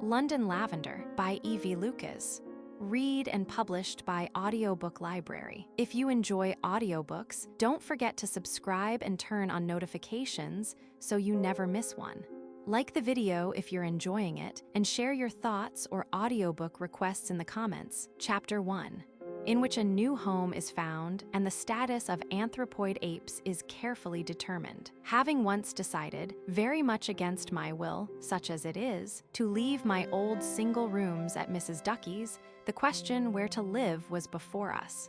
London Lavender by Evie Lucas. Read and published by Audiobook Library. If you enjoy audiobooks, don't forget to subscribe and turn on notifications so you never miss one. Like the video if you're enjoying it, and share your thoughts or audiobook requests in the comments. Chapter 1. In which a new home is found and the status of anthropoid apes is carefully determined. Having once decided, very much against my will, such as it is, to leave my old single rooms at Mrs. Ducky's, the question where to live was before us.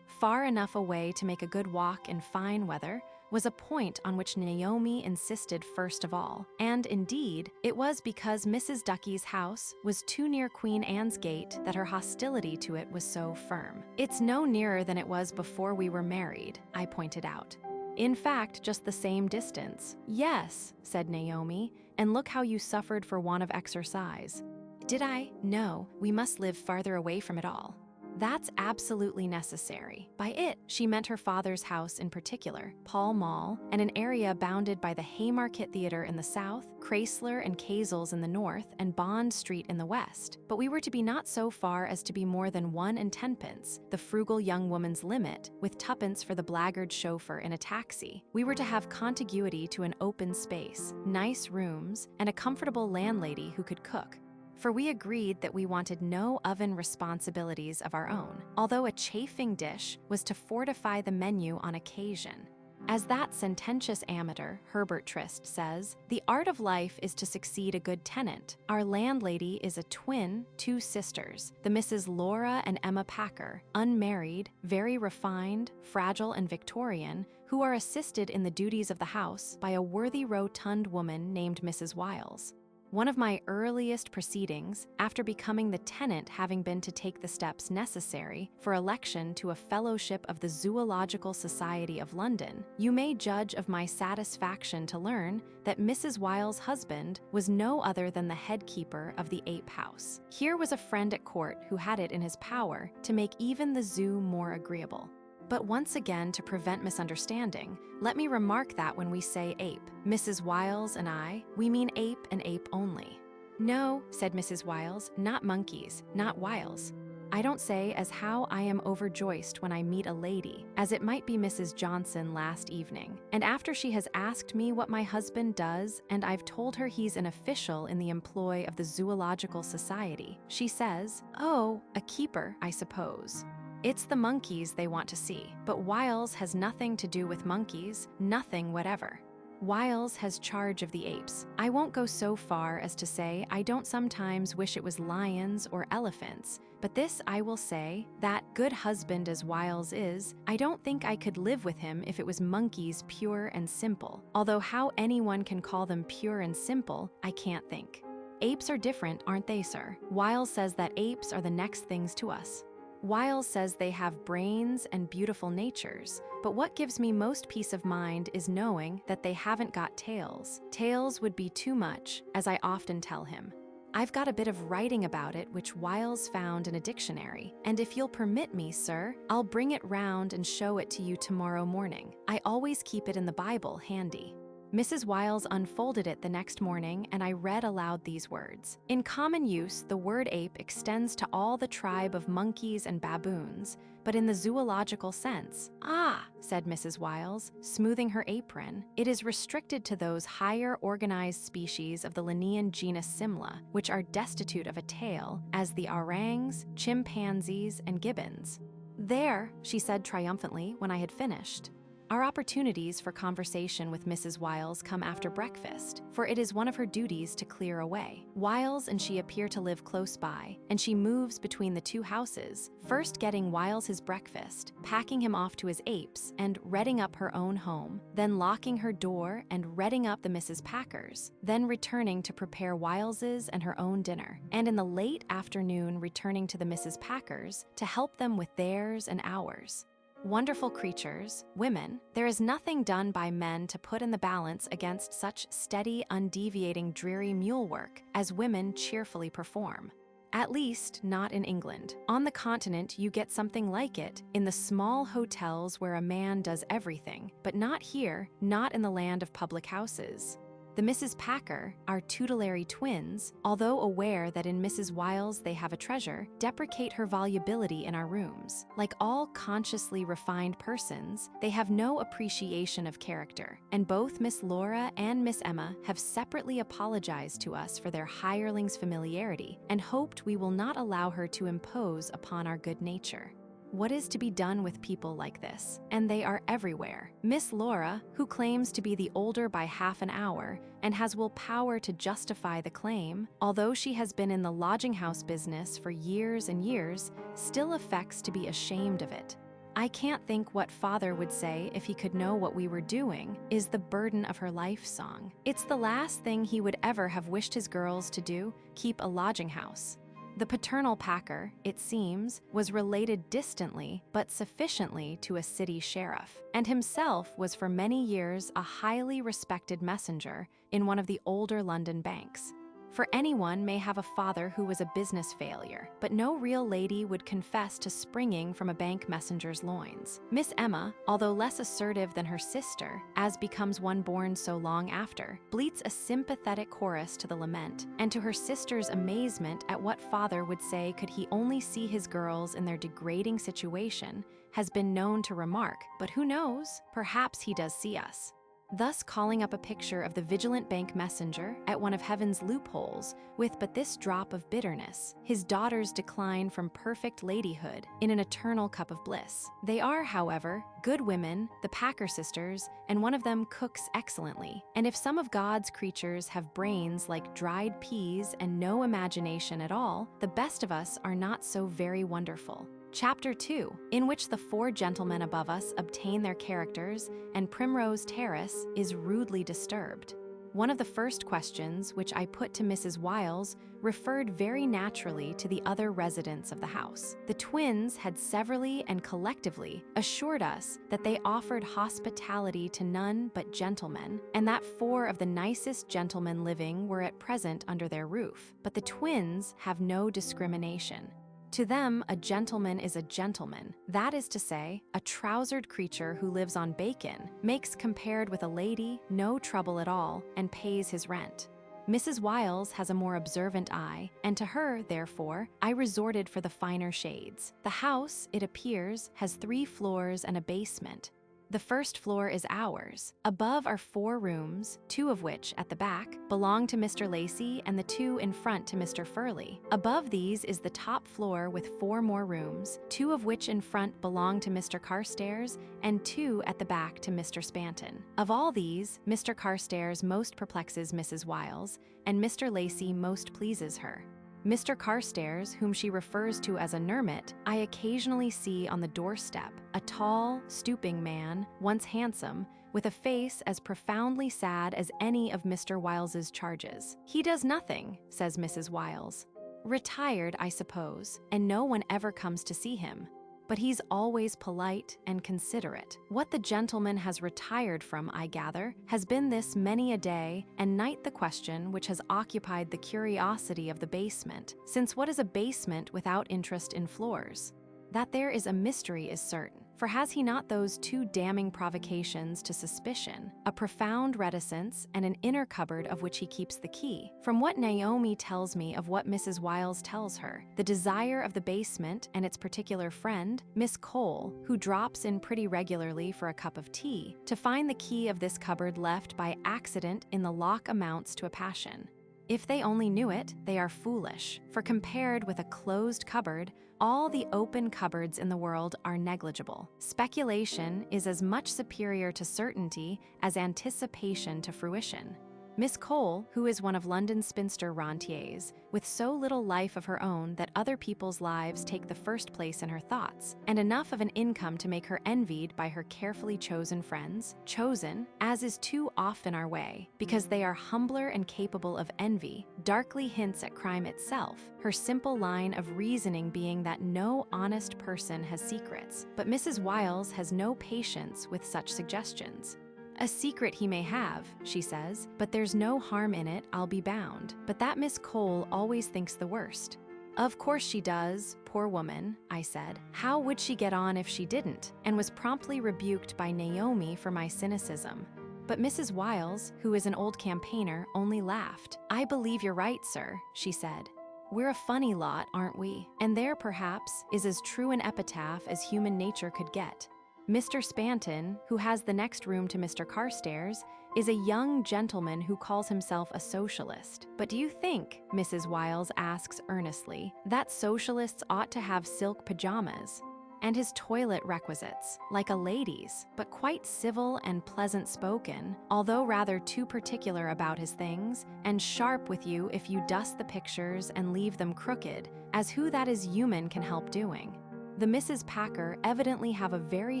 Far enough away to make a good walk in fine weather was a point on which Naomi insisted first of all, and indeed, it was because Mrs. Ducky's house was too near Queen Anne's Gate that her hostility to it was so firm. "It's no nearer than it was before we were married," I pointed out. "In fact, just the same distance." "Yes," said Naomi, "and look how you suffered for want of exercise." "Did I? No, we must live farther away from it all." "That's absolutely necessary." By it, she meant her father's house in particular, Pall Mall, and an area bounded by the Haymarket Theatre in the south, Chrysler and Kazel's in the north, and Bond Street in the west. But we were to be not so far as to be more than 1 and 10pence, the frugal young woman's limit, with 2pence for the blackguard chauffeur in a taxi. We were to have contiguity to an open space, nice rooms, and a comfortable landlady who could cook. For we agreed that we wanted no oven responsibilities of our own, although a chafing dish was to fortify the menu on occasion. As that sententious amateur, Herbert Trist, says, "The art of life is to succeed a good tenant." Our landlady is a twin, 2 sisters, the Mrs. Laura and Emma Packer, unmarried, very refined, fragile and Victorian, who are assisted in the duties of the house by a worthy rotund woman named Mrs. Wiles. One of my earliest proceedings, after becoming the tenant having been to take the steps necessary for election to a fellowship of the Zoological Society of London, you may judge of my satisfaction to learn that Mrs. Wiles' husband was no other than the head keeper of the ape house. Here was a friend at court who had it in his power to make even the zoo more agreeable. But once again, to prevent misunderstanding, let me remark that when we say ape, Mrs. Wiles and I, we mean ape and ape only. "No," said Mrs. Wiles, "not monkeys, not Wiles. I don't say as how I am overjoiced when I meet a lady, as it might be Mrs. Johnson last evening, and after she has asked me what my husband does, and I've told her he's an official in the employ of the Zoological Society, she says, 'Oh, a keeper, I suppose.' It's the monkeys they want to see, but Wiles has nothing to do with monkeys, nothing whatever. Wiles has charge of the apes. I won't go so far as to say I don't sometimes wish it was lions or elephants, but this I will say, that, good husband as Wiles is, I don't think I could live with him if it was monkeys pure and simple, although how anyone can call them pure and simple, I can't think. Apes are different, aren't they, sir? Wiles says that apes are the next things to us. Wiles says they have brains and beautiful natures, but what gives me most peace of mind is knowing that they haven't got tails. Tails would be too much, as I often tell him. I've got a bit of writing about it which Wiles found in a dictionary, and if you'll permit me, sir, I'll bring it round and show it to you tomorrow morning. I always keep it in the Bible handy." Mrs. Wiles unfolded it the next morning, and I read aloud these words. "In common use, the word ape extends to all the tribe of monkeys and baboons, but in the zoological sense—" "Ah," said Mrs. Wiles, smoothing her apron, "it is restricted to those higher organized species of the Linnaean genus Simla, which are destitute of a tail, as the orangs, chimpanzees, and gibbons." "There," she said triumphantly when I had finished. Our opportunities for conversation with Mrs. Wiles come after breakfast, for it is one of her duties to clear away. Wiles and she appear to live close by, and she moves between the 2 houses, first getting Wiles his breakfast, packing him off to his apes, and redding up her own home, then locking her door and redding up the Mrs. Packer's, then returning to prepare Wiles's and her own dinner, and in the late afternoon returning to the Mrs. Packer's to help them with theirs and ours. Wonderful creatures, women, there is nothing done by men to put in the balance against such steady, undeviating, dreary mule work as women cheerfully perform. At least, not in England. On the continent, you get something like it in the small hotels where a man does everything, but not here, not in the land of public houses. The Mrs. Packer, our tutelary twins, although aware that in Mrs. Wiles they have a treasure, deprecate her volubility in our rooms. Like all consciously refined persons, they have no appreciation of character, and both Miss Laura and Miss Emma have separately apologized to us for their hireling's familiarity and hoped we will not allow her to impose upon our good nature. What is to be done with people like this? And they are everywhere. Miss Laura, who claims to be the older by half an hour and has willpower to justify the claim, although she has been in the lodging house business for years and years, still affects to be ashamed of it. I can't think what father would say if he could know what we were doing, is the burden of her life song. It's the last thing he would ever have wished his girls to do, keep a lodging house. The paternal Packer, it seems, was related distantly but sufficiently to a city sheriff, and himself was for many years a highly respected messenger in one of the older London banks. For anyone may have a father who was a business failure, but no real lady would confess to springing from a bank messenger's loins. Miss Emma, although less assertive than her sister, as becomes one born so long after, bleats a sympathetic chorus to the lament, and to her sister's amazement at what father would say could he only see his girls in their degrading situation, has been known to remark, but who knows, perhaps he does see us. Thus calling up a picture of the vigilant bank messenger at one of heaven's loopholes with but this drop of bitterness, his daughters decline from perfect ladyhood in an eternal cup of bliss. They are, however, good women, the Packer sisters, and one of them cooks excellently. And if some of God's creatures have brains like dried peas and no imagination at all, the best of us are not so very wonderful. Chapter 2, in which the 4 gentlemen above us obtain their characters, and Primrose Terrace is rudely disturbed. One of the first questions which I put to Mrs. Wiles referred very naturally to the other residents of the house. The twins had severally and collectively assured us that they offered hospitality to none but gentlemen, and that 4 of the nicest gentlemen living were at present under their roof. But the twins have no discrimination. To them, a gentleman is a gentleman, that is to say, a trousered creature who lives on bacon, makes compared with a lady no trouble at all, and pays his rent. Mrs. Wiles has a more observant eye, and to her, therefore, I resorted for the finer shades. The house, it appears, has 3 floors and a basement. The first floor is ours. Above are 4 rooms, 2 of which, at the back, belong to Mr. Lacey and the 2 in front to Mr. Furley. Above these is the top floor with 4 more rooms, 2 of which in front belong to Mr. Carstairs and 2 at the back to Mr. Spanton. Of all these, Mr. Carstairs most perplexes Mrs. Wiles, and Mr. Lacey most pleases her. Mr. Carstairs, whom she refers to as a Nermit, I occasionally see on the doorstep, a tall, stooping man, once handsome, with a face as profoundly sad as any of Mr. Wiles's charges. He does nothing, says Mrs. Wiles. Retired, I suppose, and no one ever comes to see him. But he's always polite and considerate. What the gentleman has retired from, I gather, has been this many a day and night the question which has occupied the curiosity of the basement, since what is a basement without interest in floors? That there is a mystery is certain, for has he not those 2 damning provocations to suspicion, a profound reticence and an inner cupboard of which he keeps the key? From what Naomi tells me of what Mrs. Wiles tells her, the desire of the basement and its particular friend, Miss Cole, who drops in pretty regularly for a cup of tea, to find the key of this cupboard left by accident in the lock amounts to a passion. If they only knew it, they are foolish, for compared with a closed cupboard, all the open cupboards in the world are negligible. Speculation is as much superior to certainty as anticipation to fruition. Miss Cole, who is one of London's spinster rentiers, with so little life of her own that other people's lives take the first place in her thoughts, and enough of an income to make her envied by her carefully chosen friends, chosen, as is too often our way, because they are humbler and capable of envy, darkly hints at crime itself, her simple line of reasoning being that no honest person has secrets. But Mrs. Wiles has no patience with such suggestions. A secret he may have, she says, but there's no harm in it, I'll be bound. But that Miss Cole always thinks the worst. Of course she does, poor woman, I said. How would she get on if she didn't? And was promptly rebuked by Naomi for my cynicism. But Mrs. Wiles, who is an old campaigner, only laughed. "I believe you're right, sir," she said. "We're a funny lot, aren't we? And there, perhaps, is as true an epitaph as human nature could get." Mr. Spanton, who has the next room to Mr. Carstairs, is a young gentleman who calls himself a socialist. "But do you think," Mrs. Wiles asks earnestly, "that socialists ought to have silk pajamas? And his toilet requisites, like a lady's, but quite civil and pleasant-spoken, although rather too particular about his things, and sharp with you if you dust the pictures and leave them crooked, as who that is human can help doing?" The Misses Packer evidently have a very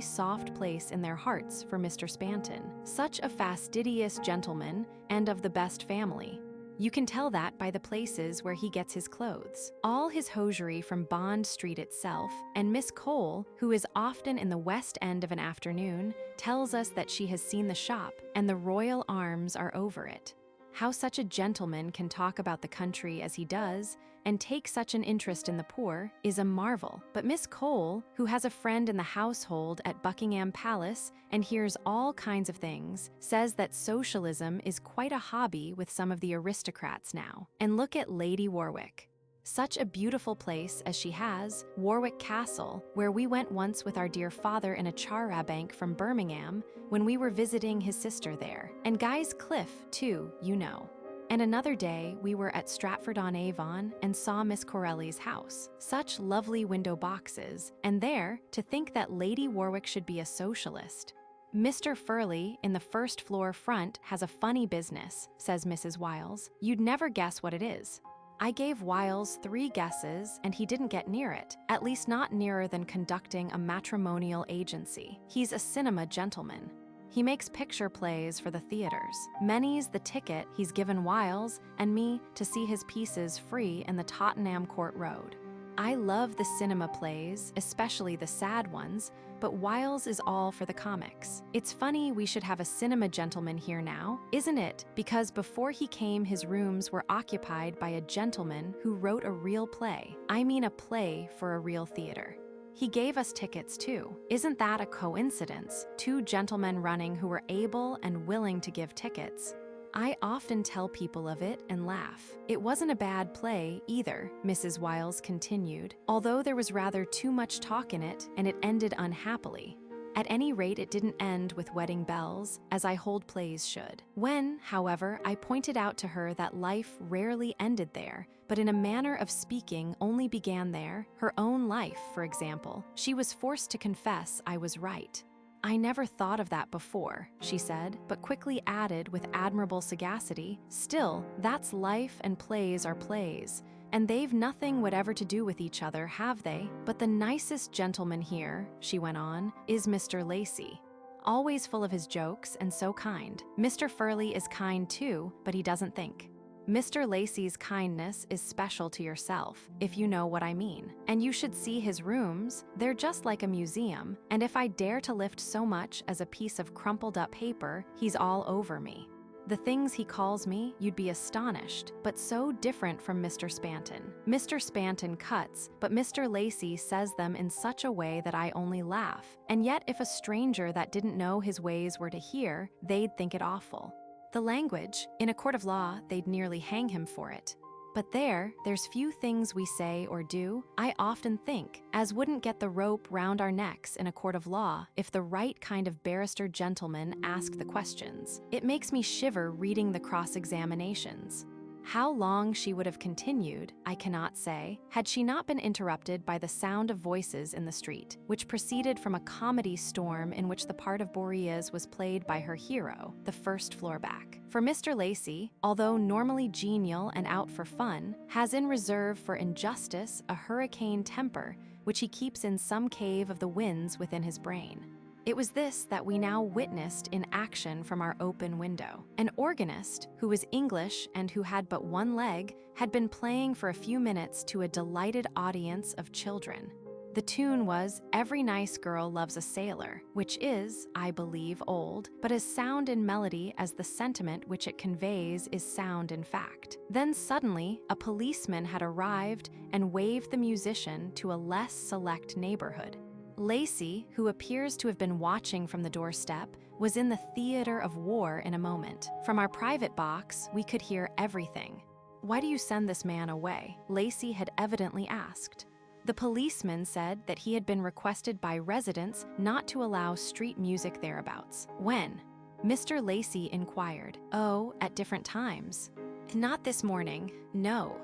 soft place in their hearts for Mr. Spanton, such a fastidious gentleman and of the best family. You can tell that by the places where he gets his clothes. All his hosiery from Bond Street itself, and Miss Cole, who is often in the West End of an afternoon, tells us that she has seen the shop, and the royal arms are over it. How such a gentleman can talk about the country as he does, and take such an interest in the poor, is a marvel. But Miss Cole, who has a friend in the household at Buckingham Palace and hears all kinds of things, says that socialism is quite a hobby with some of the aristocrats now. And look at Lady Warwick. Such a beautiful place as she has, Warwick Castle, where we went once with our dear father in a char-a-banc from Birmingham when we were visiting his sister there. And Guy's Cliff, too, you know. And another day, we were at Stratford-on-Avon and saw Miss Corelli's house. Such lovely window boxes, and there, to think that Lady Warwick should be a socialist. "Mr. Furley, in the first floor front, has a funny business," says Mrs. Wiles. "You'd never guess what it is." I gave Wiles 3 guesses, and he didn't get near it, at least not nearer than conducting a matrimonial agency. He's a cinema gentleman. He makes picture plays for the theaters. Many's the ticket he's given Wiles and me to see his pieces free in the Tottenham Court Road. I love the cinema plays, especially the sad ones, but Wiles is all for the comics. It's funny we should have a cinema gentleman here now, isn't it? Because before he came, his rooms were occupied by a gentleman who wrote a real play. I mean a play for a real theater. He gave us tickets too. Isn't that a coincidence? 2 gentlemen running who were able and willing to give tickets. I often tell people of it and laugh. It wasn't a bad play either, Mrs. Wiles continued, although there was rather too much talk in it and it ended unhappily. At any rate, it didn't end with wedding bells, as I hold plays should. When, however, I pointed out to her that life rarely ended there, but in a manner of speaking only began there, her own life, for example, she was forced to confess I was right. "I never thought of that before," she said, but quickly added with admirable sagacity, "Still, that's life and plays are plays. And they've nothing whatever to do with each other, have they? But the nicest gentleman here," she went on, "is Mr. Lacey. Always full of his jokes and so kind. Mr. Furley is kind too, but he doesn't think. Mr. Lacey's kindness is special to yourself, if you know what I mean. And you should see his rooms. They're just like a museum, and if I dare to lift so much as a piece of crumpled up paper, he's all over me. The things he calls me, you'd be astonished, but so different from Mr. Spanton. Mr. Spanton cuts, but Mr. Lacey says them in such a way that I only laugh. And yet if a stranger that didn't know his ways were to hear, they'd think it awful. The language, in a court of law, they'd nearly hang him for it. But there's few things we say or do, I often think, as wouldn't get the rope round our necks in a court of law if the right kind of barrister gentleman asked the questions. It makes me shiver reading the cross-examinations. How long she would have continued, I cannot say, had she not been interrupted by the sound of voices in the street, which proceeded from a comedy storm in which the part of Boreas was played by her hero, the first floor back. For Mr. Lacey, although normally genial and out for fun, has in reserve for injustice a hurricane temper which he keeps in some cave of the winds within his brain. It was this that we now witnessed in action from our open window. An organist, who was English and who had but one leg, had been playing for a few minutes to a delighted audience of children. The tune was "Every Nice Girl Loves a Sailor," which is, I believe, old, but as sound in melody as the sentiment which it conveys is sound in fact. Then suddenly, a policeman had arrived and waved the musician to a less select neighborhood. Lacey, who appears to have been watching from the doorstep, was in the theater of war in a moment. From our private box, we could hear everything. "Why do you send this man away?" Lacey had evidently asked. The policeman said that he had been requested by residents not to allow street music thereabouts. "When?" Mr. Lacey inquired. "Oh, at different times." "Not this morning, no."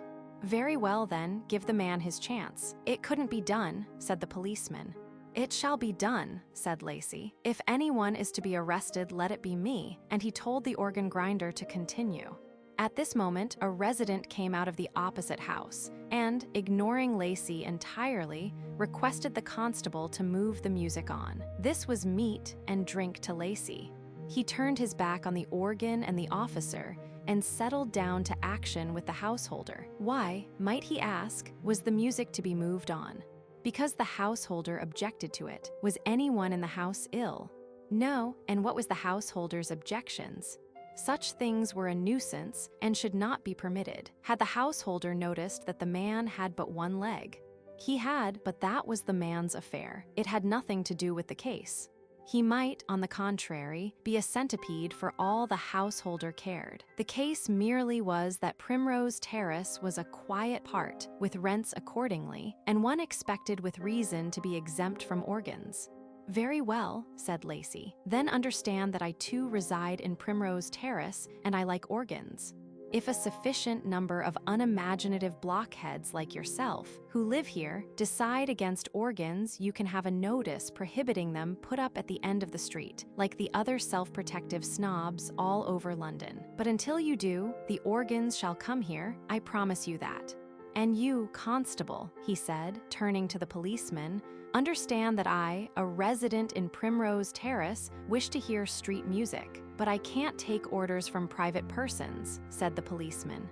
"Very well then, give the man his chance." "It couldn't be done," said the policeman. "It shall be done," said Lacey. "If anyone is to be arrested, let it be me," and he told the organ grinder to continue. At this moment, a resident came out of the opposite house and, ignoring Lacey entirely, requested the constable to move the music on. This was meat and drink to Lacey. He turned his back on the organ and the officer and settled down to action with the householder. Why, might he ask, was the music to be moved on? Because the householder objected to it. Was anyone in the house ill? No, and what was the householder's objections? Such things were a nuisance and should not be permitted. Had the householder noticed that the man had but one leg? He had, but that was the man's affair. It had nothing to do with the case. He might, on the contrary, be a centipede for all the householder cared. The case merely was that Primrose Terrace was a quiet part, with rents accordingly, and one expected with reason to be exempt from organs. "Very well," said Lacey. "Then understand that I too reside in Primrose Terrace and I like organs. If a sufficient number of unimaginative blockheads like yourself, who live here, decide against organs, you can have a notice prohibiting them put up at the end of the street, like the other self-protective snobs all over London. But until you do, the organs shall come here, I promise you that. And you, constable," he said, turning to the policeman, "understand that I, a resident in Primrose Terrace, wish to hear street music. But I can't take orders from private persons," said the policeman.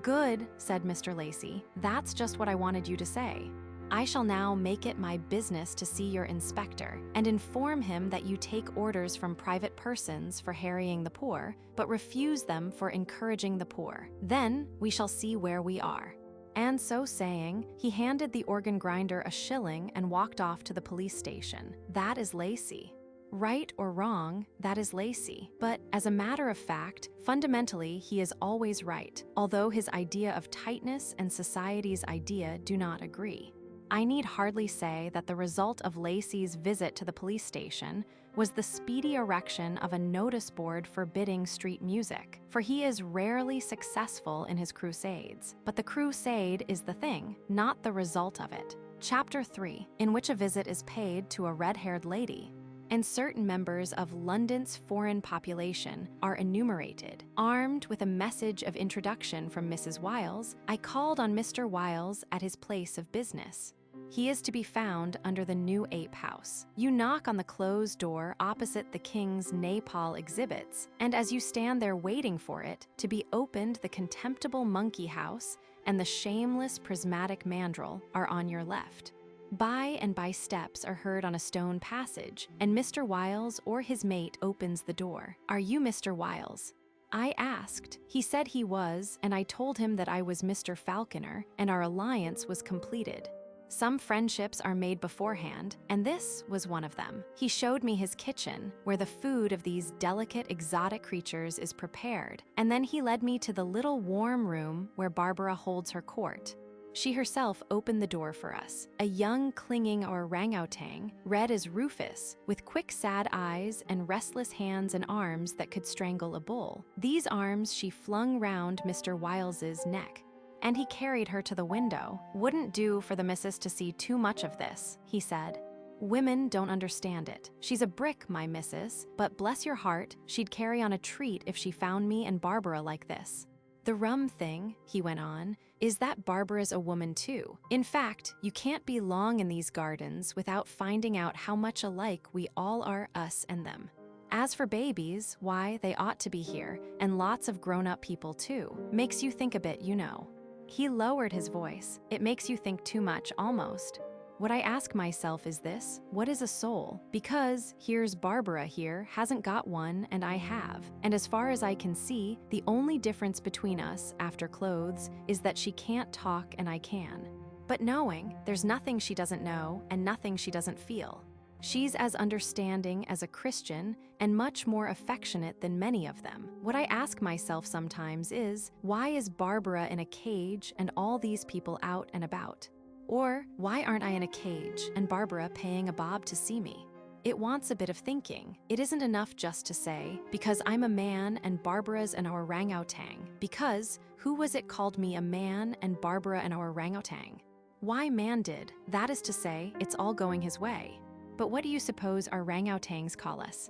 "Good," said Mr. Lacey. "That's just what I wanted you to say. I shall now make it my business to see your inspector and inform him that you take orders from private persons for harrying the poor, but refuse them for encouraging the poor. Then we shall see where we are." And so saying, he handed the organ grinder a shilling and walked off to the police station. That is Lacey. Right or wrong, that is Lacey. But as a matter of fact, fundamentally, he is always right, although his idea of tightness and society's idea do not agree. I need hardly say that the result of Lacey's visit to the police station was the speedy erection of a notice board forbidding street music, for he is rarely successful in his crusades. But the crusade is the thing, not the result of it. Chapter 3, in which a visit is paid to a red-haired lady, and certain members of London's foreign population are enumerated. Armed with a message of introduction from Mrs. Wiles, I called on Mr. Wiles at his place of business. He is to be found under the New Ape House. You knock on the closed door opposite the King's Nepal exhibits, and as you stand there waiting for it to be opened, the contemptible monkey house and the shameless prismatic mandrill are on your left. By and by steps are heard on a stone passage, and Mr. Wiles or his mate opens the door. "Are you Mr. Wiles?" I asked. He said he was, and I told him that I was Mr. Falconer, and our alliance was completed. Some friendships are made beforehand, and this was one of them. He showed me his kitchen, where the food of these delicate, exotic creatures is prepared, and then he led me to the little warm room where Barbara holds her court. She herself opened the door for us, a young clinging orangutan, red as Rufus, with quick sad eyes and restless hands and arms that could strangle a bull. These arms she flung round Mr. Wiles's neck, and he carried her to the window. "Wouldn't do for the missus to see too much of this," he said. "Women don't understand it. She's a brick, my missus, but bless your heart, she'd carry on a treat if she found me and Barbara like this. The rum thing," he went on, "is that Barbara's a woman too. In fact, you can't be long in these gardens without finding out how much alike we all are, us and them. As for babies, why, they ought to be here, and lots of grown-up people too. Makes you think a bit, you know." He lowered his voice. "It makes you think too much, almost. What I ask myself is this: what is a soul? Because here's Barbara here, hasn't got one, and I have. And as far as I can see, the only difference between us, after clothes, is that she can't talk and I can. But knowing, there's nothing she doesn't know and nothing she doesn't feel. She's as understanding as a Christian and much more affectionate than many of them. What I ask myself sometimes is, why is Barbara in a cage and all these people out and about? Or, why aren't I in a cage and Barbara paying a bob to see me? It wants a bit of thinking. It isn't enough just to say, because I'm a man and Barbara's an orangutan. Because, who was it called me a man and Barbara an orangutan? Why man did? That is to say, it's all going his way. But what do you suppose orangutans call us?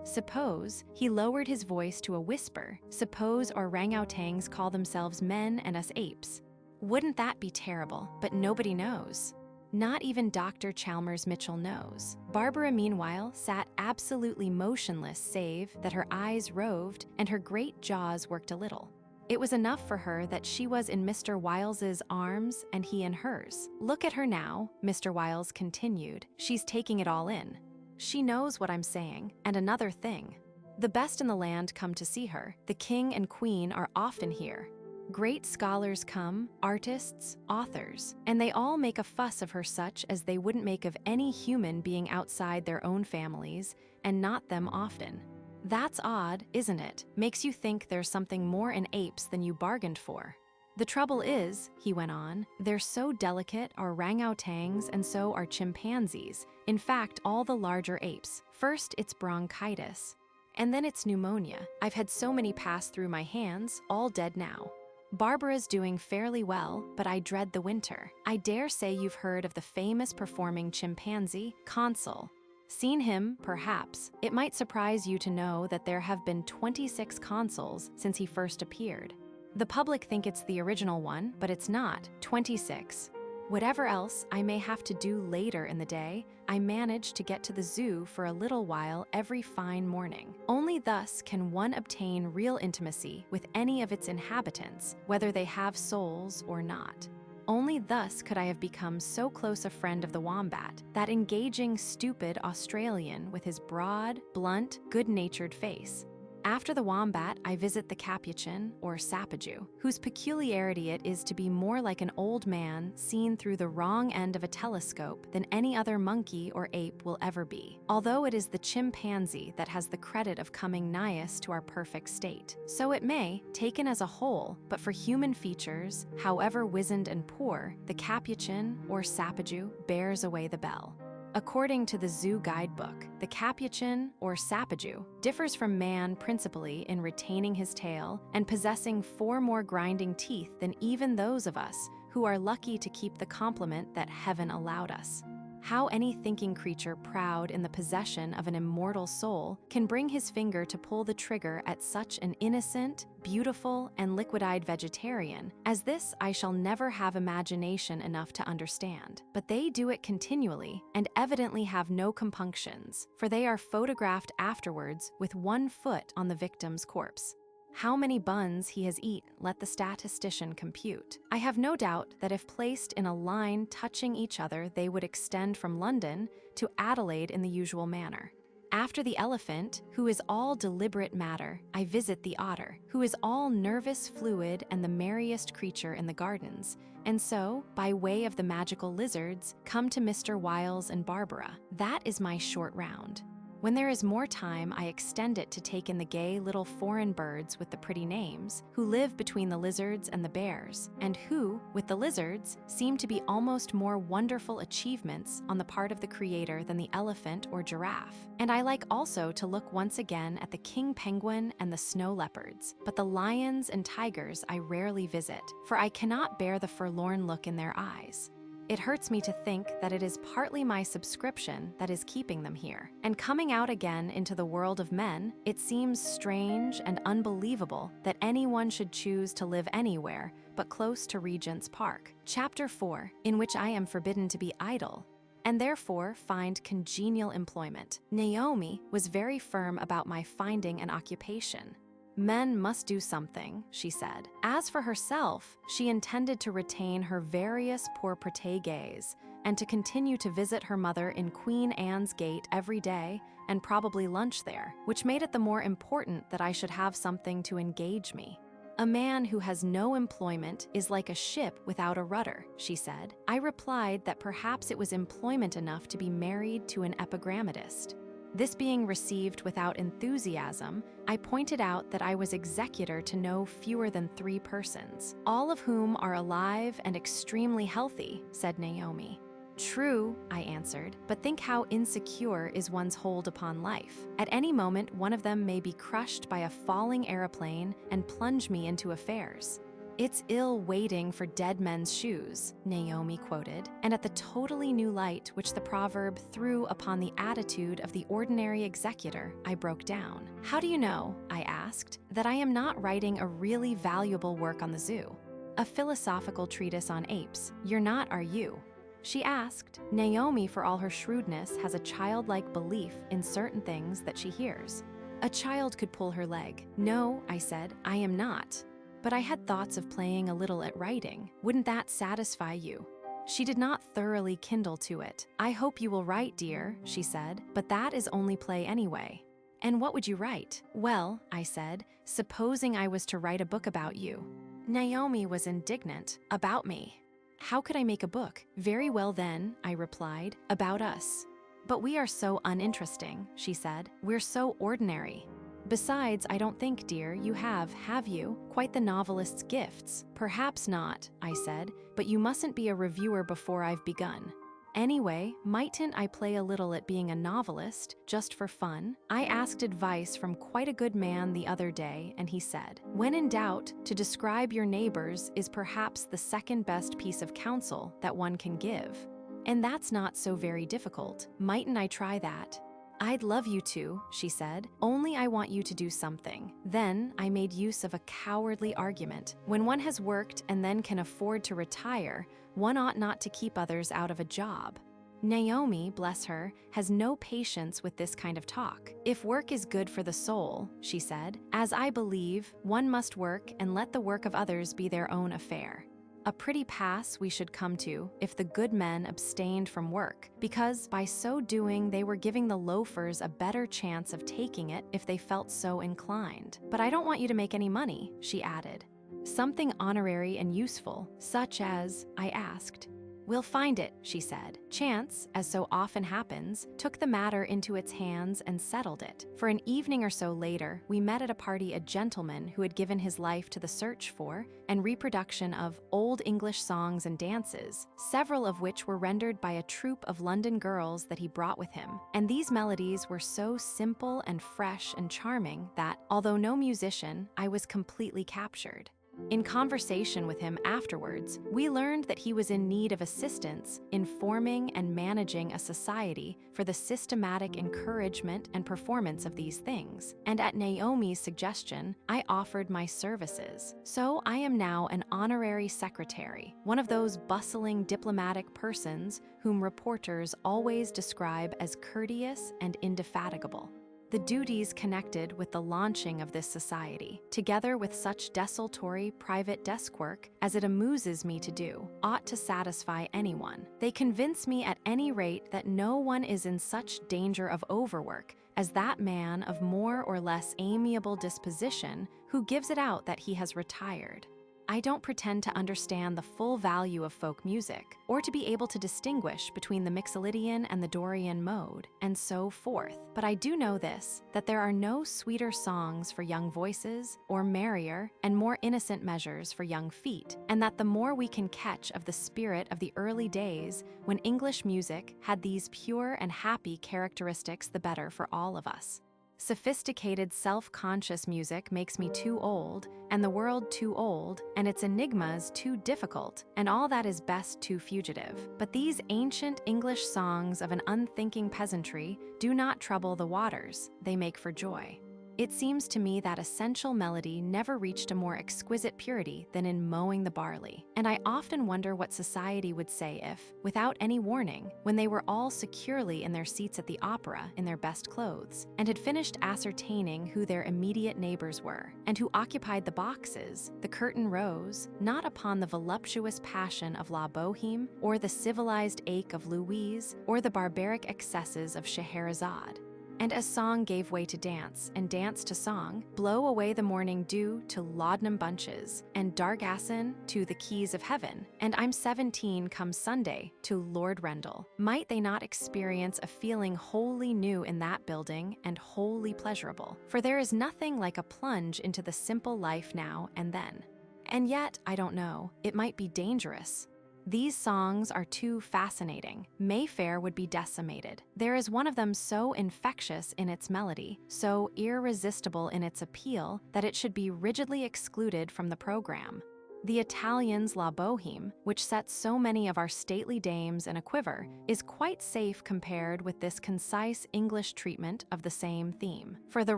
Suppose, he lowered his voice to a whisper, suppose orangutans call themselves men and us apes. Wouldn't that be terrible? But nobody knows. Not even Dr. Chalmers Mitchell knows. Barbara, meanwhile, sat absolutely motionless save that her eyes roved and her great jaws worked a little. It was enough for her that she was in Mr. Wiles's arms and he in hers. Look at her now, Mr. Wiles continued. She's taking it all in. She knows what I'm saying. And another thing. The best in the land come to see her. The king and queen are often here. Great scholars come, artists, authors, and they all make a fuss of her such as they wouldn't make of any human being outside their own families, and not them often. That's odd, isn't it? Makes you think there's something more in apes than you bargained for. The trouble is, he went on, they're so delicate, orangutans, and so are chimpanzees. In fact, all the larger apes. First, it's bronchitis, and then it's pneumonia. I've had so many pass through my hands, all dead now. Barbara's doing fairly well, but I dread the winter. I dare say you've heard of the famous performing chimpanzee, Consul. Seen him, perhaps. It might surprise you to know that there have been 26 consuls since he first appeared. The public think it's the original one, but it's not. 26. Whatever else I may have to do later in the day, I manage to get to the zoo for a little while every fine morning. Only thus can one obtain real intimacy with any of its inhabitants, whether they have souls or not. Only thus could I have become so close a friend of the wombat, that engaging, stupid Australian with his broad, blunt, good-natured face. After the wombat, I visit the capuchin, or sapajou, whose peculiarity it is to be more like an old man seen through the wrong end of a telescope than any other monkey or ape will ever be, although it is the chimpanzee that has the credit of coming nighest to our perfect state. So it may, taken as a whole, but for human features, however wizened and poor, the capuchin, or sapajou, bears away the bell. According to the Zoo Guidebook, the capuchin, or sapajou, differs from man principally in retaining his tail and possessing 4 more grinding teeth than even those of us who are lucky to keep the compliment that heaven allowed us. How any thinking creature proud in the possession of an immortal soul can bring his finger to pull the trigger at such an innocent, beautiful, and liquid-eyed vegetarian as this I shall never have imagination enough to understand. But they do it continually and evidently have no compunctions, for they are photographed afterwards with 1 foot on the victim's corpse. How many buns he has eaten, let the statistician compute. I have no doubt that if placed in a line touching each other, they would extend from London to Adelaide in the usual manner. After the elephant, who is all deliberate matter, I visit the otter, who is all nervous fluid and the merriest creature in the gardens, and so, by way of the magical lizards, come to Mr. Wiles and Barbara. That is my short round. When there is more time, I extend it to take in the gay little foreign birds with the pretty names, who live between the lizards and the bears, and who, with the lizards, seem to be almost more wonderful achievements on the part of the Creator than the elephant or giraffe. And I like also to look once again at the king penguin and the snow leopards, but the lions and tigers I rarely visit, for I cannot bear the forlorn look in their eyes. It hurts me to think that it is partly my subscription that is keeping them here. And coming out again into the world of men, it seems strange and unbelievable that anyone should choose to live anywhere but close to Regent's Park. Chapter 4, in which I am forbidden to be idle, and therefore find congenial employment. Naomi was very firm about my finding an occupation. Men must do something, she said. As for herself, she intended to retain her various propretés and to continue to visit her mother in Queen Anne's Gate every day and probably lunch there, which made it the more important that I should have something to engage me. "A man who has no employment is like a ship without a rudder," she said. I replied that perhaps it was employment enough to be married to an epigrammatist. This being received without enthusiasm, I pointed out that I was executor to no fewer than 3 persons, all of whom are alive and extremely healthy, said Naomi. "True," I answered, "but think how insecure is one's hold upon life. At any moment, one of them may be crushed by a falling aeroplane and plunge me into affairs." "It's ill waiting for dead men's shoes," Naomi quoted, and at the totally new light which the proverb threw upon the attitude of the ordinary executor, I broke down. "How do you know," I asked, "that I am not writing a really valuable work on the zoo? A philosophical treatise on apes. You're not, are you?" She asked. Naomi, for all her shrewdness, has a childlike belief in certain things that she hears. A child could pull her leg. "No," I said, "I am not. But I had thoughts of playing a little at writing. Wouldn't that satisfy you?" She did not thoroughly kindle to it. "I hope you will write, dear," she said, "but that is only play anyway." "And what would you write?" "Well," I said, "supposing I was to write a book about you." Naomi was indignant. "About me? How could I make a book?" "Very well then," I replied, "about us." "But we are so uninteresting," she said. "We're so ordinary. Besides, I don't think, dear, you have you, quite the novelist's gifts?" "Perhaps not," I said, "but you mustn't be a reviewer before I've begun." "Anyway, mightn't I play a little at being a novelist, just for fun?" I asked advice from quite a good man the other day, and he said, "When in doubt, to describe your neighbors is perhaps the second best piece of counsel that one can give. And that's not so very difficult. Mightn't I try that?" "I'd love you to," she said, "only I want you to do something." Then I made use of a cowardly argument. When one has worked and then can afford to retire, one ought not to keep others out of a job. Naomi, bless her, has no patience with this kind of talk. "If work is good for the soul," she said, "as I believe, one must work and let the work of others be their own affair. A pretty pass we should come to if the good men abstained from work, because by so doing they were giving the loafers a better chance of taking it if they felt so inclined. But I don't want you to make any money," she added. "Something honorary and useful, such as," I asked. "We'll find it," she said. Chance, as so often happens, took the matter into its hands and settled it. For an evening or so later, we met at a party a gentleman who had given his life to the search for and reproduction of old English songs and dances, several of which were rendered by a troupe of London girls that he brought with him. And these melodies were so simple and fresh and charming that, although no musician, I was completely captured. In conversation with him afterwards, we learned that he was in need of assistance in forming and managing a society for the systematic encouragement and performance of these things, and at Naomi's suggestion, I offered my services. So I am now an honorary secretary, one of those bustling diplomatic persons whom reporters always describe as courteous and indefatigable. The duties connected with the launching of this society, together with such desultory private desk work as it amuses me to do, ought to satisfy anyone. They convince me at any rate that no one is in such danger of overwork as that man of more or less amiable disposition who gives it out that he has retired. I don't pretend to understand the full value of folk music, or to be able to distinguish between the Mixolydian and the Dorian mode, and so forth. But I do know this, that there are no sweeter songs for young voices, or merrier and more innocent measures for young feet, and that the more we can catch of the spirit of the early days when English music had these pure and happy characteristics, the better for all of us. Sophisticated, self-conscious music makes me too old, and the world too old, and its enigmas too difficult, and all that is best too fugitive. But these ancient English songs of an unthinking peasantry do not trouble the waters, they make for joy. It seems to me that essential melody never reached a more exquisite purity than in mowing the barley, and I often wonder what society would say if, without any warning, when they were all securely in their seats at the opera in their best clothes, and had finished ascertaining who their immediate neighbors were, and who occupied the boxes, the curtain rose, not upon the voluptuous passion of La Boheme, or the civilized ache of Louise, or the barbaric excesses of Scheherazade. And as song gave way to dance, and dance to song, blow away the morning dew to laudanum bunches, and Dargasson to the keys of heaven, and I'm 17 come Sunday to Lord Rendell. Might they not experience a feeling wholly new in that building and wholly pleasurable? For there is nothing like a plunge into the simple life now and then. And yet, I don't know, it might be dangerous. These songs are too fascinating. Mayfair would be decimated. There is one of them so infectious in its melody, so irresistible in its appeal, that it should be rigidly excluded from the program. The Italian's La Boheme, which sets so many of our stately dames in a quiver, is quite safe compared with this concise English treatment of the same theme. For the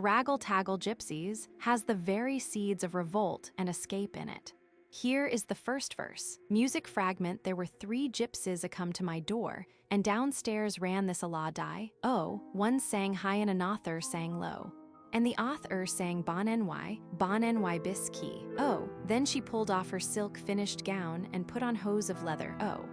Raggle-Taggle Gypsies has the very seeds of revolt and escape in it. Here is the first verse. Music fragment, there were 3 gypsies a come to my door, and downstairs ran this a la die. Oh, one sang high and another sang low. And the author sang bon ny bis key. Oh, then she pulled off her silk finished gown and put on hose of leather. Oh,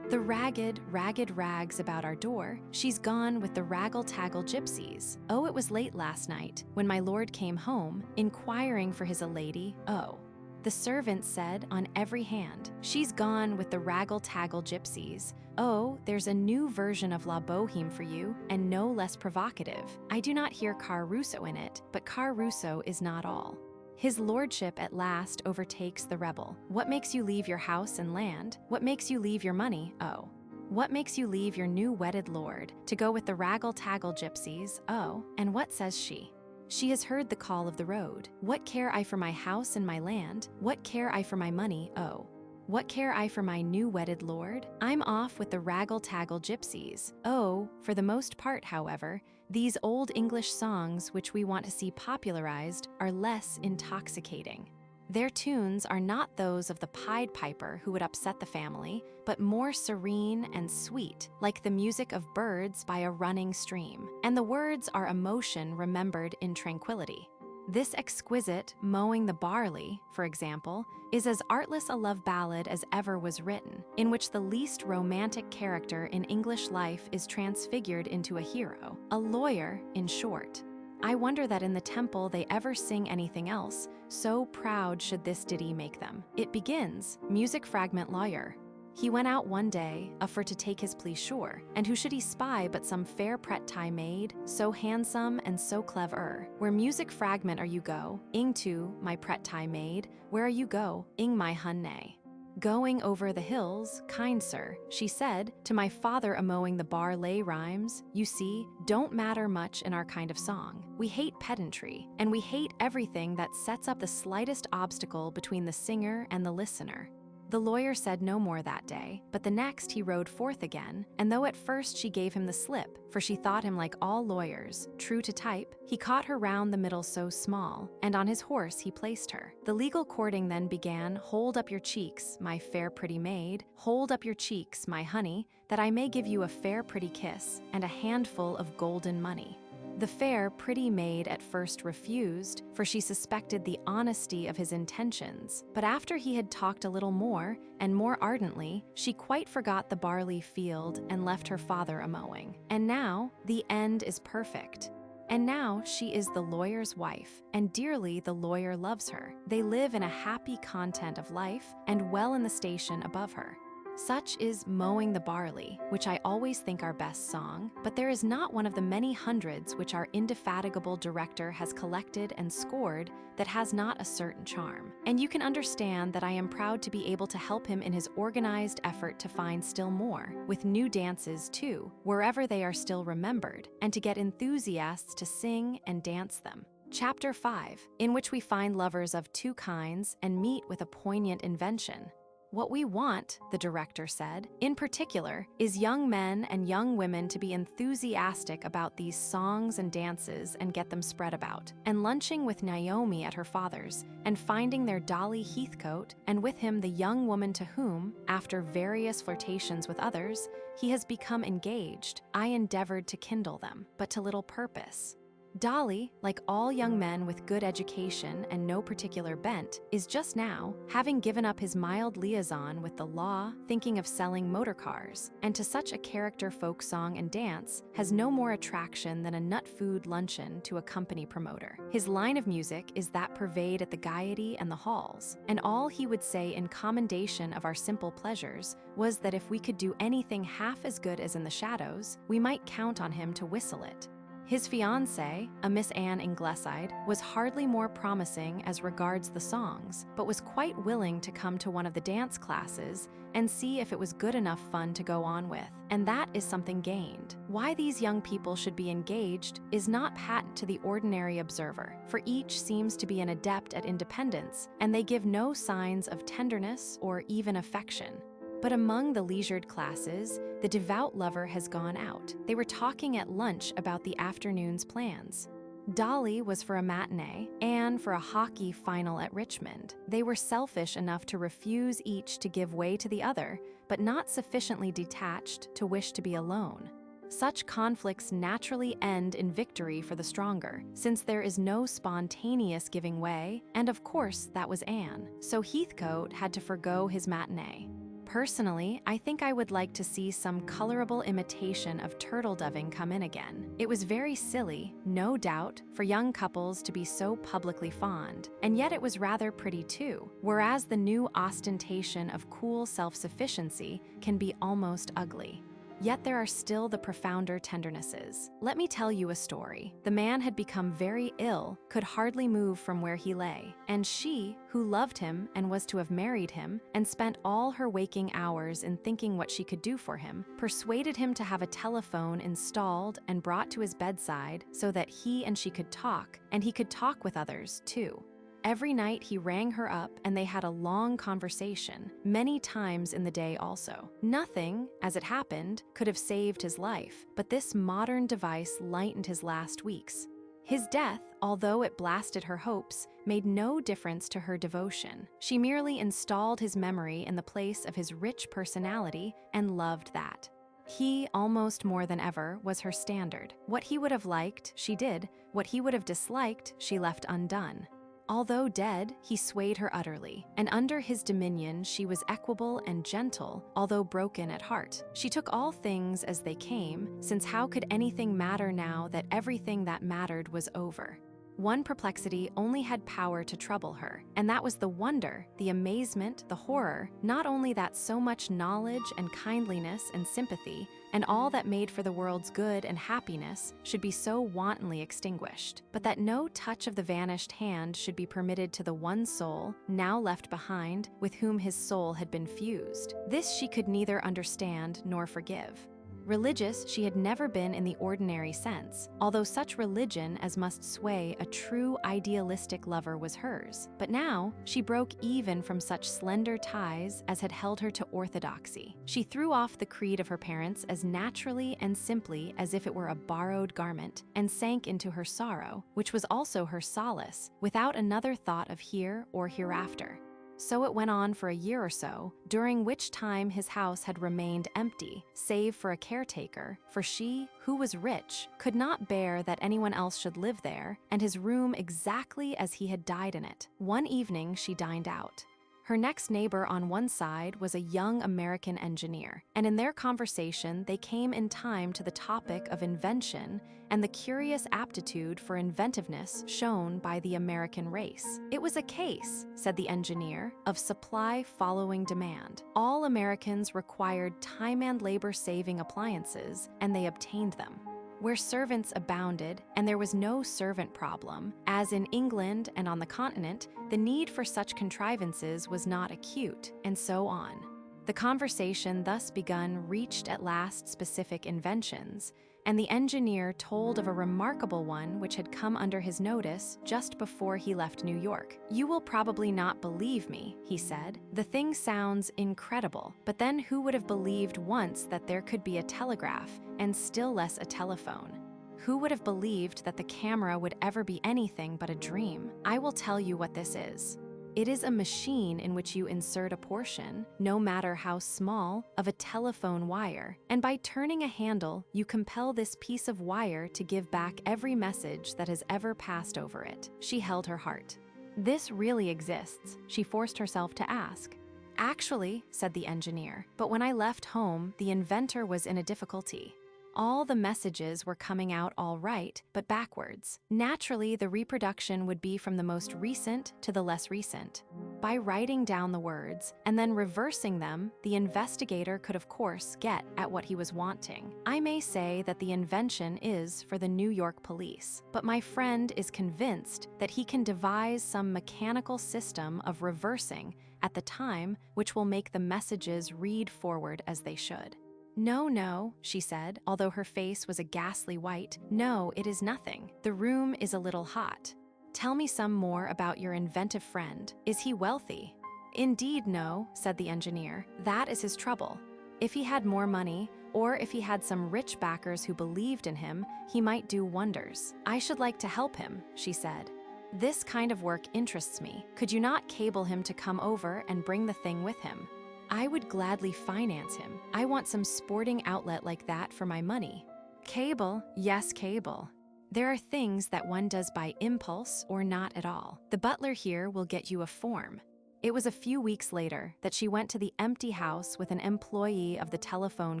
the ragged rags about our door, she's gone with the Raggle-Taggle Gypsies. Oh, it was late last night when my lord came home, inquiring for his a lady. Oh, the servants said on every hand, she's gone with the Raggle-Taggle Gypsies. Oh, there's a new version of La Boheme for you, and no less provocative. I do not hear Caruso in it, but Caruso is not all. His lordship at last overtakes the rebel. What makes you leave your house and land? What makes you leave your money? Oh. What makes you leave your new wedded lord to go with the Raggle-Taggle Gypsies? Oh, and what says she? She has heard the call of the road. What care I for my house and my land? What care I for my money? Oh. What care I for my new wedded lord? I'm off with the Raggle-Taggle Gypsies. Oh, for the most part, however, these old English songs which we want to see popularized are less intoxicating. Their tunes are not those of the Pied Piper who would upset the family, but more serene and sweet, like the music of birds by a running stream. And the words are emotion remembered in tranquility. This exquisite Mowing the Barley, for example, is as artless a love ballad as ever was written, in which the least romantic character in English life is transfigured into a hero, a lawyer, in short. I wonder that in the temple they ever sing anything else, so proud should this ditty make them. It begins, music fragment lawyer. He went out one day, for to take his plea sure, and who should he spy but some fair prett-tie maid, so handsome and so clever. Where music fragment are you go, ing to, my prett-tie maid, where are you go, ing my hun-nay? Going over the hills, kind sir, she said, to my father a-mowing the bar lay rhymes, you see, don't matter much in our kind of song. We hate pedantry, and we hate everything that sets up the slightest obstacle between the singer and the listener. The lawyer said no more that day, but the next he rode forth again, and though at first she gave him the slip, for she thought him like all lawyers, true to type, he caught her round the middle so small, and on his horse he placed her. The legal courting then began, hold up your cheeks, my fair pretty maid, hold up your cheeks, my honey, that I may give you a fair pretty kiss, and a handful of golden money. The fair, pretty maid at first refused, for she suspected the honesty of his intentions. But after he had talked a little more, and more ardently, she quite forgot the barley field and left her father a-mowing. And now, the end is perfect. And now she is the lawyer's wife, and dearly the lawyer loves her. They live in a happy content of life, and well in the station above her. Such is Mowing the Barley, which I always think our best song, but there is not one of the many hundreds which our indefatigable director has collected and scored that has not a certain charm. And you can understand that I am proud to be able to help him in his organized effort to find still more, with new dances too, wherever they are still remembered, and to get enthusiasts to sing and dance them. Chapter 5, in which we find lovers of 2 kinds and meet with a poignant invention. What we want, the director said, in particular, is young men and young women to be enthusiastic about these songs and dances and get them spread about, and lunching with Naomi at her father's, and finding their Dolly Heathcote, and with him the young woman to whom, after various flirtations with others, he has become engaged. I endeavored to kindle them, but to little purpose. Dolly, like all young men with good education and no particular bent, is just now, having given up his mild liaison with the law, thinking of selling motor cars, and to such a character folk song and dance, has no more attraction than a nut food luncheon to a company promoter. His line of music is that purveyed at the Gaiety and the halls, and all he would say in commendation of our simple pleasures was that if we could do anything half as good as in the Shadows, we might count on him to whistle it. His fiancée, a Miss Anne Ingleside, was hardly more promising as regards the songs, but was quite willing to come to one of the dance classes and see if it was good enough fun to go on with, and that is something gained. Why these young people should be engaged is not patent to the ordinary observer, for each seems to be an adept at independence, and they give no signs of tenderness or even affection. But among the leisured classes, the devout lover has gone out. They were talking at lunch about the afternoon's plans. Dolly was for a matinee, Anne for a hockey final at Richmond. They were selfish enough to refuse each to give way to the other, but not sufficiently detached to wish to be alone. Such conflicts naturally end in victory for the stronger, since there is no spontaneous giving way, and of course that was Anne. So Heathcote had to forgo his matinee. Personally, I think I would like to see some colorable imitation of turtle-doving come in again. It was very silly, no doubt, for young couples to be so publicly fond, and yet it was rather pretty too, whereas the new ostentation of cool self-sufficiency can be almost ugly. Yet there are still the profounder tendernesses. Let me tell you a story. The man had become very ill, could hardly move from where he lay, and she, who loved him and was to have married him, and spent all her waking hours in thinking what she could do for him, persuaded him to have a telephone installed and brought to his bedside so that he and she could talk, and he could talk with others, too. Every night he rang her up and they had a long conversation, many times in the day also. Nothing, as it happened, could have saved his life, but this modern device lightened his last weeks. His death, although it blasted her hopes, made no difference to her devotion. She merely installed his memory in the place of his rich personality and loved that. He, almost more than ever, was her standard. What he would have liked, she did. What he would have disliked, she left undone. Although dead, he swayed her utterly, and under his dominion she was equable and gentle, although broken at heart. She took all things as they came, since how could anything matter now that everything that mattered was over? One perplexity only had power to trouble her, and that was the wonder, the amazement, the horror, not only that so much knowledge and kindliness and sympathy, and all that made for the world's good and happiness should be so wantonly extinguished, but that no touch of the vanished hand should be permitted to the one soul, now left behind, with whom his soul had been fused. This she could neither understand nor forgive. Religious she had never been in the ordinary sense, although such religion as must sway a true idealistic lover was hers. But now she broke even from such slender ties as had held her to orthodoxy. She threw off the creed of her parents as naturally and simply as if it were a borrowed garment, and sank into her sorrow, which was also her solace, without another thought of here or hereafter. So it went on for a year or so, during which time his house had remained empty, save for a caretaker, for she, who was rich, could not bear that anyone else should live there, and his room exactly as he had died in it. One evening she dined out. Her next neighbor on one side was a young American engineer, and in their conversation they came in time to the topic of invention and the curious aptitude for inventiveness shown by the American race. It was a case, said the engineer, of supply following demand. All Americans required time and labor-saving appliances, and they obtained them. Where servants abounded, and there was no servant problem, as in England and on the continent, the need for such contrivances was not acute, and so on. The conversation thus begun reached at last specific inventions, and the engineer told of a remarkable one which had come under his notice just before he left New York. "You will probably not believe me," he said. "The thing sounds incredible, but then who would have believed once that there could be a telegraph, and still less a telephone? Who would have believed that the camera would ever be anything but a dream? I will tell you what this is. It is a machine in which you insert a portion, no matter how small, of a telephone wire, and by turning a handle, you compel this piece of wire to give back every message that has ever passed over it. She held her heart. This really exists, she forced herself to ask. Actually, said the engineer, but when I left home, the inventor was in a difficulty. All the messages were coming out all right, but backwards. Naturally, the reproduction would be from the most recent to the less recent. By writing down the words and then reversing them, the investigator could of course get at what he was wanting. I may say that the invention is for the New York police, but my friend is convinced that he can devise some mechanical system of reversing at the time which will make the messages read forward as they should. No, she said, although her face was a ghastly white. No, it is nothing. The room is a little hot. Tell me some more about your inventive friend. Is he wealthy? Indeed, no, said the engineer. That is his trouble. If he had more money, or if he had some rich backers who believed in him, he might do wonders. I should like to help him, she said. This kind of work interests me. Could you not cable him to come over and bring the thing with him? I would gladly finance him. I want some sporting outlet like that for my money. Cable? Yes, cable. There are things that one does by impulse or not at all. The butler here will get you a form. It was a few weeks later that she went to the empty house with an employee of the telephone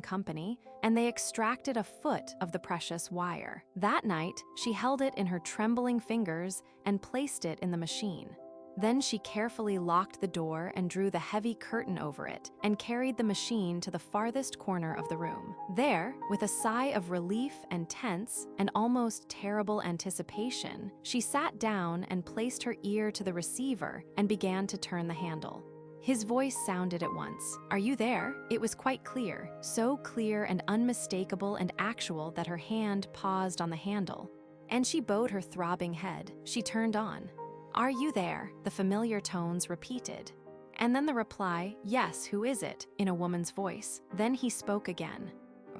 company, and they extracted a foot of the precious wire. That night, she held it in her trembling fingers and placed it in the machine. Then she carefully locked the door and drew the heavy curtain over it and carried the machine to the farthest corner of the room. There, with a sigh of relief and tense and almost terrible anticipation, she sat down and placed her ear to the receiver and began to turn the handle. His voice sounded at once. Are you there? It was quite clear, so clear and unmistakable and actual that her hand paused on the handle. And she bowed her throbbing head. She turned on. Are you there? The familiar tones repeated. And then the reply, yes, who is it? In a woman's voice. Then he spoke again.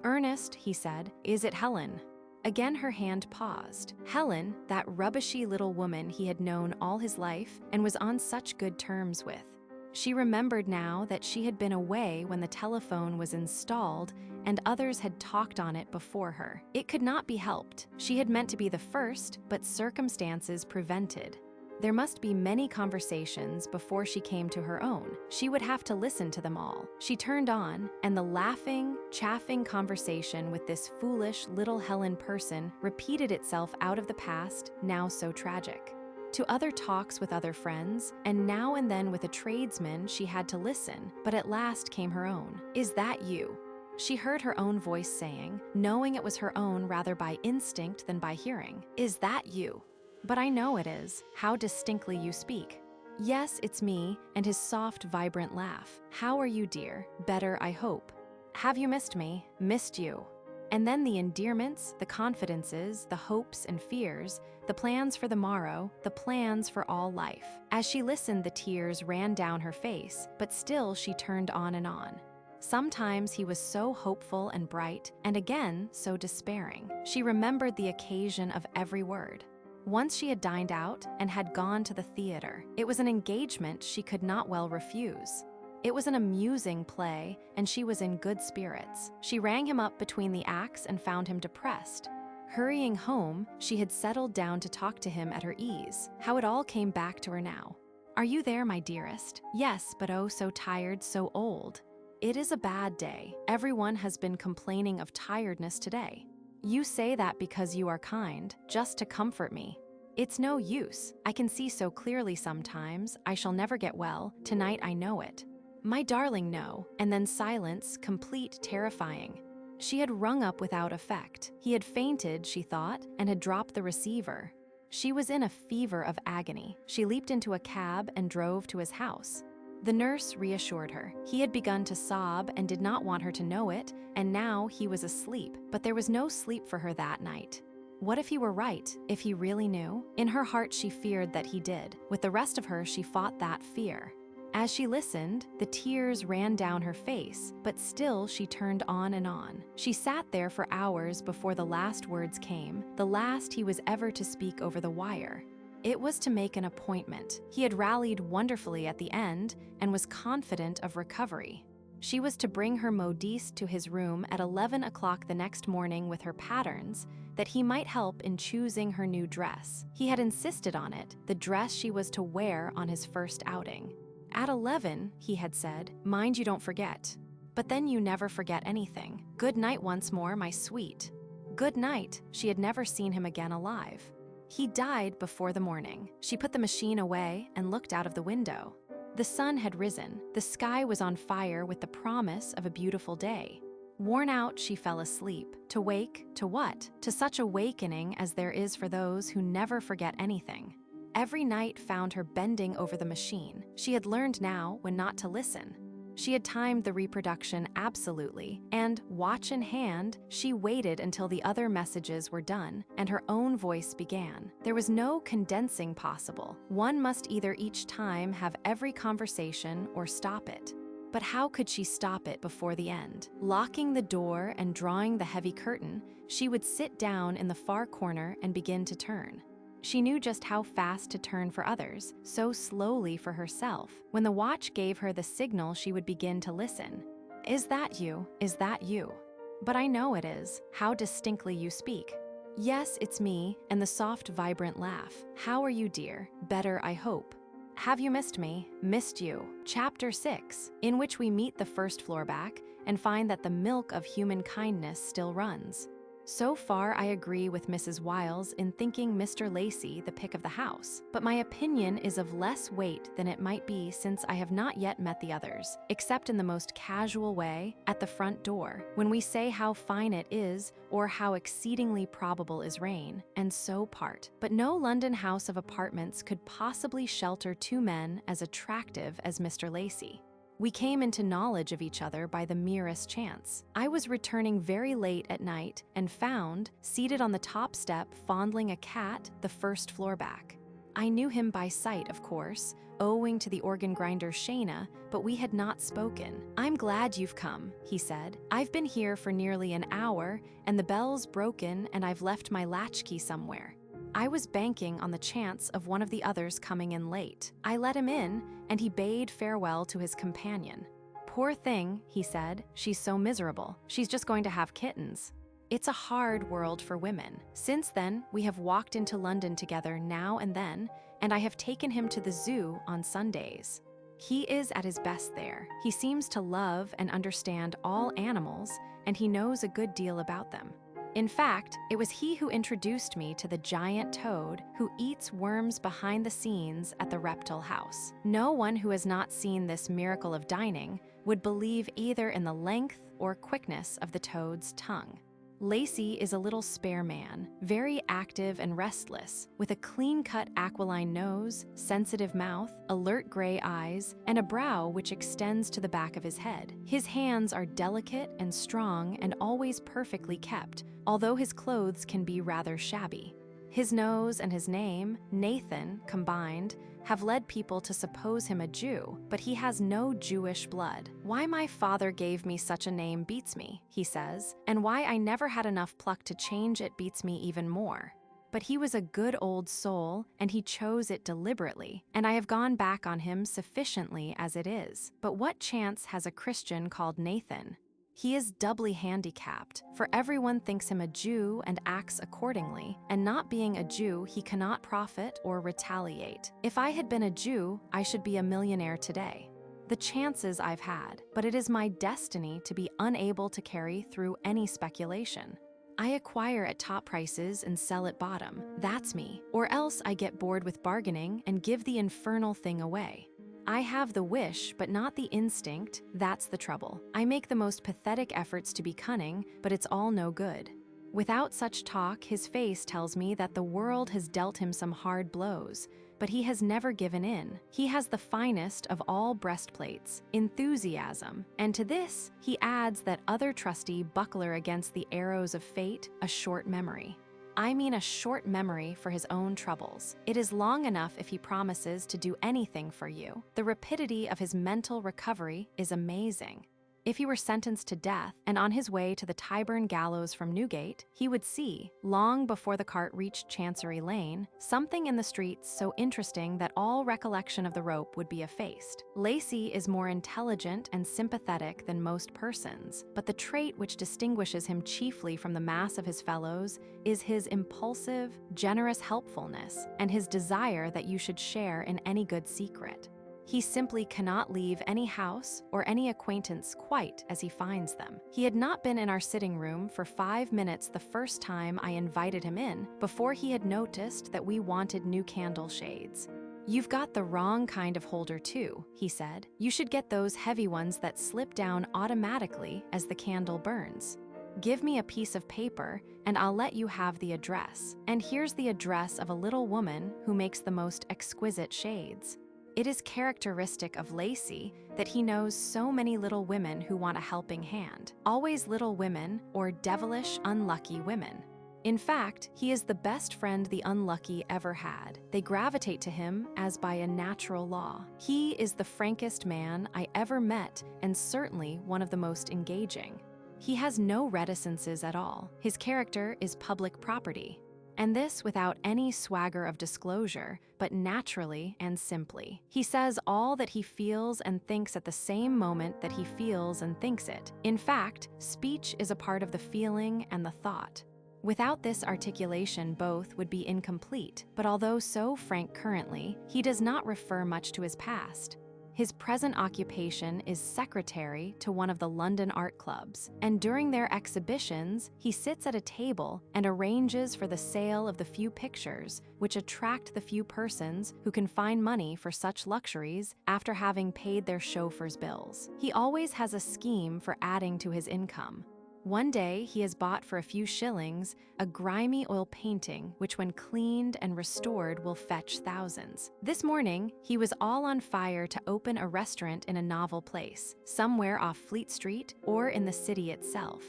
Ernest, he said, is it Helen? Again her hand paused. Helen, that rubbishy little woman he had known all his life and was on such good terms with. She remembered now that she had been away when the telephone was installed and others had talked on it before her. It could not be helped. She had meant to be the first, but circumstances prevented. There must be many conversations before she came to her own. She would have to listen to them all. She turned on, and the laughing, chaffing conversation with this foolish little Helen person repeated itself out of the past, now so tragic. To other talks with other friends, and now and then with a tradesman she had to listen, but at last came her own. Is that you? She heard her own voice saying, knowing it was her own rather by instinct than by hearing. Is that you? But I know it is. How distinctly you speak. Yes, it's me, and his soft, vibrant laugh. How are you, dear? Better, I hope. Have you missed me? Missed you. And then the endearments, the confidences, the hopes and fears, the plans for the morrow, the plans for all life. As she listened, the tears ran down her face, but still she turned on and on. Sometimes he was so hopeful and bright, and again so despairing. She remembered the occasion of every word. Once she had dined out and had gone to the theater. It was an engagement she could not well refuse. It was an amusing play, and she was in good spirits. She rang him up between the acts and found him depressed. Hurrying home, she had settled down to talk to him at her ease. How it all came back to her now. Are you there, my dearest? Yes, but oh, so tired, so old. It is a bad day. Everyone has been complaining of tiredness today. You say that because you are kind, just to comfort me. It's no use. I can see so clearly sometimes. I shall never get well. Tonight I know it. My darling, no. And then silence, complete, terrifying. She had rung up without effect. He had fainted, she thought, and had dropped the receiver. She was in a fever of agony. She leaped into a cab and drove to his house. The nurse reassured her. He had begun to sob and did not want her to know it, and now he was asleep. But there was no sleep for her that night. What if he were right, if he really knew? In her heart she feared that he did. With the rest of her she fought that fear. As she listened, the tears ran down her face, but still she turned on and on. She sat there for hours before the last words came, the last he was ever to speak over the wire. It was to make an appointment. He had rallied wonderfully at the end and was confident of recovery. She was to bring her modiste to his room at 11 o'clock the next morning with her patterns, that he might help in choosing her new dress. He had insisted on it, the dress she was to wear on his first outing. At 11, he had said, "Mind you don't forget." But then you never forget anything. "Good night once more, my sweet." Good night. She had never seen him again alive. He died before the morning. She put the machine away and looked out of the window. The sun had risen. The sky was on fire with the promise of a beautiful day. Worn out, she fell asleep. To wake, to what? To such awakening as there is for those who never forget anything. Every night found her bending over the machine. She had learned now when not to listen. She had timed the reproduction absolutely, and, watch in hand, she waited until the other messages were done, and her own voice began. There was no condensing possible. One must either each time have every conversation or stop it. But how could she stop it before the end? Locking the door and drawing the heavy curtain, she would sit down in the far corner and begin to turn. She knew just how fast to turn for others, so slowly for herself. When the watch gave her the signal, she would begin to listen. "Is that you? Is that you?" "But I know it is. How distinctly you speak." "Yes, it's me," and the soft, vibrant laugh. "How are you, dear? Better, I hope." "Have you missed me?" "Missed you." Chapter 6, in which we meet the first floor back and find that the milk of human kindness still runs. So far, I agree with Mrs. Wiles in thinking Mr. Lacey the pick of the house, but my opinion is of less weight than it might be since I have not yet met the others, except in the most casual way, at the front door, when we say how fine it is or how exceedingly probable is rain, and so part. But no London house of apartments could possibly shelter two men as attractive as Mr. Lacey. We came into knowledge of each other by the merest chance. I was returning very late at night and found, seated on the top step fondling a cat, the first floor back. I knew him by sight, of course, owing to the organ grinder Shayna, but we had not spoken. "I'm glad you've come," he said. "I've been here for nearly an hour, and the bell's broken and I've left my latchkey somewhere." I was banking on the chance of one of the others coming in late. I let him in, and he bade farewell to his companion. "Poor thing," he said, "she's so miserable. She's just going to have kittens." It's a hard world for women. Since then, we have walked into London together now and then, and I have taken him to the zoo on Sundays. He is at his best there. He seems to love and understand all animals, and he knows a good deal about them. In fact, it was he who introduced me to the giant toad who eats worms behind the scenes at the reptile house. No one who has not seen this miracle of dining would believe either in the length or quickness of the toad's tongue. Lacey is a little spare man, very active and restless, with a clean-cut aquiline nose, sensitive mouth, alert gray eyes, and a brow which extends to the back of his head. His hands are delicate and strong and always perfectly kept, although his clothes can be rather shabby. His nose and his name, Nathan, combined, have led people to suppose him a Jew, but he has no Jewish blood. "Why my father gave me such a name beats me," he says, "and why I never had enough pluck to change it beats me even more. But he was a good old soul, and he chose it deliberately, and I have gone back on him sufficiently as it is. But what chance has a Christian called Nathan? He is doubly handicapped, for everyone thinks him a Jew and acts accordingly, and not being a Jew, he cannot profit or retaliate. If I had been a Jew, I should be a millionaire today. The chances I've had, but it is my destiny to be unable to carry through any speculation. I acquire at top prices and sell at bottom. That's me. Or else I get bored with bargaining and give the infernal thing away. I have the wish, but not the instinct. That's the trouble. I make the most pathetic efforts to be cunning, but it's all no good. Without such talk, his face tells me that the world has dealt him some hard blows, but he has never given in. He has the finest of all breastplates, enthusiasm, and to this, he adds that other trusty buckler against the arrows of fate, a short memory. I mean a short memory for his own troubles. It is long enough if he promises to do anything for you. The rapidity of his mental recovery is amazing. If he were sentenced to death and on his way to the Tyburn gallows from Newgate, he would see, long before the cart reached Chancery Lane, something in the streets so interesting that all recollection of the rope would be effaced. Lacey is more intelligent and sympathetic than most persons, but the trait which distinguishes him chiefly from the mass of his fellows is his impulsive, generous helpfulness and his desire that you should share in any good secret. He simply cannot leave any house or any acquaintance quite as he finds them. He had not been in our sitting room for 5 minutes the first time I invited him in before he had noticed that we wanted new candle shades. "You've got the wrong kind of holder too," he said. "You should get those heavy ones that slip down automatically as the candle burns. Give me a piece of paper and I'll let you have the address. And here's the address of a little woman who makes the most exquisite shades." It is characteristic of Lacey that he knows so many little women who want a helping hand. Always little women or devilish, unlucky women. In fact, he is the best friend the unlucky ever had. They gravitate to him as by a natural law. He is the frankest man I ever met and certainly one of the most engaging. He has no reticences at all. His character is public property. And this without any swagger of disclosure, but naturally and simply. He says all that he feels and thinks at the same moment that he feels and thinks it. In fact, speech is a part of the feeling and the thought. Without this articulation, both would be incomplete, but although so frank currently, he does not refer much to his past. His present occupation is secretary to one of the London art clubs, and during their exhibitions, he sits at a table and arranges for the sale of the few pictures which attract the few persons who can find money for such luxuries after having paid their chauffeur's bills. He always has a scheme for adding to his income. One day, he has bought for a few shillings a grimy oil painting which when cleaned and restored will fetch thousands. This morning, he was all on fire to open a restaurant in a novel place, somewhere off Fleet Street or in the city itself.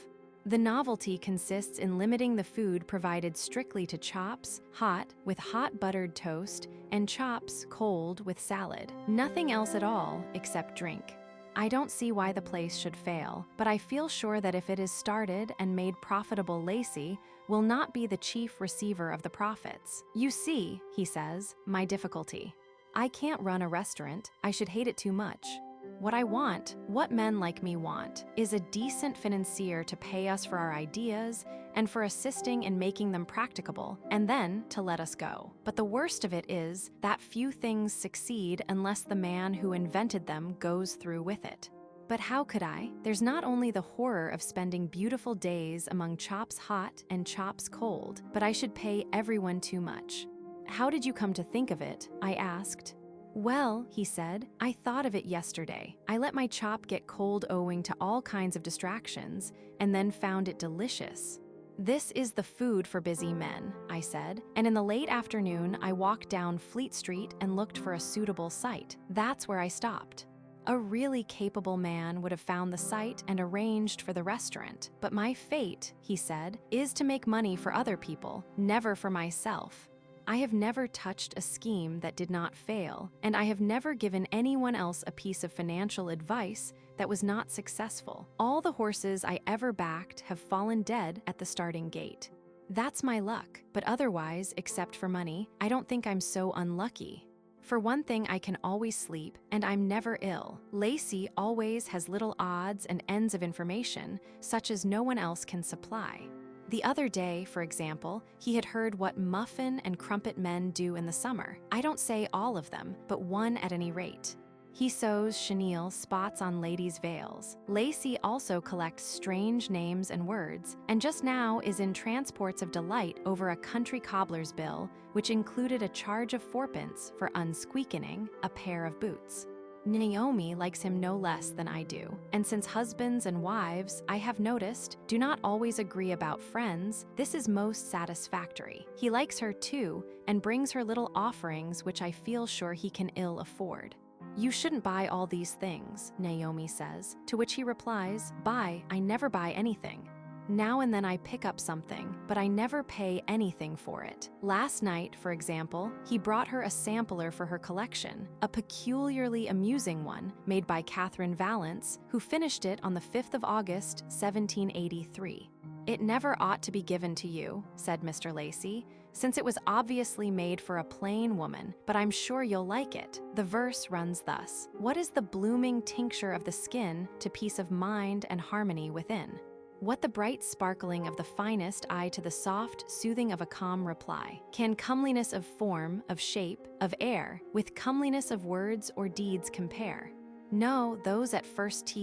The novelty consists in limiting the food provided strictly to chops, hot, with hot buttered toast, and chops, cold, with salad. Nothing else at all except drink. I don't see why the place should fail, but I feel sure that if it is started and made profitable, Lacey will not be the chief receiver of the profits. "You see," he says, "my difficulty. I can't run a restaurant. I should hate it too much. What I want, what men like me want, is a decent financier to pay us for our ideas and for assisting in making them practicable, and then to let us go. But the worst of it is that few things succeed unless the man who invented them goes through with it. But how could I? There's not only the horror of spending beautiful days among chops hot and chops cold, but I should pay everyone too much." "How did you come to think of it?" I asked. "Well," he said, "I thought of it yesterday. I let my chop get cold owing to all kinds of distractions, and then found it delicious." "This is the food for busy men," I said, and in the late afternoon I walked down Fleet Street and looked for a suitable site. That's where I stopped. A really capable man would have found the site and arranged for the restaurant. But my fate, he said, is to make money for other people, never for myself. I have never touched a scheme that did not fail, and I have never given anyone else a piece of financial advice that was not successful. All the horses I ever backed have fallen dead at the starting gate. That's my luck, but otherwise, except for money, I don't think I'm so unlucky. For one thing, I can always sleep, and I'm never ill. Lacey always has little odds and ends of information, such as no one else can supply. The other day, for example, he had heard what muffin and crumpet men do in the summer. I don't say all of them, but one at any rate. He sews chenille spots on ladies' veils. Lacey also collects strange names and words, and just now is in transports of delight over a country cobbler's bill, which included a charge of 4pence for unsqueakening a pair of boots. Naomi likes him no less than I do, and since husbands and wives, I have noticed, do not always agree about friends, this is most satisfactory. He likes her too, and brings her little offerings which I feel sure he can ill afford. You shouldn't buy all these things, Naomi says, to which he replies, buy, I never buy anything. Now and then I pick up something, but I never pay anything for it. Last night, for example, he brought her a sampler for her collection, a peculiarly amusing one made by Catherine Vallance, who finished it on the 5th of August, 1783. "It never ought to be given to you," said Mr. Lacey, "since it was obviously made for a plain woman, but I'm sure you'll like it." The verse runs thus: "What is the blooming tincture of the skin to peace of mind and harmony within? What the bright sparkling of the finest eye to the soft soothing of a calm reply? Can comeliness of form, of shape, of air, with comeliness of words or deeds compare? No, those at first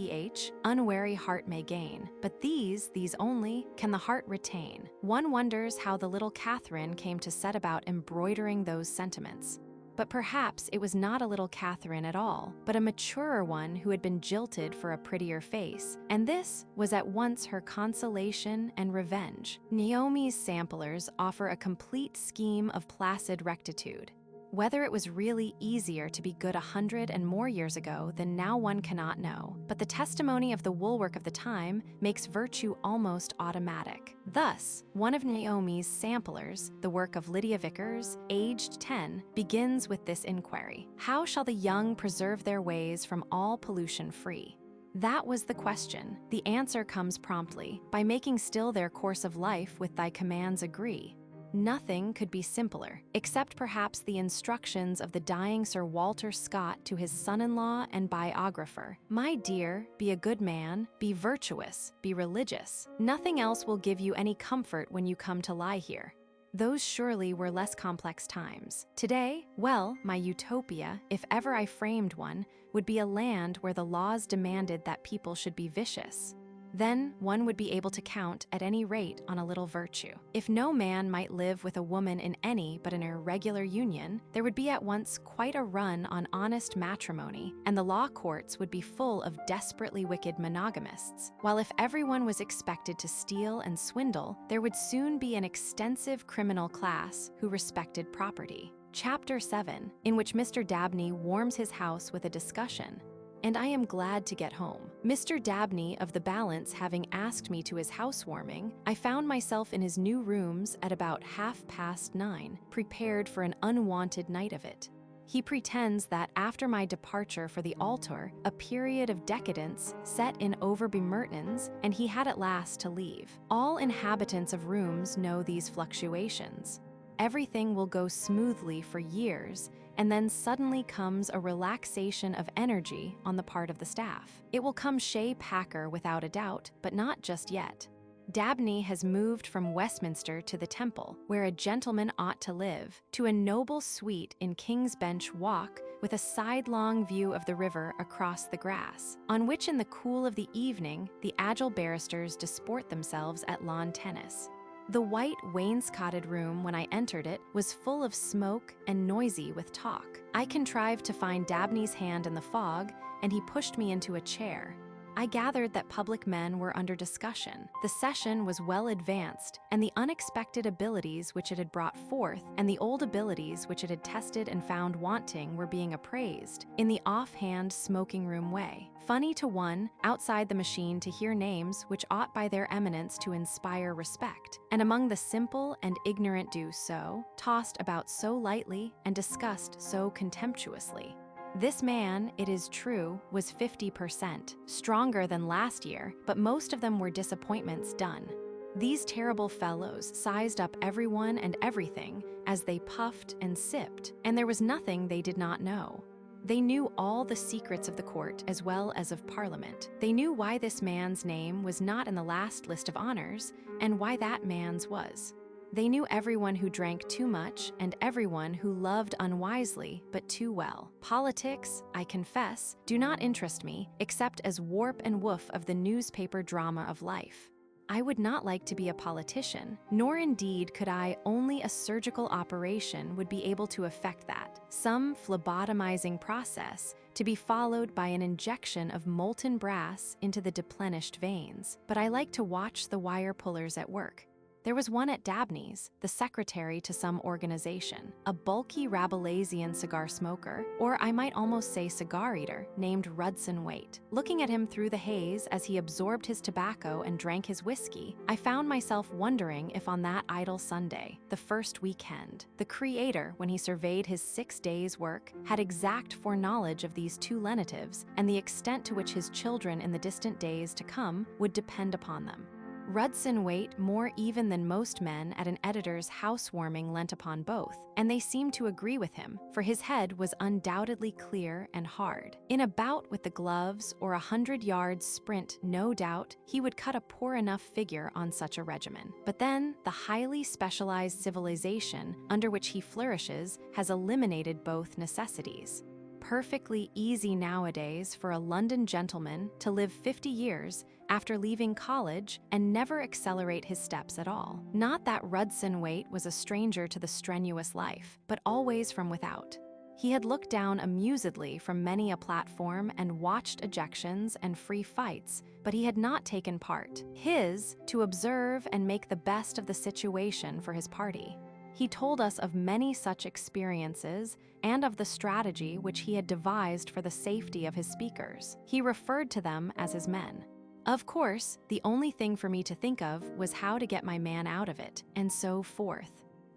unwary heart may gain, but these only, can the heart retain." One wonders how the little Catherine came to set about embroidering those sentiments. But perhaps it was not a little Catherine at all, but a maturer one who had been jilted for a prettier face, and this was at once her consolation and revenge. Naomi's samplers offer a complete scheme of placid rectitude. Whether it was really easier to be good 100 and more years ago than now one cannot know, but the testimony of the woolwork of the time makes virtue almost automatic. Thus, one of Naomi's samplers, the work of Lydia Vickers, aged 10, begins with this inquiry: "How shall the young preserve their ways from all pollution free?" That was the question. The answer comes promptly: by making still their course of life with thy commands agree. Nothing could be simpler, except perhaps the instructions of the dying Sir Walter Scott to his son-in-law and biographer: "My dear, be a good man, be virtuous, be religious. Nothing else will give you any comfort when you come to lie here." Those surely were less complex times. Today, well, my utopia, if ever I framed one, would be a land where the laws demanded that people should be vicious. Then one would be able to count, at any rate, on a little virtue. If no man might live with a woman in any but an irregular union, there would be at once quite a run on honest matrimony, and the law courts would be full of desperately wicked monogamists. While if everyone was expected to steal and swindle, there would soon be an extensive criminal class who respected property. Chapter 7, in which Mr. Dabney warms his house with a discussion. And I am glad to get home. Mr. Dabney of the Balance having asked me to his housewarming, I found myself in his new rooms at about 9:30, prepared for an unwonted night of it. He pretends that after my departure for the altar, a period of decadence set in over Mertens, and he had at last to leave. All inhabitants of rooms know these fluctuations. Everything will go smoothly for years, and then suddenly comes a relaxation of energy on the part of the staff. It will come Shea Packer without a doubt, but not just yet. Dabney has moved from Westminster to the Temple, where a gentleman ought to live, to a noble suite in King's Bench Walk with a sidelong view of the river across the grass, on which in the cool of the evening the agile barristers disport themselves at lawn tennis. The white wainscoted room, when I entered it, was full of smoke and noisy with talk. I contrived to find Dabney's hand in the fog, and he pushed me into a chair. I gathered that public men were under discussion. The session was well advanced, and the unexpected abilities which it had brought forth and the old abilities which it had tested and found wanting were being appraised, in the offhand smoking room way. Funny to one, outside the machine, to hear names which ought by their eminence to inspire respect, and among the simple and ignorant do so, tossed about so lightly and discussed so contemptuously. This man, it is true, was 50%, stronger than last year, but most of them were disappointments done. These terrible fellows sized up everyone and everything as they puffed and sipped, and there was nothing they did not know. They knew all the secrets of the court as well as of Parliament. They knew why this man's name was not in the last list of honors, and why that man's was. They knew everyone who drank too much and everyone who loved unwisely but too well. Politics, I confess, do not interest me except as warp and woof of the newspaper drama of life. I would not like to be a politician, nor indeed could I. Only a surgical operation would be able to effect that. Some phlebotomizing process to be followed by an injection of molten brass into the deplenished veins. But I like to watch the wire pullers at work. There was one at Dabney's, the secretary to some organization, a bulky Rabelaisian cigar smoker, or I might almost say cigar eater, named Rudson Waite. Looking at him through the haze as he absorbed his tobacco and drank his whiskey, I found myself wondering if on that idle Sunday, the first weekend, the creator, when he surveyed his 6 days' work, had exact foreknowledge of these two lenitives and the extent to which his children in the distant days to come would depend upon them. Rudson Waite, more even than most men at an editor's housewarming, leant upon both, and they seemed to agree with him, for his head was undoubtedly clear and hard. In a bout with the gloves or 100-yard sprint, no doubt, he would cut a poor enough figure on such a regimen. But then, the highly specialized civilization under which he flourishes has eliminated both necessities. Perfectly easy nowadays for a London gentleman to live 50 years after leaving college and never accelerate his steps at all. Not that Rudson Waite was a stranger to the strenuous life, but always from without. He had looked down amusedly from many a platform and watched ejections and free fights, but he had not taken part. His, to observe and make the best of the situation for his party. He told us of many such experiences and of the strategy which he had devised for the safety of his speakers. He referred to them as his men. Of course, the only thing for me to think of was how to get my man out of it, and so forth.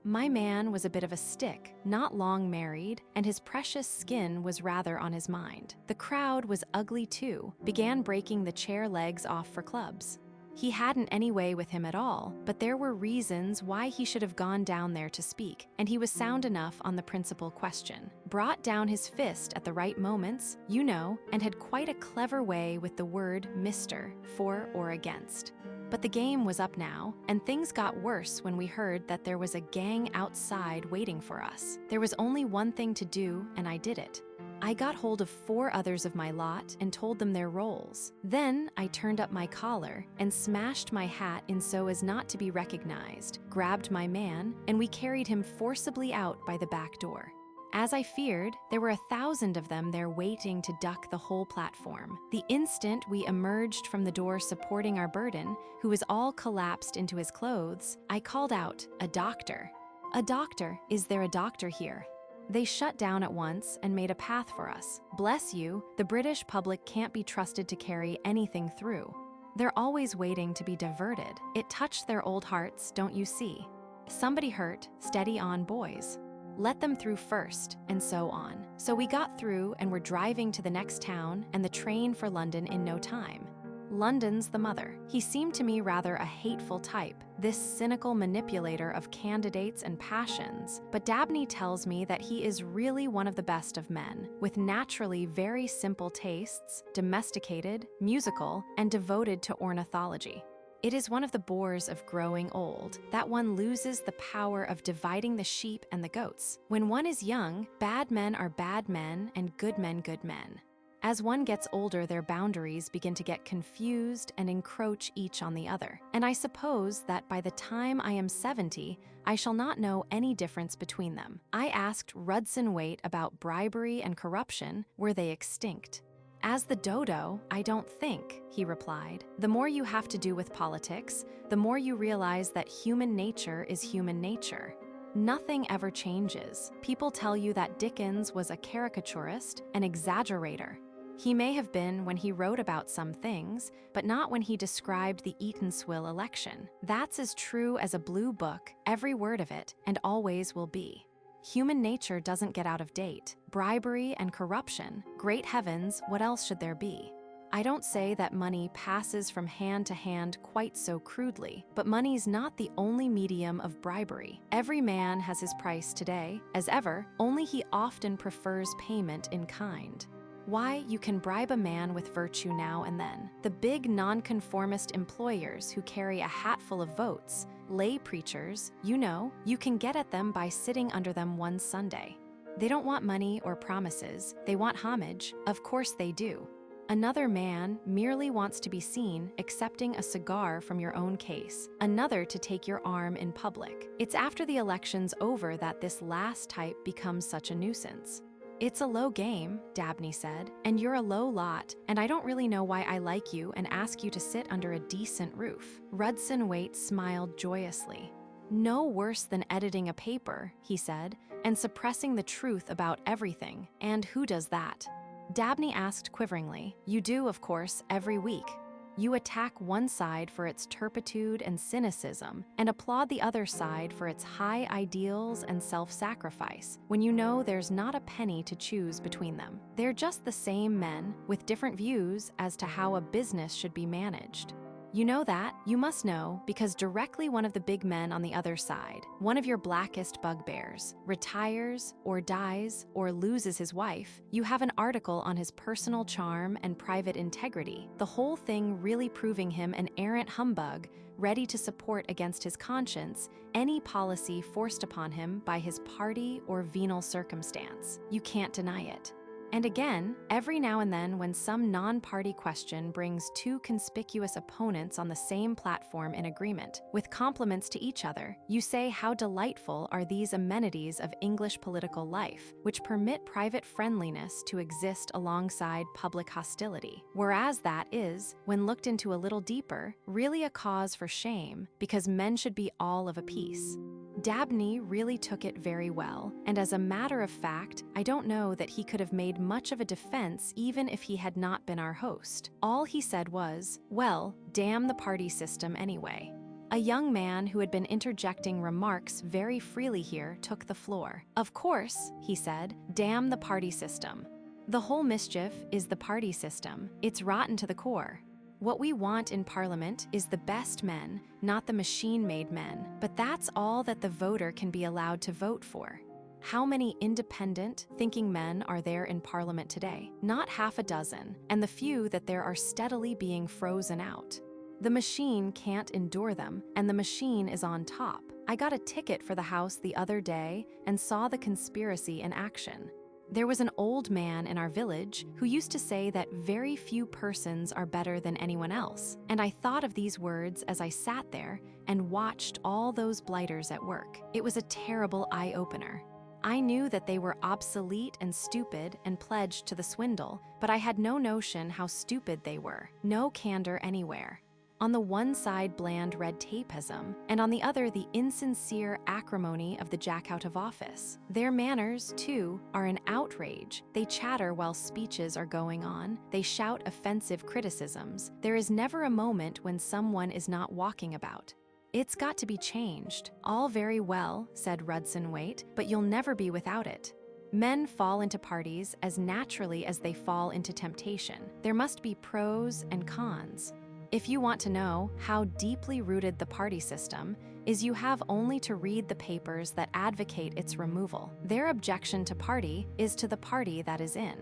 My man was a bit of a stick, not long married, and his precious skin was rather on his mind. The crowd was ugly too, began breaking the chair legs off for clubs. He hadn't any way with him at all, but there were reasons why he should have gone down there to speak, and he was sound enough on the principal question. Brought down his fist at the right moments, you know, and had quite a clever way with the word Mr. for or against. But the game was up now, and things got worse when we heard that there was a gang outside waiting for us. There was only one thing to do, and I did it. I got hold of 4 others of my lot and told them their roles. Then I turned up my collar and smashed my hat in so as not to be recognized, grabbed my man, and we carried him forcibly out by the back door. As I feared, there were 1,000 of them there waiting to duck the whole platform. The instant we emerged from the door supporting our burden, who was all collapsed into his clothes, I called out, "A doctor! A doctor! Is there a doctor here?" They shut down at once and made a path for us. Bless you, the British public can't be trusted to carry anything through. They're always waiting to be diverted. It touched their old hearts, don't you see? Somebody hurt, steady on, boys. Let them through first, and so on. So we got through and were driving to the next town and the train for London in no time. London's the mother. He seemed to me rather a hateful type, this cynical manipulator of candidates and passions, but Dabney tells me that he is really one of the best of men, with naturally very simple tastes, domesticated, musical, and devoted to ornithology. It is one of the bores of growing old, that one loses the power of dividing the sheep and the goats. When one is young, bad men are bad men and good men good men. As one gets older, their boundaries begin to get confused and encroach each on the other. And I suppose that by the time I am 70, I shall not know any difference between them. I asked Rudson Waite about bribery and corruption. Were they extinct? As the dodo, I don't think, he replied. The more you have to do with politics, the more you realize that human nature is human nature. Nothing ever changes. People tell you that Dickens was a caricaturist, an exaggerator. He may have been when he wrote about some things, but not when he described the Eatanswill election. That's as true as a blue book, every word of it, and always will be. Human nature doesn't get out of date. Bribery and corruption, great heavens, what else should there be? I don't say that money passes from hand to hand quite so crudely, but money's not the only medium of bribery. Every man has his price today, as ever, only he often prefers payment in kind. Why, you can bribe a man with virtue now and then. The big nonconformist employers who carry a hatful of votes, lay preachers, you know, you can get at them by sitting under them one Sunday. They don't want money or promises, they want homage, of course they do. Another man merely wants to be seen accepting a cigar from your own case, another to take your arm in public. It's after the election's over that this last type becomes such a nuisance. "It's a low game," Dabney said, "and you're a low lot, and I don't really know why I like you and ask you to sit under a decent roof." Rudson Waite smiled joyously. "No worse than editing a paper," he said, "and suppressing the truth about everything. And who does that?" Dabney asked quiveringly. "You do, of course, every week. You attack one side for its turpitude and cynicism, and applaud the other side for its high ideals and self-sacrifice, when you know there's not a penny to choose between them. They're just the same men, with different views as to how a business should be managed. You know that, you must know, because directly one of the big men on the other side, one of your blackest bugbears, retires or dies or loses his wife, you have an article on his personal charm and private integrity, the whole thing really proving him an arrant humbug, ready to support against his conscience any policy forced upon him by his party or venal circumstance. You can't deny it. And again, every now and then when some non-party question brings two conspicuous opponents on the same platform in agreement, with compliments to each other, you say how delightful are these amenities of English political life, which permit private friendliness to exist alongside public hostility. Whereas that is, when looked into a little deeper, really a cause for shame, because men should be all of a piece. Dabney really took it very well, and as a matter of fact, I don't know that he could have made much of a defense even if he had not been our host. All he said was, "Well, damn the party system anyway." A young man who had been interjecting remarks very freely here took the floor. "Of course," he said, "damn the party system. The whole mischief is the party system. It's rotten to the core. What we want in Parliament is the best men, not the machine-made men, but that's all that the voter can be allowed to vote for. How many independent, thinking men are there in Parliament today? Not half a dozen, and the few that there are steadily being frozen out. The machine can't endure them, and the machine is on top. I got a ticket for the House the other day and saw the conspiracy in action. There was an old man in our village who used to say that very few persons are better than anyone else, and I thought of these words as I sat there and watched all those blighters at work. It was a terrible eye-opener. I knew that they were obsolete and stupid and pledged to the swindle, but I had no notion how stupid they were. No candor anywhere. On the one side bland red tapeism, and on the other the insincere acrimony of the jack out of office. Their manners, too, are an outrage. They chatter while speeches are going on. They shout offensive criticisms. There is never a moment when someone is not walking about. It's got to be changed. All very well, said Rudson Waite, but you'll never be without it. Men fall into parties as naturally as they fall into temptation. There must be pros and cons. If you want to know how deeply rooted the party system is, you have only to read the papers that advocate its removal. Their objection to party is to the party that is in.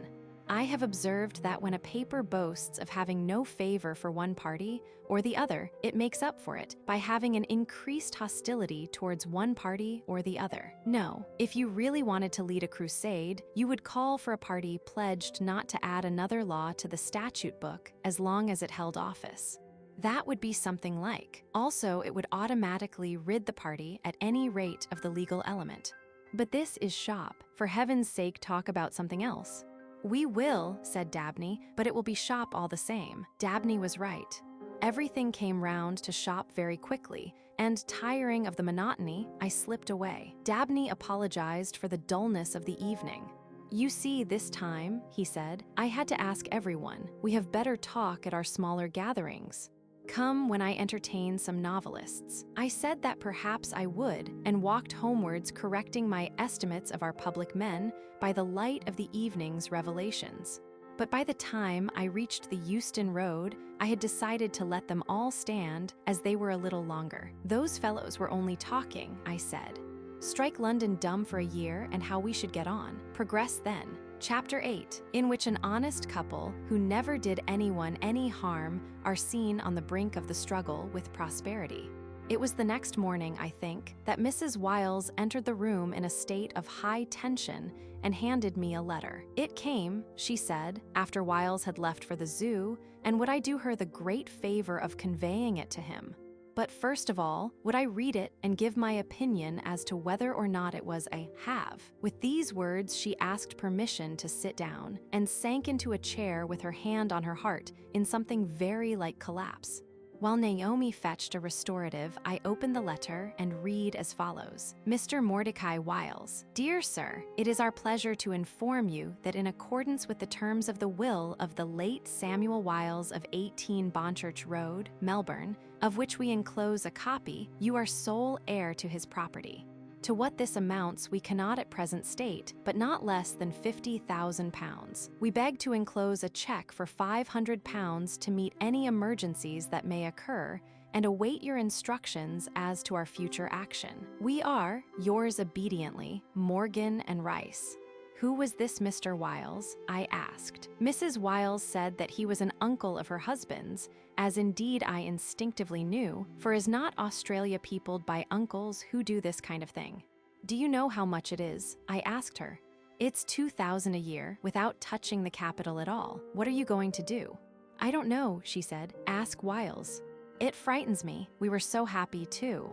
I have observed that when a paper boasts of having no favor for one party or the other, it makes up for it by having an increased hostility towards one party or the other. No, if you really wanted to lead a crusade, you would call for a party pledged not to add another law to the statute book as long as it held office. That would be something like. Also, it would automatically rid the party at any rate of the legal element. But this is shop. For heaven's sake, talk about something else. We will, said Dabney, but it will be shop all the same. Dabney was right. Everything came round to shop very quickly, and tiring of the monotony, I slipped away. Dabney apologized for the dullness of the evening. You see, this time, he said, I had to ask everyone. We have better talk at our smaller gatherings. Come when I entertain some novelists. I said that perhaps I would, and walked homewards correcting my estimates of our public men by the light of the evening's revelations. But by the time I reached the Euston Road, I had decided to let them all stand as they were a little longer. Those fellows were only talking, I said. Strike London dumb for a year and how we should get on. Progress then. Chapter 8, in which an honest couple who never did anyone any harm are seen on the brink of the struggle with prosperity. It was the next morning, I think, that Mrs. Wiles entered the room in a state of high tension and handed me a letter. It came, she said, after Wiles had left for the zoo, and would I do her the great favor of conveying it to him? But first of all, would I read it and give my opinion as to whether or not it was a have? With these words, she asked permission to sit down and sank into a chair with her hand on her heart in something very like collapse. While Naomi fetched a restorative, I opened the letter and read as follows. Mr. Mordecai Wiles, Dear Sir, it is our pleasure to inform you that in accordance with the terms of the will of the late Samuel Wiles of 18 Bonchurch Road, Melbourne, of which we enclose a copy, you are sole heir to his property. To what this amounts we cannot at present state, but not less than £50,000. We beg to enclose a cheque for £500 to meet any emergencies that may occur and await your instructions as to our future action. We are, yours obediently, Morgan and Rice. Who was this Mr. Wiles? I asked. Mrs. Wiles said that he was an uncle of her husband's, as indeed I instinctively knew, for is not Australia peopled by uncles who do this kind of thing? Do you know how much it is? I asked her. It's $2,000 a year, without touching the capital at all. What are you going to do? I don't know, she said. Ask Wiles. It frightens me. We were so happy too.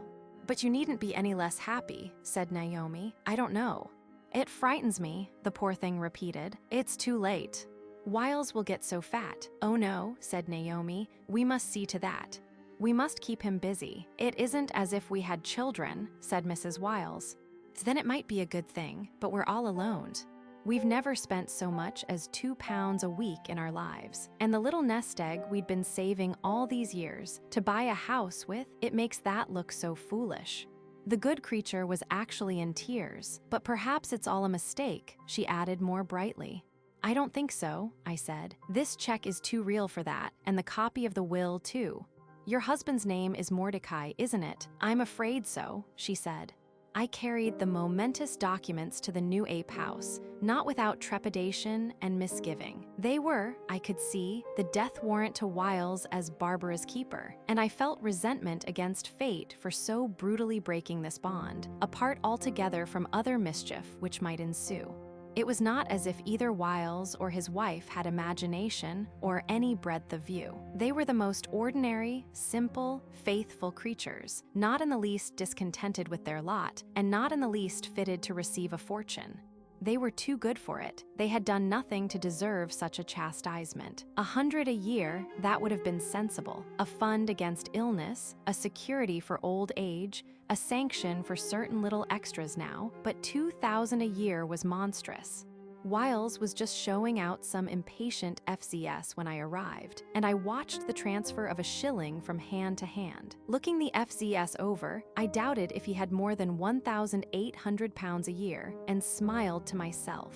But you needn't be any less happy, said Naomi. I don't know. It frightens me, the poor thing repeated. It's too late. Wiles will get so fat. Oh no, said Naomi, we must see to that. We must keep him busy. It isn't as if we had children, said Mrs. Wiles. Then it might be a good thing, but we're all alone. We've never spent so much as £2 a week in our lives. And the little nest egg we'd been saving all these years to buy a house with, it makes that look so foolish. The good creature was actually in tears, but perhaps it's all a mistake, she added more brightly. I don't think so, I said. This check is too real for that, and the copy of the will too. Your husband's name is Mordecai, isn't it? I'm afraid so, she said. I carried the momentous documents to the New Ape House, not without trepidation and misgiving. They were, I could see, the death warrant to Wiles as Barbara's keeper, and I felt resentment against fate for so brutally breaking this bond, apart altogether from other mischief which might ensue. It was not as if either Wiles or his wife had imagination or any breadth of view. They were the most ordinary, simple, faithful creatures, not in the least discontented with their lot, and not in the least fitted to receive a fortune. They were too good for it. They had done nothing to deserve such a chastisement. 100 a year, that would have been sensible. A fund against illness, a security for old age, a sanction for certain little extras now, but 2,000 a year was monstrous. Wiles was just showing out some impatient FCS when I arrived, and I watched the transfer of a shilling from hand to hand. Looking the FCS over, I doubted if he had more than £1,800 a year, and smiled to myself.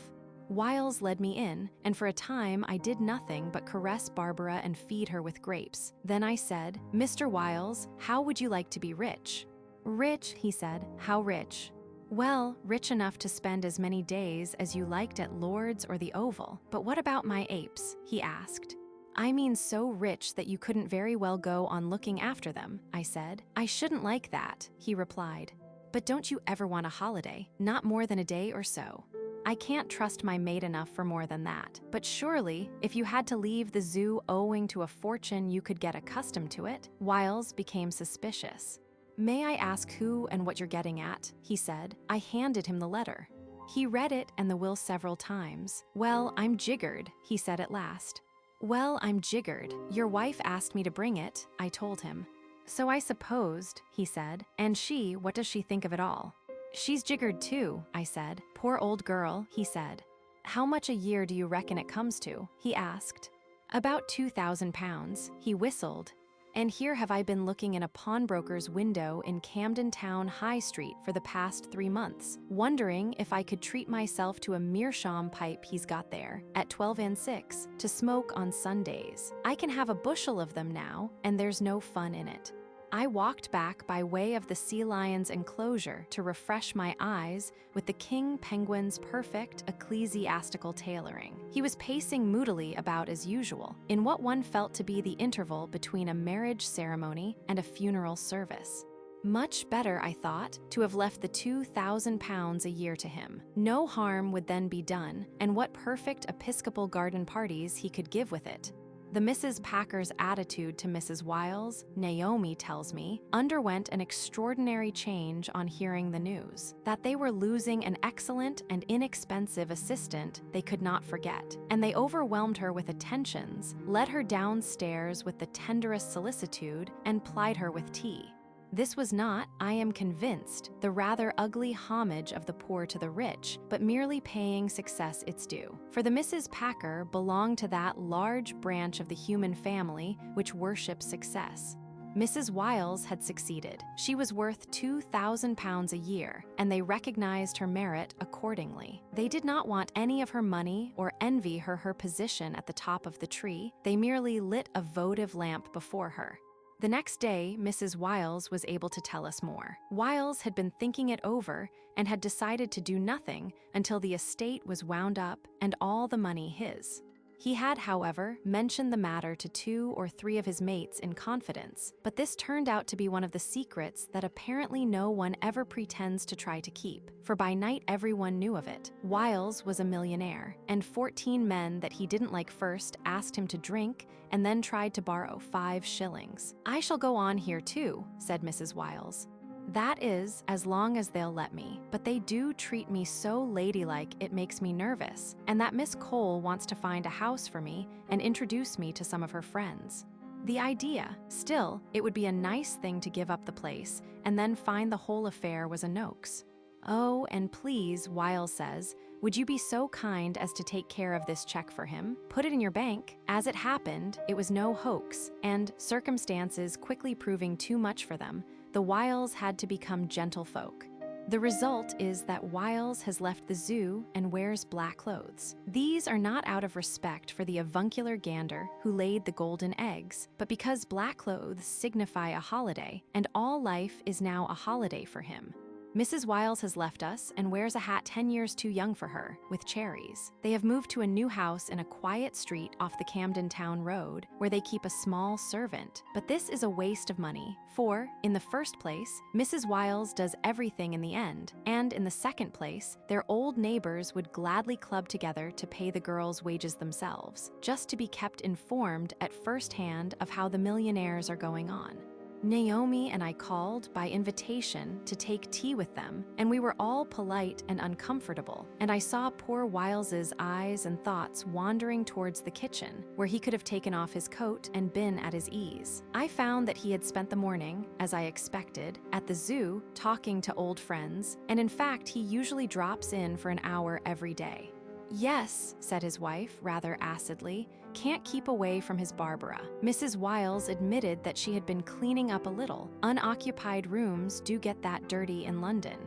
Wiles led me in, and for a time I did nothing but caress Barbara and feed her with grapes. Then I said, Mr. Wiles, how would you like to be rich? Rich, he said. How rich? Well, rich enough to spend as many days as you liked at Lord's or the Oval. But what about my apes? He asked. I mean so rich that you couldn't very well go on looking after them, I said. I shouldn't like that, he replied. But don't you ever want a holiday? Not more than a day or so. I can't trust my maid enough for more than that. But surely, if you had to leave the zoo owing to a fortune, you could get accustomed to it. Wiles became suspicious. May I ask who and what you're getting at? He said. I handed him the letter. He read it and the will several times. Well, I'm jiggered, he said at last. Well, I'm jiggered. Your wife asked me to bring it, I told him. So I supposed, he said. And she, what does she think of it all? She's jiggered too, I said. Poor old girl, he said. How much a year do you reckon it comes to? He asked. About £2,000, he whistled. And here have I been looking in a pawnbroker's window in Camden Town High Street for the past 3 months, wondering if I could treat myself to a meerschaum pipe he's got there, at 12 and 6, to smoke on Sundays. I can have a bushel of them now, and there's no fun in it. I walked back by way of the sea lion's enclosure to refresh my eyes with the king penguin's perfect ecclesiastical tailoring. He was pacing moodily about as usual, in what one felt to be the interval between a marriage ceremony and a funeral service. Much better, I thought, to have left the £2,000 a year to him. No harm would then be done, and what perfect Episcopal garden parties he could give with it. The Mrs. Packer's attitude to Mrs. Wiles, Naomi tells me, underwent an extraordinary change on hearing the news. That they were losing an excellent and inexpensive assistant they could not forget, and they overwhelmed her with attentions, led her downstairs with the tenderest solicitude, and plied her with tea. This was not, I am convinced, the rather ugly homage of the poor to the rich, but merely paying success its due. For the Mrs. Packer belonged to that large branch of the human family which worships success. Mrs. Wiles had succeeded. She was worth £2,000 a year, and they recognized her merit accordingly. They did not want any of her money or envy her position at the top of the tree. They merely lit a votive lamp before her. The next day, Mrs. Wiles was able to tell us more. Wiles had been thinking it over and had decided to do nothing until the estate was wound up and all the money his. He had, however, mentioned the matter to 2 or 3 of his mates in confidence, but this turned out to be one of the secrets that apparently no one ever pretends to try to keep, for by night everyone knew of it. Wiles was a millionaire, and 14 men that he didn't like first asked him to drink and then tried to borrow 5 shillings. "I shall go on here too," said Mrs. Wiles. "That is, as long as they'll let me, but they do treat me so ladylike it makes me nervous, and that Miss Cole wants to find a house for me and introduce me to some of her friends. The idea, still, it would be a nice thing to give up the place and then find the whole affair was a hoax. Oh, and please, Wiles says, would you be so kind as to take care of this check for him? Put it in your bank." As it happened, it was no hoax, and circumstances quickly proving too much for them, the Wiles had to become gentlefolk. The result is that Wiles has left the zoo and wears black clothes. These are not out of respect for the avuncular gander who laid the golden eggs, but because black clothes signify a holiday, and all life is now a holiday for him. Mrs. Wiles has left us and wears a hat 10 years too young for her, with cherries. They have moved to a new house in a quiet street off the Camden Town Road, where they keep a small servant. But this is a waste of money, for, in the first place, Mrs. Wiles does everything in the end, and in the second place, their old neighbors would gladly club together to pay the girls' wages themselves, just to be kept informed at first hand of how the millionaires are going on. Naomi and I called by invitation to take tea with them, and we were all polite and uncomfortable, and I saw poor Wiles's eyes and thoughts wandering towards the kitchen, where he could have taken off his coat and been at his ease. I found that he had spent the morning, as I expected, at the zoo, talking to old friends, and in fact he usually drops in for an hour every day. "Yes," said his wife, rather acidly, "can't keep away from his Barbara." Mrs. Wiles admitted that she had been cleaning up a little. Unoccupied rooms do get that dirty in London.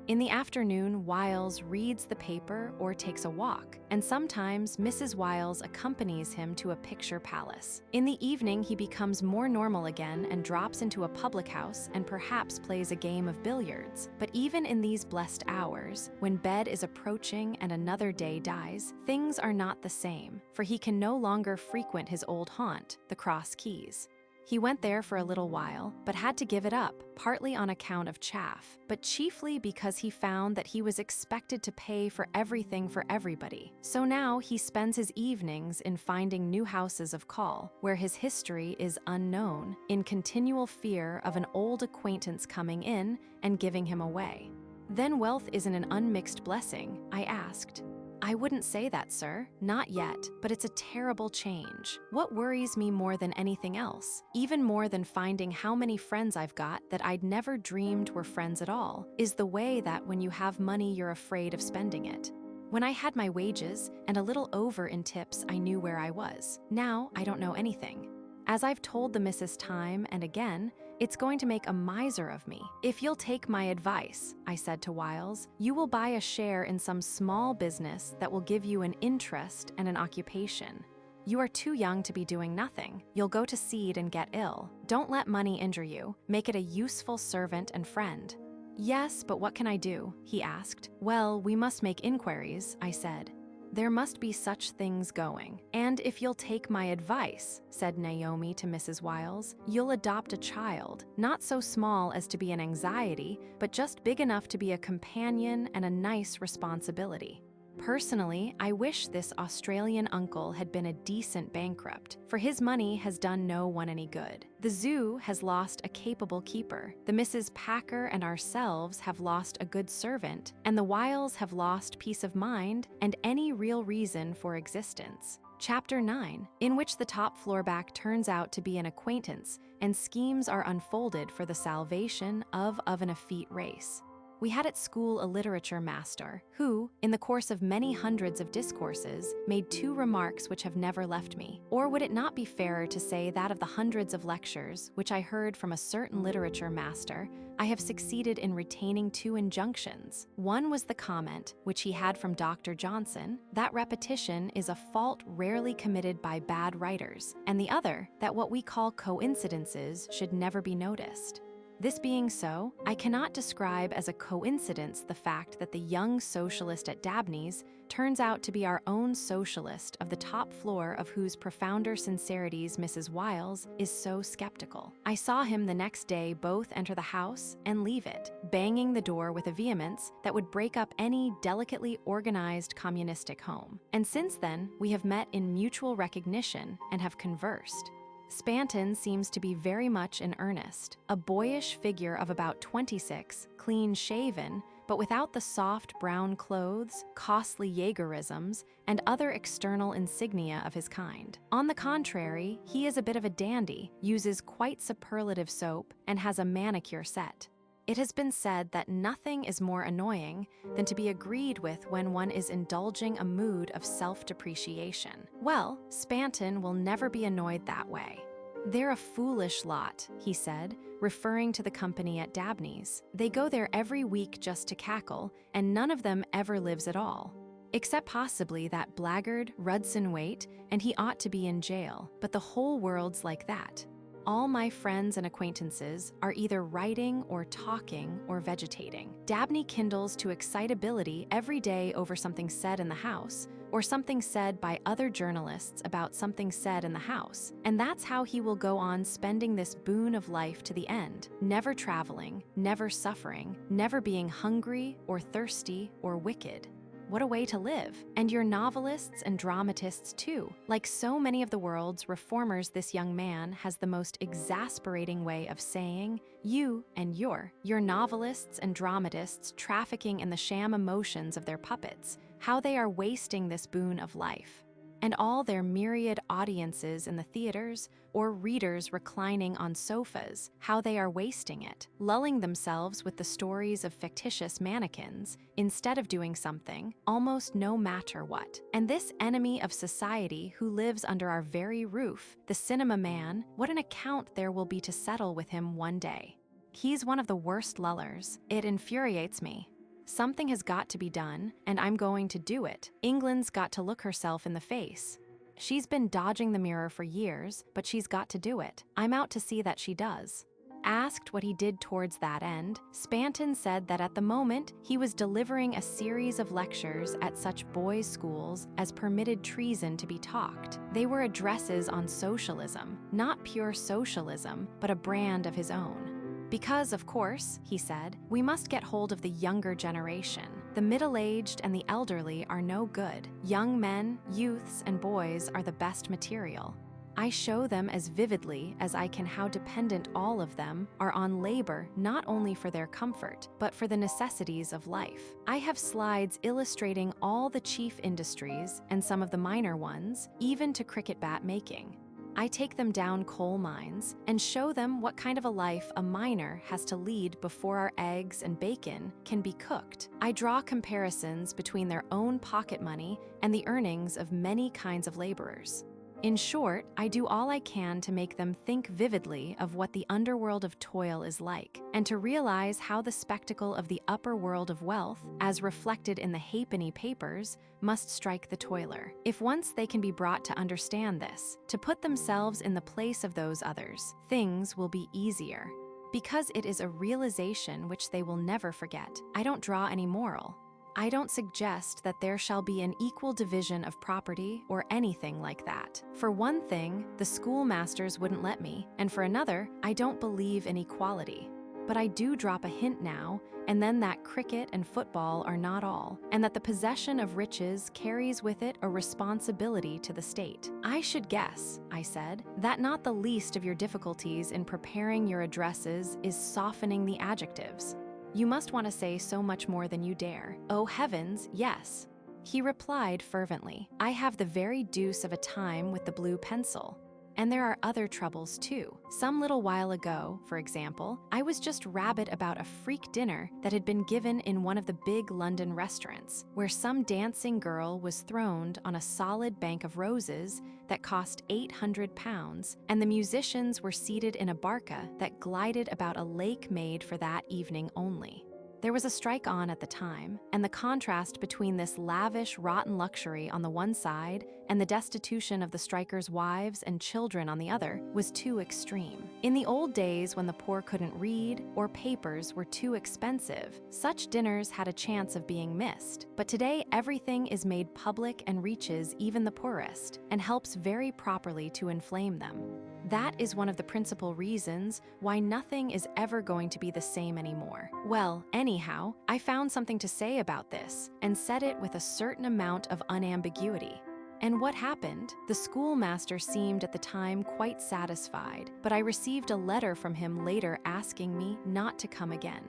In the afternoon, Wiles reads the paper or takes a walk, and sometimes Mrs. Wiles accompanies him to a picture palace. In the evening, he becomes more normal again and drops into a public house and perhaps plays a game of billiards. But even in these blessed hours, when bed is approaching and another day dies, things are not the same, for he can no longer frequent his old haunt, the Cross Keys. He went there for a little while, but had to give it up, partly on account of chaff, but chiefly because he found that he was expected to pay for everything for everybody. So now he spends his evenings in finding new houses of call, where his history is unknown, in continual fear of an old acquaintance coming in and giving him away. "Then wealth isn't an unmixed blessing?" I asked. "I wouldn't say that, sir. Not yet, but it's a terrible change. What worries me more than anything else, even more than finding how many friends I've got that I'd never dreamed were friends at all, is the way that when you have money you're afraid of spending it. When I had my wages and a little over in tips, I knew where I was. Now I don't know anything. As I've told the missus time and again, it's going to make a miser of me. If you'll take my advice," I said to Wiles, "you will buy a share in some small business that will give you an interest and an occupation. You are too young to be doing nothing. You'll go to seed and get ill. Don't let money injure you. Make it a useful servant and friend." "Yes, but what can I do?" he asked. "Well, we must make inquiries," I said. "There must be such things going. And if you'll take my advice," said Naomi to Mrs. Wiles, "you'll adopt a child, not so small as to be an anxiety, but just big enough to be a companion and a nice responsibility." Personally, I wish this Australian uncle had been a decent bankrupt, for his money has done no one any good. The zoo has lost a capable keeper, the Mrs. Packer and ourselves have lost a good servant, and the Wiles have lost peace of mind and any real reason for existence. Chapter 9, in which the top floorback turns out to be an acquaintance, and schemes are unfolded for the salvation of an effete race. We had at school a literature master who, in the course of many hundreds of discourses, made 2 remarks which have never left me. Or would it not be fairer to say that of the hundreds of lectures which I heard from a certain literature master, I have succeeded in retaining 2 injunctions? One was the comment, which he had from Dr. Johnson, that repetition is a fault rarely committed by bad writers, and the other, that what we call coincidences should never be noticed. This being so, I cannot describe as a coincidence the fact that the young socialist at Dabney's turns out to be our own socialist of the top floor of whose profounder sincerities Mrs. Wiles is so skeptical. I saw him the next day both enter the house and leave it, banging the door with a vehemence that would break up any delicately organized communistic home. And since then, we have met in mutual recognition and have conversed. Spanton seems to be very much in earnest, a boyish figure of about 26, clean-shaven, but without the soft brown clothes, costly Jaegerisms, and other external insignia of his kind. On the contrary, he is a bit of a dandy, uses quite superlative soap, and has a manicure set. It has been said that nothing is more annoying than to be agreed with when one is indulging a mood of self-depreciation. Well, Spanton will never be annoyed that way. They're a foolish lot, he said, referring to the company at Dabney's. They go there every week just to cackle, and none of them ever lives at all. Except possibly that blackguard, Rudson Waite, and he ought to be in jail, but the whole world's like that. All my friends and acquaintances are either writing or talking or vegetating. Dabney kindles to excitability every day over something said in the House, or something said by other journalists about something said in the House, and that's how he will go on spending this boon of life to the end, never traveling, never suffering, never being hungry or thirsty or wicked. What a way to live. And your novelists and dramatists too. Like so many of the world's reformers, this young man has the most exasperating way of saying you and your novelists and dramatists trafficking in the sham emotions of their puppets, how they are wasting this boon of life. And all their myriad audiences in the theaters or readers reclining on sofas, how they are wasting it, lulling themselves with the stories of fictitious mannequins instead of doing something, almost no matter what. And this enemy of society who lives under our very roof, the cinema man, what an account there will be to settle with him one day. He's one of the worst lullers. It infuriates me. Something has got to be done, and I'm going to do it. England's got to look herself in the face. She's been dodging the mirror for years, but she's got to do it. I'm out to see that she does. Asked what he did towards that end, Spanton said that at the moment he was delivering a series of lectures at such boys' schools as permitted treason to be talked. They were addresses on socialism, not pure socialism, but a brand of his own. Because, of course, he said, we must get hold of the younger generation. The middle-aged and the elderly are no good. Young men, youths, and boys are the best material. I show them as vividly as I can how dependent all of them are on labor not only for their comfort, but for the necessities of life. I have slides illustrating all the chief industries and some of the minor ones, even to cricket bat making. I take them down coal mines and show them what kind of a life a miner has to lead before our eggs and bacon can be cooked. I draw comparisons between their own pocket money and the earnings of many kinds of laborers. In short, I do all I can to make them think vividly of what the underworld of toil is like, and to realize how the spectacle of the upper world of wealth, as reflected in the halfpenny papers, must strike the toiler. If once they can be brought to understand this, to put themselves in the place of those others, things will be easier. Because it is a realization which they will never forget. I don't draw any moral. I don't suggest that there shall be an equal division of property or anything like that. For one thing, the schoolmasters wouldn't let me, and for another, I don't believe in equality. but I do drop a hint now, and then that cricket and football are not all, and that the possession of riches carries with it a responsibility to the state. I should guess, I said, that not the least of your difficulties in preparing your addresses is softening the adjectives. You must want to say so much more than you dare. Oh heavens, yes. He replied fervently, I have the very deuce of a time with the blue pencil. And there are other troubles too. Some little while ago, for example, I was just rabid about a freak dinner that had been given in one of the big London restaurants, where some dancing girl was throned on a solid bank of roses that cost £800, and the musicians were seated in a barca that glided about a lake made for that evening only. There was a strike on at the time, and the contrast between this lavish, rotten luxury on the one side and the destitution of the strikers' wives and children on the other was too extreme. In the old days when the poor couldn't read or papers were too expensive, such dinners had a chance of being missed. But today everything is made public and reaches even the poorest, and helps very properly to inflame them. That is one of the principal reasons why nothing is ever going to be the same anymore. Well, anyhow, I found something to say about this, and said it with a certain amount of unambiguity. And what happened? The schoolmaster seemed at the time quite satisfied, but I received a letter from him later asking me not to come again.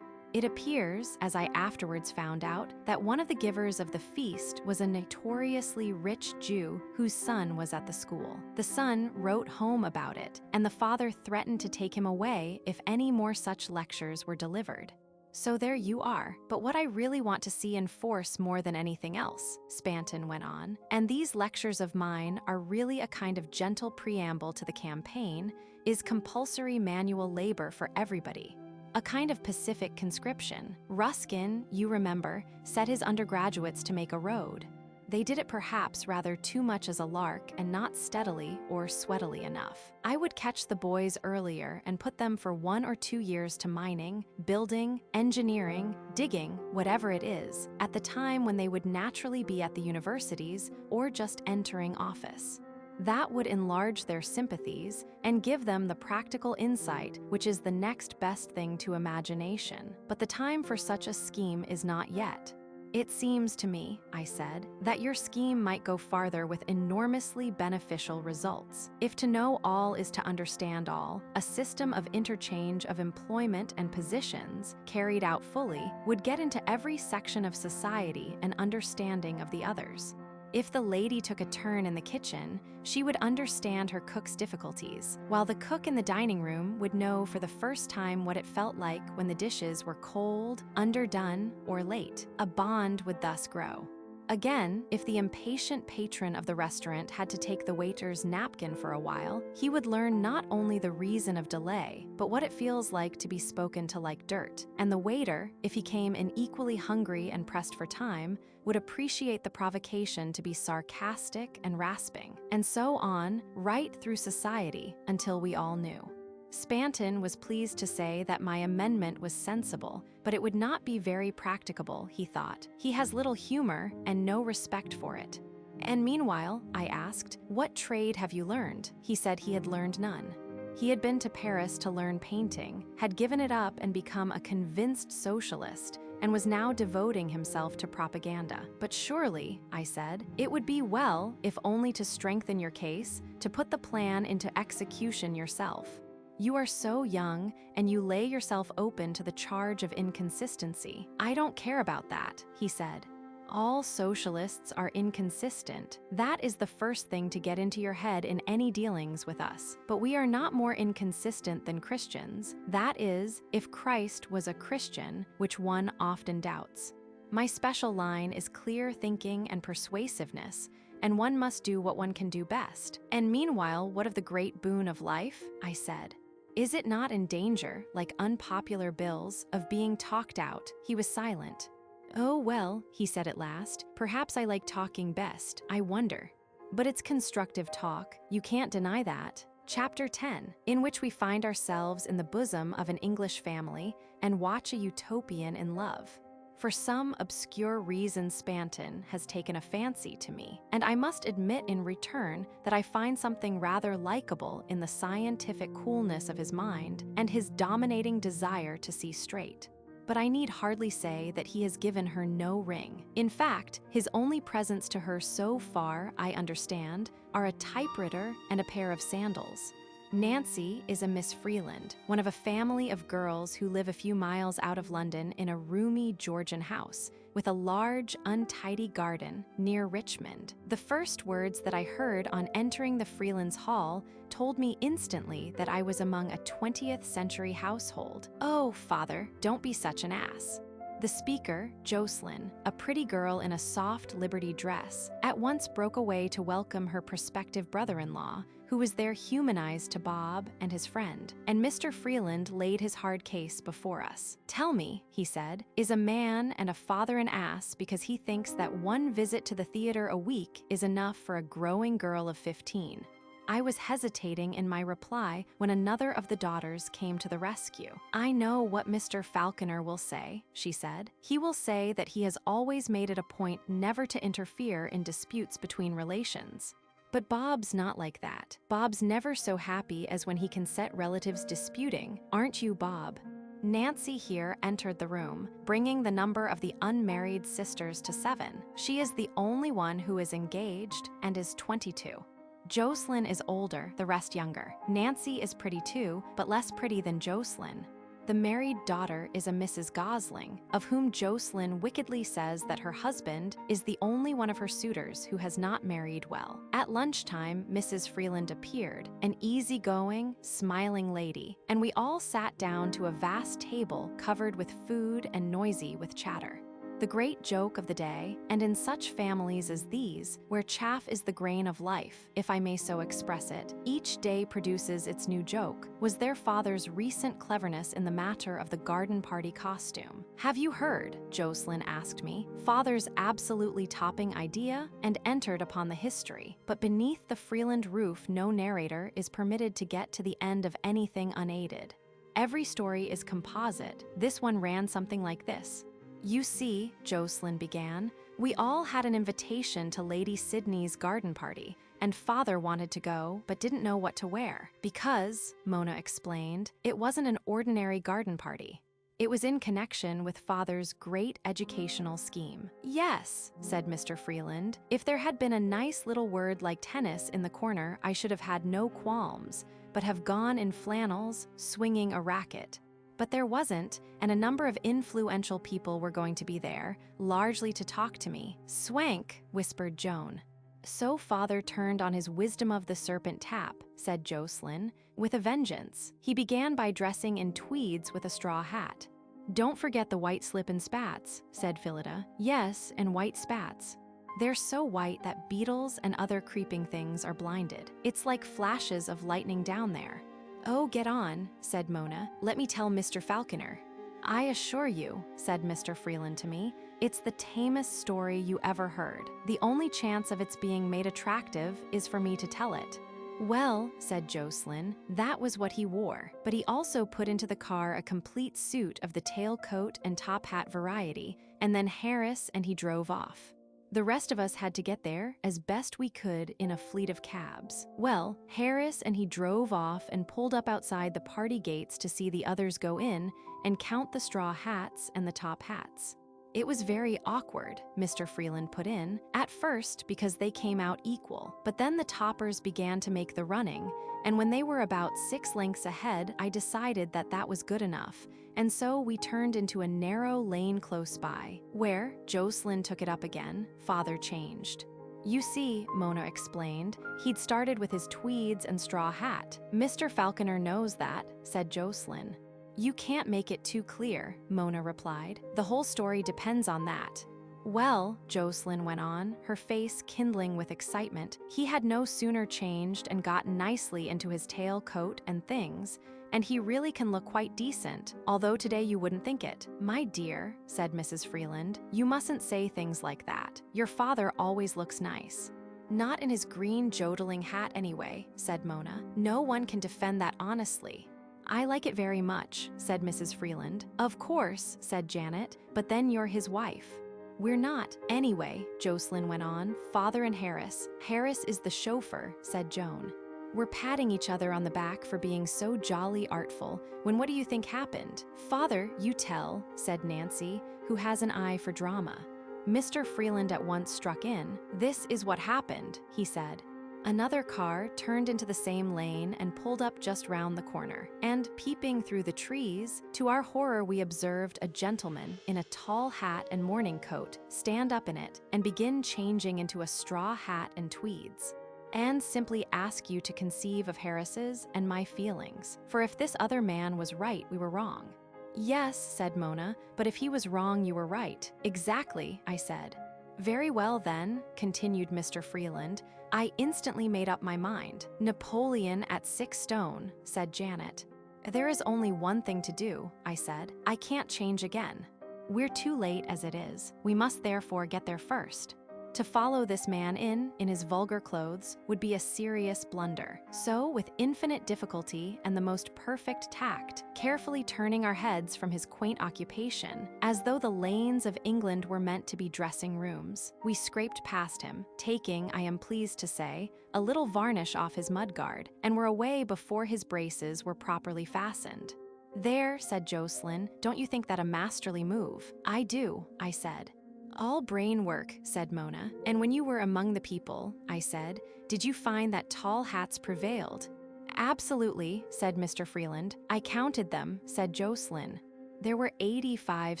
It appears, as I afterwards found out, that one of the givers of the feast was a notoriously rich Jew whose son was at the school. The son wrote home about it, and the father threatened to take him away if any more such lectures were delivered. So there you are. But what I really want to see in force more than anything else, Spanton went on, and these lectures of mine are really a kind of gentle preamble to the campaign, is compulsory manual labor for everybody. A kind of pacific conscription. Ruskin, you remember, set his undergraduates to make a road. They did it perhaps rather too much as a lark and not steadily or sweatily enough. I would catch the boys earlier and put them for 1 or 2 years to mining, building, engineering, digging, whatever it is, at the time when they would naturally be at the universities or just entering office. That would enlarge their sympathies and give them the practical insight, which is the next best thing to imagination. But the time for such a scheme is not yet. It seems to me, I said, that your scheme might go farther with enormously beneficial results. If to know all is to understand all, a system of interchange of employment and positions, carried out fully, would get into every section of society an understanding of the others. If the lady took a turn in the kitchen, she would understand her cook's difficulties, while the cook in the dining room would know for the first time what it felt like when the dishes were cold, underdone, or late. A bond would thus grow. Again, if the impatient patron of the restaurant had to take the waiter's napkin for a while, he would learn not only the reason of delay, but what it feels like to be spoken to like dirt. And the waiter, if he came in equally hungry and pressed for time, would appreciate the provocation to be sarcastic and rasping, and so on, right through society, until we all knew. Spanton was pleased to say that my amendment was sensible, but it would not be very practicable, he thought. He has little humor and no respect for it. And meanwhile, I asked, what trade have you learned? He said he had learned none. He had been to Paris to learn painting, had given it up and become a convinced socialist, and was now devoting himself to propaganda. But surely, I said, it would be well, if only to strengthen your case, to put the plan into execution yourself. You are so young, and you lay yourself open to the charge of inconsistency. I don't care about that, he said. All socialists are inconsistent. That is the first thing to get into your head in any dealings with us. But we are not more inconsistent than Christians. That is, if Christ was a Christian, which one often doubts. My special line is clear thinking and persuasiveness, and one must do what one can do best. And meanwhile, what of the great boon of life? I said. Is it not in danger, like unpopular bills, of being talked out? He was silent. Oh, well, he said at last, perhaps I like talking best, I wonder. But it's constructive talk, you can't deny that. Chapter 10, in which we find ourselves in the bosom of an English family and watch a utopian in love. For some obscure reason, Spanton has taken a fancy to me, and I must admit in return that I find something rather likable in the scientific coolness of his mind and his dominating desire to see straight. But I need hardly say that he has given her no ring. In fact, his only presents to her so far, I understand, are a typewriter and a pair of sandals. Nancy is a Miss Freeland, one of a family of girls who live a few miles out of London in a roomy Georgian house with a large, untidy garden near Richmond. The first words that I heard on entering the Freelands' hall told me instantly that I was among a 20th century household. "Oh, father, don't be such an ass." The speaker, Jocelyn, a pretty girl in a soft Liberty dress, at once broke away to welcome her prospective brother-in-law, who was there humanized to Bob and his friend, and Mr. Freeland laid his hard case before us. "Tell me," he said, "is a man and a father an ass because he thinks that one visit to the theater a week is enough for a growing girl of 15? I was hesitating in my reply when another of the daughters came to the rescue. "I know what Mr. Falconer will say," she said. "He will say that he has always made it a point never to interfere in disputes between relations. But Bob's not like that. Bob's never so happy as when he can set relatives disputing. Aren't you, Bob?" Nancy here entered the room, bringing the number of the unmarried sisters to 7. She is the only one who is engaged and is 22. Jocelyn is older, the rest younger. Nancy is pretty too, but less pretty than Jocelyn. The married daughter is a Mrs. Gosling, of whom Jocelyn wickedly says that her husband is the only one of her suitors who has not married well. At lunchtime, Mrs. Freeland appeared, an easygoing, smiling lady, and we all sat down to a vast table covered with food and noisy with chatter. The great joke of the day, and in such families as these, where chaff is the grain of life, if I may so express it, each day produces its new joke, was their father's recent cleverness in the matter of the garden party costume. "Have you heard?" Jocelyn asked me, father's absolutely topping idea, and entered upon the history. But beneath the Freeland roof no narrator is permitted to get to the end of anything unaided. Every story is composite. This one ran something like this. "You see," Jocelyn began, "we all had an invitation to Lady Sydney's garden party, and father wanted to go but didn't know what to wear. Because," Mona explained, "it wasn't an ordinary garden party. It was in connection with father's great educational scheme." "Yes," said Mr. Freeland, "if there had been a nice little word like tennis in the corner, I should have had no qualms, but have gone in flannels, swinging a racket. But there wasn't, and a number of influential people were going to be there, largely to talk to me." "Swank," whispered Joan. "So father turned on his wisdom of the serpent tap," said Jocelyn, "with a vengeance. He began by dressing in tweeds with a straw hat." "Don't forget the white slip and spats," said Phillida. "Yes, and white spats. They're so white that beetles and other creeping things are blinded. It's like flashes of lightning down there." "Oh, get on," said Mona. "Let me tell Mr. Falconer." "I assure you," said Mr. Freeland to me, "it's the tamest story you ever heard. The only chance of its being made attractive is for me to tell it." "Well," said Jocelyn, "that was what he wore, but he also put into the car a complete suit of the tailcoat and top hat variety, and then Harris and he drove off. The rest of us had to get there as best we could in a fleet of cabs. Well, Harris and he drove off and pulled up outside the party gates to see the others go in and count the straw hats and the top hats. It was very awkward," Mr. Freeland put in, "at first because they came out equal, but then the toppers began to make the running, and when they were about 6 lengths ahead, I decided that that was good enough, and so we turned into a narrow lane close by, where, Jocelyn took it up again, father changed. You see," Mona explained, "he'd started with his tweeds and straw hat. Mr. Falconer knows that," said Jocelyn. "You can't make it too clear," Mona replied. "The whole story depends on that." "Well," Jocelyn went on, her face kindling with excitement, "he had no sooner changed and got nicely into his tail coat and things, and he really can look quite decent, although today you wouldn't think it." "My dear," said Mrs. Freeland, "you mustn't say things like that. Your father always looks nice." "Not in his green jodeling hat anyway," said Mona. "No one can defend that honestly." "I like it very much," said Mrs. Freeland. "Of course," said Janet, "but then you're his wife." "We're not, anyway," Jocelyn went on. "Father and Harris. Harris is the chauffeur," said Joan. "We're patting each other on the back for being so jolly artful, when what do you think happened?" "Father, you tell," said Nancy, who has an eye for drama. Mr. Freeland at once struck in. "This is what happened," he said. Another car turned into the same lane and pulled up just round the corner. And peeping through the trees, to our horror we observed a gentleman in a tall hat and morning coat stand up in it and begin changing into a straw hat and tweeds. And simply ask you to conceive of Harris's and my feelings, for if this other man was right, we were wrong. "Yes," said Mona, "but if he was wrong, you were right." "Exactly," I said. "Very well then," continued Mr. Freeland, "I instantly made up my mind. Napoleon at 6 stone," said Janet. "There is only one thing to do," I said. "I can't change again. We're too late as it is. We must therefore get there first. To follow this man in his vulgar clothes, would be a serious blunder. So, with infinite difficulty and the most perfect tact, carefully turning our heads from his quaint occupation, as though the lanes of England were meant to be dressing rooms, we scraped past him, taking, I am pleased to say, a little varnish off his mudguard, and were away before his braces were properly fastened." "There," said Jocelyn, "don't you think that a masterly move?" "I do," I said. "All brain work," said Mona. "And when you were among the people," I said, "did you find that tall hats prevailed?" "Absolutely," said Mr. Freeland. "I counted them," said Jocelyn. "There were 85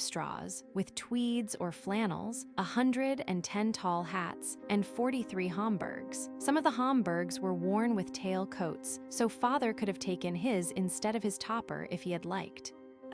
straws, with tweeds or flannels, 110 tall hats, and 43 Homburgs. Some of the Homburgs were worn with tail coats, so father could have taken his instead of his topper if he had liked."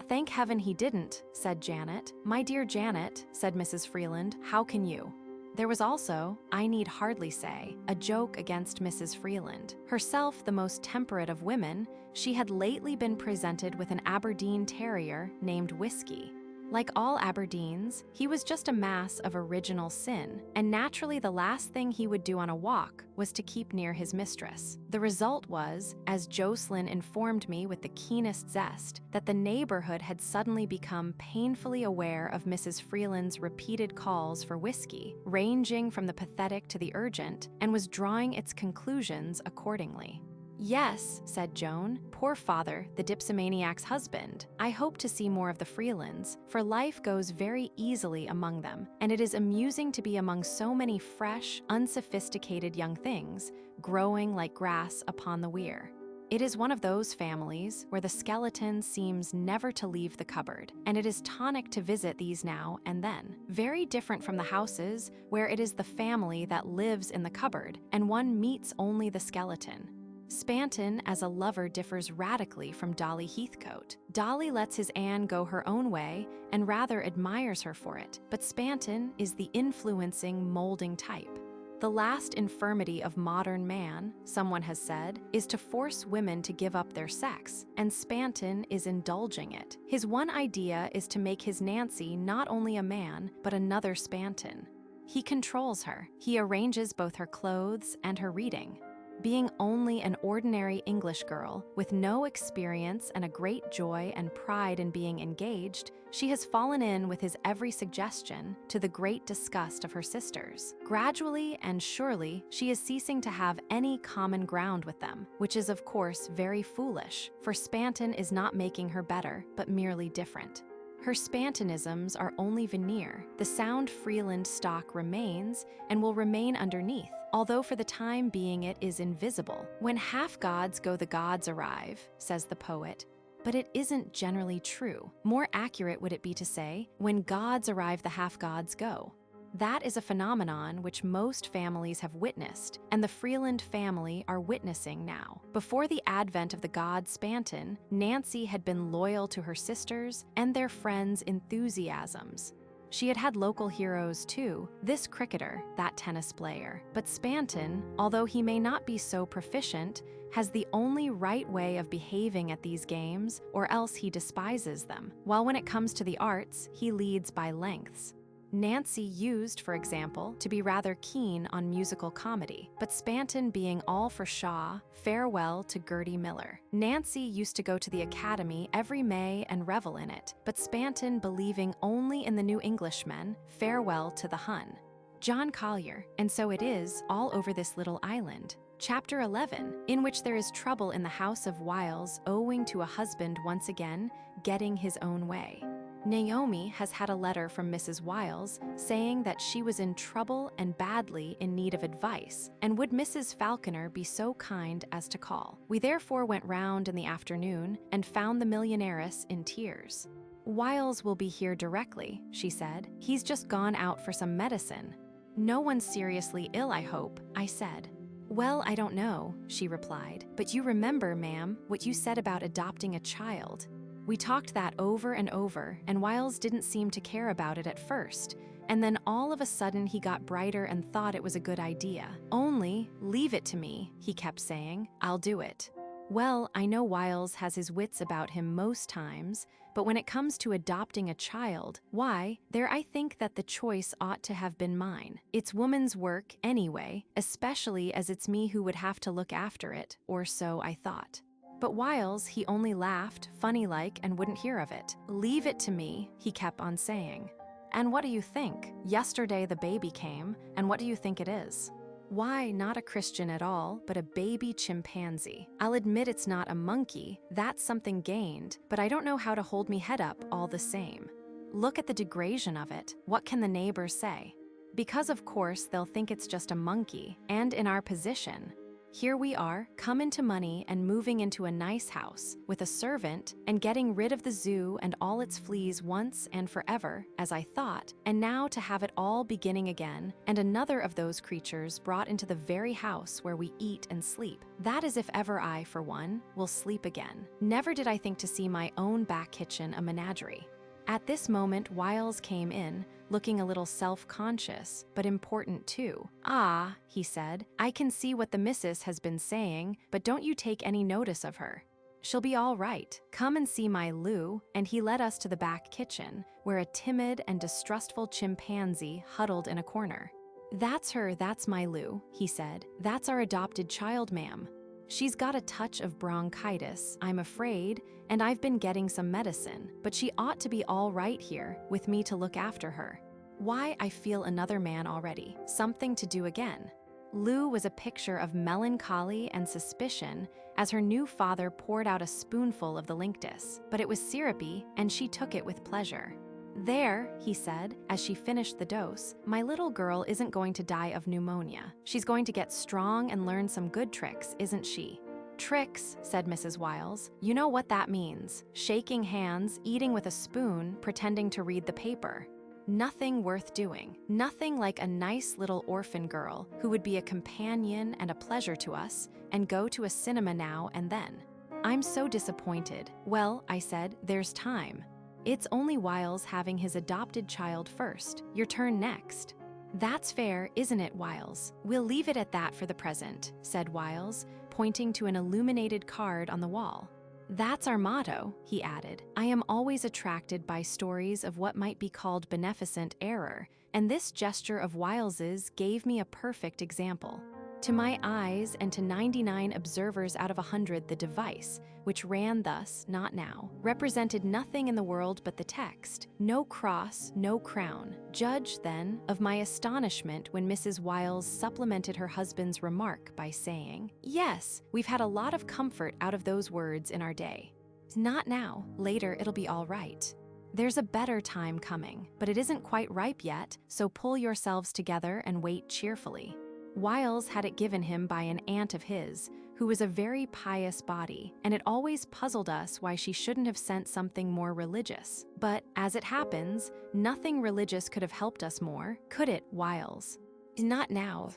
"Thank heaven he didn't," said Janet. "My dear Janet," said Mrs. Freeland, "how can you?" There was also, I need hardly say, a joke against Mrs. Freeland. Herself the most temperate of women, she had lately been presented with an Aberdeen terrier named Whiskey. Like all Aberdeens, he was just a mass of original sin, and naturally the last thing he would do on a walk was to keep near his mistress. The result was, as Jocelyn informed me with the keenest zest, that the neighborhood had suddenly become painfully aware of Mrs. Freeland's repeated calls for whiskey, ranging from the pathetic to the urgent, and was drawing its conclusions accordingly. "Yes," said Joan, "poor father, the dipsomaniac's husband. I hope to see more of the Freelands, for life goes very easily among them, and it is amusing to be among so many fresh, unsophisticated young things, growing like grass upon the weir. It is one of those families where the skeleton seems never to leave the cupboard, and it is tonic to visit these now and then. Very different from the houses, where it is the family that lives in the cupboard, and one meets only the skeleton. Spanton as a lover differs radically from Dolly Heathcote. Dolly lets his Anne go her own way and rather admires her for it, but Spanton is the influencing, molding type. The last infirmity of modern man, someone has said, is to force women to give up their sex, and Spanton is indulging it. His one idea is to make his Nancy not only a man, but another Spanton. He controls her. He arranges both her clothes and her reading. Being only an ordinary English girl, with no experience and a great joy and pride in being engaged, she has fallen in with his every suggestion, to the great disgust of her sisters. Gradually and surely, she is ceasing to have any common ground with them, which is of course very foolish, for Spanton is not making her better, but merely different. Her Spantonisms are only veneer. The sound Freeland stock remains and will remain underneath, although for the time being it is invisible. When half gods go, the gods arrive, says the poet. But it isn't generally true. More accurate would it be to say, when gods arrive, the half gods go. That is a phenomenon which most families have witnessed, and the Freeland family are witnessing now. Before the advent of the god Spanton, Nancy had been loyal to her sisters and their friends' enthusiasms. She had had local heroes too, this cricketer, that tennis player. But Spanton, although he may not be so proficient, has the only right way of behaving at these games, or else he despises them, while when it comes to the arts, he leads by lengths. Nancy used, for example, to be rather keen on musical comedy, but Spanton being all for Shaw, farewell to Gertie Miller. Nancy used to go to the Academy every May and revel in it, but Spanton believing only in the New Englishmen, farewell to the Hun. John Collier, and so it is all over this little island. Chapter 11, in which there is trouble in the house of Wiles owing to a husband once again getting his own way. Naomi has had a letter from Mrs. Wiles saying that she was in trouble and badly in need of advice, and would Mrs. Falconer be so kind as to call. We therefore went round in the afternoon and found the millionairess in tears. Wiles will be here directly, she said. He's just gone out for some medicine. No one's seriously ill, I hope, I said. Well, I don't know, she replied, but you remember, ma'am, what you said about adopting a child. We talked that over and over, and Wiles didn't seem to care about it at first, and then all of a sudden he got brighter and thought it was a good idea. Only, leave it to me, he kept saying, I'll do it. Well, I know Wiles has his wits about him most times, but when it comes to adopting a child, why, there I think that the choice ought to have been mine. It's woman's work, anyway, especially as it's me who would have to look after it, or so I thought. But Wiles, he only laughed, funny-like, and wouldn't hear of it. Leave it to me, he kept on saying. And what do you think? Yesterday the baby came, and what do you think it is? Why, not a Christian at all, but a baby chimpanzee. I'll admit it's not a monkey, that's something gained, but I don't know how to hold me head up all the same. Look at the degradation of it. What can the neighbors say? Because of course they'll think it's just a monkey, and in our position. Here we are, come into money and moving into a nice house, with a servant, and getting rid of the zoo and all its fleas once and forever, as I thought, and now to have it all beginning again, and another of those creatures brought into the very house where we eat and sleep. That is if ever I, for one, will sleep again. Never did I think to see my own back kitchen a menagerie. At this moment, Wiles came in, looking a little self-conscious, but important too. Ah, he said, I can see what the missus has been saying, but don't you take any notice of her. She'll be all right. Come and see my Lou, and he led us to the back kitchen, where a timid and distrustful chimpanzee huddled in a corner. That's her, that's my Lou, he said. That's our adopted child, ma'am. She's got a touch of bronchitis, I'm afraid, and I've been getting some medicine, but she ought to be all right here, with me to look after her. Why, I feel another man already, something to do again. Lou was a picture of melancholy and suspicion as her new father poured out a spoonful of the linctus, but it was syrupy, and she took it with pleasure. There, he said, as she finished the dose, my little girl isn't going to die of pneumonia. She's going to get strong and learn some good tricks, isn't she? Tricks, said Mrs. Wiles. You know what that means. Shaking hands, eating with a spoon, pretending to read the paper. Nothing worth doing. Nothing like a nice little orphan girl who would be a companion and a pleasure to us and go to a cinema now and then. I'm so disappointed. Well, I said, there's time. It's only Wiles having his adopted child first. Your turn next. That's fair, isn't it, Wiles? We'll leave it at that for the present, said Wiles, pointing to an illuminated card on the wall. That's our motto, he added. I am always attracted by stories of what might be called beneficent error, and this gesture of Wiles's gave me a perfect example. To my eyes and to 99 observers out of 100, the device, which ran thus, not now, represented nothing in the world but the text. No cross, no crown. Judge, then, of my astonishment when Mrs. Wiles supplemented her husband's remark by saying, yes, we've had a lot of comfort out of those words in our day. Not now. Later it'll be all right. There's a better time coming, but it isn't quite ripe yet, so pull yourselves together and wait cheerfully. Wiles had it given him by an aunt of his, who was a very pious body, and it always puzzled us why she shouldn't have sent something more religious. But, as it happens, nothing religious could have helped us more, could it, Wiles? Not now.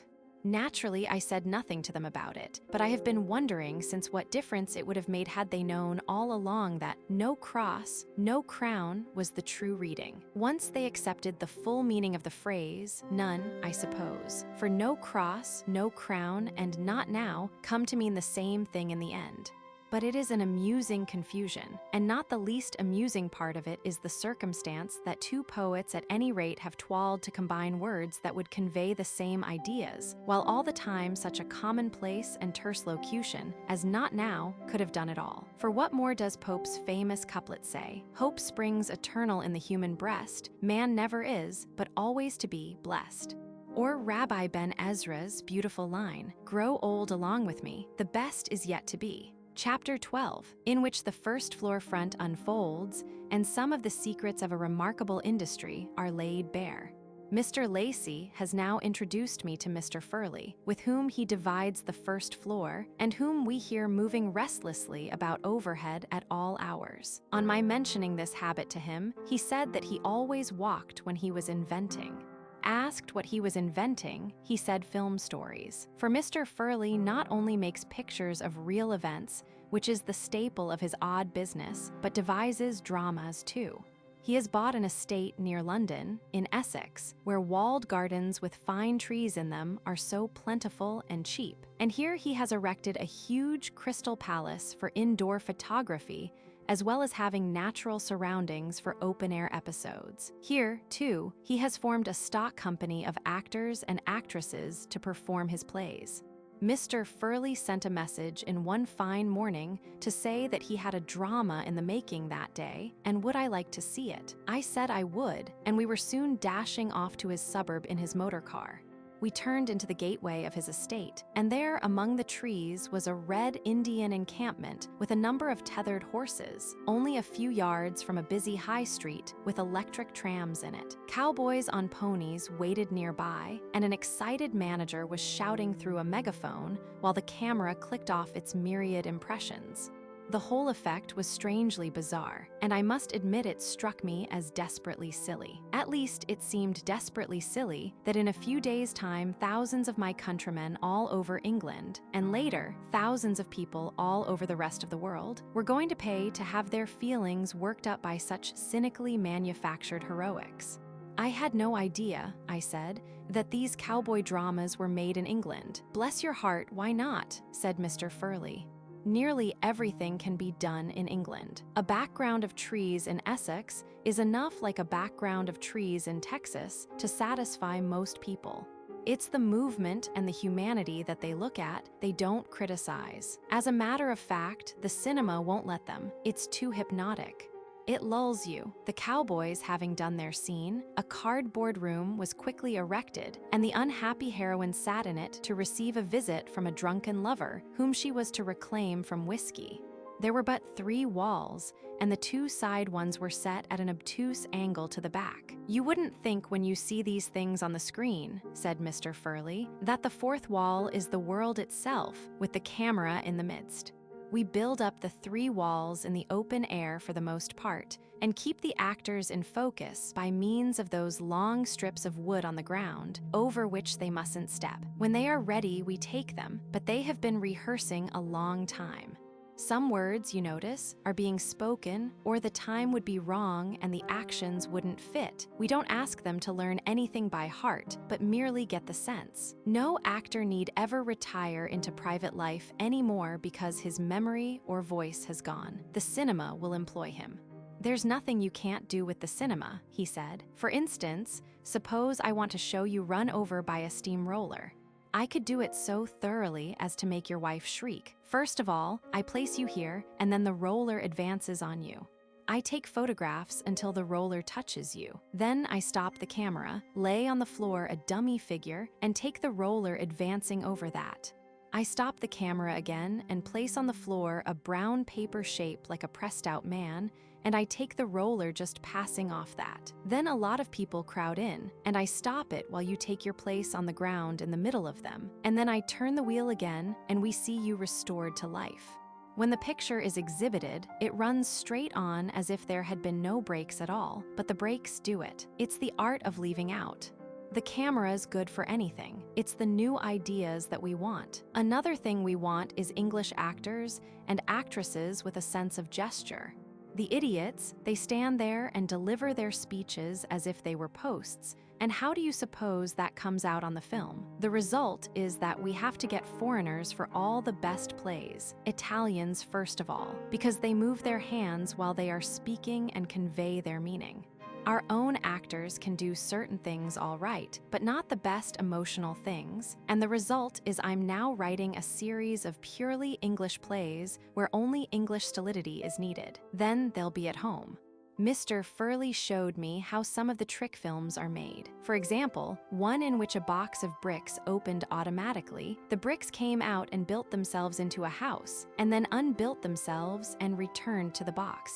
Naturally, I said nothing to them about it, but I have been wondering since what difference it would have made had they known all along that no cross, no crown was the true reading. Once they accepted the full meaning of the phrase, none, I suppose, for no cross, no crown, and not now come to mean the same thing in the end. But it is an amusing confusion, and not the least amusing part of it is the circumstance that two poets at any rate have toiled to combine words that would convey the same ideas, while all the time such a commonplace and terse locution as "not now" could have done it all. For what more does Pope's famous couplet say? "Hope springs eternal in the human breast, man never is, but always to be, blessed." Or Rabbi Ben Ezra's beautiful line, "Grow old along with me, the best is yet to be." Chapter 12, in which the first floor front unfolds and some of the secrets of a remarkable industry are laid bare. Mr. Lacey has now introduced me to Mr. Furley, with whom he divides the first floor and whom we hear moving restlessly about overhead at all hours. On my mentioning this habit to him, he said that he always walked when he was inventing. Asked what he was inventing, he said film stories. For Mr. Furley not only makes pictures of real events, which is the staple of his odd business, but devises dramas too. He has bought an estate near London, in Essex, where walled gardens with fine trees in them are so plentiful and cheap. And here he has erected a huge crystal palace for indoor photography, as well as having natural surroundings for open-air episodes. Here, too, he has formed a stock company of actors and actresses to perform his plays. Mr. Furley sent a message in one fine morning to say that he had a drama in the making that day, and would I like to see it? I said I would, and we were soon dashing off to his suburb in his motor car. We turned into the gateway of his estate, and there among the trees was a red Indian encampment with a number of tethered horses, only a few yards from a busy high street with electric trams in it. Cowboys on ponies waited nearby, and an excited manager was shouting through a megaphone while the camera clicked off its myriad impressions. The whole effect was strangely bizarre, and I must admit it struck me as desperately silly. At least it seemed desperately silly that in a few days' time thousands of my countrymen all over England, and later thousands of people all over the rest of the world, were going to pay to have their feelings worked up by such cynically manufactured heroics. I had no idea, I said, that these cowboy dramas were made in England. Bless your heart, why not? Said Mr. Furley. Nearly everything can be done in England. A background of trees in Essex is enough like a background of trees in Texas to satisfy most people. It's the movement and the humanity that they look at, they don't criticize. As a matter of fact, the cinema won't let them. It's too hypnotic. It lulls you. The cowboys having done their scene, a cardboard room was quickly erected, and the unhappy heroine sat in it to receive a visit from a drunken lover, whom she was to reclaim from whiskey. There were but 3 walls, and the 2 side ones were set at an obtuse angle to the back. You wouldn't think when you see these things on the screen, said Mr. Furley, that the 4th wall is the world itself, with the camera in the midst. We build up the 3 walls in the open air for the most part, and keep the actors in focus by means of those long strips of wood on the ground, over which they mustn't step. When they are ready, we take them, but they have been rehearsing a long time. Some words, you notice, are being spoken, or the time would be wrong and the actions wouldn't fit. We don't ask them to learn anything by heart, but merely get the sense. No actor need ever retire into private life anymore because his memory or voice has gone. The cinema will employ him. There's nothing you can't do with the cinema, he said. For instance, suppose I want to show you run over by a steamroller. I could do it so thoroughly as to make your wife shriek. First of all, I place you here, and then the roller advances on you. I take photographs until the roller touches you. Then I stop the camera, lay on the floor a dummy figure, and take the roller advancing over that. I stop the camera again and place on the floor a brown paper shape like a pressed-out man, and I take the roller just passing off that. Then a lot of people crowd in, and I stop it while you take your place on the ground in the middle of them. And then I turn the wheel again, and we see you restored to life. When the picture is exhibited, it runs straight on as if there had been no breaks at all, but the breaks do it. It's the art of leaving out. The camera's good for anything. It's the new ideas that we want. Another thing we want is English actors and actresses with a sense of gesture. The idiots, they stand there and deliver their speeches as if they were posts. And how do you suppose that comes out on the film? The result is that we have to get foreigners for all the best plays, Italians first of all, because they move their hands while they are speaking and convey their meaning. Our own actors can do certain things all right, but not the best emotional things, and the result is I'm now writing a series of purely English plays where only English stolidity is needed. Then they'll be at home. Mr. Furley showed me how some of the trick films are made. For example, one in which a box of bricks opened automatically, the bricks came out and built themselves into a house, and then unbuilt themselves and returned to the box.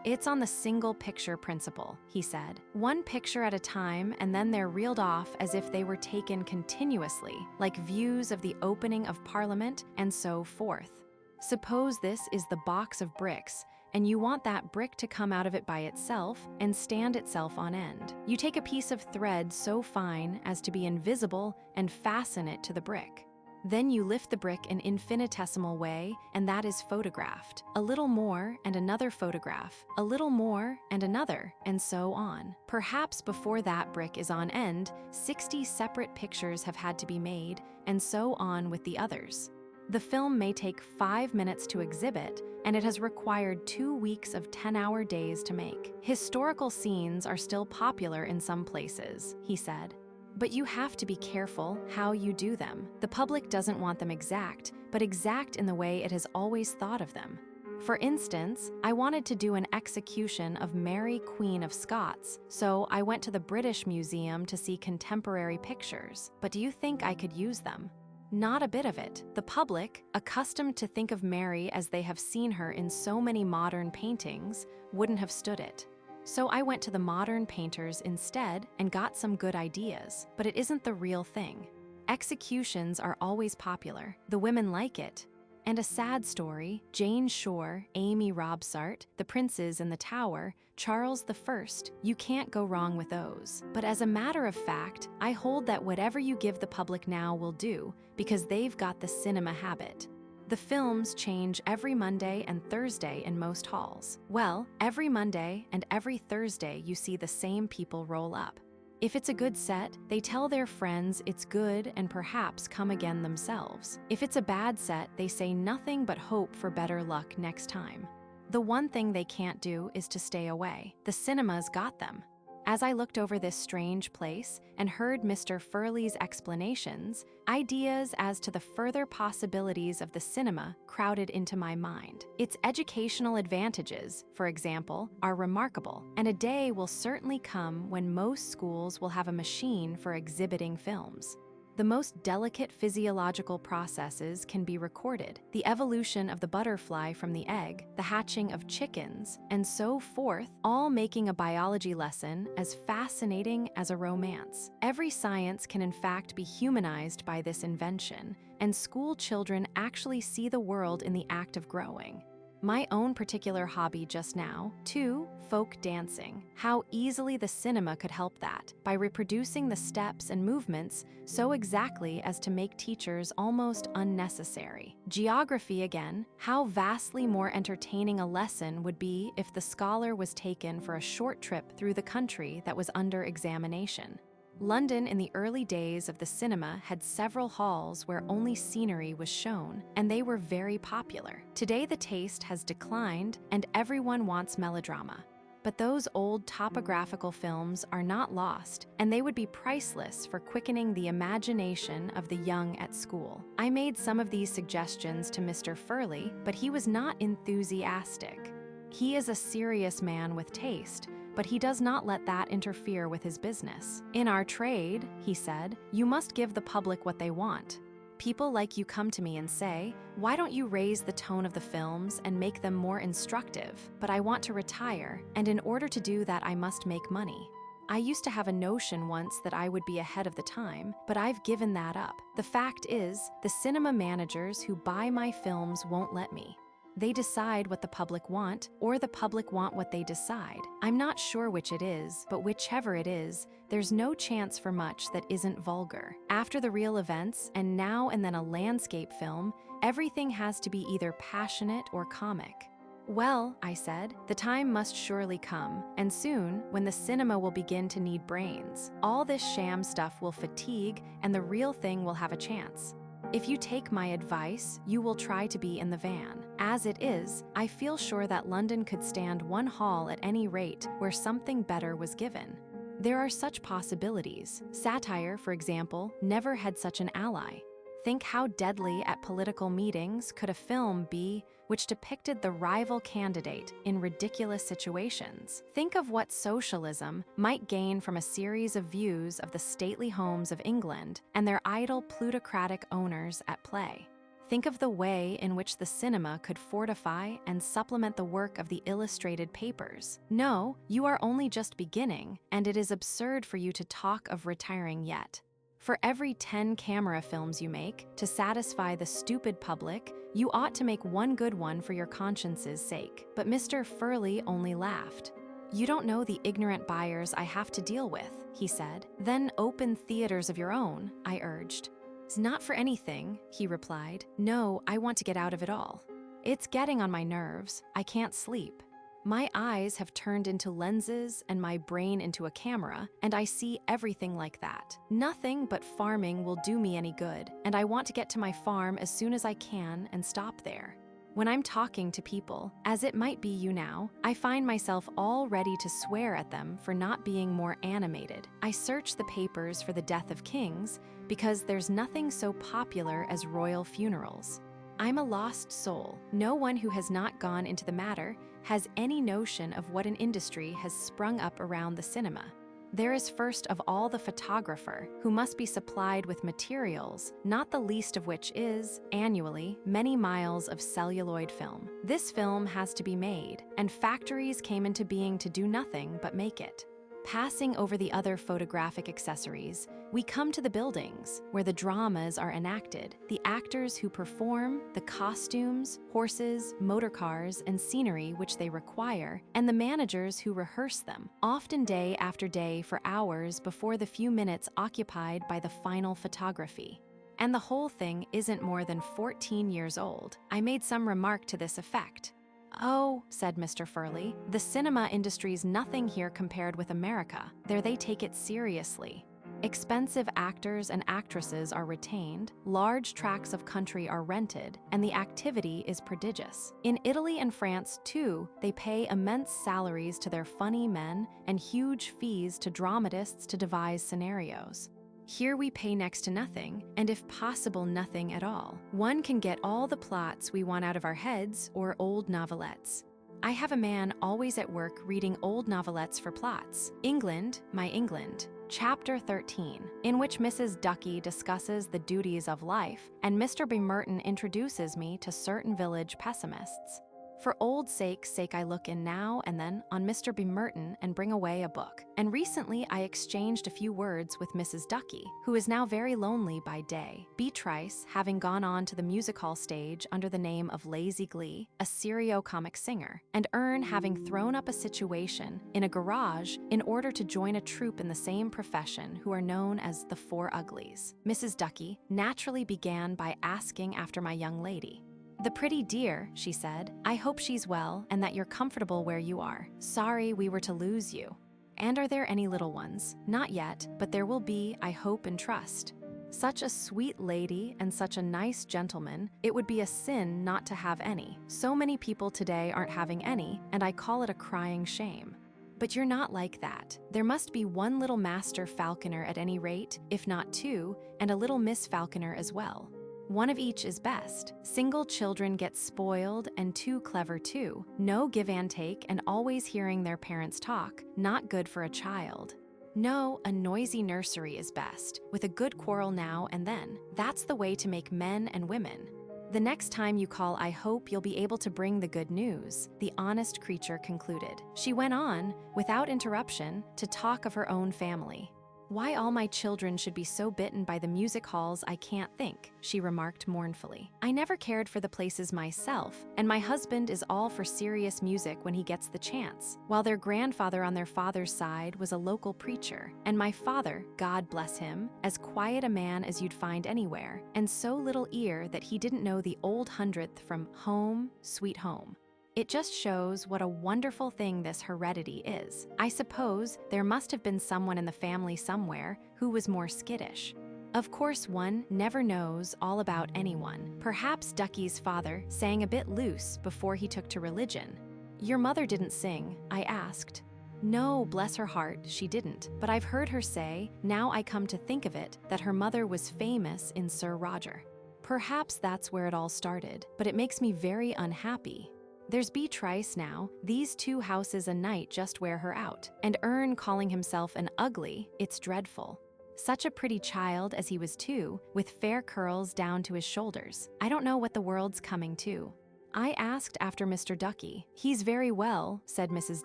It's on the single picture principle, he said. One picture at a time, and then they're reeled off as if they were taken continuously, like views of the opening of Parliament and so forth. Suppose this is the box of bricks, and you want that brick to come out of it by itself and stand itself on end. You take a piece of thread so fine as to be invisible and fasten it to the brick. Then you lift the brick in infinitesimal way, and that is photographed. A little more and another photograph, a little more and another, and so on. Perhaps before that brick is on end, 60 separate pictures have had to be made, and so on with the others. The film may take 5 minutes to exhibit, and it has required 2 weeks of 10-hour days to make. Historical scenes are still popular in some places, he said. But you have to be careful how you do them. The public doesn't want them exact, but exact in the way it has always thought of them. For instance, I wanted to do an execution of Mary, Queen of Scots, so I went to the British Museum to see contemporary pictures. But do you think I could use them? Not a bit of it. The public, accustomed to think of Mary as they have seen her in so many modern paintings, wouldn't have stood it. So I went to the modern painters instead and got some good ideas, but it isn't the real thing. Executions are always popular. The women like it. And a sad story, Jane Shore, Amy Robsart, The Princes in the Tower, Charles I, you can't go wrong with those. But as a matter of fact, I hold that whatever you give the public now will do, because they've got the cinema habit. The films change every Monday and Thursday in most halls. Well, every Monday and every Thursday you see the same people roll up. If it's a good set, they tell their friends it's good and perhaps come again themselves. If it's a bad set, they say nothing but hope for better luck next time. The one thing they can't do is to stay away. The cinema's got them. As I looked over this strange place and heard Mr. Furley's explanations, ideas as to the further possibilities of the cinema crowded into my mind. Its educational advantages, for example, are remarkable, and a day will certainly come when most schools will have a machine for exhibiting films. The most delicate physiological processes can be recorded, the evolution of the butterfly from the egg, the hatching of chickens, and so forth, all making a biology lesson as fascinating as a romance. Every science can in fact be humanized by this invention, and school children actually see the world in the act of growing. My own particular hobby just now, too, folk dancing. How easily the cinema could help that, by reproducing the steps and movements so exactly as to make teachers almost unnecessary. Geography again, how vastly more entertaining a lesson would be if the scholar was taken for a short trip through the country that was under examination. London in the early days of the cinema had several halls where only scenery was shown, and they were very popular. Today the taste has declined, and everyone wants melodrama. But those old topographical films are not lost, and they would be priceless for quickening the imagination of the young at school. I made some of these suggestions to Mr. Furley, but he was not enthusiastic. He is a serious man with taste, but he does not let that interfere with his business. In our trade, he said, you must give the public what they want. People like you come to me and say, why don't you raise the tone of the films and make them more instructive? But I want to retire, and in order to do that I must make money. I used to have a notion once that I would be ahead of the time, but I've given that up. The fact is, the cinema managers who buy my films won't let me. They decide what the public want, or the public want what they decide. I'm not sure which it is, but whichever it is, there's no chance for much that isn't vulgar. After the real events, and now and then a landscape film, everything has to be either passionate or comic. Well, I said, the time must surely come, and soon, when the cinema will begin to need brains. All this sham stuff will fatigue, and the real thing will have a chance. If you take my advice, you will try to be in the van. As it is, I feel sure that London could stand one hall at any rate where something better was given. There are such possibilities. Satire, for example, never had such an ally. Think how deadly at political meetings could a film be which depicted the rival candidate in ridiculous situations. Think of what socialism might gain from a series of views of the stately homes of England and their idle plutocratic owners at play. Think of the way in which the cinema could fortify and supplement the work of the illustrated papers. No, you are only just beginning, and it is absurd for you to talk of retiring yet. For every 10 camera films you make, to satisfy the stupid public, you ought to make one good one for your conscience's sake. But Mr. Furley only laughed. You don't know the ignorant buyers I have to deal with, he said. Then open theaters of your own, I urged. It's not for anything, he replied. No, I want to get out of it all. It's getting on my nerves. I can't sleep. My eyes have turned into lenses and my brain into a camera, and I see everything like that. Nothing but farming will do me any good, and I want to get to my farm as soon as I can and stop there. When I'm talking to people, as it might be you now, I find myself all ready to swear at them for not being more animated. I search the papers for the death of kings because there's nothing so popular as royal funerals. I'm a lost soul. No one who has not gone into the matter has any notion of what an industry has sprung up around the cinema. There is first of all the photographer, who must be supplied with materials, not the least of which is, annually, many miles of celluloid film. This film has to be made, and factories came into being to do nothing but make it. Passing over the other photographic accessories, we come to the buildings, where the dramas are enacted, the actors who perform, the costumes, horses, motor cars, and scenery which they require, and the managers who rehearse them, often day after day for hours before the few minutes occupied by the final photography. And the whole thing isn't more than 14 years old. I made some remark to this effect. Oh, said Mr. Furley, the cinema industry's nothing here compared with America. There they take it seriously. Expensive actors and actresses are retained, large tracts of country are rented, and the activity is prodigious. In Italy and France, too, they pay immense salaries to their funny men and huge fees to dramatists to devise scenarios. Here we pay next to nothing, and if possible nothing at all. One can get all the plots we want out of our heads or old novelettes. I have a man always at work reading old novelettes for plots. England, My England, Chapter 13, in which Mrs. Ducky discusses the duties of life, and Mr. B. Merton introduces me to certain village pessimists. For old sake's sake I look in now and then on Mr. B. Merton and bring away a book. And recently I exchanged a few words with Mrs. Ducky, who is now very lonely by day. Beatrice, having gone on to the music hall stage under the name of Lazy Glee, a serio-comic singer, and Ern having thrown up a situation in a garage in order to join a troupe in the same profession who are known as the Four Uglies. Mrs. Ducky naturally began by asking after my young lady. The pretty dear, she said. I hope she's well and that you're comfortable where you are. Sorry we were to lose you. And are there any little ones? Not yet, but there will be, I hope and trust. Such a sweet lady and such a nice gentleman, it would be a sin not to have any. So many people today aren't having any, and I call it a crying shame. But you're not like that. There must be one little Master Falconer at any rate, if not two, and a little Miss Falconer as well. One of each is best. Single children get spoiled and too clever too. No give and take and always hearing their parents talk. Not good for a child. No, a noisy nursery is best, with a good quarrel now and then. That's the way to make men and women. The next time you call, I hope you'll be able to bring the good news, the honest creature concluded. She went on, without interruption, to talk of her own family. Why all my children should be so bitten by the music halls I can't think, she remarked mournfully. I never cared for the places myself, and my husband is all for serious music when he gets the chance, while their grandfather on their father's side was a local preacher, and my father, God bless him, as quiet a man as you'd find anywhere, and so little ear that he didn't know the old hundredth from Home, Sweet Home. It just shows what a wonderful thing this heredity is. I suppose there must have been someone in the family somewhere who was more skittish. Of course, one never knows all about anyone. Perhaps Ducky's father sang a bit loose before he took to religion. "Your mother didn't sing?" I asked. "No, bless her heart, she didn't. But I've heard her say, now I come to think of it, that her mother was famous in Sir Roger. Perhaps that's where it all started, but it makes me very unhappy. There's Beatrice now, these 2 houses a night just wear her out. And Ern calling himself an ugly, it's dreadful. Such a pretty child as he was too, with fair curls down to his shoulders. I don't know what the world's coming to." I asked after Mr. Ducky. "He's very well," said Mrs.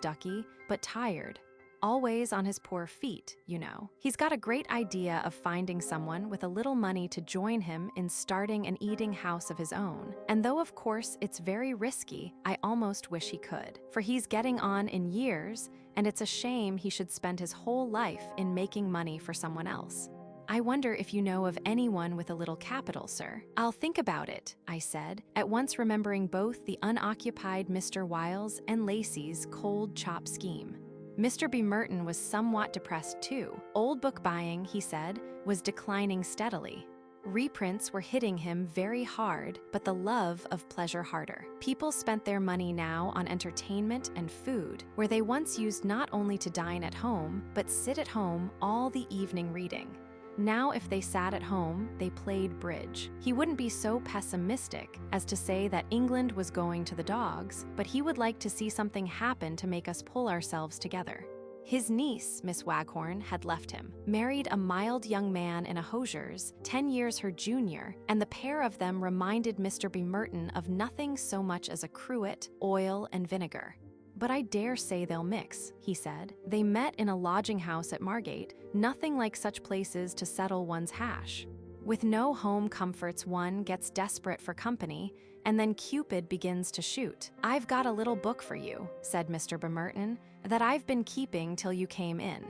Ducky, "but tired. Always on his poor feet, you know. He's got a great idea of finding someone with a little money to join him in starting an eating house of his own. And though of course it's very risky, I almost wish he could. For he's getting on in years, and it's a shame he should spend his whole life in making money for someone else. I wonder if you know of anyone with a little capital, sir." "I'll think about it," I said, at once remembering both the unoccupied Mr. Wiles and Lacey's cold chop scheme. Mr. B. Merton was somewhat depressed too. Old book buying, he said, was declining steadily. Reprints were hitting him very hard, but the love of pleasure harder. People spent their money now on entertainment and food, where they once used not only to dine at home, but sit at home all the evening reading. Now if they sat at home, they played bridge. He wouldn't be so pessimistic as to say that England was going to the dogs, but he would like to see something happen to make us pull ourselves together. His niece, Miss Waghorn, had left him, married a mild young man in a hosier's, 10 years her junior, and the pair of them reminded Mr. B. Merton of nothing so much as a cruet, oil, and vinegar. "But I dare say they'll mix," he said. "They met in a lodging house at Margate, nothing like such places to settle one's hash. With no home comforts one gets desperate for company, and then Cupid begins to shoot. I've got a little book for you," said Mr. B. Merton, "that I've been keeping till you came in.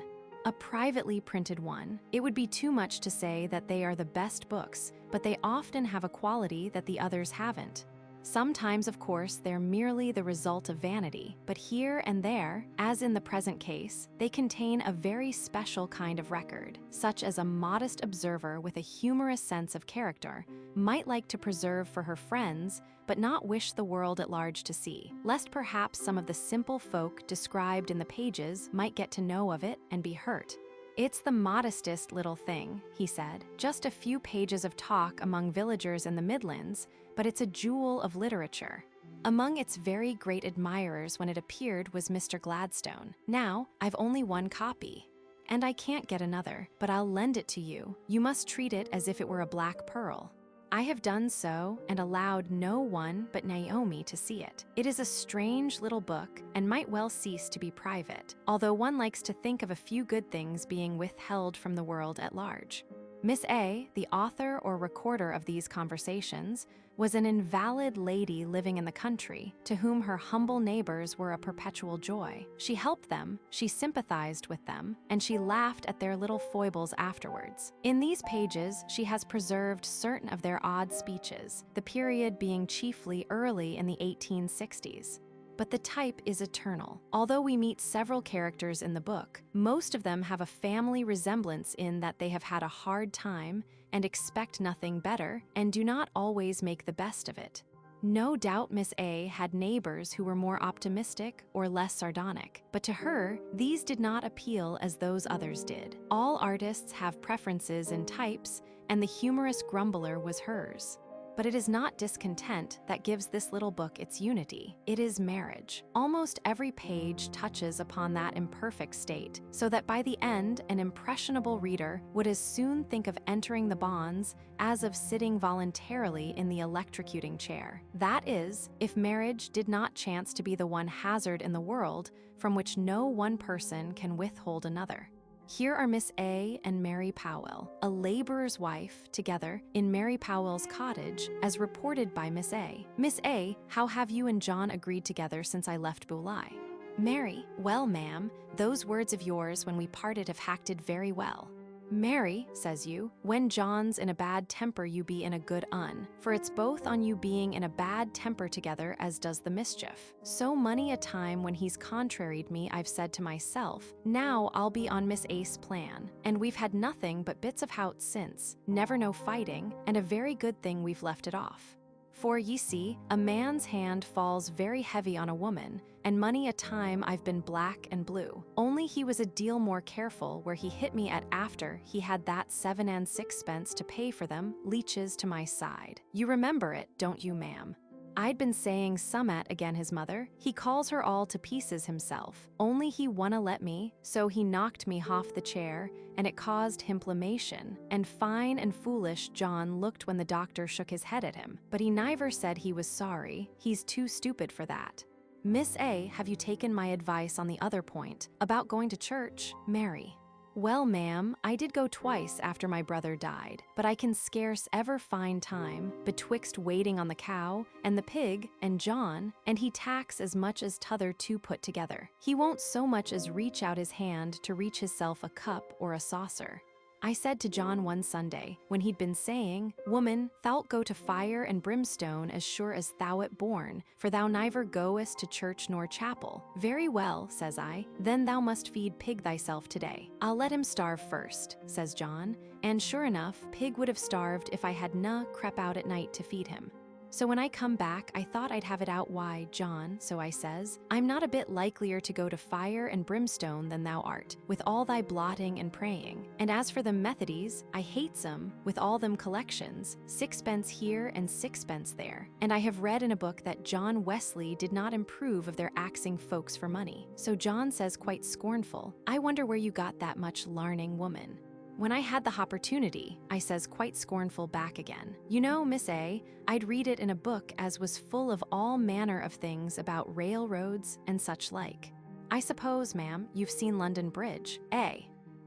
A privately printed one. It would be too much to say that they are the best books, but they often have a quality that the others haven't. Sometimes, of course, they're merely the result of vanity, but here and there, as in the present case, they contain a very special kind of record, such as a modest observer with a humorous sense of character might like to preserve for her friends, but not wish the world at large to see, lest perhaps some of the simple folk described in the pages might get to know of it and be hurt. It's the modestest little thing," he said, "just a few pages of talk among villagers in the Midlands, but it's a jewel of literature. Among its very great admirers when it appeared was Mr. Gladstone. Now, I've only one copy, and I can't get another, but I'll lend it to you. You must treat it as if it were a black pearl." I have done so and allowed no one but Naomi to see it. It is a strange little book and might well cease to be private, although one likes to think of a few good things being withheld from the world at large. Miss A, the author or recorder of these conversations, was an invalid lady living in the country, to whom her humble neighbors were a perpetual joy. She helped them, she sympathized with them, and she laughed at their little foibles afterwards. In these pages, she has preserved certain of their odd speeches, the period being chiefly early in the 1860s. But the type is eternal. Although we meet several characters in the book, most of them have a family resemblance in that they have had a hard time and expect nothing better and do not always make the best of it. No doubt Miss A had neighbors who were more optimistic or less sardonic, but to her, these did not appeal as those others did. All artists have preferences in types, and the humorous grumbler was hers. But it is not discontent that gives this little book its unity. It is marriage. Almost every page touches upon that imperfect state, so that by the end, an impressionable reader would as soon think of entering the bonds as of sitting voluntarily in the electrocuting chair. That is, if marriage did not chance to be the one hazard in the world from which no one person can withhold another. Here are Miss A and Mary Powell, a laborer's wife, together in Mary Powell's cottage, as reported by Miss A. "Miss A, how have you and John agreed together since I left Boulay?" "Mary, well, ma'am, those words of yours when we parted have acted very well." Mary, says you, when John's in a bad temper you be in a good un, for it's both on you being in a bad temper together as does the mischief. So many a time when he's contraried me I've said to myself, now I'll be on Miss Ace plan, and we've had nothing but bits of hout since, never no fighting, and a very good thing we've left it off. For ye see, a man's hand falls very heavy on a woman, and many a time I've been black and blue. Only he was a deal more careful where he hit me at after he had that 7 and 6pence to pay for them, leeches to my side. You remember it, don't you, ma'am? I'd been saying summat again his mother. He calls her all to pieces himself. Only he wunna let me, so he knocked me off the chair, and it caused himflammation. And fine and foolish John looked when the doctor shook his head at him. But he never said he was sorry. He's too stupid for that. Miss A, have you taken my advice on the other point, about going to church, Mary? Well, ma'am, I did go twice after my brother died, but I can scarce ever find time, betwixt waiting on the cow, and the pig, and John, and he tacks as much as t'other two put together. He won't so much as reach out his hand to reach hisself a cup or a saucer. I said to John one Sunday, when he'd been saying, Woman, thou'lt go to fire and brimstone as sure as thou'rt born, for thou neither goest to church nor chapel. Very well, says I, then thou must feed pig thyself today. I'll let him starve first, says John, and sure enough, pig would have starved if I had crept out at night to feed him. So when I come back, I thought I'd have it out why, John, so I says, I'm not a bit likelier to go to fire and brimstone than thou art, with all thy blotting and praying. And as for them Methodies, I hates 'em, with all them collections, 6pence here and 6pence there. And I have read in a book that John Wesley did not improve of their axing folks for money. So John says quite scornful, I wonder where you got that much larning, woman. When I had the opportunity, I says quite scornful back again. You know, Miss A, I'd read it in a book as was full of all manner of things about railroads and such like. I suppose, ma'am, you've seen London Bridge, eh?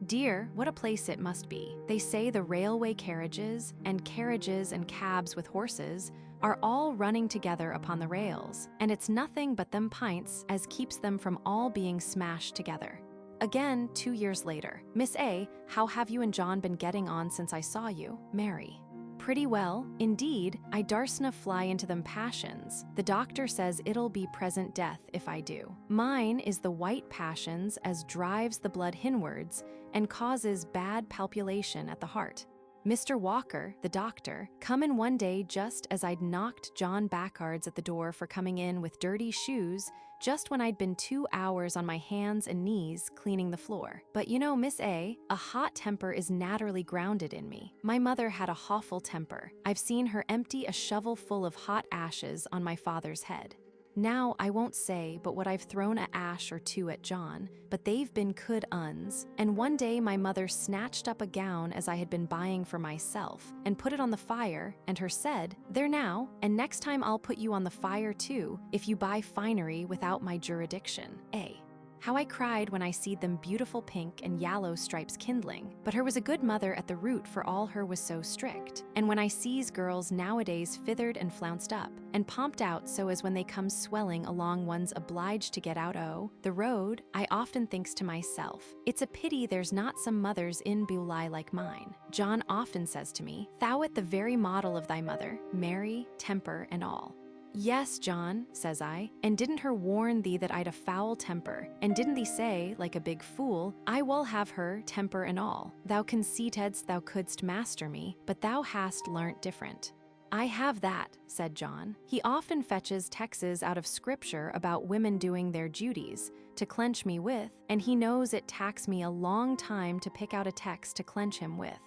Dear, what a place it must be. They say the railway carriages and cabs with horses are all running together upon the rails, and it's nothing but them pints as keeps them from all being smashed together. Again, 2 years later. Miss A, how have you and John been getting on since I saw you? Mary. Pretty well. Indeed, I darstna fly into them passions. The doctor says it'll be present death if I do. Mine is the white passions as drives the blood hinwards and causes bad palpulation at the heart. Mr. Walker, the doctor, come in one day just as I'd knocked John backards at the door for coming in with dirty shoes, just when I'd been 2 hours on my hands and knees cleaning the floor. But you know, Miss A hot temper is naturally grounded in me. My mother had a hawful temper. I've seen her empty a shovel full of hot ashes on my father's head. Now, I won't say but what I've thrown a ash or two at John, but they've been good uns, and one day my mother snatched up a gown as I had been buying for myself, and put it on the fire, and her said, There now, and next time I'll put you on the fire too, if you buy finery without my jurisdiction, eh? How I cried when I seed them beautiful pink and yallow stripes kindling, but her was a good mother at the root for all her was so strict. And when I sees girls nowadays fithered and flounced up, and pomped out so as when they come swelling along one's obliged to get out the road, I often thinks to myself, it's a pity there's not some mothers in Bulai like mine. John often says to me, Thou'rt the very model of thy mother, Mary, temper and all. Yes, John, says I, and didn't her warn thee that I'd a foul temper, and didn't thee say, like a big fool, I will have her, temper and all. Thou conceitedst thou couldst master me, but thou hast learnt different. I have that, said John. He often fetches texts out of scripture about women doing their duties, to clench me with, and he knows it tacks me a long time to pick out a text to clench him with.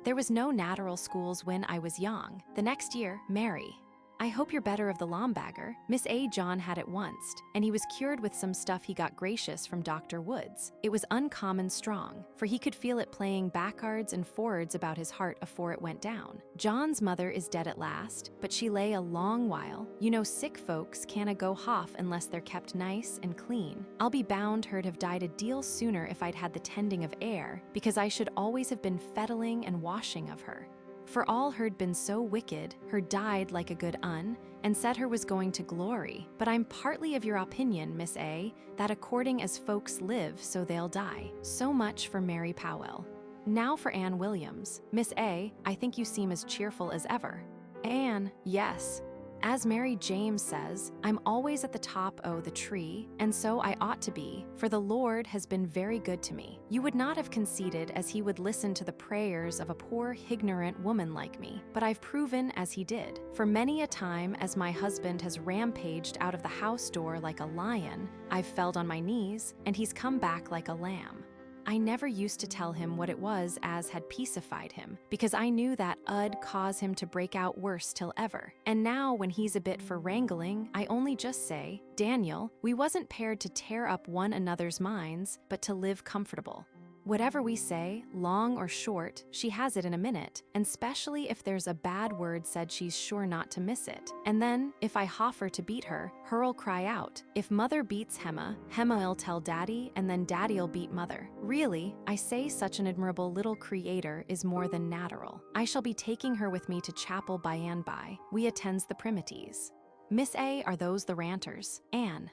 There was no natural schools when I was young. The next year, Mary. I hope you're better of the Lombager. Miss A. John had it once, and he was cured with some stuff he got gracious from Dr. Woods. It was uncommon strong, for he could feel it playing backards and forwards about his heart afore it went down. John's mother is dead at last, but she lay a long while. You know, sick folks canna go hoff unless they're kept nice and clean. I'll be bound her'd have died a deal sooner if I'd had the tending of air, because I should always have been fettling and washing of her. For all her'd been so wicked, her died like a good un, and said her was going to glory. But I'm partly of your opinion, Miss A, that according as folks live, so they'll die. So much for Mary Powell. Now for Anne Williams. Miss A, I think you seem as cheerful as ever. Anne, yes. As Mary James says, I'm always at the top o' the tree, and so I ought to be, for the Lord has been very good to me. You would not have conceded as he would listen to the prayers of a poor, ignorant woman like me, but I've proven as he did. For many a time, as my husband has rampaged out of the house door like a lion, I've felled on my knees, and he's come back like a lamb. I never used to tell him what it was as had peacified him, because I knew that ud cause him to break out worse till ever. And now when he's a bit for wrangling, I only just say, Daniel, we wasn't paired to tear up one another's minds, but to live comfortable. Whatever we say, long or short, she has it in a minute, and specially if there's a bad word said she's sure not to miss it. And then, if I hoffer to beat her, her'll cry out. If mother beats Hemma, Hemma'll tell daddy, and then daddy'll beat mother. Really, I say such an admirable little creator is more than natural. I shall be taking her with me to chapel by and by. We attends the primities. Miss A, are those the ranters? Anne.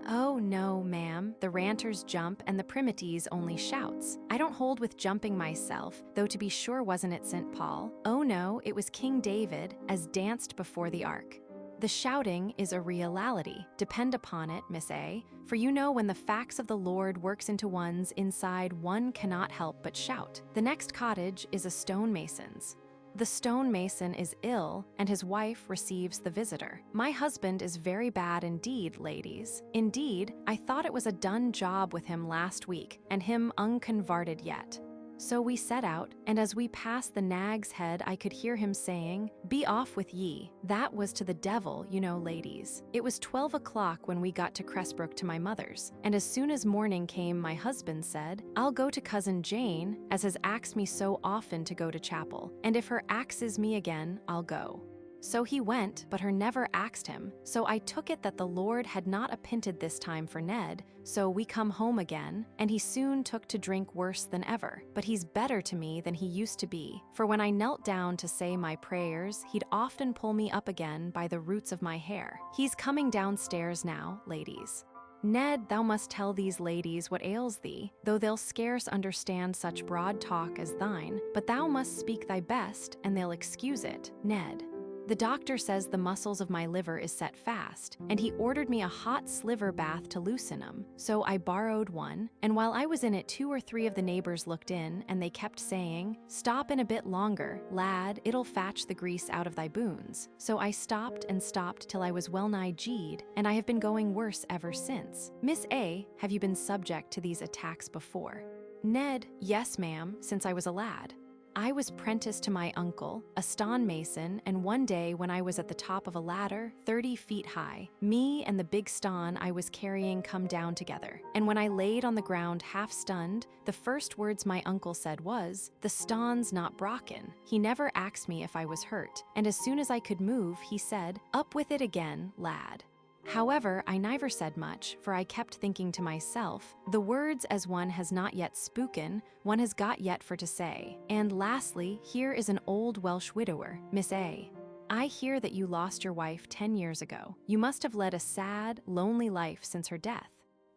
Oh, no, ma'am. The ranters jump and the primities only shouts. I don't hold with jumping myself, though to be sure wasn't it St. Paul? Oh no, it was King David, as danced before the ark. The shouting is a reality. Depend upon it, Miss A, for you know when the facts of the Lord works into one's inside, one cannot help but shout. The next cottage is a stonemason's. The stonemason is ill, and his wife receives the visitor. My husband is very bad indeed, ladies. Indeed, I thought it was a done job with him last week, and him unconvarted yet. So we set out, and as we passed the Nag's Head, I could hear him saying, "Be off with ye." That was to the devil, you know, ladies. It was 12 o'clock when we got to Cressbrook to my mother's, and as soon as morning came, my husband said, "I'll go to Cousin Jane, as has axed me so often to go to chapel, and if her axes me again, I'll go." So he went, but her never axed him, so I took it that the Lord had not apinted this time for Ned, so we come home again, and he soon took to drink worse than ever, but he's better to me than he used to be, for when I knelt down to say my prayers, he'd often pull me up again by the roots of my hair. He's coming downstairs now, ladies. Ned, thou must tell these ladies what ails thee, though they'll scarce understand such broad talk as thine, but thou must speak thy best, and they'll excuse it, Ned. The doctor says the muscles of my liver is set fast, and he ordered me a hot sliver bath to loosen 'em, so I borrowed one, and while I was in it 2 or 3 of the neighbors looked in, and they kept saying, "Stop in a bit longer, lad, it'll fatch the grease out of thy boons." So I stopped and stopped till I was well nigh G'd, and I have been going worse ever since. Miss A, have you been subject to these attacks before? Ned, yes, ma'am, since I was a lad. I was prenticed to my uncle, a stonemason, and one day when I was at the top of a ladder, 30 feet high, me and the big stone I was carrying come down together. And when I laid on the ground half stunned, the first words my uncle said was, "The stone's not broken." He never asked me if I was hurt, and as soon as I could move, he said, "Up with it again, lad." However, I never said much, for I kept thinking to myself, the words as one has not yet spoken, one has got yet for to say. And lastly, here is an old Welsh widower, Miss A. I hear that you lost your wife 10 years ago. You must have led a sad, lonely life since her death.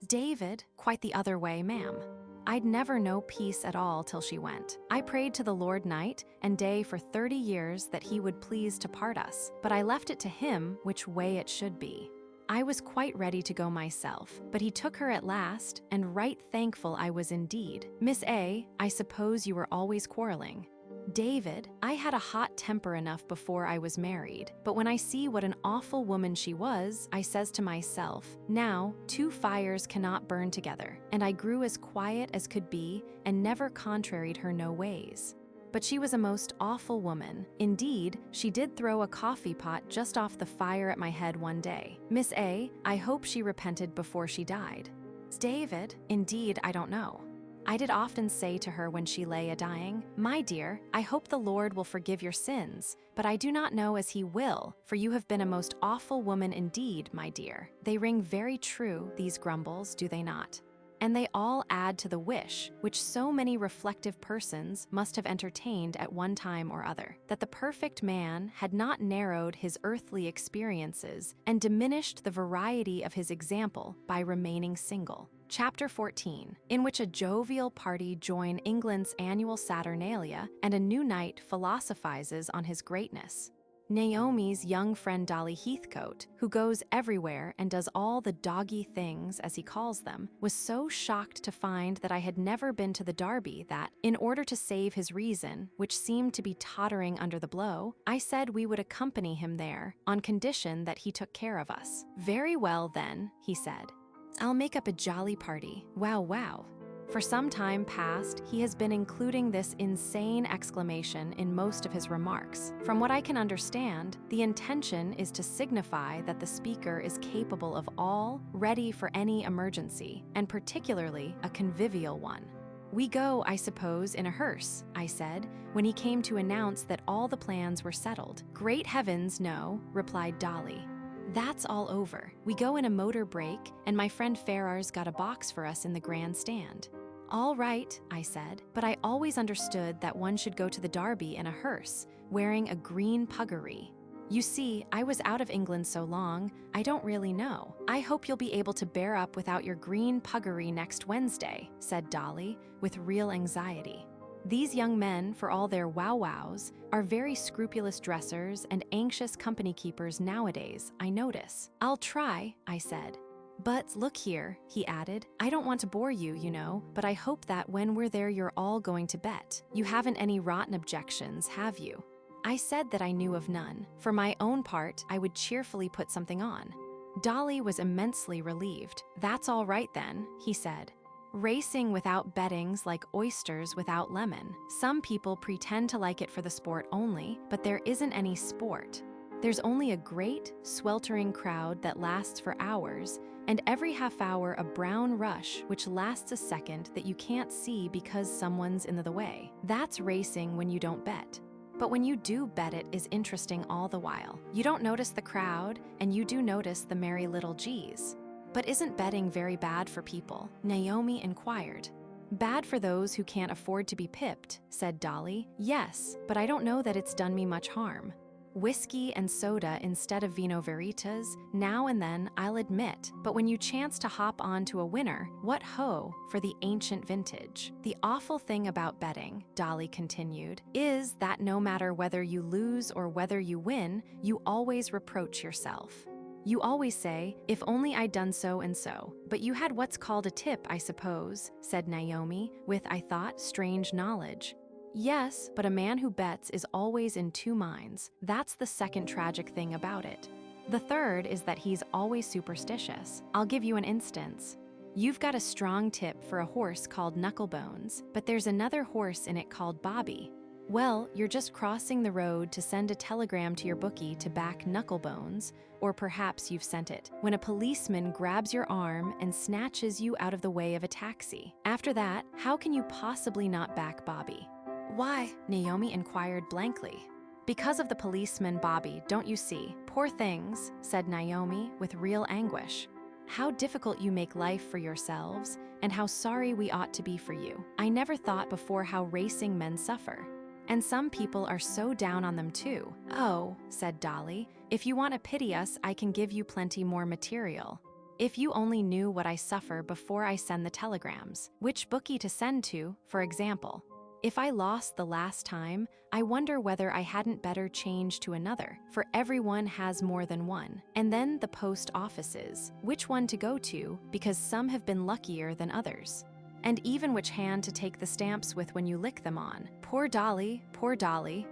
David, quite the other way, ma'am. I'd never know peace at all till she went. I prayed to the Lord night and day for 30 years that he would please to part us, but I left it to him which way it should be. I was quite ready to go myself, but he took her at last, and right thankful I was indeed. Miss A, I suppose you were always quarreling. David, I had a hot temper enough before I was married, but when I see what an awful woman she was, I says to myself, now, 2 fires cannot burn together, and I grew as quiet as could be, and never contraried her no ways. But she was a most awful woman. Indeed, she did throw a coffee pot just off the fire at my head one day. Miss A, I hope she repented before she died. David, indeed, I don't know. I did often say to her when she lay a-dying, "My dear, I hope the Lord will forgive your sins, but I do not know as he will, for you have been a most awful woman indeed, my dear." They ring very true, these grumbles, do they not? And they all add to the wish, which so many reflective persons must have entertained at one time or other, that the perfect man had not narrowed his earthly experiences and diminished the variety of his example by remaining single. Chapter 14, in which a jovial party join England's annual Saturnalia and a new knight philosophizes on his greatness. Naomi's young friend Dolly Heathcote, who goes everywhere and does all the doggy things, as he calls them, was so shocked to find that I had never been to the Derby that, in order to save his reason, which seemed to be tottering under the blow, I said we would accompany him there, on condition that he took care of us. "Very well, then," he said. "I'll make up a jolly party. Wow, wow." For some time past, he has been including this insane exclamation in most of his remarks. From what I can understand, the intention is to signify that the speaker is capable of all, ready for any emergency, and particularly a convivial one. "We go, I suppose, in a hearse," I said, when he came to announce that all the plans were settled. "Great heavens, no," replied Dolly. "That's all over. We go in a motor brake, and my friend Ferrars got a box for us in the grandstand." "All right," I said, "but I always understood that one should go to the Derby in a hearse, wearing a green puggaree. You see, I was out of England so long, I don't really know. I hope you'll be able to bear up without your green puggaree next Wednesday," said Dolly, with real anxiety. These young men, for all their wow-wows, are very scrupulous dressers and anxious company keepers nowadays, I notice. "I'll try," I said. "But look here," he added, "I don't want to bore you, you know, but I hope that when we're there you're all going to bet. You haven't any rotten objections, have you?" I said that I knew of none. For my own part, I would cheerfully put something on. Dolly was immensely relieved. "That's all right then," he said. "Racing without betting's like oysters without lemon. Some people pretend to like it for the sport only, but there isn't any sport. There's only a great, sweltering crowd that lasts for hours, and every half hour a brown rush which lasts a second that you can't see because someone's in the way. That's racing when you don't bet. But when you do bet, it is interesting all the while. You don't notice the crowd, and you do notice the merry little G's." "But isn't betting very bad for people?" Naomi inquired. "Bad for those who can't afford to be pipped," said Dolly. "Yes, but I don't know that it's done me much harm. Whiskey and soda instead of vino veritas, now and then, I'll admit, but when you chance to hop on to a winner, what ho for the ancient vintage. The awful thing about betting," Dolly continued, "is that no matter whether you lose or whether you win, you always reproach yourself. You always say, 'If only I'd done so and so.' But you had what's called a tip, I suppose," said Naomi, with, I thought, strange knowledge. "Yes, but a man who bets is always in two minds. That's the second tragic thing about it. The third is that he's always superstitious. I'll give you an instance. You've got a strong tip for a horse called Knucklebones, but there's another horse in it called Bobby. Well, you're just crossing the road to send a telegram to your bookie to back Knucklebones, or perhaps you've sent it, when a policeman grabs your arm and snatches you out of the way of a taxi. After that, how can you possibly not back Bobby?" "Why?" Naomi inquired blankly. "Because of the policeman Bobby, don't you see? Poor things," said Naomi with real anguish. "How difficult you make life for yourselves, and how sorry we ought to be for you. I never thought before how racing men suffer. And some people are so down on them too." "Oh," said Dolly, "if you want to pity us, I can give you plenty more material. If you only knew what I suffer before I send the telegrams. Which bookie to send to, for example. If I lost the last time, I wonder whether I hadn't better change to another, for everyone has more than one. And then the post offices, which one to go to, because some have been luckier than others. And even which hand to take the stamps with when you lick them on. Poor Dolly,"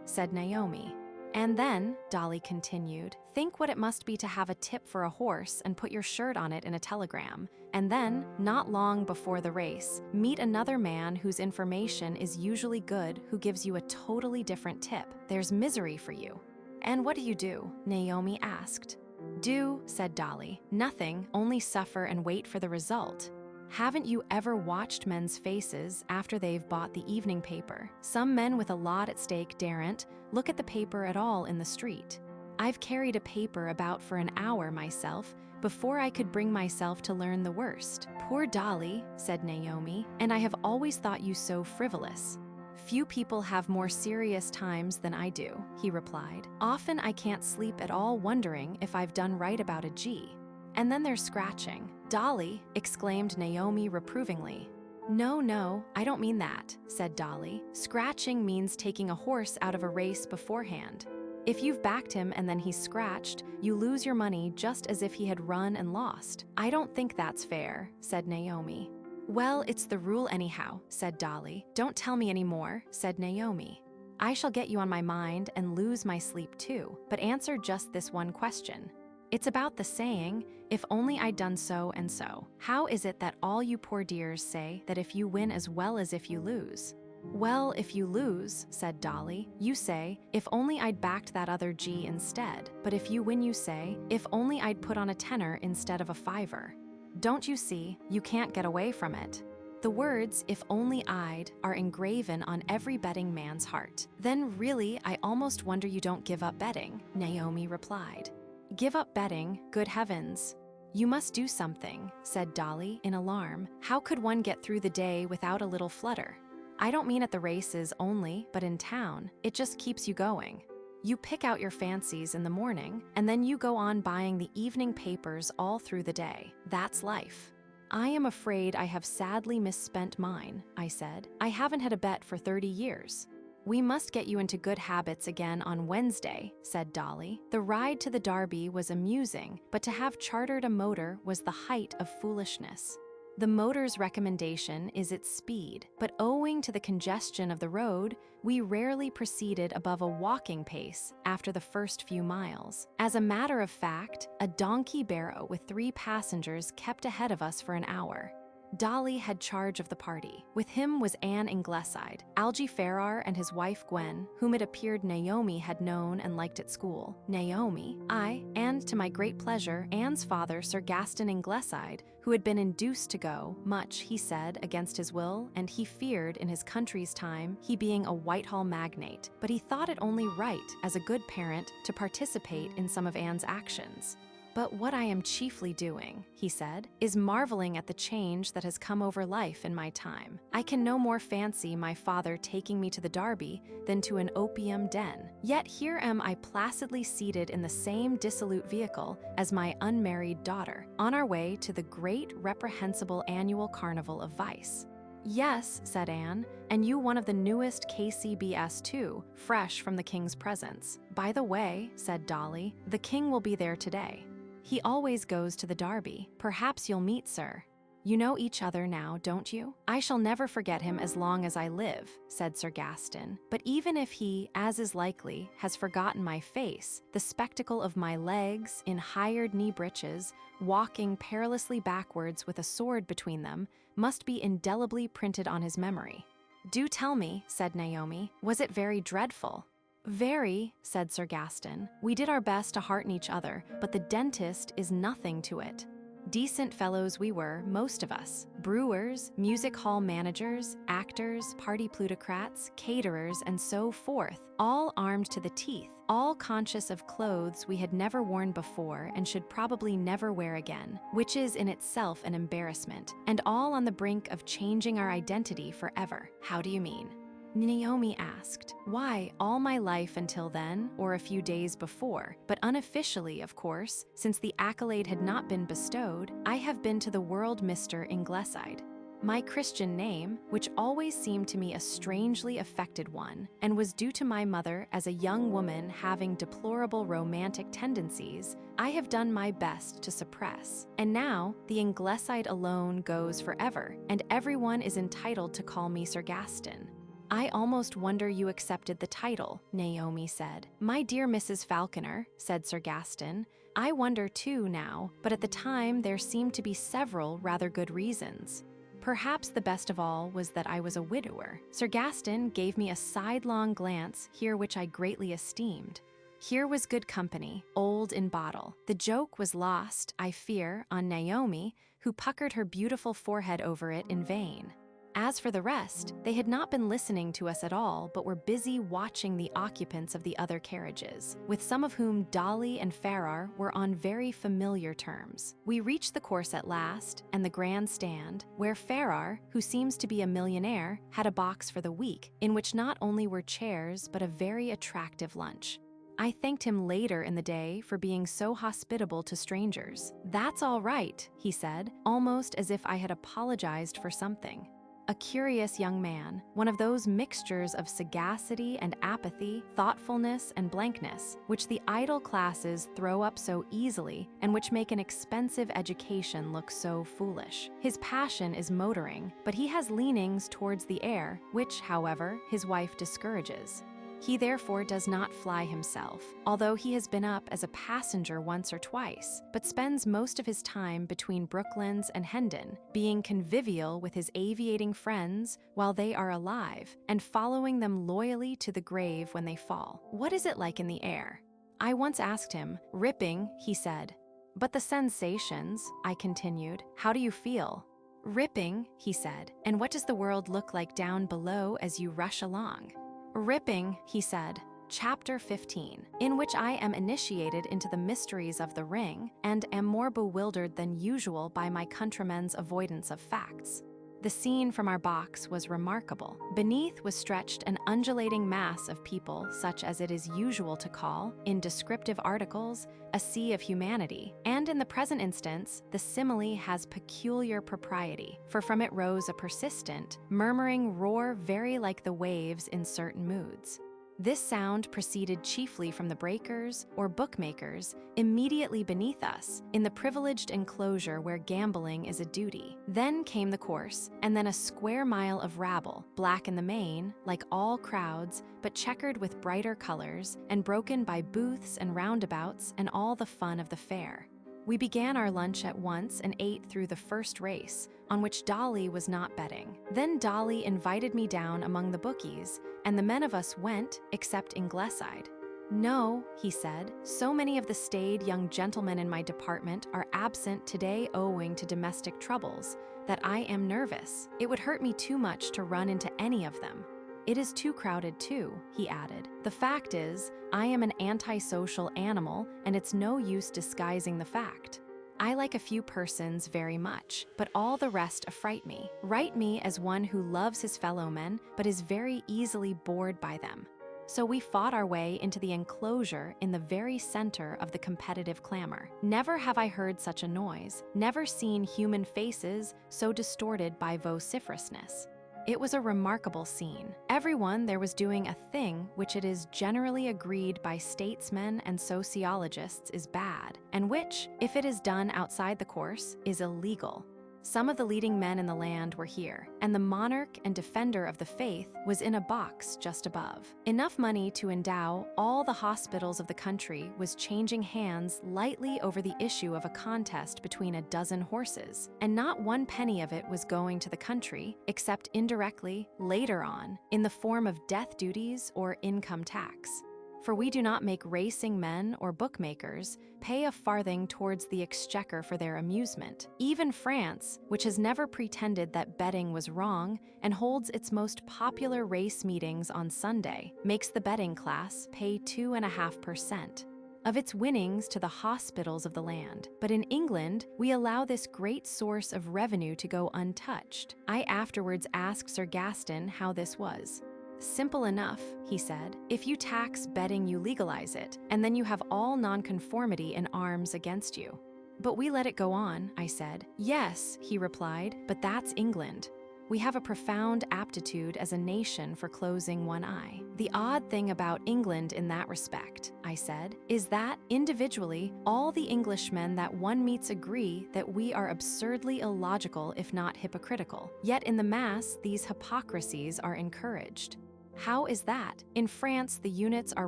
said Naomi. "And then," Dolly continued, "think what it must be to have a tip for a horse and put your shirt on it in a telegram. And then, not long before the race, meet another man whose information is usually good who gives you a totally different tip. There's misery for you." "And what do?" Naomi asked. "Do," said Dolly, "nothing, only suffer and wait for the result. Haven't you ever watched men's faces after they've bought the evening paper? Some men with a lot at stake daren't look at the paper at all in the street. I've carried a paper about for an hour myself before I could bring myself to learn the worst." "Poor Dolly," said Naomi, "and I have always thought you so frivolous." "Few people have more serious times than I do," he replied. "Often I can't sleep at all wondering if I've done right about a G. And then there's scratching. Dolly, exclaimed Naomi reprovingly. No, no, I don't mean that, said Dolly. Scratching means taking a horse out of a race beforehand. If you've backed him and then he's scratched, you lose your money just as if he had run and lost. I don't think that's fair, said Naomi. Well, it's the rule anyhow, said Dolly. Don't tell me any more, said Naomi. I shall get you on my mind and lose my sleep too, but answer just this one question. It's about the saying, if only I'd done so and so. How is it that all you poor dears say that if you win as well as if you lose? Well, if you lose, said Dolly, you say, if only I'd backed that other G instead. But if you win, you say, if only I'd put on a tenner instead of a fiver. Don't you see, you can't get away from it. The words, if only I'd, are engraven on every betting man's heart. Then really, I almost wonder you don't give up betting, Naomi replied. Give up betting? Good heavens. You must do something, said Dolly in alarm. How could one get through the day without a little flutter? I don't mean at the races only, but in town. It just keeps you going. You pick out your fancies in the morning, and then you go on buying the evening papers all through the day. That's life. I am afraid I have sadly misspent mine, I said. I haven't had a bet for 30 years. We must get you into good habits again on Wednesday, said Dolly. The ride to the Derby was amusing, but to have chartered a motor was the height of foolishness. The motor's recommendation is its speed, but owing to the congestion of the road, we rarely proceeded above a walking pace after the first few miles. As a matter of fact, a donkey barrow with 3 passengers kept ahead of us for an hour. Dolly had charge of the party. With him was Anne Ingleside, Algy Farrar and his wife Gwen, whom it appeared Naomi had known and liked at school. Naomi, I, and to my great pleasure, Anne's father, Sir Gaston Ingleside, who had been induced to go, much, he said, against his will, and he feared in his country's time, he being a Whitehall magnate, but he thought it only right, as a good parent, to participate in some of Anne's actions. But what I am chiefly doing, he said, is marveling at the change that has come over life in my time. I can no more fancy my father taking me to the Derby than to an opium den. Yet here am I placidly seated in the same dissolute vehicle as my unmarried daughter, on our way to the great reprehensible annual carnival of vice. Yes, said Anne, and you one of the newest KCBS too, fresh from the King's presence. By the way, said Dolly, the King will be there today. He always goes to the Derby. Perhaps you'll meet, sir. You know each other now, don't you? I shall never forget him as long as I live, said Sir Gaston. But even if he, as is likely, has forgotten my face, the spectacle of my legs, in hired knee breeches, walking perilously backwards with a sword between them, must be indelibly printed on his memory. Do tell me, said Naomi, was it very dreadful? Very, said Sir Gaston. We did our best to hearten each other, but the dentist is nothing to it. Decent fellows we were, most of us. Brewers, music hall managers, actors, party plutocrats, caterers, and so forth, all armed to the teeth, all conscious of clothes we had never worn before and should probably never wear again, which is in itself an embarrassment, and all on the brink of changing our identity forever. How do you mean? Naomi asked. Why, all my life until then, or a few days before, but unofficially, of course, since the accolade had not been bestowed, I have been to the world Mr. Ingleside. My Christian name, which always seemed to me a strangely affected one, and was due to my mother as a young woman having deplorable romantic tendencies, I have done my best to suppress. And now, the Ingleside alone goes forever, and everyone is entitled to call me Sir Gaston. I almost wonder you accepted the title, Naomi said. My dear Mrs. Falconer, said Sir Gaston, I wonder too now, but at the time there seemed to be several rather good reasons. Perhaps the best of all was that I was a widower. Sir Gaston gave me a sidelong glance here which I greatly esteemed. Here was good company, old in bottle. The joke was lost, I fear, on Naomi, who puckered her beautiful forehead over it in vain. As for the rest, they had not been listening to us at all, but were busy watching the occupants of the other carriages, with some of whom Dolly and Farrar were on very familiar terms. We reached the course at last, and the grandstand, where Farrar, who seems to be a millionaire, had a box for the week, in which not only were chairs, but a very attractive lunch. I thanked him later in the day for being so hospitable to strangers. "That's all right," he said, almost as if I had apologized for something. A curious young man, one of those mixtures of sagacity and apathy, thoughtfulness and blankness, which the idle classes throw up so easily and which make an expensive education look so foolish. His passion is motoring, but he has leanings towards the air, which, however, his wife discourages. He therefore does not fly himself, although he has been up as a passenger once or twice, but spends most of his time between Brooklands and Hendon, being convivial with his aviating friends while they are alive, and following them loyally to the grave when they fall. What is it like in the air? I once asked him. "Ripping," he said. "But the sensations," I continued. "How do you feel?" "Ripping," he said. "And what does the world look like down below as you rush along?" "Ripping," he said. Chapter 15, in which I am initiated into the mysteries of the ring and am more bewildered than usual by my countrymen's avoidance of facts. The scene from our box was remarkable. Beneath was stretched an undulating mass of people such as it is usual to call, in descriptive articles, a sea of humanity, and in the present instance, the simile has peculiar propriety, for from it rose a persistent, murmuring roar very like the waves in certain moods. This sound proceeded chiefly from the breakers, or bookmakers, immediately beneath us, in the privileged enclosure where gambling is a duty. Then came the course, and then a square mile of rabble, black in the main, like all crowds, but checkered with brighter colors, and broken by booths and roundabouts and all the fun of the fair. We began our lunch at once and ate through the first race, on which Dolly was not betting. Then Dolly invited me down among the bookies, and the men of us went, except Ingleside. "No," he said, "so many of the staid young gentlemen in my department are absent today owing to domestic troubles, that I am nervous. It would hurt me too much to run into any of them. It is too crowded too," he added. "The fact is, I am an antisocial animal, and it's no use disguising the fact. I like a few persons very much, but all the rest affright me. Write me as one who loves his fellow men, but is very easily bored by them." So we fought our way into the enclosure in the very center of the competitive clamor. Never have I heard such a noise, never seen human faces so distorted by vociferousness. It was a remarkable scene. Everyone there was doing a thing which it is generally agreed by statesmen and sociologists is bad, and which, if it is done outside the course, is illegal. Some of the leading men in the land were here, and the monarch and defender of the faith was in a box just above. Enough money to endow all the hospitals of the country was changing hands lightly over the issue of a contest between a dozen horses, and not one penny of it was going to the country, except indirectly, later on, in the form of death duties or income tax. For we do not make racing men or bookmakers pay a farthing towards the exchequer for their amusement. Even France, which has never pretended that betting was wrong and holds its most popular race meetings on Sunday, makes the betting class pay 2.5% of its winnings to the hospitals of the land. But in England, we allow this great source of revenue to go untouched. I afterwards asked Sir Gaston how this was. "Simple enough," he said. "If you tax betting, you legalize it, and then you have all nonconformity in arms against you." "But we let it go on," I said. "Yes," he replied, "but that's England. We have a profound aptitude as a nation for closing one eye. The odd thing about England in that respect," I said, "is that, individually, all the Englishmen that one meets agree that we are absurdly illogical if not hypocritical. Yet in the mass, these hypocrisies are encouraged." How is that? In France, the units are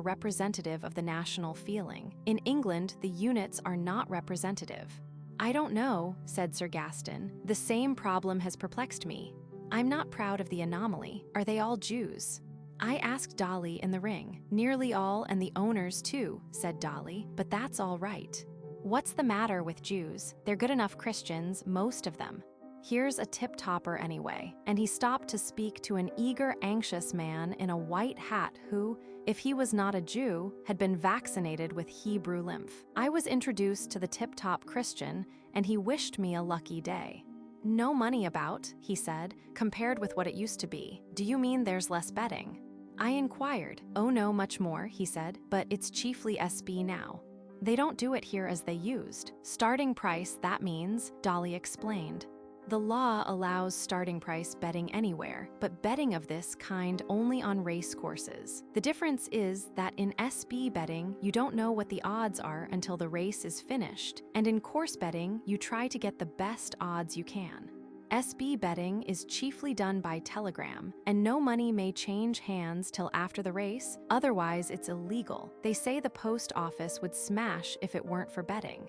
representative of the national feeling. In England, the units are not representative. "I don't know," said Sir Gaston. "The same problem has perplexed me. I'm not proud of the anomaly. Are they all Jews?" I asked Dolly in the ring. "Nearly all, and the owners too," said Dolly, "but that's all right. What's the matter with Jews? They're good enough Christians, most of them. Here's a tip-topper anyway." And he stopped to speak to an eager, anxious man in a white hat who, if he was not a Jew, had been vaccinated with Hebrew lymph. I was introduced to the tip-top Christian, and he wished me a lucky day. "No money about," he said, "compared with what it used to be. Do you mean there's less betting?" I inquired. Oh no, much more, he said, but it's chiefly SB now. They don't do it here as they used. Starting price, that means, Dolly explained. The law allows starting price betting anywhere, but betting of this kind only on race courses. The difference is that in SB betting, you don't know what the odds are until the race is finished, and in course betting, you try to get the best odds you can. SB betting is chiefly done by telegram, and no money may change hands till after the race, otherwise it's illegal. They say the post office would smash if it weren't for betting.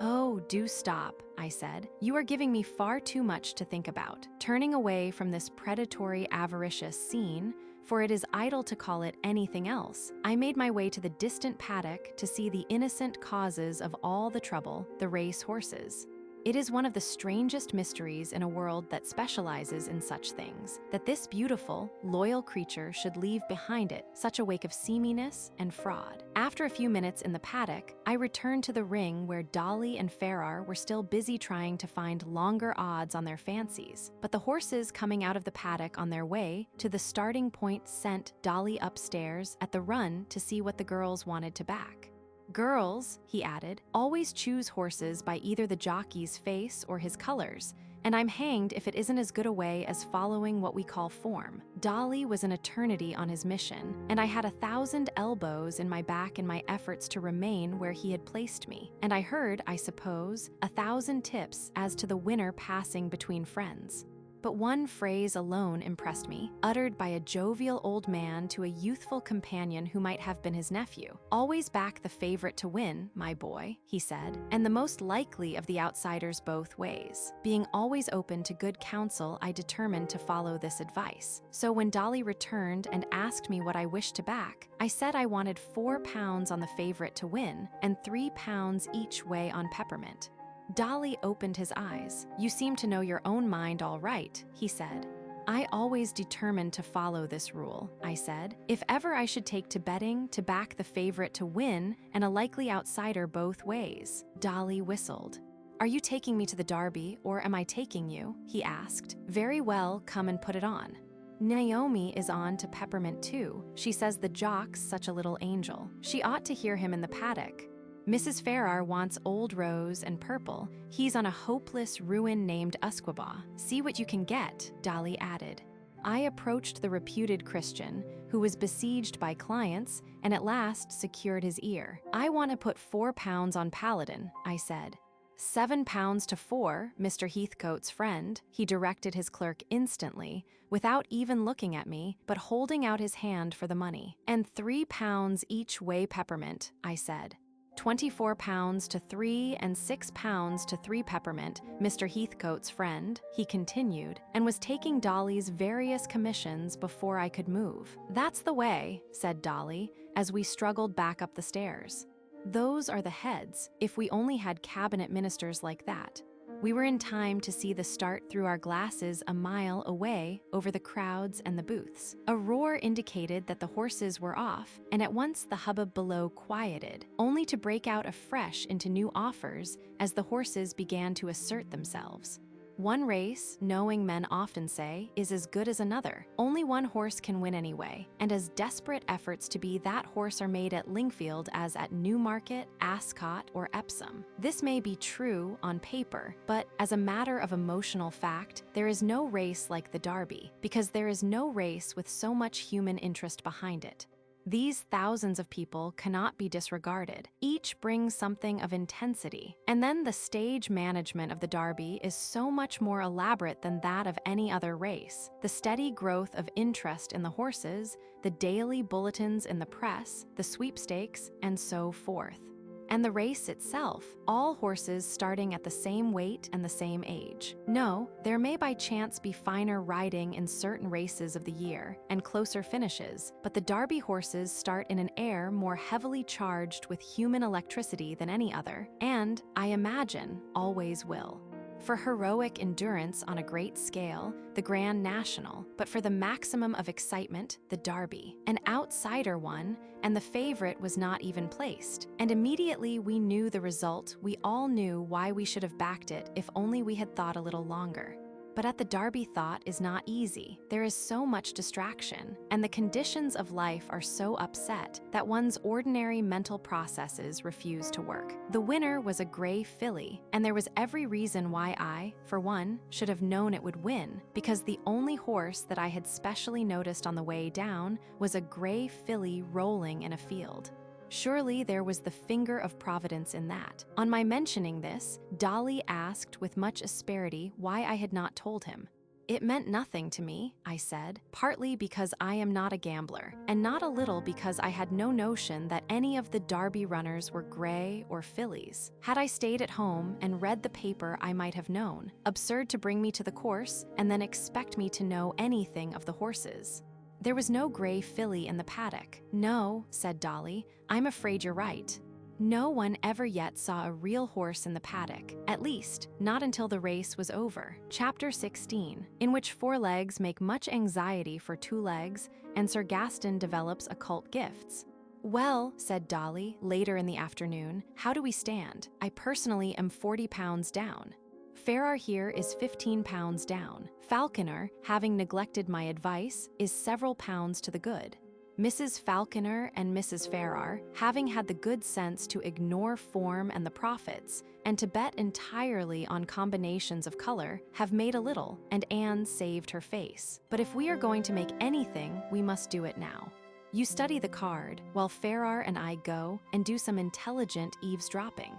Oh, do stop, I said. You are giving me far too much to think about. Turning away from this predatory, avaricious scene, for it is idle to call it anything else, I made my way to the distant paddock to see the innocent causes of all the trouble, the race horses. It is one of the strangest mysteries in a world that specializes in such things, that this beautiful, loyal creature should leave behind it such a wake of seaminess and fraud. After a few minutes in the paddock, I returned to the ring where Dolly and Farrar were still busy trying to find longer odds on their fancies, but the horses coming out of the paddock on their way to the starting point sent Dolly upstairs at the run to see what the girls wanted to back. Girls, he added, always choose horses by either the jockey's face or his colors, and I'm hanged if it isn't as good a way as following what we call form. Dolly was an eternity on his mission, and I had 1,000 elbows in my back in my efforts to remain where he had placed me, and I heard, I suppose, 1,000 tips as to the winner passing between friends. But one phrase alone impressed me, uttered by a jovial old man to a youthful companion who might have been his nephew. Always back the favorite to win, my boy, he said, and the most likely of the outsiders both ways. Being always open to good counsel, I determined to follow this advice. So when Dolly returned and asked me what I wished to back, I said I wanted 4 pounds on the favorite to win and 3 pounds each way on Peppermint. Dolly opened his eyes. You seem to know your own mind all right, he said. I always determined to follow this rule, I said. If ever I should take to betting, to back the favorite to win and a likely outsider both ways. Dolly whistled. Are you taking me to the Derby, or am I taking you? He asked. Very well, come and put it on. Naomi is on to Peppermint too. She says the jock's such a little angel. She ought to hear him in the paddock. Mrs. Farrar wants Old Rose and Purple. He's on a hopeless ruin named Usquebaugh. See what you can get, Dolly added. I approached the reputed Christian, who was besieged by clients, and at last secured his ear. I want to put 4 pounds on Paladin, I said. 7 pounds to 4, Mr. Heathcote's friend, he directed his clerk instantly, without even looking at me, but holding out his hand for the money. And 3 pounds each way Peppermint, I said. 24 pounds to 3 and 6 pounds to 3 Peppermint, Mr. Heathcote's friend, he continued, and was taking Dolly's various commissions before I could move. That's the way, said Dolly, as we struggled back up the stairs. Those are the heads, if we only had cabinet ministers like that. We were in time to see the start through our glasses a mile away over the crowds and the booths. A roar indicated that the horses were off, and at once the hubbub below quieted, only to break out afresh into new offers as the horses began to assert themselves. One race, knowing men often say, is as good as another. Only one horse can win anyway, and as desperate efforts to be that horse are made at Lingfield as at Newmarket, Ascot, or Epsom. This may be true on paper, but as a matter of emotional fact, there is no race like the Derby, because there is no race with so much human interest behind it. These thousands of people cannot be disregarded. Each brings something of intensity. And then the stage management of the Derby is so much more elaborate than that of any other race. The steady growth of interest in the horses, the daily bulletins in the press, the sweepstakes, and so forth. And the race itself, all horses starting at the same weight and the same age. No, there may by chance be finer riding in certain races of the year and closer finishes, but the Derby horses start in an air more heavily charged with human electricity than any other, and, I imagine, always will. For heroic endurance on a great scale, the Grand National, but for the maximum of excitement, the Derby. An outsider won, and the favorite was not even placed. And immediately we knew the result, we all knew why we should have backed it if only we had thought a little longer. But at the Derby thought is not easy. There is so much distraction, and the conditions of life are so upset that one's ordinary mental processes refuse to work. The winner was a gray filly, and there was every reason why I, for one, should have known it would win, because the only horse that I had specially noticed on the way down was a gray filly rolling in a field. Surely there was the finger of Providence in that. On my mentioning this, Dolly asked with much asperity why I had not told him. It meant nothing to me, I said, partly because I am not a gambler, and not a little because I had no notion that any of the Derby runners were gray or fillies. Had I stayed at home and read the paper, I might have known. Absurd to bring me to the course and then expect me to know anything of the horses. There was no gray filly in the paddock. No, said Dolly, I'm afraid you're right. No one ever yet saw a real horse in the paddock, at least, not until the race was over. Chapter 16, in which four legs make much anxiety for two legs, and Sir Gaston develops occult gifts. Well, said Dolly, later in the afternoon, how do we stand? I personally am 40 pounds down. Farrar here is 15 pounds down. Falconer, having neglected my advice, is several pounds to the good. Mrs. Falconer and Mrs. Farrar, having had the good sense to ignore form and the profits, and to bet entirely on combinations of color, have made a little, and Anne saved her face. But if we are going to make anything, we must do it now. You study the card, while Farrar and I go and do some intelligent eavesdropping.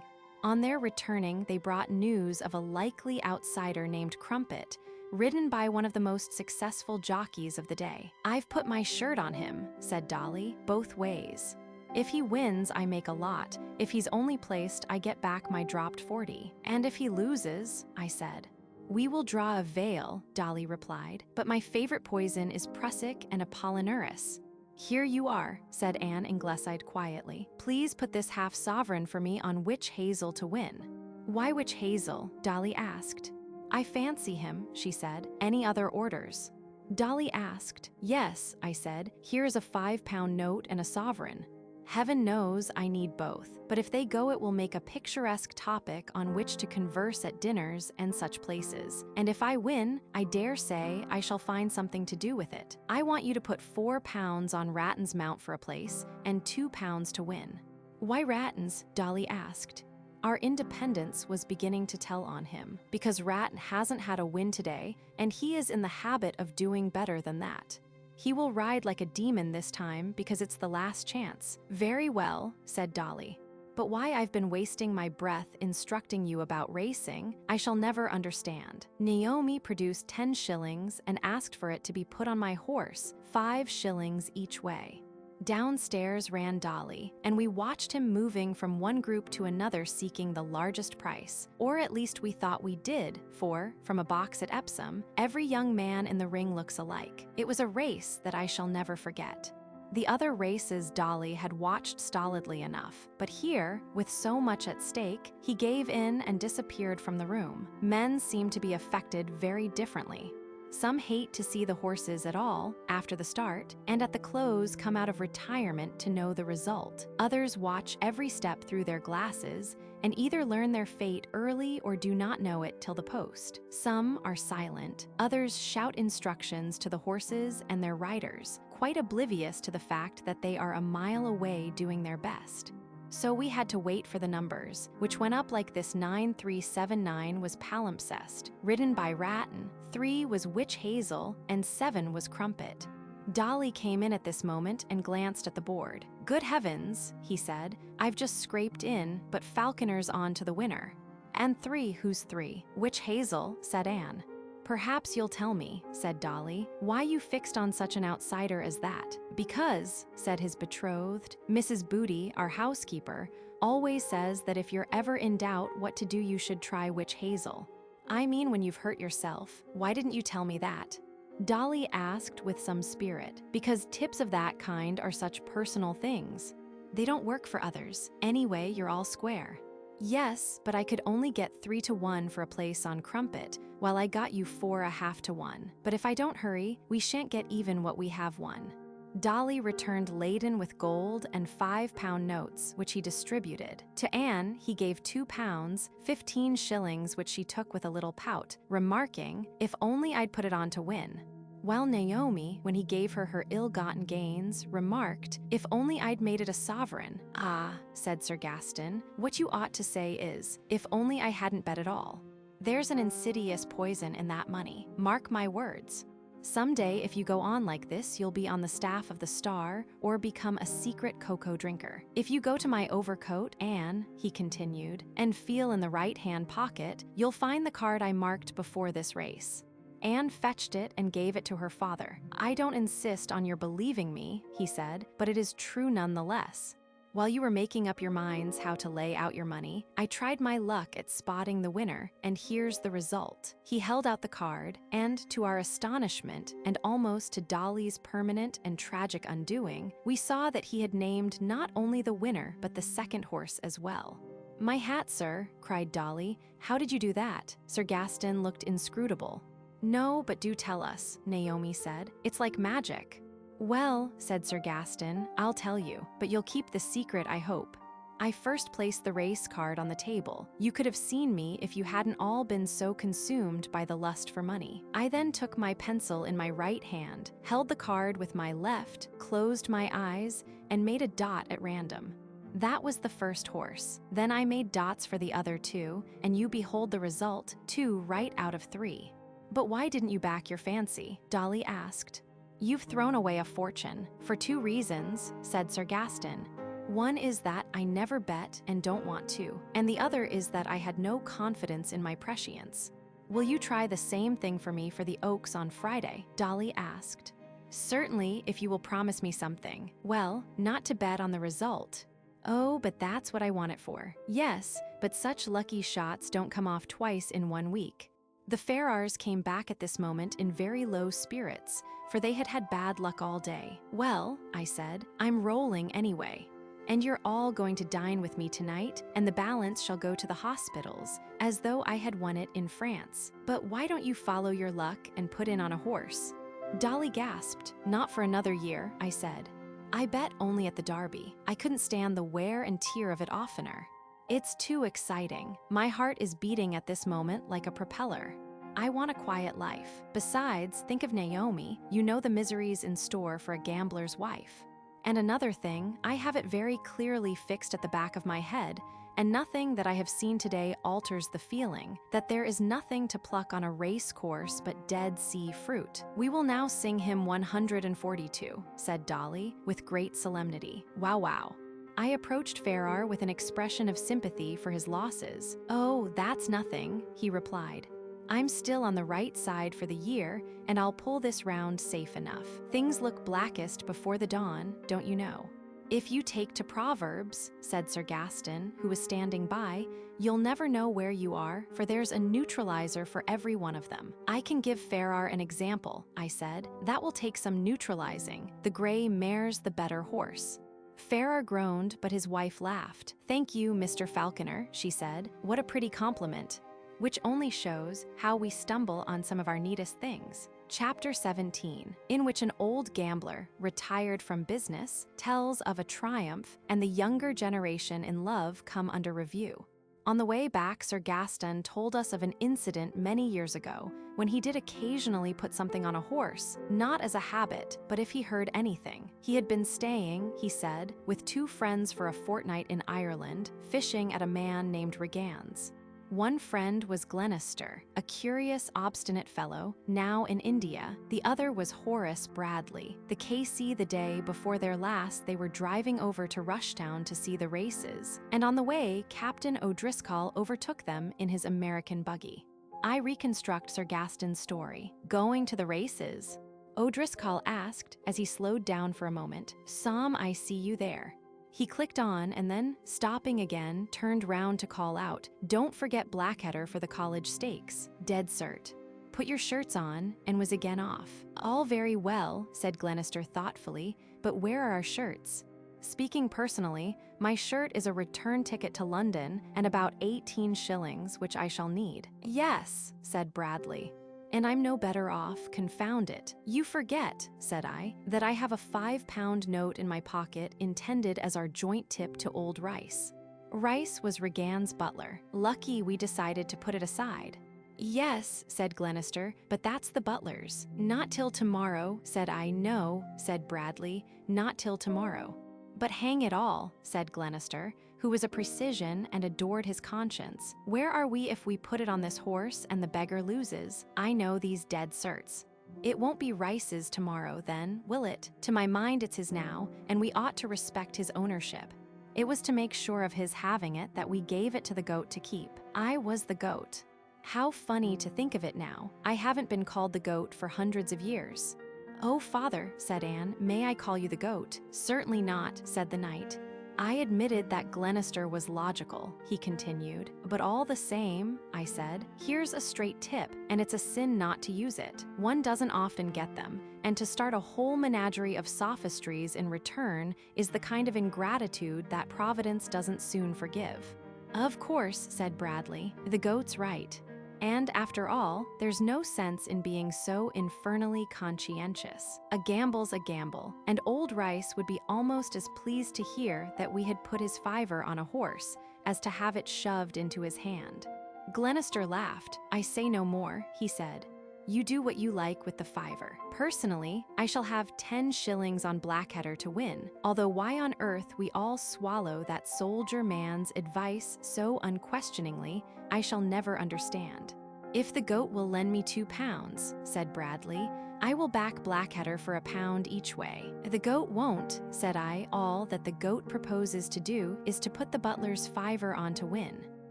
On their returning, they brought news of a likely outsider named Crumpet, ridden by one of the most successful jockeys of the day. I've put my shirt on him, said Dolly, both ways. If he wins, I make a lot. If he's only placed, I get back my dropped 40. And if he loses, I said. We will draw a veil, Dolly replied, but my favorite poison is prussic and apollinaris. Here you are, said Anne Ingleside quietly. Please put this half-sovereign for me on Witch Hazel to win. Why Witch Hazel? Dolly asked. I fancy him, she said. Any other orders? Dolly asked. Yes, I said. Here is a 5-pound note and a sovereign. Heaven knows I need both, but if they go it will make a picturesque topic on which to converse at dinners and such places. And if I win, I dare say I shall find something to do with it. I want you to put 4 pounds on Ratton's mount for a place, and 2 pounds to win. Why Ratton's? Dolly asked. Our independence was beginning to tell on him, because Ratton hasn't had a win today, and he is in the habit of doing better than that. He will ride like a demon this time because it's the last chance. Very well, said Dolly. But why I've been wasting my breath instructing you about racing, I shall never understand. Naomi produced 10 shillings and asked for it to be put on my horse, 5 shillings each way. Downstairs ran Dolly, and we watched him moving from one group to another seeking the largest price. Or at least we thought we did, for, from a box at Epsom, every young man in the ring looks alike. It was a race that I shall never forget. The other races Dolly had watched stolidly enough, but here, with so much at stake, he gave in and disappeared from the room. Men seem to be affected very differently. Some hate to see the horses at all, after the start, and at the close come out of retirement to know the result. Others watch every step through their glasses, and either learn their fate early or do not know it till the post. Some are silent, others shout instructions to the horses and their riders, quite oblivious to the fact that they are a mile away doing their best. So we had to wait for the numbers, which went up like this. 9379 was Palimpsest, ridden by Ratton, 3 was Witch Hazel, and 7 was Crumpet. Dolly came in at this moment and glanced at the board. Good heavens, he said, I've just scraped in, but Falconer's on to the winner. And 3, who's 3? Witch Hazel, said Anne. Perhaps you'll tell me, said Dolly, why you fixed on such an outsider as that. Because, said his betrothed, Mrs. Booty, our housekeeper, always says that if you're ever in doubt what to do you should try Witch Hazel. I mean when you've hurt yourself. Why didn't you tell me that? Dolly asked with some spirit, because tips of that kind are such personal things. They don't work for others. Anyway, you're all square. Yes, but I could only get 3 to 1 for a place on Crumpet, while I got you 4 1/2 to 1. But if I don't hurry, we shan't get even what we have won. Dolly returned laden with gold and £5 notes, which he distributed. To Anne, he gave £2, 15 shillings, which she took with a little pout, remarking, "If only I'd put it on to win." While Naomi, when he gave her her ill-gotten gains, remarked, "If only I'd made it a sovereign." "Ah," said Sir Gaston, "what you ought to say is, if only I hadn't bet at all. There's an insidious poison in that money. Mark my words. Someday, if you go on like this, you'll be on the staff of the Star or become a secret cocoa drinker. If you go to my overcoat, Anne," he continued, "and feel in the right-hand pocket, you'll find the card I marked before this race." Anne fetched it and gave it to her father. "I don't insist on your believing me," he said, "but it is true nonetheless. While you were making up your minds how to lay out your money, I tried my luck at spotting the winner, and here's the result." He held out the card, and to our astonishment, and almost to Dolly's permanent and tragic undoing, we saw that he had named not only the winner but the second horse as well. "My hat, sir," cried Dolly. "How did you do that?" Sir Gaston looked inscrutable. "No, but do tell us," Naomi said. "It's like magic." "Well," said Sir Gaston, "I'll tell you, but you'll keep the secret, I hope. I first placed the race card on the table. You could have seen me if you hadn't all been so consumed by the lust for money. I then took my pencil in my right hand, held the card with my left, closed my eyes, and made a dot at random. That was the first horse. Then I made dots for the other two, and you behold the result, 2 right out of 3. "But why didn't you back your fancy?" Dolly asked. "You've thrown away a fortune. For 2 reasons," said Sir Gaston. "One is that I never bet and don't want to, and the other is that I had no confidence in my prescience." "Will you try the same thing for me for the Oaks on Friday?" Dolly asked. "Certainly, if you will promise me something. Well, not to bet on the result." "Oh, but that's what I want it for." "Yes, but such lucky shots don't come off twice in 1 week." The Ferrars came back at this moment in very low spirits, for they had had bad luck all day. "Well," I said, "I'm rolling anyway. And you're all going to dine with me tonight, and the balance shall go to the hospitals, as though I had won it in France. But why don't you follow your luck and put in on a horse?" Dolly gasped. "Not for another year," I said. "I bet only at the Derby. I couldn't stand the wear and tear of it oftener. It's too exciting. My heart is beating at this moment like a propeller. I want a quiet life. Besides, think of Naomi. You know the miseries in store for a gambler's wife. And another thing, I have it very clearly fixed at the back of my head, and nothing that I have seen today alters the feeling that there is nothing to pluck on a race course but Dead Sea fruit. We will now sing hymn 142, said Dolly, with great solemnity. Wow, wow. I approached Ferrar with an expression of sympathy for his losses. "Oh, that's nothing," he replied. "I'm still on the right side for the year, and I'll pull this round safe enough. Things look blackest before the dawn, don't you know?" "If you take to Proverbs," said Sir Gaston, who was standing by, "you'll never know where you are, for there's a neutralizer for every one of them." "I can give Ferrar an example," I said. "That will take some neutralizing. The gray mare's the better horse." Ferrar groaned, but his wife laughed. "Thank you, Mr. Falconer," she said. "What a pretty compliment." Which only shows how we stumble on some of our neatest things. Chapter 17, in which an old gambler, retired from business, tells of a triumph, and the younger generation in love come under review. On the way back, Sir Gaston told us of an incident many years ago, when he did occasionally put something on a horse, not as a habit, but if he heard anything. He had been staying, he said, with 2 friends for a fortnight in Ireland, fishing at a man named Regan's. One friend was Glenister, a curious, obstinate fellow, now in India. The other was Horace Bradley, the K.C. The day before their last, they were driving over to Rushtown to see the races, and on the way, Captain O'Driscoll overtook them in his American buggy. I reconstruct Sir Gaston's story. Going to the races? O'Driscoll asked, as he slowed down for a moment, "Sam, I see you there." He clicked on and then, stopping again, turned round to call out, "Don't forget Blackadder for the college stakes. Dead cert. Put your shirts on," and was again off. "All very well," said Glenister thoughtfully, "but where are our shirts?" "Speaking personally, my shirt is a return ticket to London and about 18 shillings, which I shall need." "Yes," said Bradley. and I'm no better off, confound it. You forget, said I, that I have a 5-pound note in my pocket intended as our joint tip to old Rice. Rice was Regan's butler. Lucky we decided to put it aside. Yes, said Glenister, but that's the butler's. Not till tomorrow, said I. No, said Bradley, not till tomorrow. But hang it all, said Glenister, who was a precisian and adored his conscience. Where are we if we put it on this horse and the beggar loses? I know these dead certs. It won't be Rice's tomorrow, then, will it? To my mind it's his now, and we ought to respect his ownership. It was to make sure of his having it that we gave it to the goat to keep. I was the goat. How funny to think of it now. I haven't been called the goat for hundreds of years. Oh, father, said Anne, may I call you the goat? Certainly not, said the knight. I admitted that Glenister was logical, he continued. But all the same, I said, here's a straight tip, and it's a sin not to use it. One doesn't often get them, and to start a whole menagerie of sophistries in return is the kind of ingratitude that Providence doesn't soon forgive. Of course, said Bradley, the goat's right. And after all, there's no sense in being so infernally conscientious. A gamble's a gamble, and old Rice would be almost as pleased to hear that we had put his fiver on a horse as to have it shoved into his hand. Glenister laughed. I say no more, he said. You do what you like with the fiver. Personally, I shall have 10 shillings on Blackadder to win, although why on earth we all swallow that soldier man's advice so unquestioningly, I shall never understand. If the goat will lend me £2, said Bradley, I will back Blackadder for £1 each way. The goat won't, said I. All that the goat proposes to do is to put the butler's fiver on to win.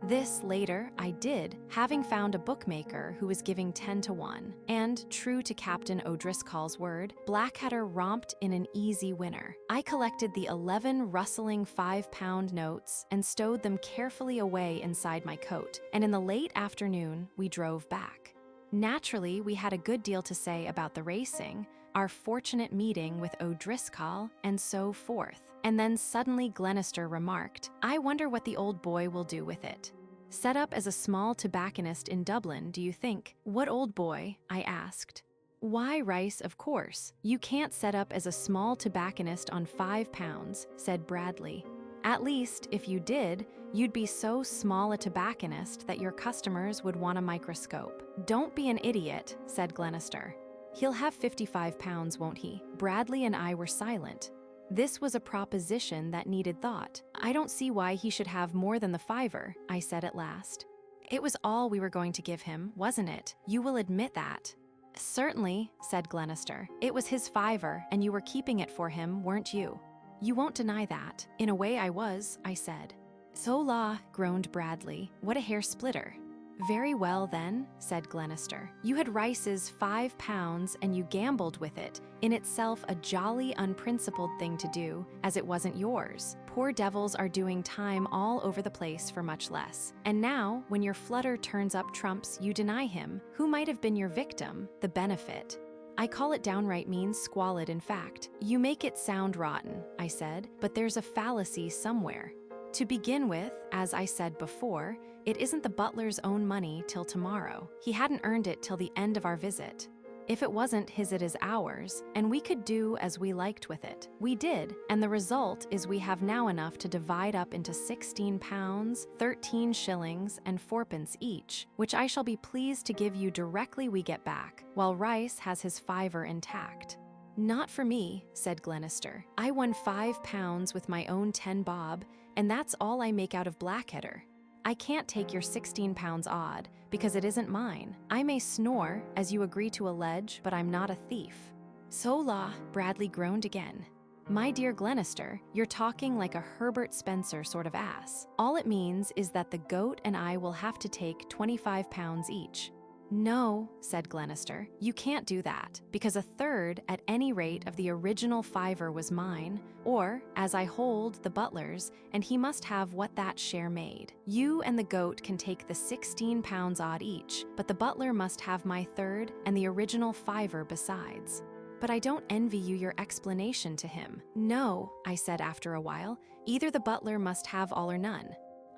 This, later, I did, having found a bookmaker who was giving 10 to 1. And, true to Captain O'Driscoll's word, Blackadder romped in an easy winner. I collected the 11 rustling 5-pound notes and stowed them carefully away inside my coat, and in the late afternoon, we drove back. Naturally, we had a good deal to say about the racing, our fortunate meeting with O'Driscoll, and so forth. And then suddenly Glenister remarked, I wonder what the old boy will do with it. Set up as a small tobacconist in Dublin, do you think? What old boy? I asked. Why, Rice, of course. You can't set up as a small tobacconist on £5, said Bradley. At least, if you did, you'd be so small a tobacconist that your customers would want a microscope. Don't be an idiot, said Glenister. He'll have £55, won't he? Bradley and I were silent. This was a proposition that needed thought. I don't see why he should have more than the fiver, I said at last. It was all we were going to give him, wasn't it? You will admit that. Certainly, said Glenister. It was his fiver, and you were keeping it for him, weren't you? You won't deny that. In a way I was, I said. So la, groaned Bradley. What a hair splitter. Very well then, said Glenister. You had Rice's £5 and you gambled with it, in itself a jolly unprincipled thing to do, as it wasn't yours. Poor devils are doing time all over the place for much less. And now, when your flutter turns up trumps, you deny him. Who might have been your victim? The benefit. I call it downright mean, squalid in fact. You make it sound rotten, I said, but there's a fallacy somewhere. To begin with, as I said before, it isn't the butler's own money till tomorrow. He hadn't earned it till the end of our visit. If it wasn't his, it is ours, and we could do as we liked with it. We did, and the result is we have now enough to divide up into £16, 13 shillings, and 4pence each, which I shall be pleased to give you directly we get back, while Rice has his fiver intact. Not for me, said Glenister. I won £5 with my own 10 bob, and that's all I make out of Blackadder. I can't take your £16 odd, because it isn't mine. I may snore, as you agree to allege, but I'm not a thief. So la, Bradley groaned again. My dear Glenister, you're talking like a Herbert Spencer sort of ass. All it means is that the goat and I will have to take £25 each. No, said Glenister, you can't do that, because a third, at any rate, of the original fiver was mine, or, as I hold, the butler's, and he must have what that share made. You and the goat can take the £16 odd each, but the butler must have my third and the original fiver besides. But I don't envy you your explanation to him. No, I said after a while, either the butler must have all or none.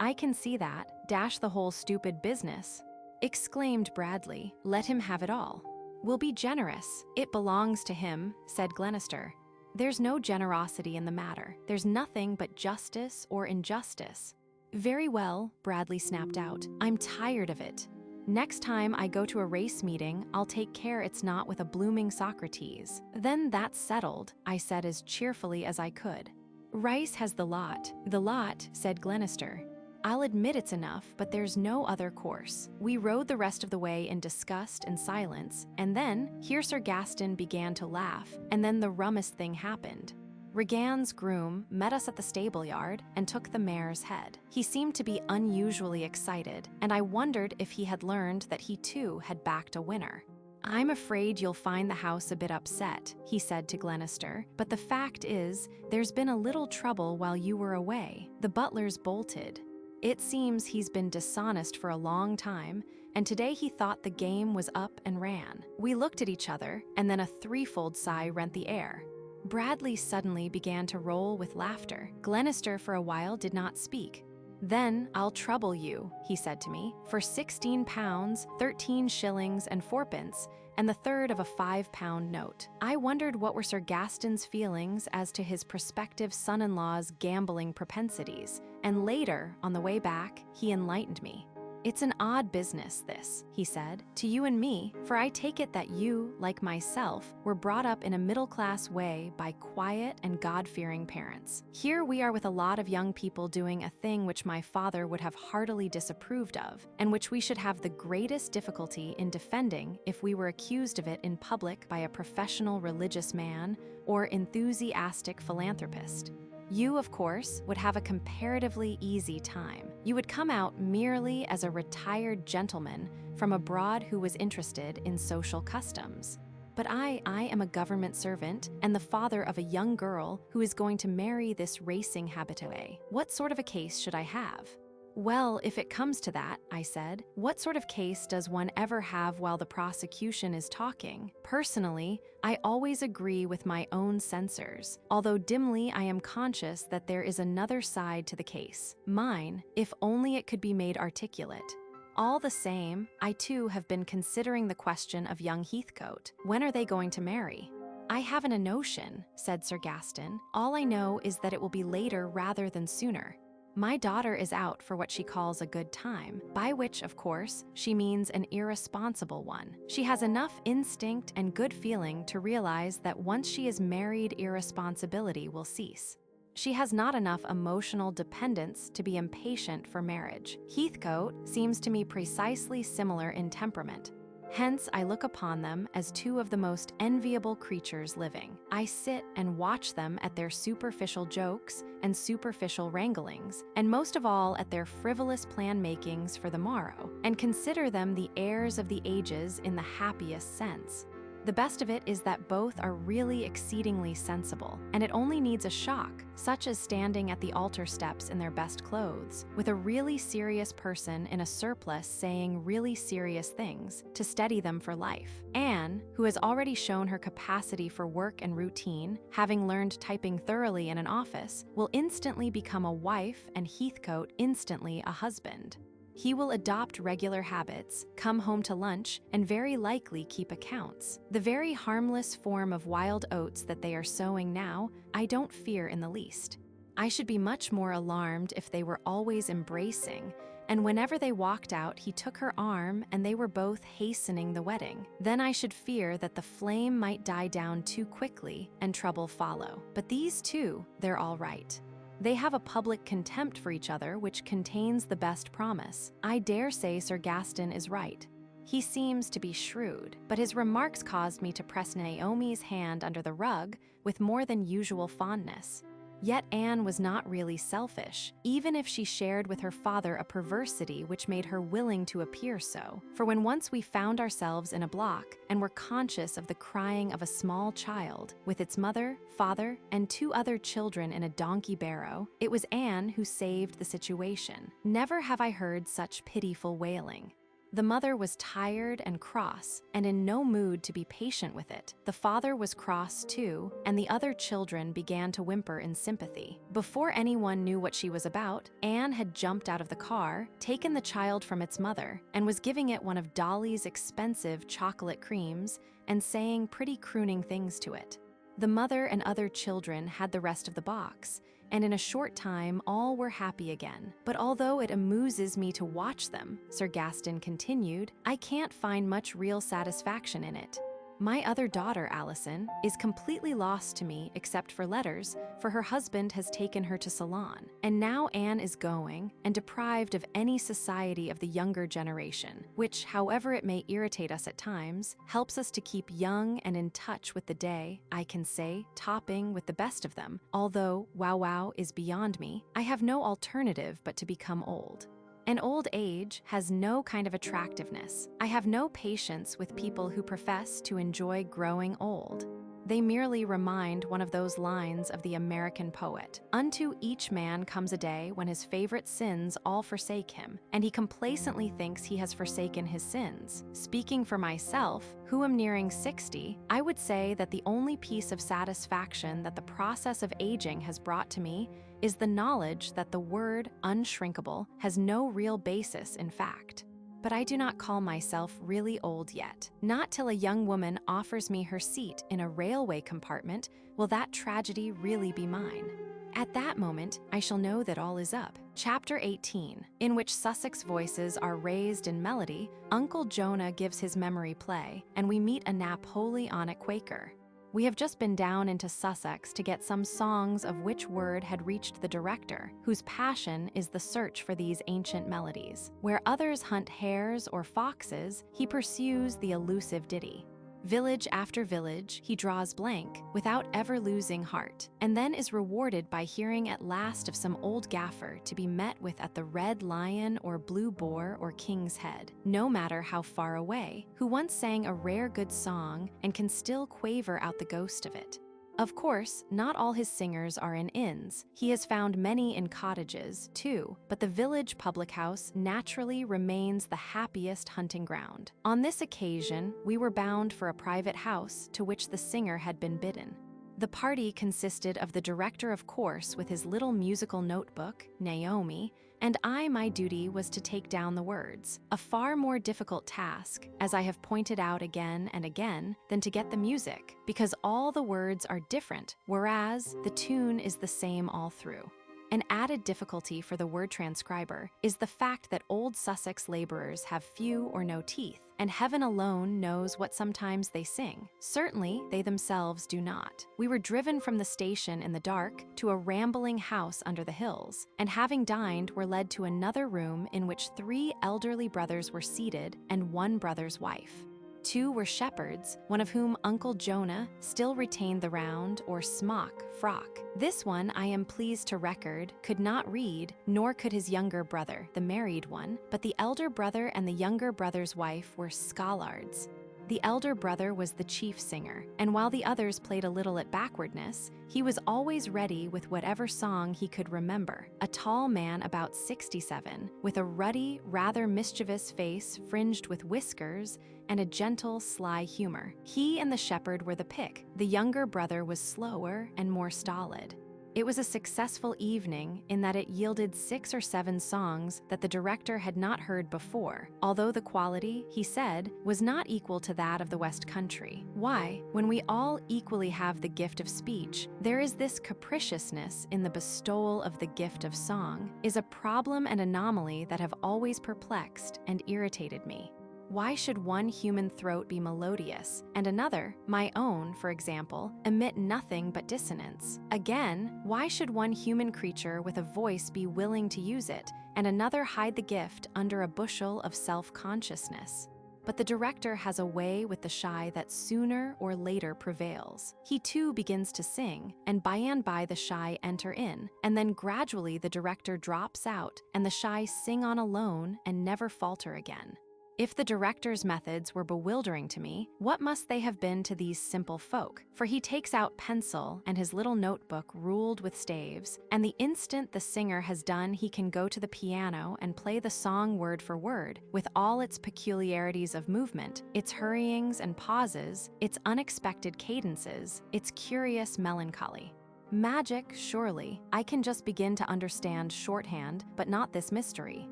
I can see that, dash the whole stupid business. exclaimed Bradley. "Let him have it all. We'll be generous. It belongs to him," said Glenister. "There's no generosity in the matter. There's nothing but justice or injustice." "Very well," Bradley snapped out. "I'm tired of it. Next time I go to a race meeting, I'll take care it's not with a blooming Socrates." "Then that's settled," I said as cheerfully as I could. "Rice has the lot." "The lot," said Glenister. "I'll admit it's enough, but there's no other course." We rode the rest of the way in disgust and silence, and then here Sir Gaston began to laugh, and then the rummest thing happened. Regan's groom met us at the stable yard and took the mare's head. He seemed to be unusually excited, and I wondered if he had learned that he too had backed a winner. "I'm afraid you'll find the house a bit upset," he said to Glenister, "but the fact is, there's been a little trouble while you were away. The butler's bolted. It seems he's been dishonest for a long time, and today he thought the game was up and ran." We looked at each other, and then a threefold sigh rent the air. Bradley suddenly began to roll with laughter. Glenister for a while did not speak. "Then I'll trouble you," he said to me, "for £16, 13 shillings and 4 pence, and the third of a £5 note." I wondered what were Sir Gaston's feelings as to his prospective son-in-law's gambling propensities, and later, on the way back, he enlightened me. "It's an odd business, this," he said, "to you and me, for I take it that you, like myself, were brought up in a middle-class way by quiet and God-fearing parents. Here we are with a lot of young people doing a thing which my father would have heartily disapproved of, and which we should have the greatest difficulty in defending if we were accused of it in public by a professional religious man or enthusiastic philanthropist. You, of course, would have a comparatively easy time. You would come out merely as a retired gentleman from abroad who was interested in social customs. But I am a government servant and the father of a young girl who is going to marry this racing habitué. What sort of a case should I have?" "Well, if it comes to that," I said, "what sort of case does one ever have while the prosecution is talking? Personally, I always agree with my own censors, although dimly I am conscious that there is another side to the case. Mine, if only it could be made articulate. All the same, I too have been considering the question of young Heathcote. When are they going to marry?" "I haven't a notion," said Sir Gaston. "All I know is that it will be later rather than sooner. My daughter is out for what she calls a good time, by which, of course, she means an irresponsible one. She has enough instinct and good feeling to realize that once she is married, irresponsibility will cease. She has not enough emotional dependence to be impatient for marriage. Heathcote seems to me precisely similar in temperament. Hence, I look upon them as two of the most enviable creatures living. I sit and watch them at their superficial jokes and superficial wranglings, and most of all at their frivolous plan-makings for the morrow, and consider them the heirs of the ages in the happiest sense. The best of it is that both are really exceedingly sensible, and it only needs a shock, such as standing at the altar steps in their best clothes, with a really serious person in a surplice saying really serious things, to steady them for life. Anne, who has already shown her capacity for work and routine, having learned typing thoroughly in an office, will instantly become a wife and Heathcote instantly a husband. He will adopt regular habits, come home to lunch, and very likely keep accounts. The very harmless form of wild oats that they are sowing now, I don't fear in the least. I should be much more alarmed if they were always embracing, and whenever they walked out, he took her arm and they were both hastening the wedding. Then I should fear that the flame might die down too quickly and trouble follow. But these two, they're all right. They have a public contempt for each other which contains the best promise. I dare say Sir Gaston is right. He seems to be shrewd, but his remarks caused me to press Naomi's hand under the rug with more than usual fondness. Yet Anne was not really selfish, even if she shared with her father a perversity which made her willing to appear so. For when once we found ourselves in a block and were conscious of the crying of a small child, with its mother, father, and 2 other children in a donkey barrow, it was Anne who saved the situation. Never have I heard such pitiful wailing. The mother was tired and cross, and in no mood to be patient with it. The father was cross too, and the other children began to whimper in sympathy. Before anyone knew what she was about, Anne had jumped out of the car, taken the child from its mother, and was giving it one of Dolly's expensive chocolate creams and saying pretty crooning things to it. The mother and other children had the rest of the box, and in a short time all were happy again. But although it amuses me to watch them, Sir Gaston continued, I can't find much real satisfaction in it. My other daughter, Alison, is completely lost to me except for letters, for her husband has taken her to Ceylon. And now Anne is going, and deprived of any society of the younger generation, which, however it may irritate us at times, helps us to keep young and in touch with the day, I can say, topping with the best of them. Although wow is beyond me, I have no alternative but to become old. And old age has no kind of attractiveness. I have no patience with people who profess to enjoy growing old. They merely remind one of those lines of the American poet. Unto each man comes a day when his favorite sins all forsake him, and he complacently thinks he has forsaken his sins. Speaking for myself, who am nearing 60, I would say that the only piece of satisfaction that the process of aging has brought to me is the knowledge that the word unshrinkable has no real basis in fact. But I do not call myself really old yet. Not till a young woman offers me her seat in a railway compartment will that tragedy really be mine. At that moment, I shall know that all is up. Chapter 18, in which Sussex voices are raised in melody, Uncle Jonah gives his memory play, and we meet a Napoleonic Quaker. We have just been down into Sussex to get some songs of which word had reached the director, whose passion is the search for these ancient melodies. Where others hunt hares or foxes, he pursues the elusive ditty. Village after village, he draws blank, without ever losing heart, and then is rewarded by hearing at last of some old gaffer to be met with at the Red Lion or Blue Boar or King's Head, no matter how far away, who once sang a rare good song and can still quaver out the ghost of it. Of course, not all his singers are in inns. He has found many in cottages, too, but the village public house naturally remains the happiest hunting ground. On this occasion, we were bound for a private house to which the singer had been bidden. The party consisted of the director, of course, with his little musical notebook, Naomi, and my duty was to take down the words, a far more difficult task, as I have pointed out again and again, than to get the music, because all the words are different, whereas the tune is the same all through. An added difficulty for the word transcriber is the fact that old Sussex laborers have few or no teeth, and heaven alone knows what sometimes they sing. Certainly, they themselves do not. We were driven from the station in the dark to a rambling house under the hills, and having dined were led to another room in which 3 elderly brothers were seated and 1 brother's wife. 2 were shepherds, one of whom, Uncle Jonah, still retained the round or smock frock. This one, I am pleased to record, could not read, nor could his younger brother, the married one, but the elder brother and the younger brother's wife were schollards. The elder brother was the chief singer, and while the others played a little at backwardness, he was always ready with whatever song he could remember. A tall man about 67, with a ruddy, rather mischievous face fringed with whiskers, and a gentle, sly humor. He and the shepherd were the pick. The younger brother was slower and more stolid. It was a successful evening in that it yielded 6 or 7 songs that the director had not heard before, although the quality, he said, was not equal to that of the West Country. Why, when we all equally have the gift of speech, there is this capriciousness in the bestowal of the gift of song, is a problem and anomaly that have always perplexed and irritated me. Why should one human throat be melodious, and another, my own, for example, emit nothing but dissonance? Again, why should one human creature with a voice be willing to use it, and another hide the gift under a bushel of self-consciousness? But the director has a way with the shy that sooner or later prevails. He too begins to sing, and by the shy enter in, and then gradually the director drops out, and the shy sing on alone and never falter again. If the director's methods were bewildering to me, what must they have been to these simple folk? For he takes out pencil and his little notebook ruled with staves, and the instant the singer has done, he can go to the piano and play the song word for word, with all its peculiarities of movement, its hurryings and pauses, its unexpected cadences, its curious melancholy. Magic, surely. I can just begin to understand shorthand, but not this mystery.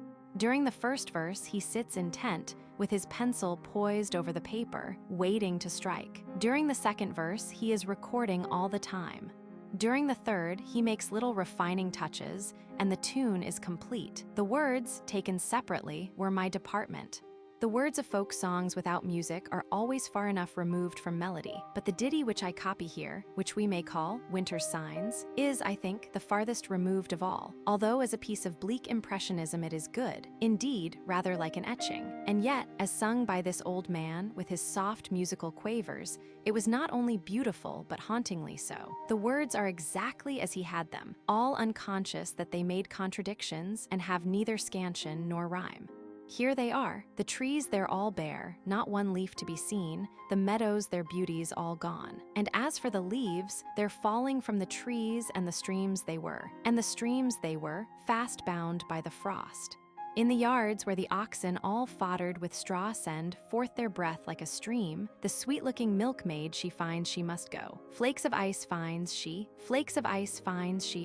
During the first verse, he sits intent, with his pencil poised over the paper, waiting to strike. During the second verse, he is recording all the time. During the third, he makes little refining touches, and the tune is complete. The words, taken separately, were my department. The words of folk songs without music are always far enough removed from melody, but the ditty which I copy here, which we may call Winter's Signs, is, I think, the farthest removed of all. Although as a piece of bleak impressionism it is good, indeed, rather like an etching. And yet, as sung by this old man with his soft musical quavers, it was not only beautiful, but hauntingly so. The words are exactly as he had them, all unconscious that they made contradictions and have neither scansion nor rhyme. Here they are, the trees they're all bare, not one leaf to be seen, the meadows their beauties all gone. And as for the leaves, they're falling from the trees and the streams they were, fast bound by the frost. In the yards where the oxen all foddered with straw send forth their breath like a stream, the sweet-looking milkmaid she finds she must go. Flakes of ice finds she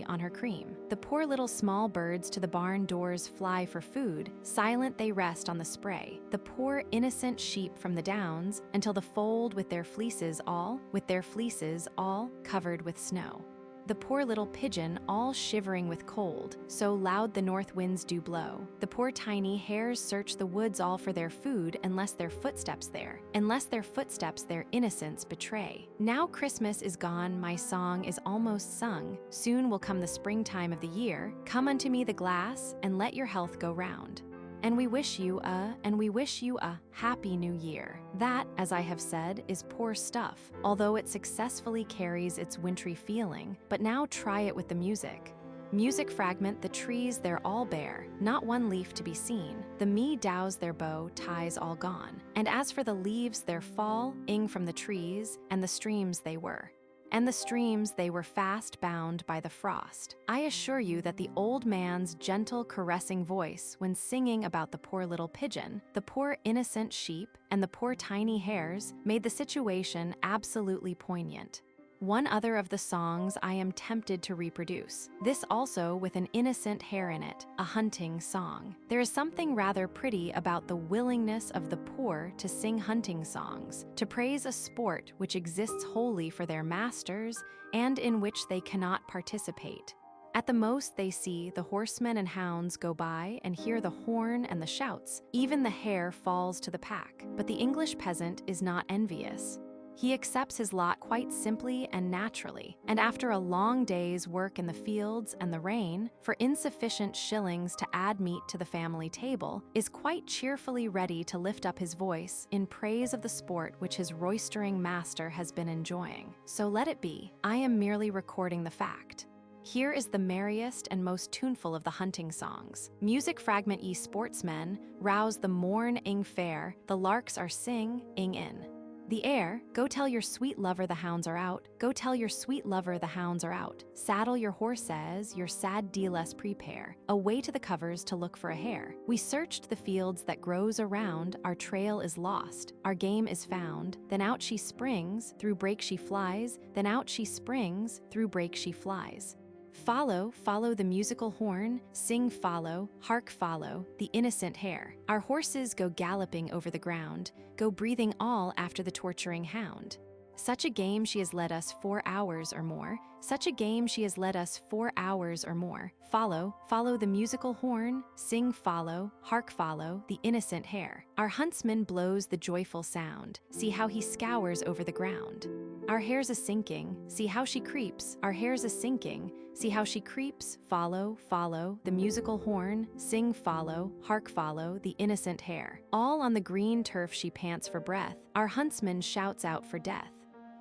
on her cream. The poor little small birds to the barn doors fly for food, silent they rest on the spray. The poor innocent sheep from the downs, until the fold with their fleeces all covered with snow. The poor little pigeon all shivering with cold, so loud the north winds do blow. The poor tiny hares search the woods all for their food, unless their footsteps their innocence betray. Now Christmas is gone, my song is almost sung. Soon will come the springtime of the year. Come unto me the glass, and let your health go round. And we wish you a happy new year. That, as I have said, is poor stuff, although it successfully carries its wintry feeling. But now try it with the music. Music fragment, the trees they're all bare, not one leaf to be seen. The me dows their bow ties all gone. And as for the leaves they're falling from the trees, and the streams they were fast bound by the frost. I assure you that the old man's gentle, caressing voice, when singing about the poor little pigeon, the poor innocent sheep, and the poor tiny hares, made the situation absolutely poignant. One other of the songs I am tempted to reproduce, this also with an innocent hare in it, a hunting song. There is something rather pretty about the willingness of the poor to sing hunting songs, to praise a sport which exists wholly for their masters and in which they cannot participate. At the most they see the horsemen and hounds go by and hear the horn and the shouts. Even the hare falls to the pack, but the English peasant is not envious. He accepts his lot quite simply and naturally, and after a long day's work in the fields and the rain, for insufficient shillings to add meat to the family table, is quite cheerfully ready to lift up his voice in praise of the sport which his roistering master has been enjoying. So let it be. I am merely recording the fact. Here is the merriest and most tuneful of the hunting songs. Music fragment, ye sportsmen, rouse the morn-ing fair, the larks are sing-ing in. The air, go tell your sweet lover the hounds are out, go tell your sweet lover the hounds are out. Saddle your horses, your sad dealess prepare, away to the covers to look for a hare. We searched the fields that grows around, our trail is lost, our game is found, then out she springs, through brake she flies, then out she springs, through brake she flies. Follow, follow the musical horn, sing follow, hark follow, the innocent hare. Our horses go galloping over the ground, go breathing all after the torturing hound. Such a game she has led us 4 hours or more, such a game she has led us 4 hours or more. Follow, follow the musical horn, sing follow, hark follow, the innocent hare. Our huntsman blows the joyful sound, see how he scours over the ground. Our hare's a sinking, see how she creeps, our hare's a sinking, see how she creeps, follow, follow, the musical horn, sing follow, hark follow, the innocent hare. All on the green turf she pants for breath, our huntsman shouts out for death.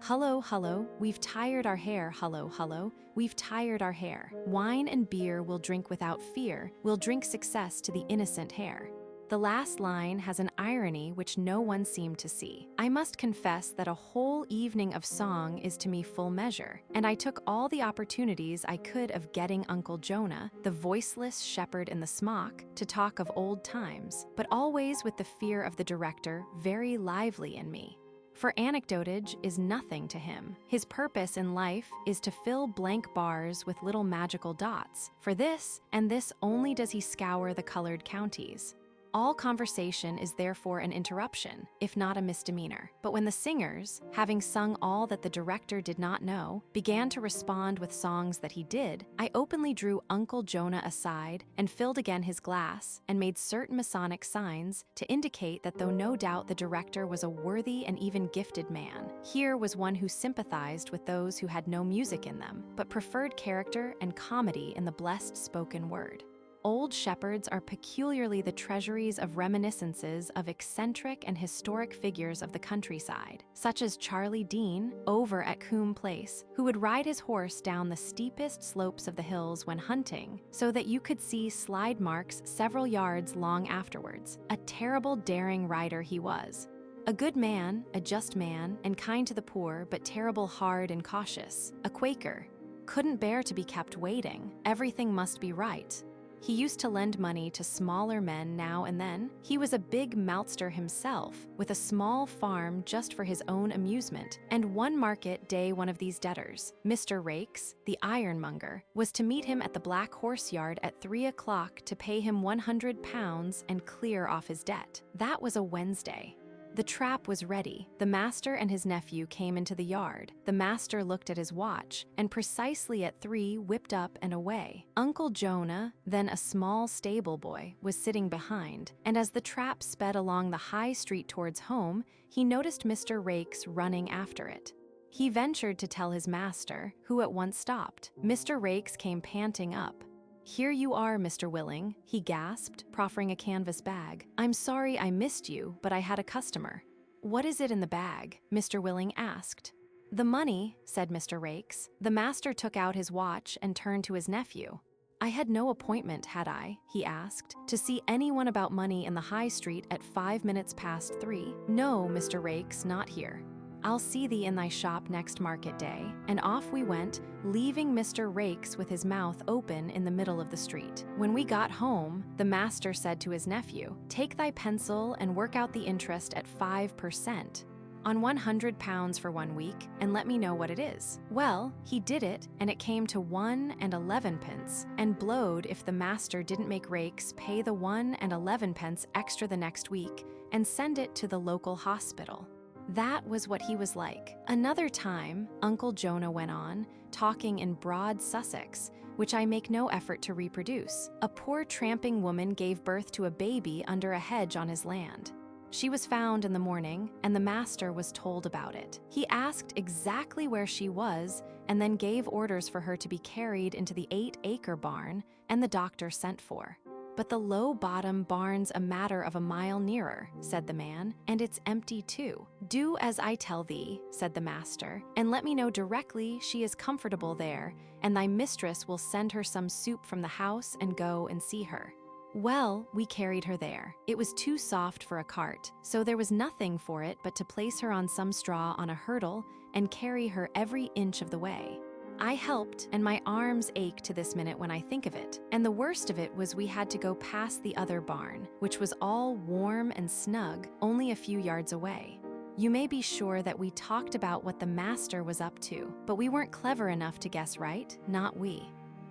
Hullo, hullo, we've tired our hare, hullo, hullo, we've tired our hare. Wine and beer we'll drink without fear, we'll drink success to the innocent hare. The last line has an irony which no one seemed to see. I must confess that a whole evening of song is to me full measure, and I took all the opportunities I could of getting Uncle Jonah, the voiceless shepherd in the smock, to talk of old times, but always with the fear of the director very lively in me. For anecdotage is nothing to him. His purpose in life is to fill blank bars with little magical dots. For this, and this only does he scour the colored counties. All conversation is therefore an interruption, if not a misdemeanor. But when the singers, having sung all that the director did not know, began to respond with songs that he did, I openly drew Uncle Jonah aside and filled again his glass and made certain Masonic signs to indicate that though no doubt the director was a worthy and even gifted man, here was one who sympathized with those who had no music in them, but preferred character and comedy in the blessed spoken word. Old shepherds are peculiarly the treasuries of reminiscences of eccentric and historic figures of the countryside, such as Charlie Dean, over at Coombe Place, who would ride his horse down the steepest slopes of the hills when hunting, so that you could see slide marks several yards long afterwards. A terrible daring rider he was. A good man, a just man, and kind to the poor, but terrible hard and cautious. A Quaker. Couldn't bear to be kept waiting. Everything must be right. He used to lend money to smaller men now and then. He was a big maltster himself, with a small farm just for his own amusement, and one market day one of these debtors, Mr. Rakes, the ironmonger, was to meet him at the Black Horse Yard at 3 o'clock to pay him £100 and clear off his debt. That was a Wednesday. The trap was ready. The master and his nephew came into the yard. The master looked at his watch, and precisely at 3 whipped up and away. Uncle Jonah, then a small stable boy, was sitting behind, and as the trap sped along the high street towards home, he noticed Mr. Rakes running after it. He ventured to tell his master, who at once stopped. Mr. Rakes came panting up. "Here you are, Mr. Willing," he gasped, proffering a canvas bag. "I'm sorry I missed you, but I had a customer." "What is it in the bag?" Mr. Willing asked. "The money," said Mr. Rakes. The master took out his watch and turned to his nephew. "I had no appointment, had I?" he asked, "to see anyone about money in the high street at 5 minutes past 3. "No, Mr. Rakes, not here." "I'll see thee in thy shop next market day," and off we went, leaving Mr. Rakes with his mouth open in the middle of the street. When we got home, the master said to his nephew, "Take thy pencil and work out the interest at 5% on £100 for 1 week, and let me know what it is." Well, he did it, and it came to 1 and 11 pence, and blowed if the master didn't make Rakes pay the 1 and 11 pence extra the next week and send it to the local hospital. That was what he was like. Another time, Uncle Jonah went on, talking in broad Sussex, which I make no effort to reproduce. A poor tramping woman gave birth to a baby under a hedge on his land. She was found in the morning, and the master was told about it. He asked exactly where she was, and then gave orders for her to be carried into the 8-acre barn, and the doctor sent for. "But the low-bottom barn's a matter of a mile nearer," said the man, "and it's empty too." "Do as I tell thee," said the master, "and let me know directly she is comfortable there, and thy mistress will send her some soup from the house and go and see her." Well, we carried her there. It was too soft for a cart, so there was nothing for it but to place her on some straw on a hurdle and carry her every inch of the way. I helped, and my arms ache to this minute when I think of it. And the worst of it was we had to go past the other barn, which was all warm and snug, only a few yards away. You may be sure that we talked about what the master was up to, but we weren't clever enough to guess right, not we.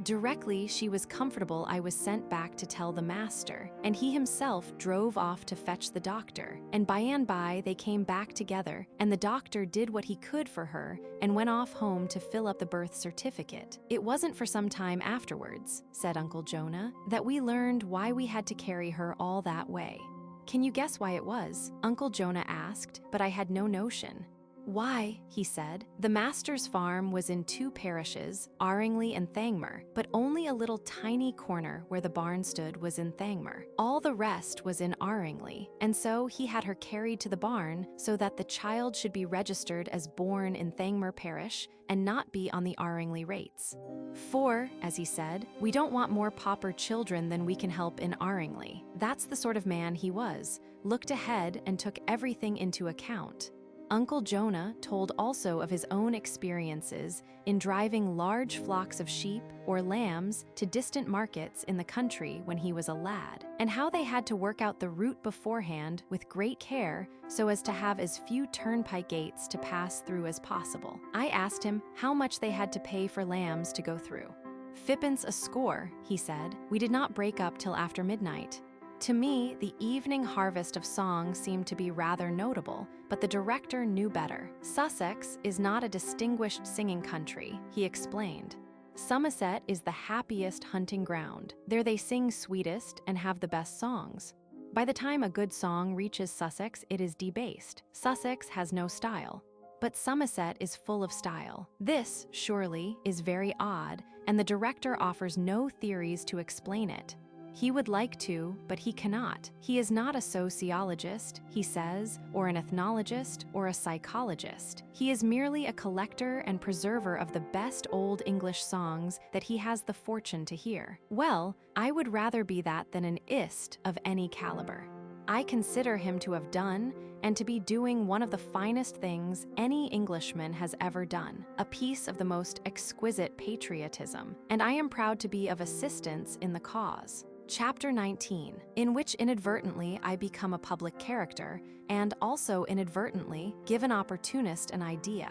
Directly she was comfortable, I was sent back to tell the master, and he himself drove off to fetch the doctor, and by they came back together, and the doctor did what he could for her and went off home to fill up the birth certificate. It wasn't for some time afterwards, said Uncle Jonah, that we learned why we had to carry her all that way. Can you guess why it was? Uncle Jonah asked, but I had no notion. "Why," he said, "the master's farm was in two parishes, Aringley and Thangmer, but only a little tiny corner where the barn stood was in Thangmer. All the rest was in Aringley, and so he had her carried to the barn so that the child should be registered as born in Thangmer parish and not be on the Aringley rates. For, as he said, we don't want more pauper children than we can help in Aringley." That's the sort of man he was, looked ahead and took everything into account. Uncle Jonah told also of his own experiences in driving large flocks of sheep or lambs to distant markets in the country when he was a lad, and how they had to work out the route beforehand with great care so as to have as few turnpike gates to pass through as possible. I asked him how much they had to pay for lambs to go through. "Fippence a score," he said. "We did not break up till after midnight." To me, the evening harvest of song seemed to be rather notable, but the director knew better. "Sussex is not a distinguished singing country," he explained. "Somerset is the happiest hunting ground. There they sing sweetest and have the best songs. By the time a good song reaches Sussex, it is debased. Sussex has no style. But Somerset is full of style. This, surely, is very odd, and the director offers no theories to explain it. He would like to, but he cannot. He is not a sociologist, he says, or an ethnologist, or a psychologist. He is merely a collector and preserver of the best old English songs that he has the fortune to hear. Well, I would rather be that than an ist of any caliber. I consider him to have done, and to be doing one of the finest things any Englishman has ever done, a piece of the most exquisite patriotism, and I am proud to be of assistance in the cause." Chapter 19, in which inadvertently I become a public character and also inadvertently give an opportunist an idea.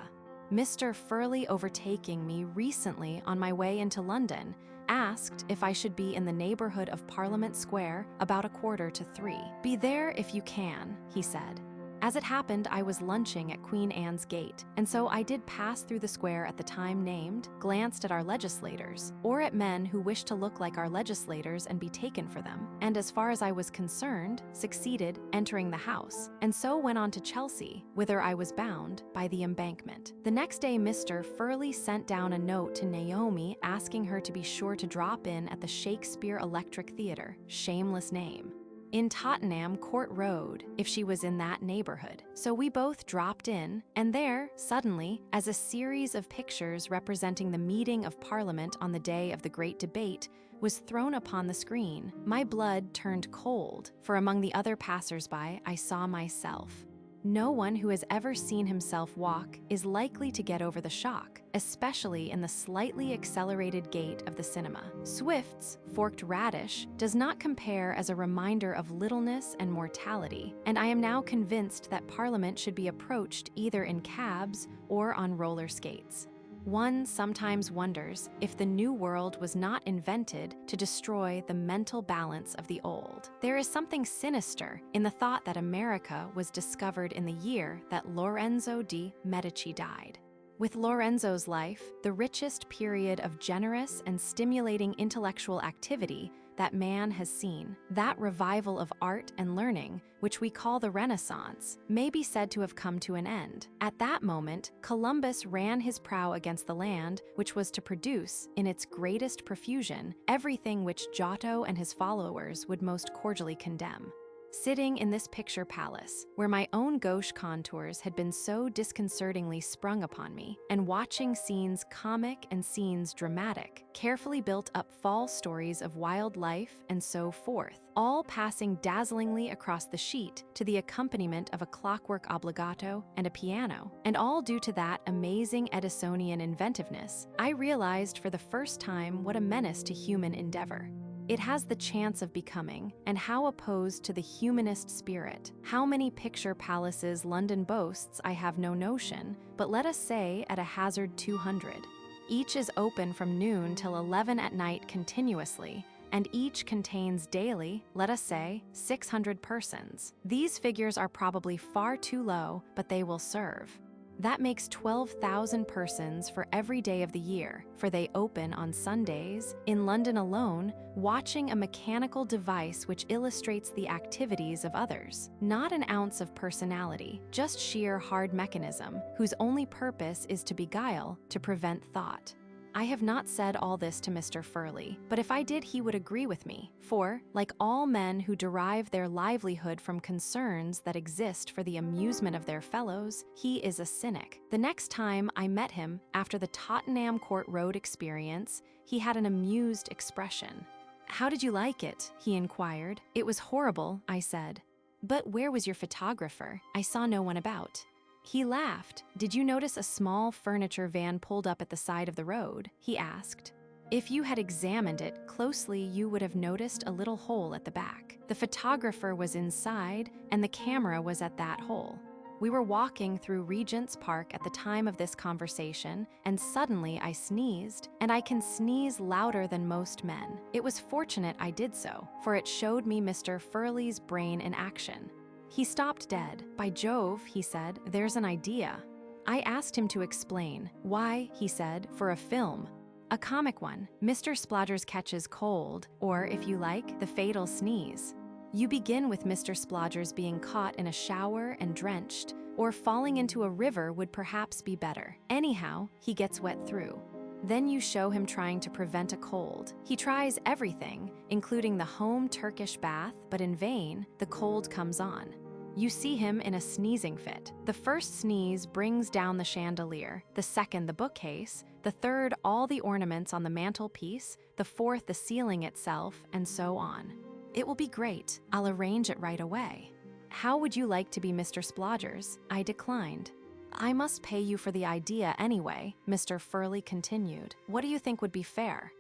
Mr. Furley, overtaking me recently on my way into London, asked if I should be in the neighborhood of Parliament Square about 2:45. "Be there if you can," he said. As it happened, I was lunching at Queen Anne's Gate, and so I did pass through the square at the time named, glanced at our legislators, or at men who wished to look like our legislators and be taken for them, and as far as I was concerned, succeeded entering the house, and so went on to Chelsea, whither I was bound by the Embankment. The next day Mr. Furley sent down a note to Naomi asking her to be sure to drop in at the Shakespeare Electric Theatre, shameless name, in Tottenham Court Road, if she was in that neighborhood. So we both dropped in, and there, suddenly, as a series of pictures representing the meeting of Parliament on the day of the great debate was thrown upon the screen, my blood turned cold, for among the other passers-by I saw myself. No one who has ever seen himself walk is likely to get over the shock, especially in the slightly accelerated gait of the cinema. Swift's Forked Radish does not compare as a reminder of littleness and mortality, and I am now convinced that Parliament should be approached either in cabs or on roller skates. One sometimes wonders if the New World was not invented to destroy the mental balance of the old. There is something sinister in the thought that America was discovered in the year that Lorenzo de' Medici died. With Lorenzo's life, the richest period of generous and stimulating intellectual activity that man has seen, that revival of art and learning, which we call the Renaissance, may be said to have come to an end. At that moment, Columbus ran his prow against the land which was to produce, in its greatest profusion, everything which Giotto and his followers would most cordially condemn. Sitting in this picture palace, where my own gauche contours had been so disconcertingly sprung upon me, and watching scenes comic and scenes dramatic, carefully built up false stories of wild life and so forth, all passing dazzlingly across the sheet to the accompaniment of a clockwork obbligato and a piano, and all due to that amazing Edisonian inventiveness, I realized for the first time what a menace to human endeavor it has the chance of becoming, and how opposed to the humanist spirit. How many picture palaces London boasts I have no notion, but let us say at a hazard 200. Each is open from noon till 11 at night continuously, and each contains daily, let us say, 600 persons. These figures are probably far too low, but they will serve. That makes 12,000 persons for every day of the year, for they open on Sundays, in London alone, watching a mechanical device which illustrates the activities of others. Not an ounce of personality, just sheer hard mechanism, whose only purpose is to beguile, to prevent thought. I have not said all this to Mr. Furley, but if I did, he would agree with me, for, like all men who derive their livelihood from concerns that exist for the amusement of their fellows, he is a cynic. The next time I met him, after the Tottenham Court Road experience, he had an amused expression. "How did you like it?" he inquired. "It was horrible," I said. "But where was your photographer? I saw no one about." He laughed. "Did you notice a small furniture van pulled up at the side of the road?" he asked. "If you had examined it closely, you would have noticed a little hole at the back. The photographer was inside, and the camera was at that hole. We were walking through Regent's Park at the time of this conversation, and suddenly I sneezed, and I can sneeze louder than most men. It was fortunate I did so, for it showed me Mr. Furley's brain in action. He stopped dead. 'By Jove,' he said, 'there's an idea.' I asked him to explain. 'Why,' he said, 'for a film. A comic one. Mr. Splodgers catches cold, or, if you like, the fatal sneeze. You begin with Mr. Splodgers being caught in a shower and drenched, or falling into a river would perhaps be better. Anyhow, he gets wet through. Then you show him trying to prevent a cold. He tries everything, including the home Turkish bath, but in vain, the cold comes on. You see him in a sneezing fit. The first sneeze brings down the chandelier, the second the bookcase, the third all the ornaments on the mantelpiece, the fourth the ceiling itself, and so on. It will be great. I'll arrange it right away. How would you like to be Mr. Splodgers?" I declined. "I must pay you for the idea anyway," Mr. Furley continued. "What do you think would be fair?"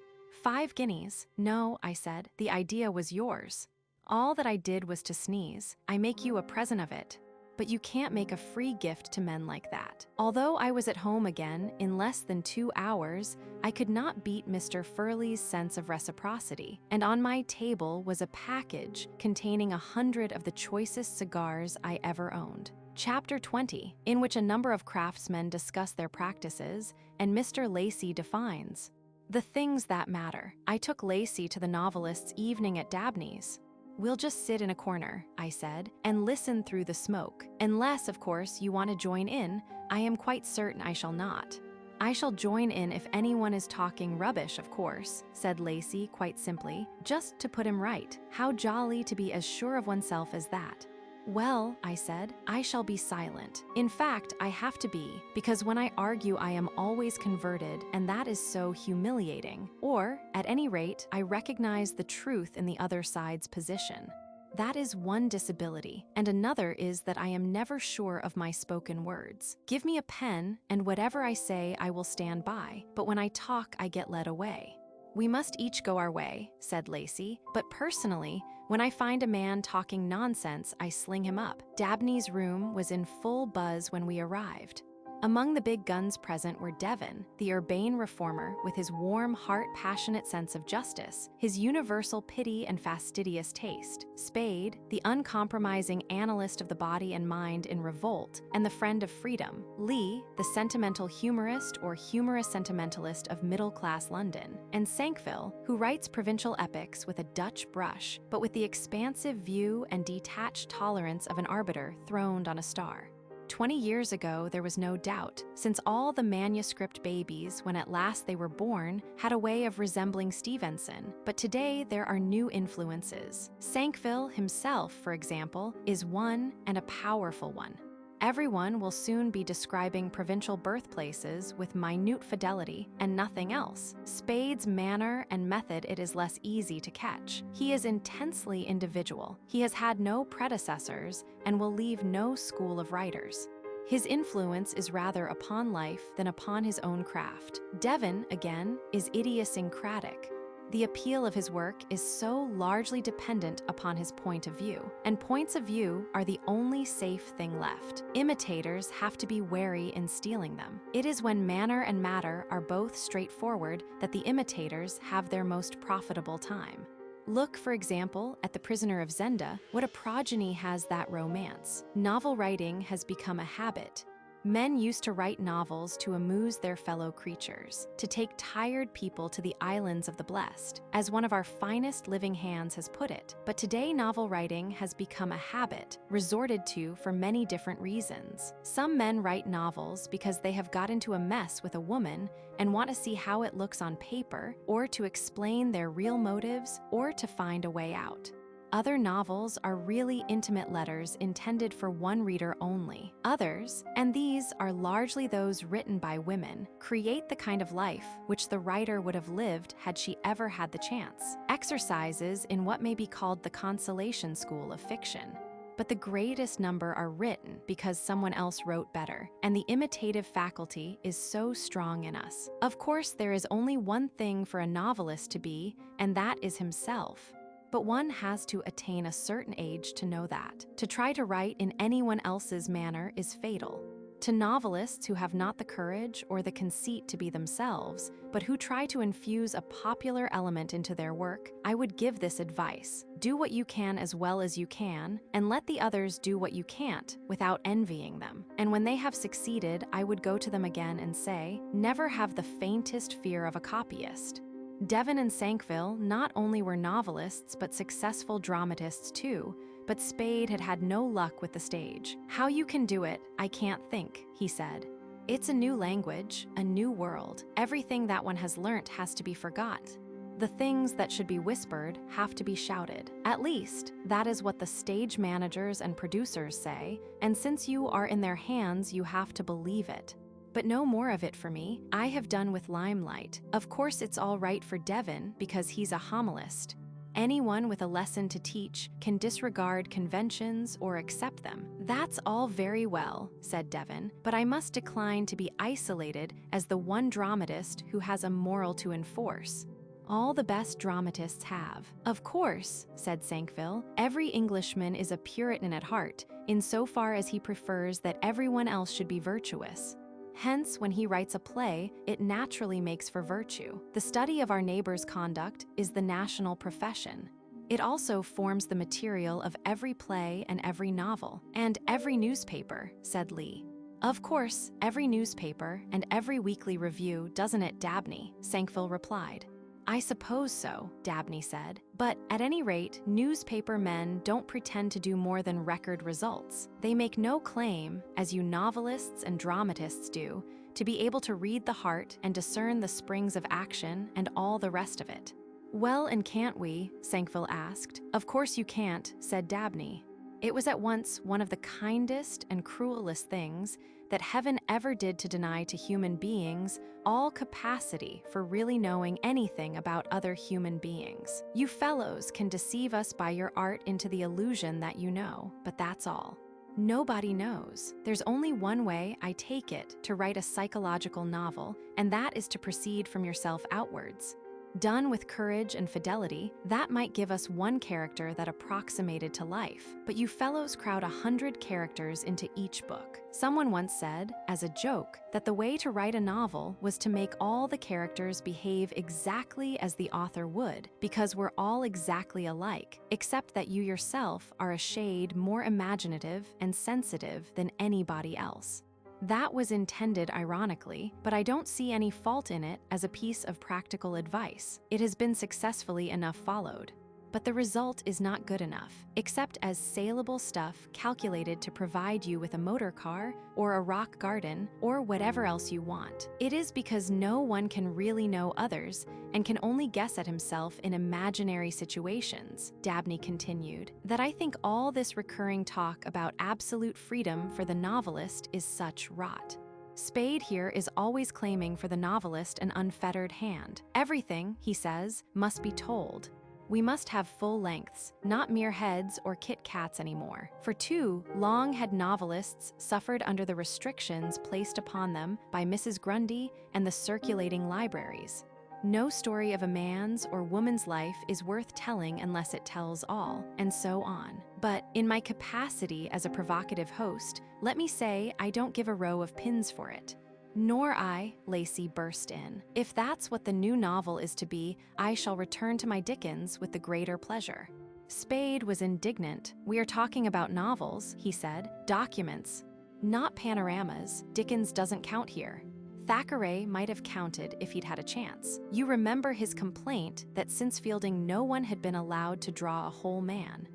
5 guineas. "No," I said, "the idea was yours. All that I did was to sneeze. I make you a present of it. But you can't make a free gift to men like that." Although I was at home again in less than 2 hours, I could not beat Mr. Furley's sense of reciprocity, and on my table was a package containing 100 of the choicest cigars I ever owned. Chapter 20, in which a number of craftsmen discuss their practices, and Mr. Lacey defines the things that matter. I took Lacey to the novelist's evening at Dabney's. "We'll just sit in a corner," I said, "and listen through the smoke. Unless, of course, you want to join in. I am quite certain I shall not." "I shall join in if anyone is talking rubbish, of course," said Lacey quite simply, just to put him right. How jolly to be as sure of oneself as that. "Well," I said, "I shall be silent. In fact, I have to be, because when I argue I am always converted, and that is so humiliating. Or, at any rate, I recognize the truth in the other side's position. That is one disability, and another is that I am never sure of my spoken words. Give me a pen, and whatever I say I will stand by, but when I talk I get led away." "We must each go our way," said Lacey, "but personally, when I find a man talking nonsense, I sling him up." Dabney's room was in full buzz when we arrived. Among the big guns present were Devon, the urbane reformer, with his warm heart, passionate sense of justice, his universal pity and fastidious taste; Spade, the uncompromising analyst of the body and mind in revolt, and the friend of freedom; Lee, the sentimental humorist or humorous sentimentalist of middle-class London; and Sankville, who writes provincial epics with a Dutch brush, but with the expansive view and detached tolerance of an arbiter throned on a star. 20 years ago, there was no doubt, since all the manuscript babies, when at last they were born, had a way of resembling Stevenson. But today, there are new influences. Sankville himself, for example, is one, and a powerful one. Everyone will soon be describing provincial birthplaces with minute fidelity and nothing else. Spade's manner and method it is less easy to catch. He is intensely individual. He has had no predecessors and will leave no school of writers. His influence is rather upon life than upon his own craft. Devon, again, is idiosyncratic. The appeal of his work is so largely dependent upon his point of view, and points of view are the only safe thing left. Imitators have to be wary in stealing them. It is when manner and matter are both straightforward that the imitators have their most profitable time. Look, for example, at The Prisoner of Zenda. What a progeny has that romance. Novel writing has become a habit. Men used to write novels to amuse their fellow creatures, to take tired people to the islands of the blessed, as one of our finest living hands has put it. But today, novel writing has become a habit, resorted to for many different reasons. Some men write novels because they have got into a mess with a woman and want to see how it looks on paper, or to explain their real motives, or to find a way out. Other novels are really intimate letters intended for one reader only. Others, and these are largely those written by women, create the kind of life which the writer would have lived had she ever had the chance. Exercises in what may be called the consolation school of fiction. But the greatest number are written because someone else wrote better, and the imitative faculty is so strong in us. Of course, there is only one thing for a novelist to be, and that is himself. But one has to attain a certain age to know that. To try to write in anyone else's manner is fatal. To novelists who have not the courage or the conceit to be themselves, but who try to infuse a popular element into their work, I would give this advice. Do what you can as well as you can, and let the others do what you can't without envying them. And when they have succeeded, I would go to them again and say, never have the faintest fear of a copyist. Devon and Sankville not only were novelists but successful dramatists too, but Spade had had no luck with the stage. How you can do it, I can't think, he said. It's a new language, a new world. Everything that one has learnt has to be forgot. The things that should be whispered have to be shouted. At least, that is what the stage managers and producers say, and since you are in their hands, you have to believe it. But no more of it for me. I have done with limelight. Of course it's all right for Devon because he's a homilist. Anyone with a lesson to teach can disregard conventions or accept them. That's all very well, said Devon, but I must decline to be isolated as the one dramatist who has a moral to enforce. All the best dramatists have. Of course, said Sankville, every Englishman is a Puritan at heart, insofar as he prefers that everyone else should be virtuous. Hence, when he writes a play, it naturally makes for virtue. The study of our neighbor's conduct is the national profession. It also forms the material of every play and every novel, and every newspaper, said Lee. Of course, every newspaper and every weekly review, doesn't it, Dabney? Sankville replied. I suppose so, Dabney said, but at any rate, newspaper men don't pretend to do more than record results. They make no claim, as you novelists and dramatists do, to be able to read the heart and discern the springs of action and all the rest of it. Well, and can't we? Sankville asked. Of course you can't, said Dabney. It was at once one of the kindest and cruelest things that heaven ever did to deny to human beings all capacity for really knowing anything about other human beings. You fellows can deceive us by your art into the illusion that you know, but that's all. Nobody knows. There's only one way, I take it, to write a psychological novel, and that is to proceed from yourself outwards. Done with courage and fidelity, that might give us one character that approximated to life, but you fellows crowd 100 characters into each book. Someone once said, as a joke, that the way to write a novel was to make all the characters behave exactly as the author would, because we're all exactly alike, except that you yourself are a shade more imaginative and sensitive than anybody else. That was intended ironically, but I don't see any fault in it as a piece of practical advice. It has been successfully enough followed. But the result is not good enough, except as saleable stuff calculated to provide you with a motor car or a rock garden or whatever else you want. It is because no one can really know others and can only guess at himself in imaginary situations, Dabney continued, that I think all this recurring talk about absolute freedom for the novelist is such rot. Spade here is always claiming for the novelist an unfettered hand. Everything, he says, must be told. We must have full lengths, not mere heads or Kit Kats anymore. For too long had novelists suffered under the restrictions placed upon them by Mrs. Grundy and the circulating libraries. No story of a man's or woman's life is worth telling unless it tells all, and so on. But in my capacity as a provocative host, let me say I don't give a row of pins for it. Nor I, Lacey burst in. If that's what the new novel is to be, I shall return to my Dickens with the greater pleasure. Spade was indignant. We are talking about novels, he said. Documents. Not panoramas. Dickens doesn't count here. Thackeray might have counted if he'd had a chance. You remember his complaint that since Fielding no one had been allowed to draw a whole man.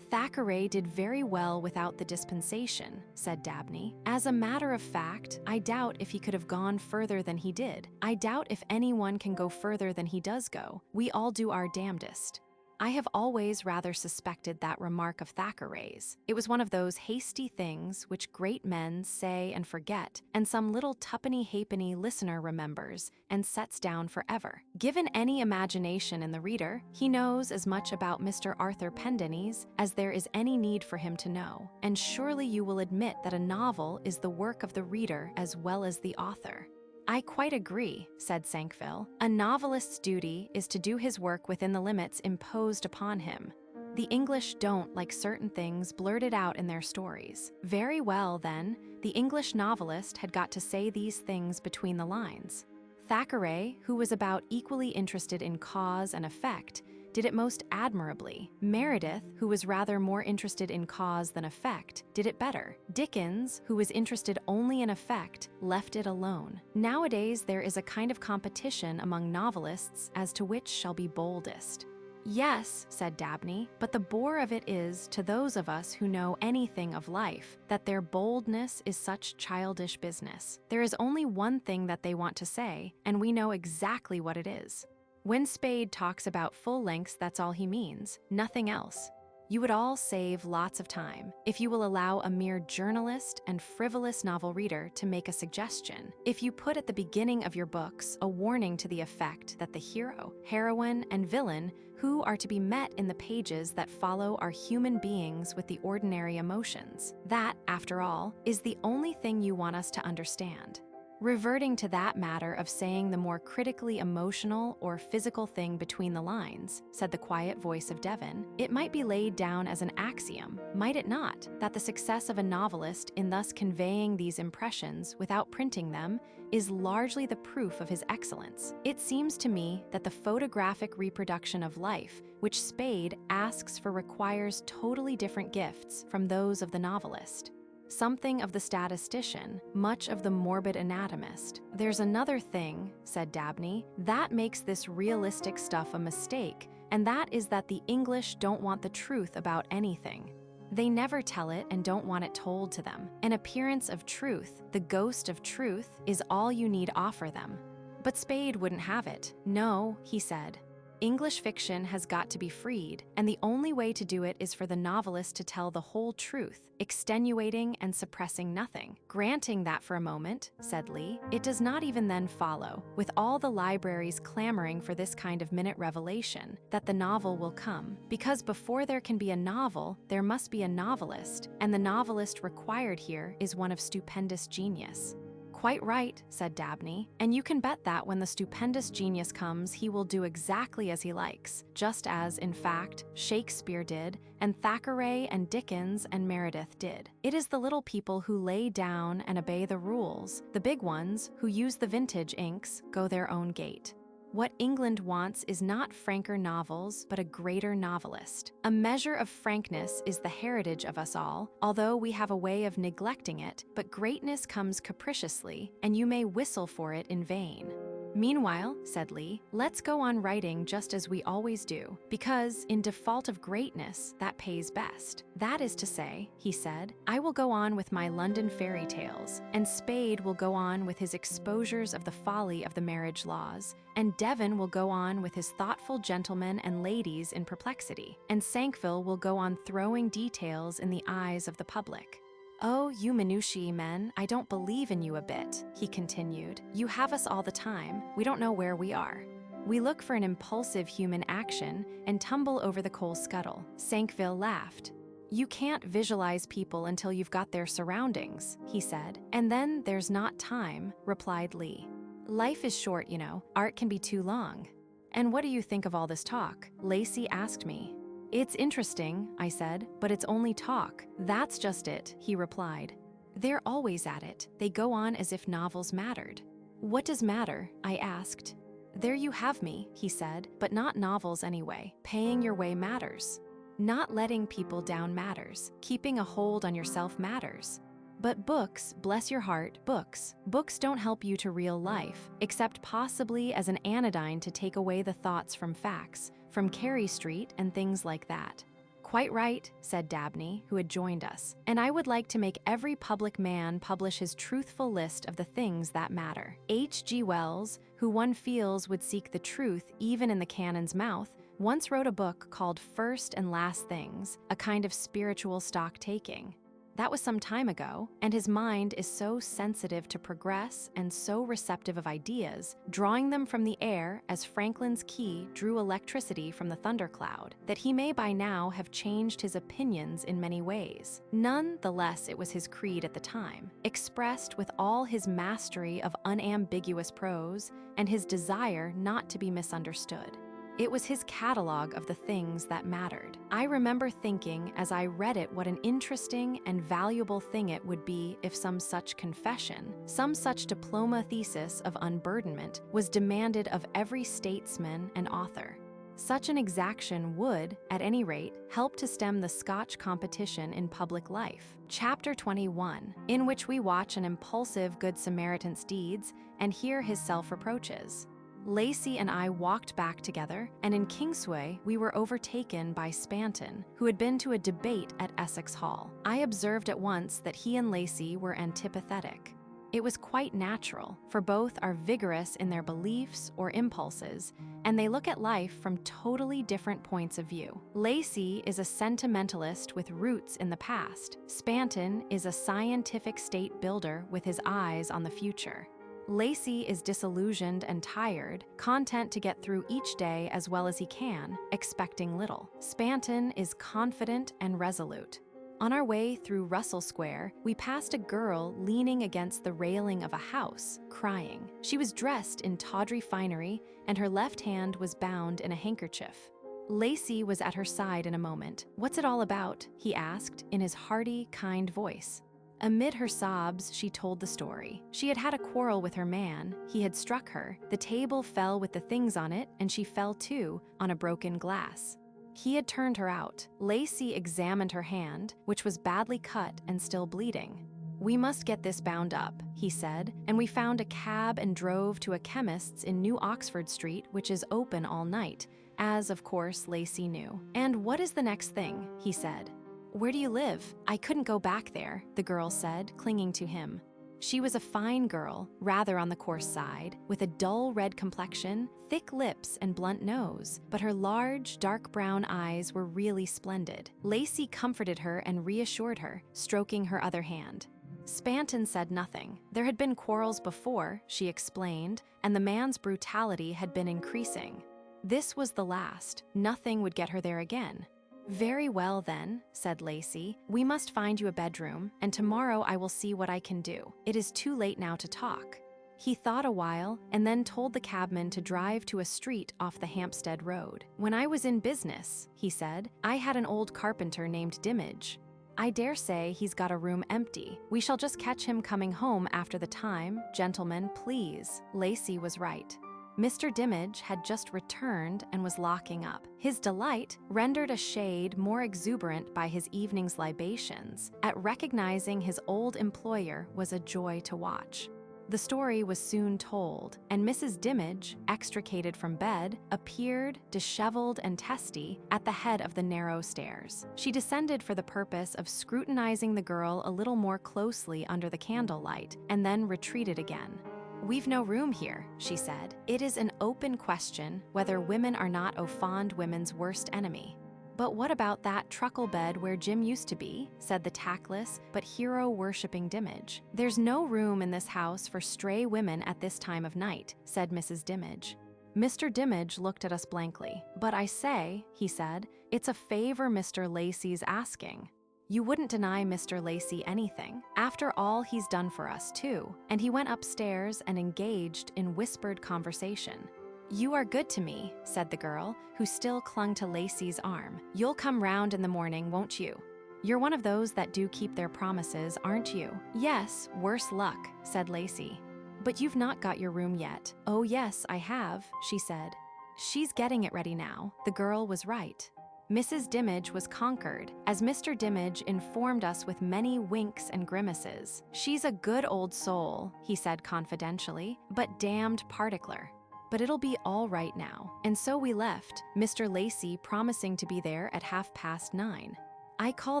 Thackeray did very well without the dispensation, said Dabney. As a matter of fact, I doubt if he could have gone further than he did. I doubt if anyone can go further than he does go. We all do our damnedest. I have always rather suspected that remark of Thackeray's. It was one of those hasty things which great men say and forget, and some little tuppenny-halfpenny listener remembers and sets down forever. Given any imagination in the reader, he knows as much about Mr. Arthur Pendennis as there is any need for him to know, and surely you will admit that a novel is the work of the reader as well as the author. I quite agree, said Sankville. A novelist's duty is to do his work within the limits imposed upon him. The English don't, like certain things, blurt it out in their stories. Very well, then, the English novelist had got to say these things between the lines. Thackeray, who was about equally interested in cause and effect, did it most admirably. Meredith, who was rather more interested in cause than effect, did it better. Dickens, who was interested only in effect, left it alone. Nowadays, there is a kind of competition among novelists as to which shall be boldest. Yes, said Dabney, but the bore of it is, to those of us who know anything of life, that their boldness is such childish business. There is only one thing that they want to say, and we know exactly what it is. When Spade talks about full lengths, that's all he means, nothing else. You would all save lots of time if you will allow a mere journalist and frivolous novel reader to make a suggestion. If you put at the beginning of your books a warning to the effect that the hero, heroine, and villain who are to be met in the pages that follow are human beings with the ordinary emotions. That, after all, is the only thing you want us to understand. Reverting to that matter of saying the more critically emotional or physical thing between the lines, said the quiet voice of Devon, it might be laid down as an axiom, might it not, that the success of a novelist in thus conveying these impressions without printing them is largely the proof of his excellence. It seems to me that the photographic reproduction of life, which Spade asks for, requires totally different gifts from those of the novelist. Something of the statistician, much of the morbid anatomist. There's another thing, said Dabney, that makes this realistic stuff a mistake, and that is that the English don't want the truth about anything. They never tell it and don't want it told to them. An appearance of truth, the ghost of truth, is all you need offer them. But Spade wouldn't have it. No, he said. English fiction has got to be freed, and the only way to do it is for the novelist to tell the whole truth, extenuating and suppressing nothing. Granting that for a moment, said Lee, it does not even then follow, with all the libraries clamoring for this kind of minute revelation, that the novel will come. Because before there can be a novel, there must be a novelist, and the novelist required here is one of stupendous genius. Quite right, said Dabney, and you can bet that when the stupendous genius comes, he will do exactly as he likes, just as, in fact, Shakespeare did, and Thackeray and Dickens and Meredith did. It is the little people who lay down and obey the rules. The big ones, who use the vintage inks, go their own gait. What England wants is not franker novels, but a greater novelist. A measure of frankness is the heritage of us all, although we have a way of neglecting it, but greatness comes capriciously, and you may whistle for it in vain. Meanwhile, said Lee, let's go on writing just as we always do, because, in default of greatness, that pays best. That is to say, he said, I will go on with my London fairy tales, and Spade will go on with his exposures of the folly of the marriage laws, and Devon will go on with his thoughtful gentlemen and ladies in perplexity, and Sankville will go on throwing details in the eyes of the public. Oh, you minutiae men, I don't believe in you a bit, he continued. You have us all the time. We don't know where we are. We look for an impulsive human action and tumble over the coal scuttle. Sankville laughed. You can't visualize people until you've got their surroundings, he said. And then there's not time, replied Lee. Life is short, you know. Art can be too long. And what do you think of all this talk? Lacey asked me. It's interesting, I said, but it's only talk. That's just it, he replied. They're always at it. They go on as if novels mattered. What does matter? I asked. There you have me, he said, but not novels anyway. Paying your way matters. Not letting people down matters. Keeping a hold on yourself matters. But books, bless your heart, books. Books don't help you to real life, except possibly as an anodyne to take away the thoughts from facts, from Carey Street and things like that. Quite right, said Dabney, who had joined us, and I would like to make every public man publish his truthful list of the things that matter. H.G. Wells, who one feels would seek the truth even in the cannon's mouth, once wrote a book called First and Last Things, a kind of spiritual stock-taking. That was some time ago, and his mind is so sensitive to progress and so receptive of ideas, drawing them from the air as Franklin's key drew electricity from the thundercloud, that he may by now have changed his opinions in many ways. None the less it was his creed at the time, expressed with all his mastery of unambiguous prose and his desire not to be misunderstood. It was his catalog of the things that mattered. I remember thinking as I read it what an interesting and valuable thing it would be if some such confession, some such diploma thesis of unburdenment was demanded of every statesman and author. Such an exaction would, at any rate, help to stem the Scotch competition in public life. Chapter 21, in which we watch an impulsive Good Samaritan's deeds and hear his self-reproaches. Lacey and I walked back together, and in Kingsway we were overtaken by Spanton, who had been to a debate at Essex Hall. I observed at once that he and Lacey were antipathetic. It was quite natural, for both are vigorous in their beliefs or impulses, and they look at life from totally different points of view. Lacey is a sentimentalist with roots in the past. Spanton is a scientific state builder with his eyes on the future. Lacey is disillusioned and tired, content to get through each day as well as he can, expecting little. Spanton is confident and resolute. On our way through Russell Square, we passed a girl leaning against the railing of a house, crying. She was dressed in tawdry finery, and her left hand was bound in a handkerchief. Lacey was at her side in a moment. "What's it all about?" he asked in his hearty, kind voice. Amid her sobs, she told the story. She had had a quarrel with her man. He had struck her. The table fell with the things on it, and she fell too, on a broken glass. He had turned her out. Lacey examined her hand, which was badly cut and still bleeding. "We must get this bound up," he said, and we found a cab and drove to a chemist's in New Oxford Street, which is open all night, as, of course, Lacey knew. "And what is the next thing?" he said. "Where do you live?" "I couldn't go back there," the girl said, clinging to him. She was a fine girl, rather on the coarse side, with a dull red complexion, thick lips and blunt nose, but her large, dark brown eyes were really splendid. Lacey comforted her and reassured her, stroking her other hand. Spanton said nothing. There had been quarrels before, she explained, and the man's brutality had been increasing. This was the last. Nothing would get her there again. "Very well, then," said Lacey. "We must find you a bedroom, and tomorrow I will see what I can do. It is too late now to talk." He thought a while, and then told the cabman to drive to a street off the Hampstead Road. "When I was in business," he said, "I had an old carpenter named Dimage. I dare say he's got a room empty. We shall just catch him coming home after the time. Gentlemen, please." Lacey was right. Mr. Dimage had just returned and was locking up. His delight, rendered a shade more exuberant by his evening's libations, at recognizing his old employer was a joy to watch. The story was soon told, and Mrs. Dimage, extricated from bed, appeared, disheveled and testy, at the head of the narrow stairs. She descended for the purpose of scrutinizing the girl a little more closely under the candlelight, and then retreated again. "We've no room here," she said. "It is an open question whether women are not o' fond women's worst enemy." "But what about that truckle bed where Jim used to be?" said the tactless but hero-worshipping Dimage. "There's no room in this house for stray women at this time of night," said Mrs. Dimage. Mr. Dimage looked at us blankly. "But I say," he said, "it's a favor Mr. Lacey's asking." You wouldn't deny Mr. Lacey anything. After all he's done for us, too. And he went upstairs and engaged in whispered conversation. "You are good to me," said the girl, who still clung to Lacey's arm. "You'll come round in the morning, won't you? You're one of those that do keep their promises, aren't you?" "Yes, worse luck," said Lacey. "But you've not got your room yet." "Oh yes, I have," she said. "She's getting it ready now." The girl was right. Mrs. Dimmidge was conquered, as Mr. Dimmidge informed us with many winks and grimaces. "She's a good old soul," he said confidentially, "but damned particular. But it'll be all right now." And so we left, Mr. Lacey promising to be there at 9:30. "I call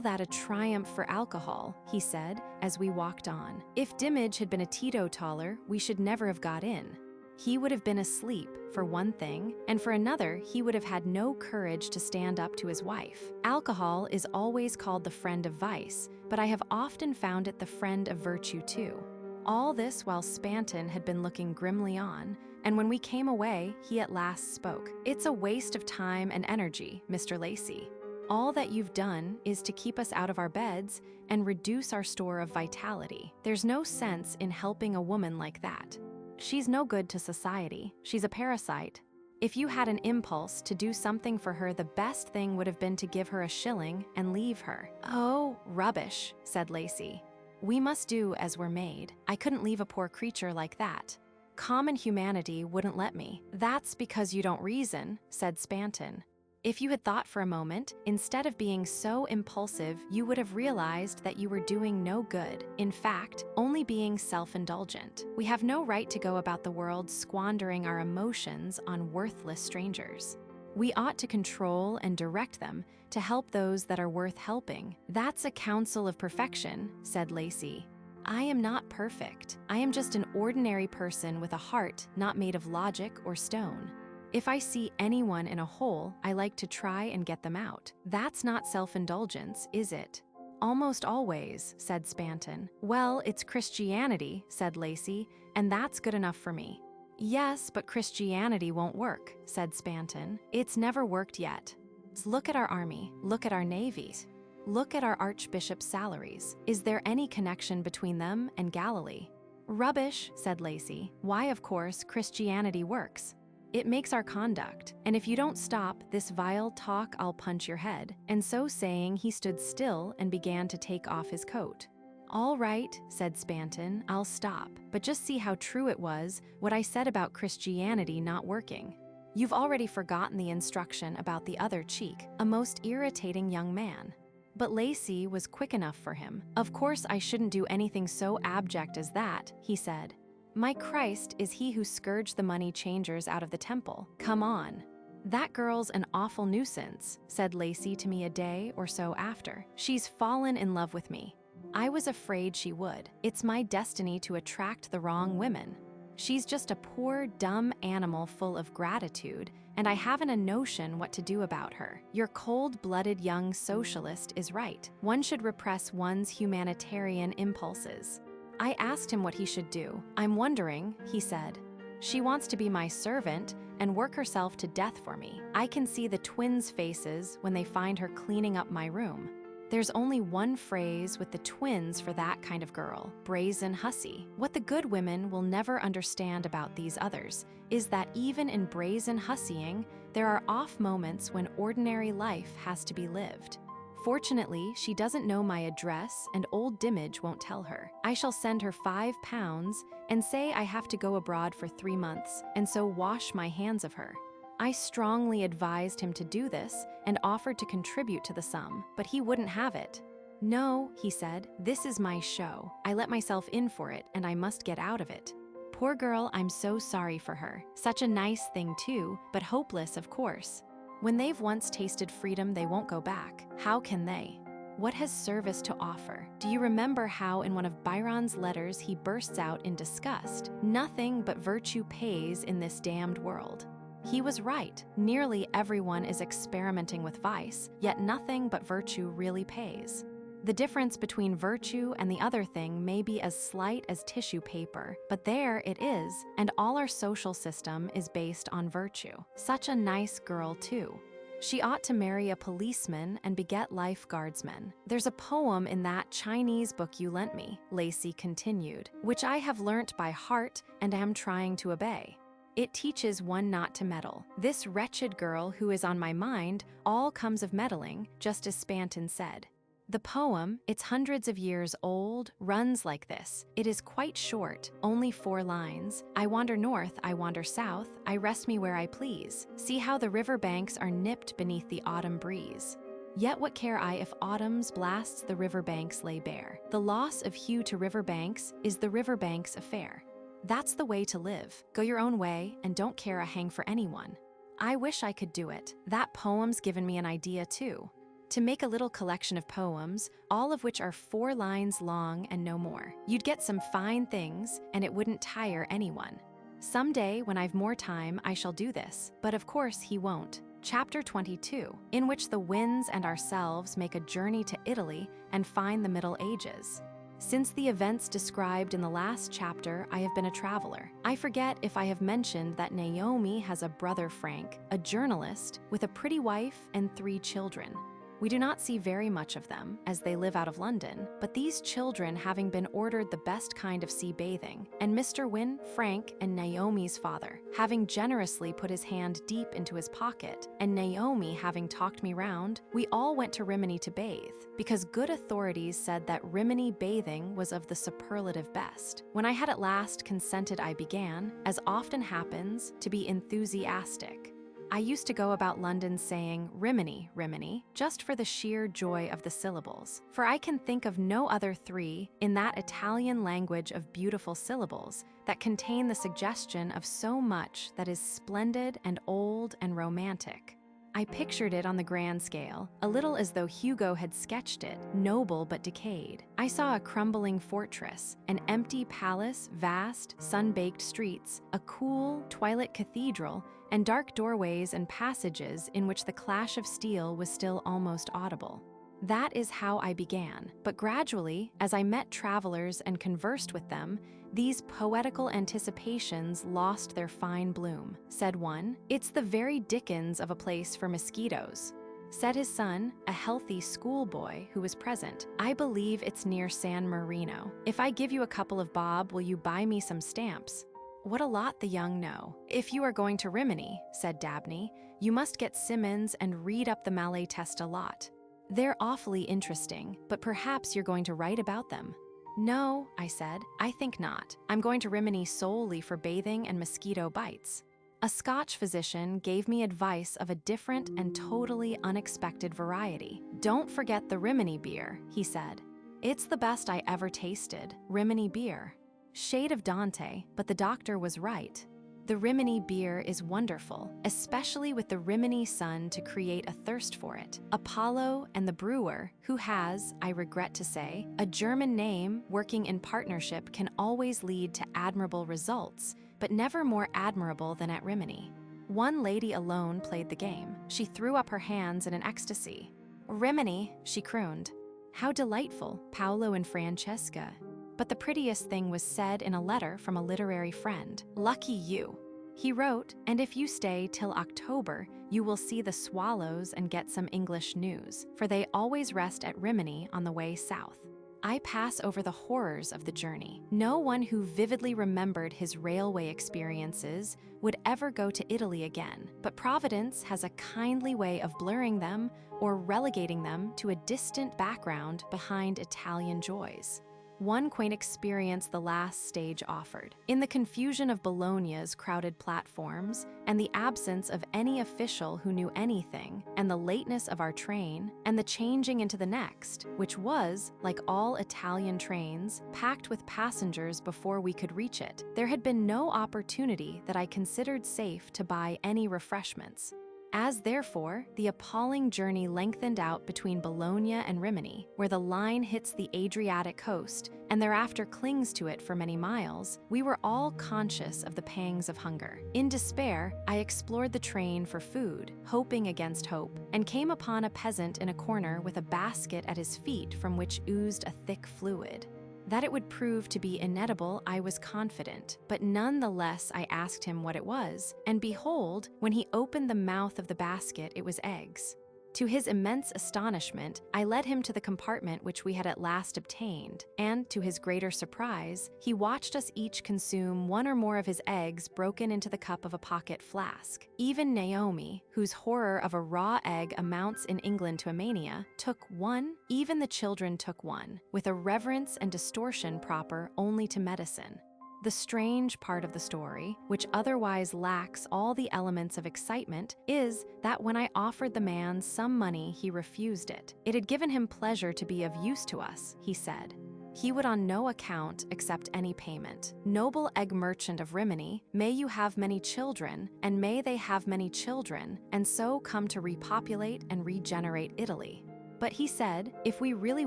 that a triumph for alcohol," he said as we walked on. "If Dimmidge had been a teetotaler, we should never have got in. He would have been asleep, for one thing, and for another, he would have had no courage to stand up to his wife. Alcohol is always called the friend of vice, but I have often found it the friend of virtue too." All this while Spanton had been looking grimly on, and when we came away, he at last spoke. "It's a waste of time and energy, Mr. Lacey. All that you've done is to keep us out of our beds and reduce our store of vitality. There's no sense in helping a woman like that. She's no good to society. She's a parasite. If you had an impulse to do something for her, the best thing would have been to give her a shilling and leave her." "Oh, rubbish," said Lacey. "We must do as we're made. I couldn't leave a poor creature like that. Common humanity wouldn't let me." "That's because you don't reason," said Spanton. "If you had thought for a moment, instead of being so impulsive, you would have realized that you were doing no good. In fact, only being self-indulgent. We have no right to go about the world squandering our emotions on worthless strangers. We ought to control and direct them to help those that are worth helping." "That's a counsel of perfection," said Lacey. "I am not perfect. I am just an ordinary person with a heart not made of logic or stone. If I see anyone in a hole, I like to try and get them out. That's not self-indulgence, is it?" "Almost always," said Spanton. "Well, it's Christianity," said Lacey, "and that's good enough for me." "Yes, but Christianity won't work," said Spanton. "It's never worked yet. Look at our army. Look at our navies. Look at our archbishops' salaries. Is there any connection between them and Galilee?" "Rubbish," said Lacey. "Why, of course, Christianity works. It makes our conduct, and if you don't stop this vile talk, I'll punch your head." And so saying, he stood still and began to take off his coat. "All right," said Spanton, "I'll stop, but just see how true it was, what I said about Christianity not working. You've already forgotten the instruction about the other cheek, a most irritating young man." But Lacey was quick enough for him. "Of course I shouldn't do anything so abject as that," he said. "My Christ is he who scourged the money changers out of the temple. Come on." "That girl's an awful nuisance," said Lacey to me a day or so after. "She's fallen in love with me. I was afraid she would. It's my destiny to attract the wrong women. She's just a poor, dumb animal full of gratitude, and I haven't a notion what to do about her. Your cold-blooded young socialist is right. One should repress one's humanitarian impulses." I asked him what he should do. "I'm wondering," he said. "She wants to be my servant and work herself to death for me. I can see the twins' faces when they find her cleaning up my room. There's only one phrase with the twins for that kind of girl: brazen hussy. What the good women will never understand about these others is that even in brazen hussying, there are off moments when ordinary life has to be lived. Fortunately, she doesn't know my address, and old Dimmidge won't tell her. I shall send her £5 and say I have to go abroad for 3 months, and so wash my hands of her." I strongly advised him to do this and offered to contribute to the sum, but he wouldn't have it. "No," he said, "this is my show. I let myself in for it, and I must get out of it. Poor girl, I'm so sorry for her. Such a nice thing too, but hopeless, of course. When they've once tasted freedom, they won't go back. How can they? What has service to offer? Do you remember how in one of Byron's letters he bursts out in disgust? 'Nothing but virtue pays in this damned world.' He was right. Nearly everyone is experimenting with vice, yet nothing but virtue really pays. The difference between virtue and the other thing may be as slight as tissue paper, but there it is, and all our social system is based on virtue. Such a nice girl, too. She ought to marry a policeman and beget lifeguardsmen. There's a poem in that Chinese book you lent me," Lacey continued, "which I have learnt by heart and am trying to obey. It teaches one not to meddle. This wretched girl who is on my mind all comes of meddling, just as Spanton said. The poem, it's hundreds of years old, runs like this. It is quite short, only 4 lines. I wander north, I wander south, I rest me where I please. See how the river banks are nipped beneath the autumn breeze. Yet what care I if autumn's blasts the river banks lay bare? The loss of hue to river banks is the river banks' affair. That's the way to live. Go your own way and don't care a hang for anyone. I wish I could do it. That poem's given me an idea too. To make a little collection of poems, all of which are 4 lines long and no more. You'd get some fine things, and it wouldn't tire anyone. Someday, when I've more time, I shall do this, but of course he won't. Chapter 22, in which the winds and ourselves make a journey to Italy and find the Middle Ages. Since the events described in the last chapter, I have been a traveler. I forget if I have mentioned that Naomi has a brother Frank, a journalist, with a pretty wife and 3 children. We do not see very much of them, as they live out of London, but these children having been ordered the best kind of sea bathing, and Mr. Wynne, Frank, and Naomi's father, having generously put his hand deep into his pocket, and Naomi having talked me round, we all went to Rimini to bathe, because good authorities said that Rimini bathing was of the superlative best. When I had at last consented, I began, as often happens, to be enthusiastic. I used to go about London saying Rimini, Rimini, just for the sheer joy of the syllables. For I can think of no other 3 in that Italian language of beautiful syllables that contain the suggestion of so much that is splendid and old and romantic. I pictured it on the grand scale, a little as though Hugo had sketched it, noble but decayed. I saw a crumbling fortress, an empty palace, vast, sun-baked streets, a cool, twilit cathedral, and dark doorways and passages in which the clash of steel was still almost audible. That is how I began, but gradually, as I met travelers and conversed with them, these poetical anticipations lost their fine bloom. Said one, "It's the very dickens of a place for mosquitoes." Said his son, a healthy schoolboy who was present, "I believe it's near San Marino. If I give you a couple of bob, will you buy me some stamps?" What a lot the young know. "If you are going to Rimini," said Dabney, "you must get Symonds and read up the Malatesta a lot. They're awfully interesting, but perhaps you're going to write about them." "No," I said, "I think not. I'm going to Rimini solely for bathing and mosquito bites." A Scotch physician gave me advice of a different and totally unexpected variety. "Don't forget the Rimini beer," he said. "It's the best I ever tasted, Rimini beer." Shade of Dante, but the doctor was right. The Rimini beer is wonderful, especially with the Rimini sun to create a thirst for it. Apollo and the brewer, who has, I regret to say, a German name working in partnership, can always lead to admirable results, but never more admirable than at Rimini. One lady alone played the game. She threw up her hands in an ecstasy. "Rimini," she crooned. "How delightful, Paolo and Francesca." But the prettiest thing was said in a letter from a literary friend. "Lucky you." He wrote, "And if you stay till October, you will see the swallows and get some English news, for they always rest at Rimini on the way south." I pass over the horrors of the journey. No one who vividly remembered his railway experiences would ever go to Italy again, but Providence has a kindly way of blurring them or relegating them to a distant background behind Italian joys. One quaint experience the last stage offered. In the confusion of Bologna's crowded platforms, and the absence of any official who knew anything, and the lateness of our train, and the changing into the next, which was, like all Italian trains, packed with passengers before we could reach it, there had been no opportunity that I considered safe to buy any refreshments. As therefore, the appalling journey lengthened out between Bologna and Rimini, where the line hits the Adriatic coast and thereafter clings to it for many miles, we were all conscious of the pangs of hunger. In despair, I explored the train for food, hoping against hope, and came upon a peasant in a corner with a basket at his feet from which oozed a thick fluid. That it would prove to be inedible, I was confident, but none the less I asked him what it was, and behold, when he opened the mouth of the basket, it was eggs. To his immense astonishment, I led him to the compartment which we had at last obtained, and, to his greater surprise, he watched us each consume one or more of his eggs broken into the cup of a pocket flask. Even Naomi, whose horror of a raw egg amounts in England to a mania, took one. Even the children took one, with a reverence and distortion proper only to medicine. The strange part of the story, which otherwise lacks all the elements of excitement, is that when I offered the man some money, he refused it. It had given him pleasure to be of use to us, he said. He would on no account accept any payment. Noble egg merchant of Rimini, may you have many children, and may they have many children, and so come to repopulate and regenerate Italy. But he said, if we really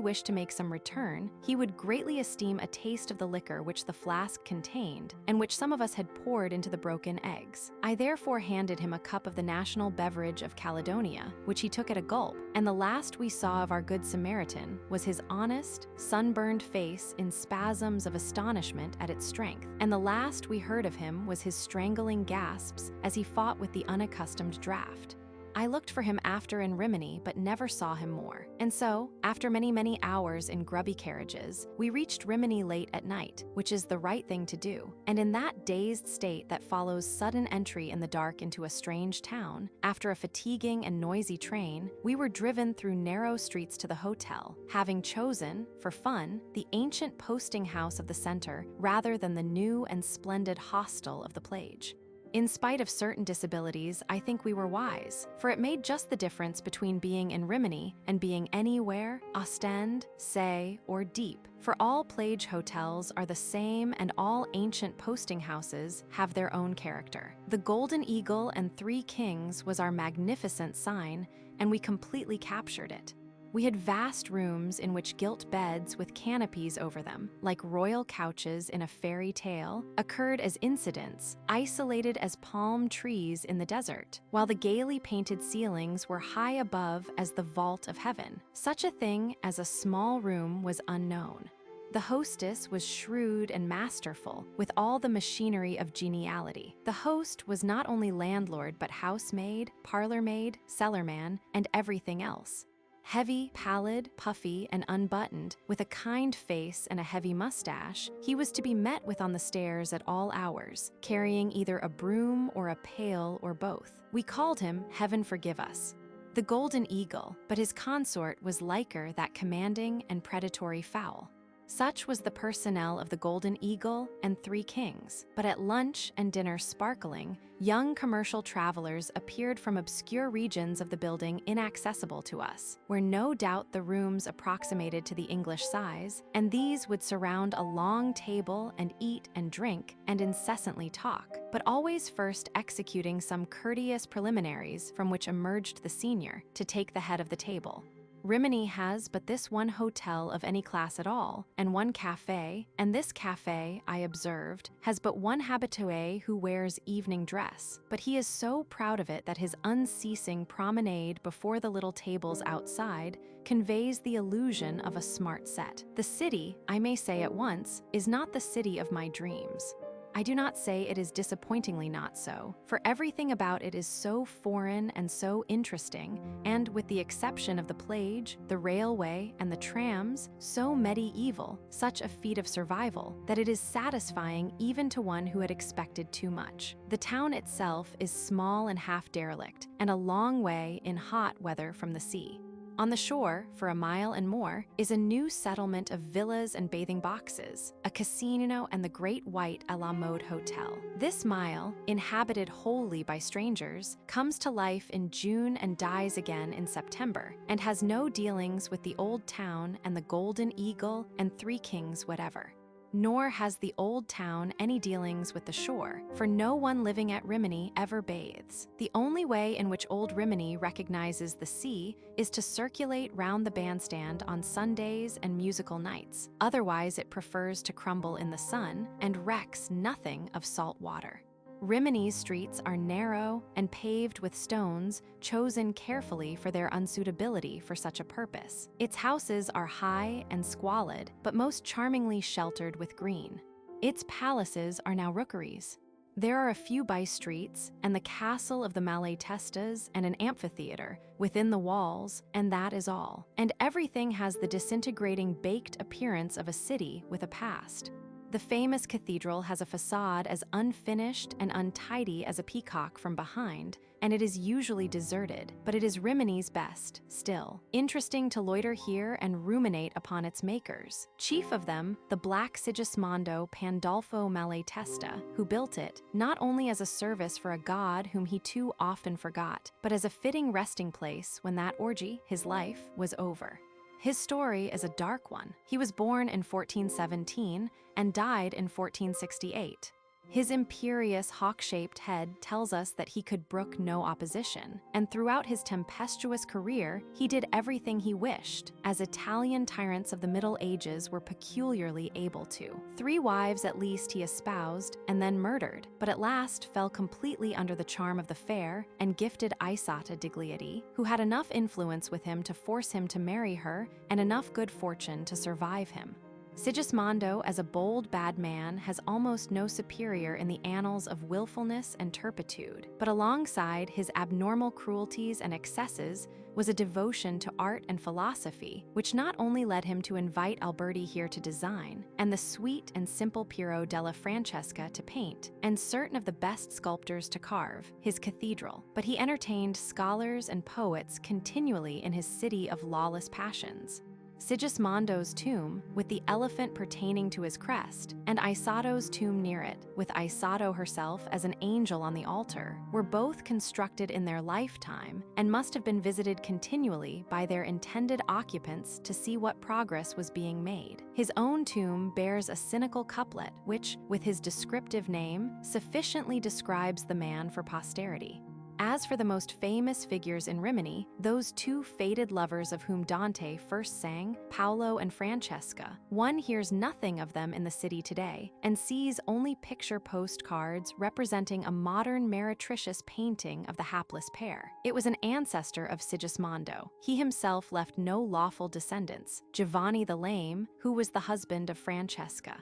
wished to make some return, he would greatly esteem a taste of the liquor which the flask contained, and which some of us had poured into the broken eggs. I therefore handed him a cup of the national beverage of Caledonia, which he took at a gulp, and the last we saw of our good Samaritan was his honest, sunburned face in spasms of astonishment at its strength, and the last we heard of him was his strangling gasps as he fought with the unaccustomed draught. I looked for him after in Rimini, but never saw him more. And so, after many hours in grubby carriages, we reached Rimini late at night, which is the right thing to do. And in that dazed state that follows sudden entry in the dark into a strange town, after a fatiguing and noisy train, we were driven through narrow streets to the hotel, having chosen, for fun, the ancient posting house of the center rather than the new and splendid hostel of the Plage. In spite of certain disabilities, I think we were wise, for it made just the difference between being in Rimini and being anywhere, Ostend, Say, or Deep, for all Plage hotels are the same and all ancient posting houses have their own character. The Golden Eagle and Three Kings was our magnificent sign, and we completely captured it. We had vast rooms in which gilt beds with canopies over them, like royal couches in a fairy tale, occurred as incidents, isolated as palm trees in the desert, while the gaily painted ceilings were high above as the vault of heaven. Such a thing as a small room was unknown. The hostess was shrewd and masterful, with all the machinery of geniality. The host was not only landlord but housemaid, parlor-maid, cellarman, and everything else. Heavy, pallid, puffy, and unbuttoned, with a kind face and a heavy mustache, he was to be met with on the stairs at all hours, carrying either a broom or a pail or both. We called him, Heaven forgive us, the Golden Eagle, but his consort was liker that commanding and predatory fowl. Such was the personnel of the Golden Eagle and Three Kings, but at lunch and dinner sparkling, young commercial travelers appeared from obscure regions of the building inaccessible to us, where no doubt the rooms approximated to the English size, and these would surround a long table and eat and drink and incessantly talk, but always first executing some courteous preliminaries from which emerged the senior to take the head of the table. Rimini has but this one hotel of any class at all, and one café, and this café, I observed, has but one habitué who wears evening dress, but he is so proud of it that his unceasing promenade before the little tables outside conveys the illusion of a smart set. The city, I may say at once, is not the city of my dreams. I do not say it is disappointingly not so, for everything about it is so foreign and so interesting, and with the exception of the Plage, the railway, and the trams, so medieval, such a feat of survival, that it is satisfying even to one who had expected too much. The town itself is small and half derelict, and a long way in hot weather from the sea. On the shore, for a mile and more, is a new settlement of villas and bathing boxes, a casino, and the Great White à la Mode Hotel. This mile, inhabited wholly by strangers, comes to life in June and dies again in September, and has no dealings with the old town and the Golden Eagle and Three Kings whatever. Nor has the old town any dealings with the shore, for no one living at Rimini ever bathes. The only way in which old Rimini recognizes the sea is to circulate round the bandstand on Sundays and musical nights. Otherwise, it prefers to crumble in the sun and recks nothing of salt water. Rimini's streets are narrow and paved with stones chosen carefully for their unsuitability for such a purpose. Its houses are high and squalid, but most charmingly sheltered with green. Its palaces are now rookeries. There are a few by-streets, and the castle of the Malatestas and an amphitheater within the walls, and that is all. And everything has the disintegrating baked appearance of a city with a past. The famous cathedral has a facade as unfinished and untidy as a peacock from behind, and it is usually deserted, but it is Rimini's best, still. Interesting to loiter here and ruminate upon its makers. Chief of them, the black Sigismondo Pandolfo Malatesta, who built it, not only as a service for a god whom he too often forgot, but as a fitting resting place when that orgy, his life, was over. His story is a dark one. He was born in 1417 and died in 1468. His imperious hawk-shaped head tells us that he could brook no opposition, and throughout his tempestuous career, he did everything he wished, as Italian tyrants of the Middle Ages were peculiarly able to. 3 wives at least he espoused and then murdered, but at last fell completely under the charm of the fair and gifted Aisata Diglietti, who had enough influence with him to force him to marry her and enough good fortune to survive him. Sigismondo, as a bold, bad man, has almost no superior in the annals of willfulness and turpitude, but alongside his abnormal cruelties and excesses was a devotion to art and philosophy, which not only led him to invite Alberti here to design, and the sweet and simple Piero della Francesca to paint, and certain of the best sculptors to carve, his cathedral, but he entertained scholars and poets continually in his city of lawless passions. Sigismondo's tomb, with the elephant pertaining to his crest, and Aisato's tomb near it, with Aisato herself as an angel on the altar, were both constructed in their lifetime and must have been visited continually by their intended occupants to see what progress was being made. His own tomb bears a cynical couplet which, with his descriptive name, sufficiently describes the man for posterity. As for the most famous figures in Rimini, those 2 fated lovers of whom Dante first sang, Paolo and Francesca, one hears nothing of them in the city today and sees only picture postcards representing a modern meretricious painting of the hapless pair. It was an ancestor of Sigismondo. He himself left no lawful descendants, Giovanni the Lame, who was the husband of Francesca.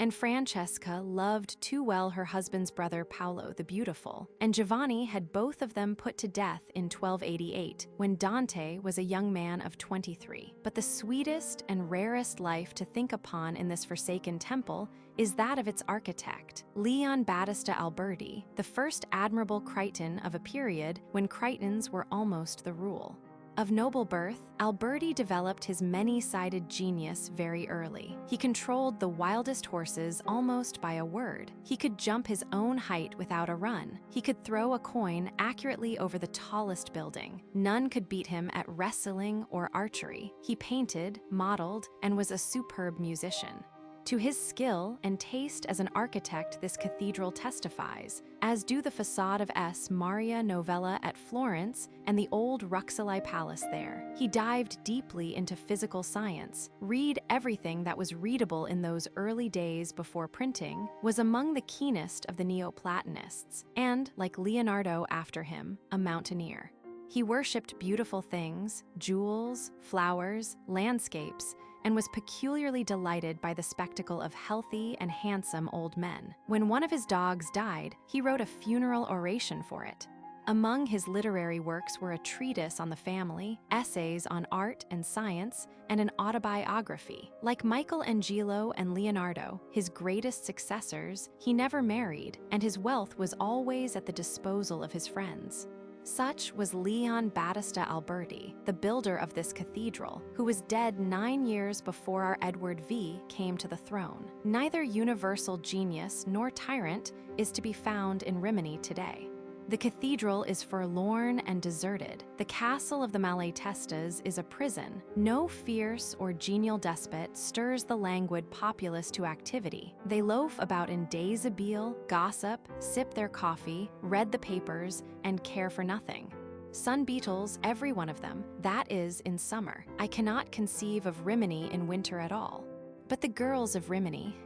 And Francesca loved too well her husband's brother Paolo the Beautiful, and Giovanni had both of them put to death in 1288, when Dante was a young man of 23. But the sweetest and rarest life to think upon in this forsaken temple is that of its architect, Leon Battista Alberti, the first admirable Crichton of a period when Crichtons were almost the rule. Of noble birth, Alberti developed his many-sided genius very early. He controlled the wildest horses almost by a word. He could jump his own height without a run. He could throw a coin accurately over the tallest building. None could beat him at wrestling or archery. He painted, modeled, and was a superb musician. To his skill and taste as an architect this cathedral testifies, as do the facade of S. Maria Novella at Florence and the old Ruxellai Palace there. He dived deeply into physical science. Read everything that was readable in those early days before printing, was among the keenest of the Neoplatonists, and, like Leonardo after him, a mountaineer. He worshipped beautiful things, jewels, flowers, landscapes, and was peculiarly delighted by the spectacle of healthy and handsome old men. When one of his dogs died, he wrote a funeral oration for it. Among his literary works were a treatise on the family, essays on art and science, and an autobiography. Like Michelangelo and Leonardo, his greatest successors, he never married, and his wealth was always at the disposal of his friends. Such was Leon Battista Alberti, the builder of this cathedral, who was dead 9 years before our Edward V came to the throne. Neither universal genius nor tyrant is to be found in Rimini today. The cathedral is forlorn and deserted. The castle of the Malatestas is a prison. No fierce or genial despot stirs the languid populace to activity. They loaf about in dishabille, gossip, sip their coffee, read the papers, and care for nothing. Sun beetles, every one of them, that is, in summer. I cannot conceive of Rimini in winter at all. But the girls of Rimini,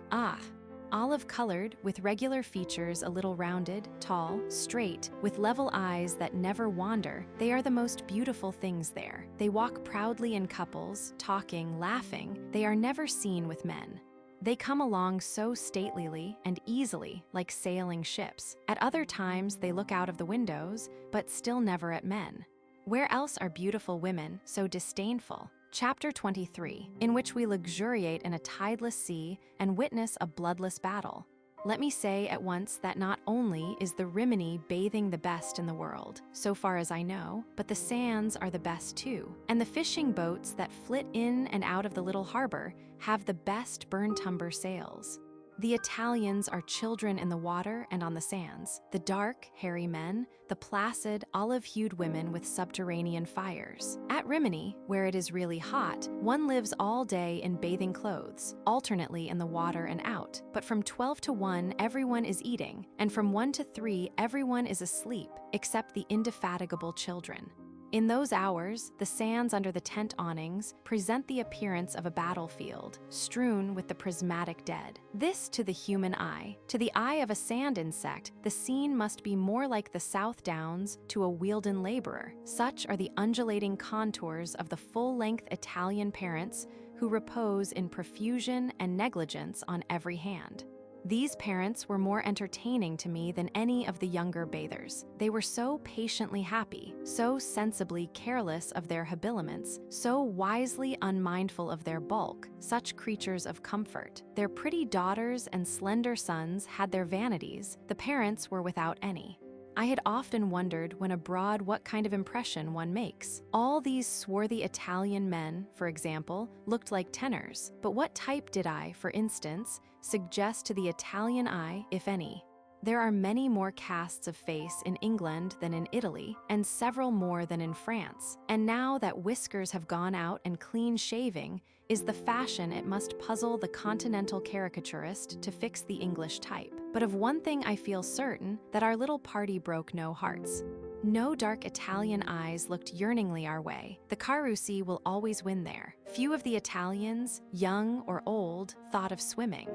olive-colored, with regular features a little rounded, tall, straight, with level eyes that never wander, they are the most beautiful things there. They walk proudly in couples, talking, laughing. They are never seen with men. They come along so statelily and easily, like sailing ships. At other times, they look out of the windows, but still never at men. Where else are beautiful women so disdainful? Chapter 23, in which we luxuriate in a tideless sea and witness a bloodless battle. Let me say at once that not only is the Rimini bathing the best in the world, so far as I know, but the sands are the best too, and the fishing boats that flit in and out of the little harbor have the best burn-timber sails. The Italians are children in the water and on the sands, the dark, hairy men, the placid, olive-hued women with subterranean fires. At Rimini, where it is really hot, one lives all day in bathing clothes, alternately in the water and out. But from 12 to 1, everyone is eating, and from 1 to 3, everyone is asleep, except the indefatigable children. In those hours, the sands under the tent awnings present the appearance of a battlefield, strewn with the prismatic dead. This to the human eye. To the eye of a sand insect, the scene must be more like the South Downs to a Wealden laborer. Such are the undulating contours of the full-length Italian parents who repose in profusion and negligence on every hand. These parents were more entertaining to me than any of the younger bathers. They were so patiently happy, so sensibly careless of their habiliments, so wisely unmindful of their bulk, such creatures of comfort. Their pretty daughters and slender sons had their vanities, the parents were without any. I had often wondered when abroad what kind of impression one makes. All these swarthy Italian men, for example, looked like tenors. But what type did I, for instance, suggest to the Italian eye, if any? There are many more casts of face in England than in Italy, and several more than in France. And now that whiskers have gone out and clean shaving is the fashion, it must puzzle the continental caricaturist to fix the English type. But of one thing I feel certain, that our little party broke no hearts. No dark Italian eyes looked yearningly our way. The Carusi will always win there. Few of the Italians, young or old, thought of swimming.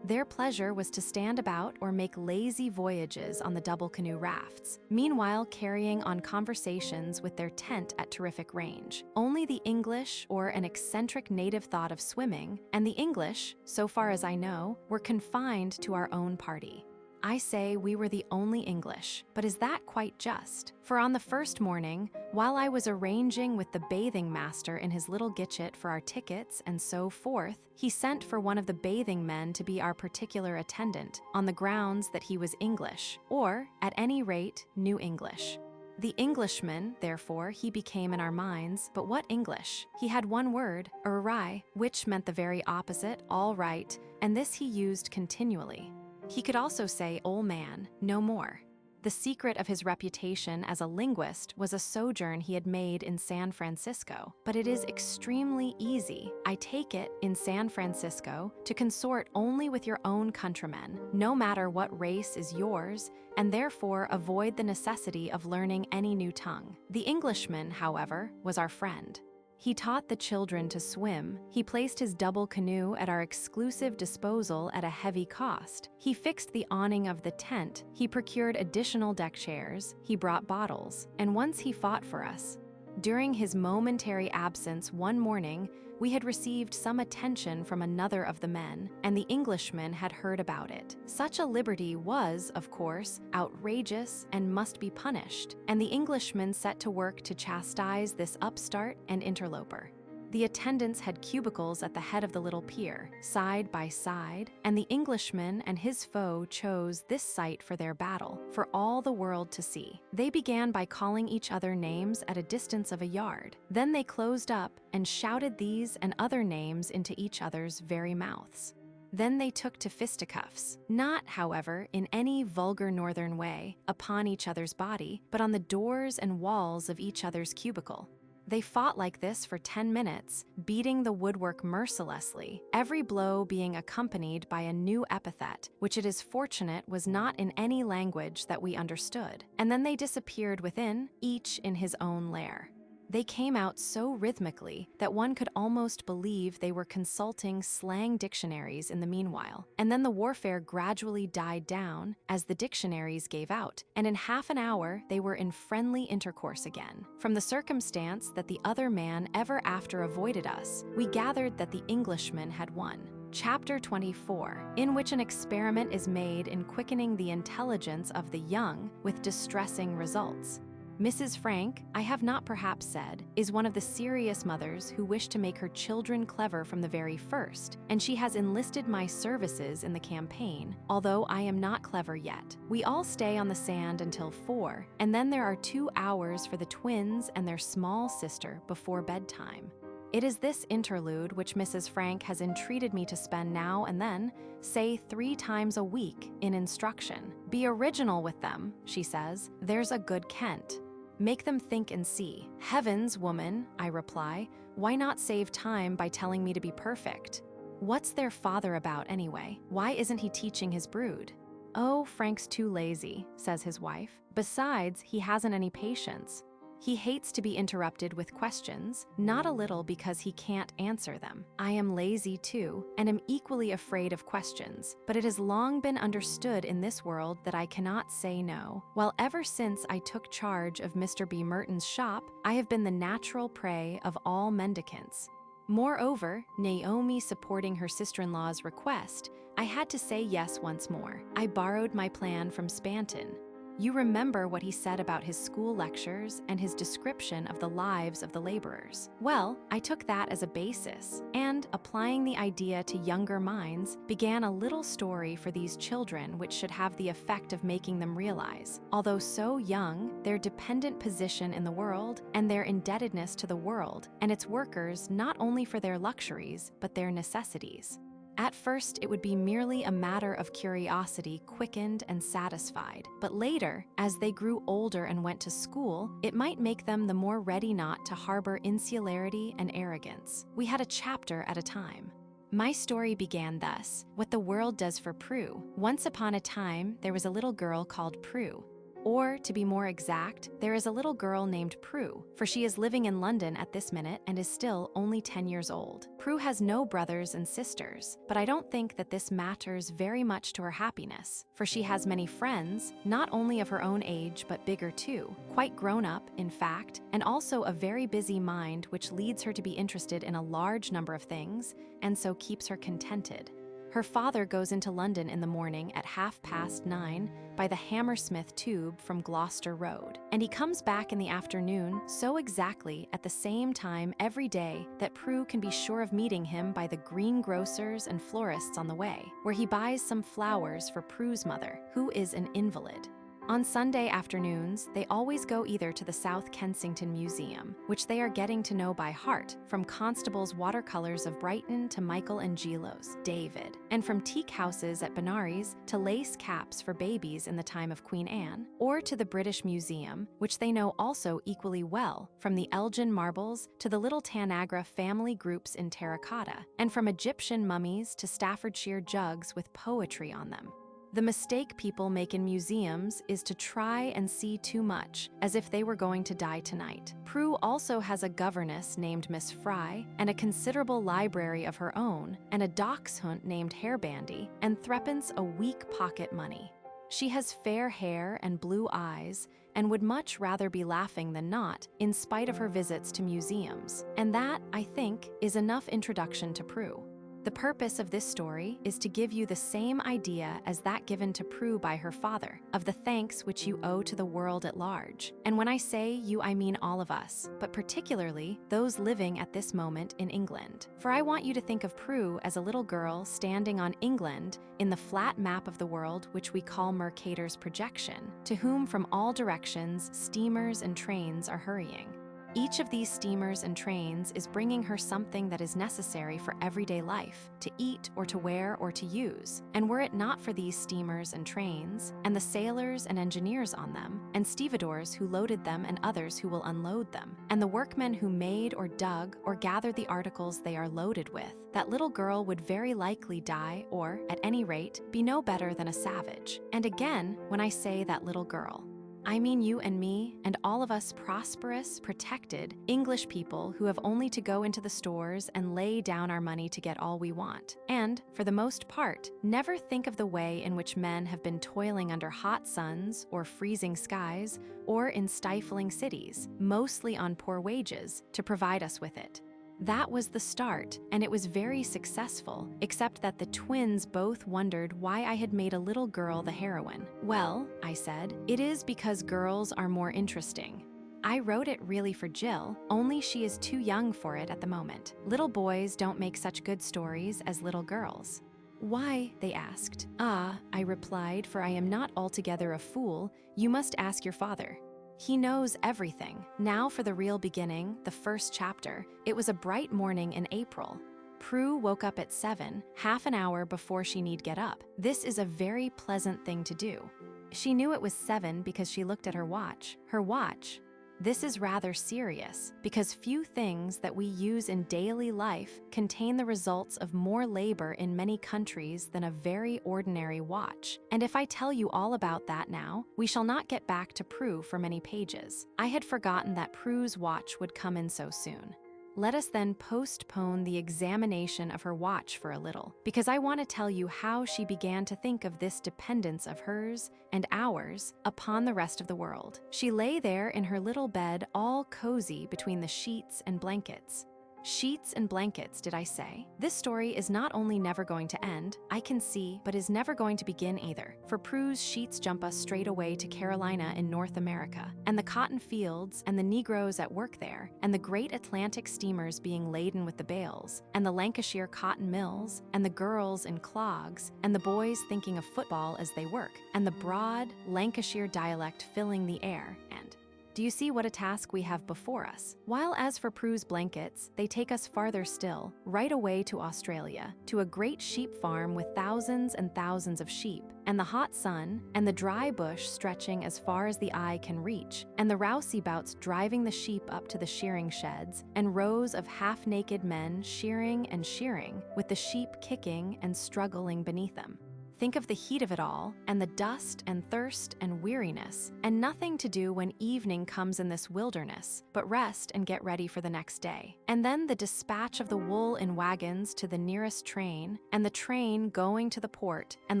Their pleasure was to stand about or make lazy voyages on the double canoe rafts, meanwhile carrying on conversations with their tent at terrific range. Only the English or an eccentric native thought of swimming, and the English, so far as I know, were confined to our own party. I say we were the only English, but is that quite just? For on the first morning, while I was arranging with the bathing master in his little gitchet for our tickets and so forth, he sent for one of the bathing men to be our particular attendant, on the grounds that he was English, or, at any rate, knew English. The Englishman, therefore, he became in our minds, but what English? He had one word, awry, which meant the very opposite, all right, and this he used continually. He could also say "ol' man," no more. The secret of his reputation as a linguist was a sojourn he had made in San Francisco. But it is extremely easy, I take it, in San Francisco, to consort only with your own countrymen, no matter what race is yours, and therefore avoid the necessity of learning any new tongue. The Englishman, however, was our friend. He taught the children to swim. He placed his double canoe at our exclusive disposal at a heavy cost. He fixed the awning of the tent. He procured additional deck chairs. He brought bottles. And once he fought for us. During his momentary absence one morning, we had received some attention from another of the men, and the Englishman had heard about it. Such a liberty was, of course, outrageous and must be punished, and the Englishman set to work to chastise this upstart and interloper. The attendants had cubicles at the head of the little pier, side by side, and the Englishman and his foe chose this site for their battle, for all the world to see. They began by calling each other names at a distance of a yard. Then they closed up and shouted these and other names into each other's very mouths. Then they took to fisticuffs, not, however, in any vulgar northern way, upon each other's body, but on the doors and walls of each other's cubicle. They fought like this for 10 minutes, beating the woodwork mercilessly, every blow being accompanied by a new epithet, which it is fortunate was not in any language that we understood. And then they disappeared within, each in his own lair. They came out so rhythmically that one could almost believe they were consulting slang dictionaries in the meanwhile. And then the warfare gradually died down as the dictionaries gave out, and in half an hour they were in friendly intercourse again. From the circumstance that the other man ever after avoided us, we gathered that the Englishman had won. Chapter 24, in which an experiment is made in quickening the intelligence of the young with distressing results. Mrs. Frank, I have not perhaps said, is one of the serious mothers who wish to make her children clever from the very first, and she has enlisted my services in the campaign, although I am not clever yet. We all stay on the sand until 4, and then there are 2 hours for the twins and their small sister before bedtime. It is this interlude which Mrs. Frank has entreated me to spend now and then, say 3 times a week, in instruction. Be original with them, she says. There's a good Kent. Make them think and see. Heavens, woman, I reply, why not save time by telling me to be perfect? What's their father about anyway? Why isn't he teaching his brood? Oh, Frank's too lazy, says his wife. Besides, he hasn't any patience. He hates to be interrupted with questions, not a little because he can't answer them. I am lazy too, and am equally afraid of questions, but it has long been understood in this world that I cannot say no. While ever since I took charge of Mr. B. Merton's shop, I have been the natural prey of all mendicants. Moreover, Naomi supporting her sister-in-law's request, I had to say yes once more. I borrowed my plan from Spanton. You remember what he said about his school lectures and his description of the lives of the laborers. Well, I took that as a basis, and, applying the idea to younger minds, began a little story for these children which should have the effect of making them realize, although so young, their dependent position in the world and their indebtedness to the world and its workers not only for their luxuries, but their necessities. At first, it would be merely a matter of curiosity quickened and satisfied, but later, as they grew older and went to school, it might make them the more ready not to harbor insularity and arrogance. We had a chapter at a time. My story began thus: what the world does for Prue. Once upon a time, there was a little girl called Prue. Or, to be more exact, there is a little girl named Prue, for she is living in London at this minute and is still only 10 years old. Prue has no brothers and sisters, but I don't think that this matters very much to her happiness, for she has many friends, not only of her own age but bigger too, quite grown up, in fact, and also a very busy mind which leads her to be interested in a large number of things, and so keeps her contented. Her father goes into London in the morning at 9:30 by the Hammersmith tube from Gloucester Road, and he comes back in the afternoon so exactly at the same time every day that Prue can be sure of meeting him by the greengrocers and florists on the way, where he buys some flowers for Prue's mother, who is an invalid. On Sunday afternoons, they always go either to the South Kensington Museum, which they are getting to know by heart, from Constable's watercolors of Brighton to Michelangelo's David, and from teak houses at Benares to lace caps for babies in the time of Queen Anne, or to the British Museum, which they know also equally well, from the Elgin marbles to the little Tanagra family groups in terracotta, and from Egyptian mummies to Staffordshire jugs with poetry on them. The mistake people make in museums is to try and see too much, as if they were going to die tonight. Prue also has a governess named Miss Fry, and a considerable library of her own, and a dachshund named Hairbandy, and threepence a week pocket money. She has fair hair and blue eyes, and would much rather be laughing than not, in spite of her visits to museums. And that, I think, is enough introduction to Prue. The purpose of this story is to give you the same idea as that given to Prue by her father, of the thanks which you owe to the world at large. And when I say you, I mean all of us, but particularly those living at this moment in England. For I want you to think of Prue as a little girl standing on England in the flat map of the world which we call Mercator's projection, to whom from all directions steamers and trains are hurrying. Each of these steamers and trains is bringing her something that is necessary for everyday life, to eat or to wear or to use. And were it not for these steamers and trains, and the sailors and engineers on them, and stevedores who loaded them and others who will unload them, and the workmen who made or dug or gathered the articles they are loaded with, that little girl would very likely die or, at any rate, be no better than a savage. And again, when I say that little girl, I mean you and me and all of us prosperous, protected English people who have only to go into the stores and lay down our money to get all we want. And, for the most part, never think of the way in which men have been toiling under hot suns or freezing skies or in stifling cities, mostly on poor wages, to provide us with it. That was the start, and it was very successful, except that the twins both wondered why I had made a little girl the heroine. "Well," I said, "it is because girls are more interesting. I wrote it really for Jill, only she is too young for it at the moment. Little boys don't make such good stories as little girls." "Why?" they asked. "Ah," I replied, "for I am not altogether a fool. You must ask your father. He knows everything." Now for the real beginning, the first chapter. It was a bright morning in April. Prue woke up at 7, half an hour before she need get up. This is a very pleasant thing to do. She knew it was 7 because she looked at her watch. Her watch. This is rather serious, because few things that we use in daily life contain the results of more labor in many countries than a very ordinary watch. And if I tell you all about that now, we shall not get back to Prue for many pages. I had forgotten that Prue's watch would come in so soon. Let us then postpone the examination of her watch for a little, because I want to tell you how she began to think of this dependence of hers and ours upon the rest of the world. She lay there in her little bed, all cozy between the sheets and blankets. Sheets and blankets, did I say? This story is not only never going to end, I can see, but is never going to begin either. For Prue's sheets jump us straight away to Carolina in North America, and the cotton fields, and the Negroes at work there, and the great Atlantic steamers being laden with the bales, and the Lancashire cotton mills, and the girls in clogs, and the boys thinking of football as they work, and the broad Lancashire dialect filling the air, and do you see what a task we have before us? While as for Prue's blankets, they take us farther still, right away to Australia, to a great sheep farm with thousands and thousands of sheep, and the hot sun, and the dry bush stretching as far as the eye can reach, and the rousebouts driving the sheep up to the shearing sheds, and rows of half-naked men shearing and shearing, with the sheep kicking and struggling beneath them. Think of the heat of it all, and the dust and thirst and weariness, and nothing to do when evening comes in this wilderness, but rest and get ready for the next day. And then the dispatch of the wool in wagons to the nearest train, and the train going to the port, and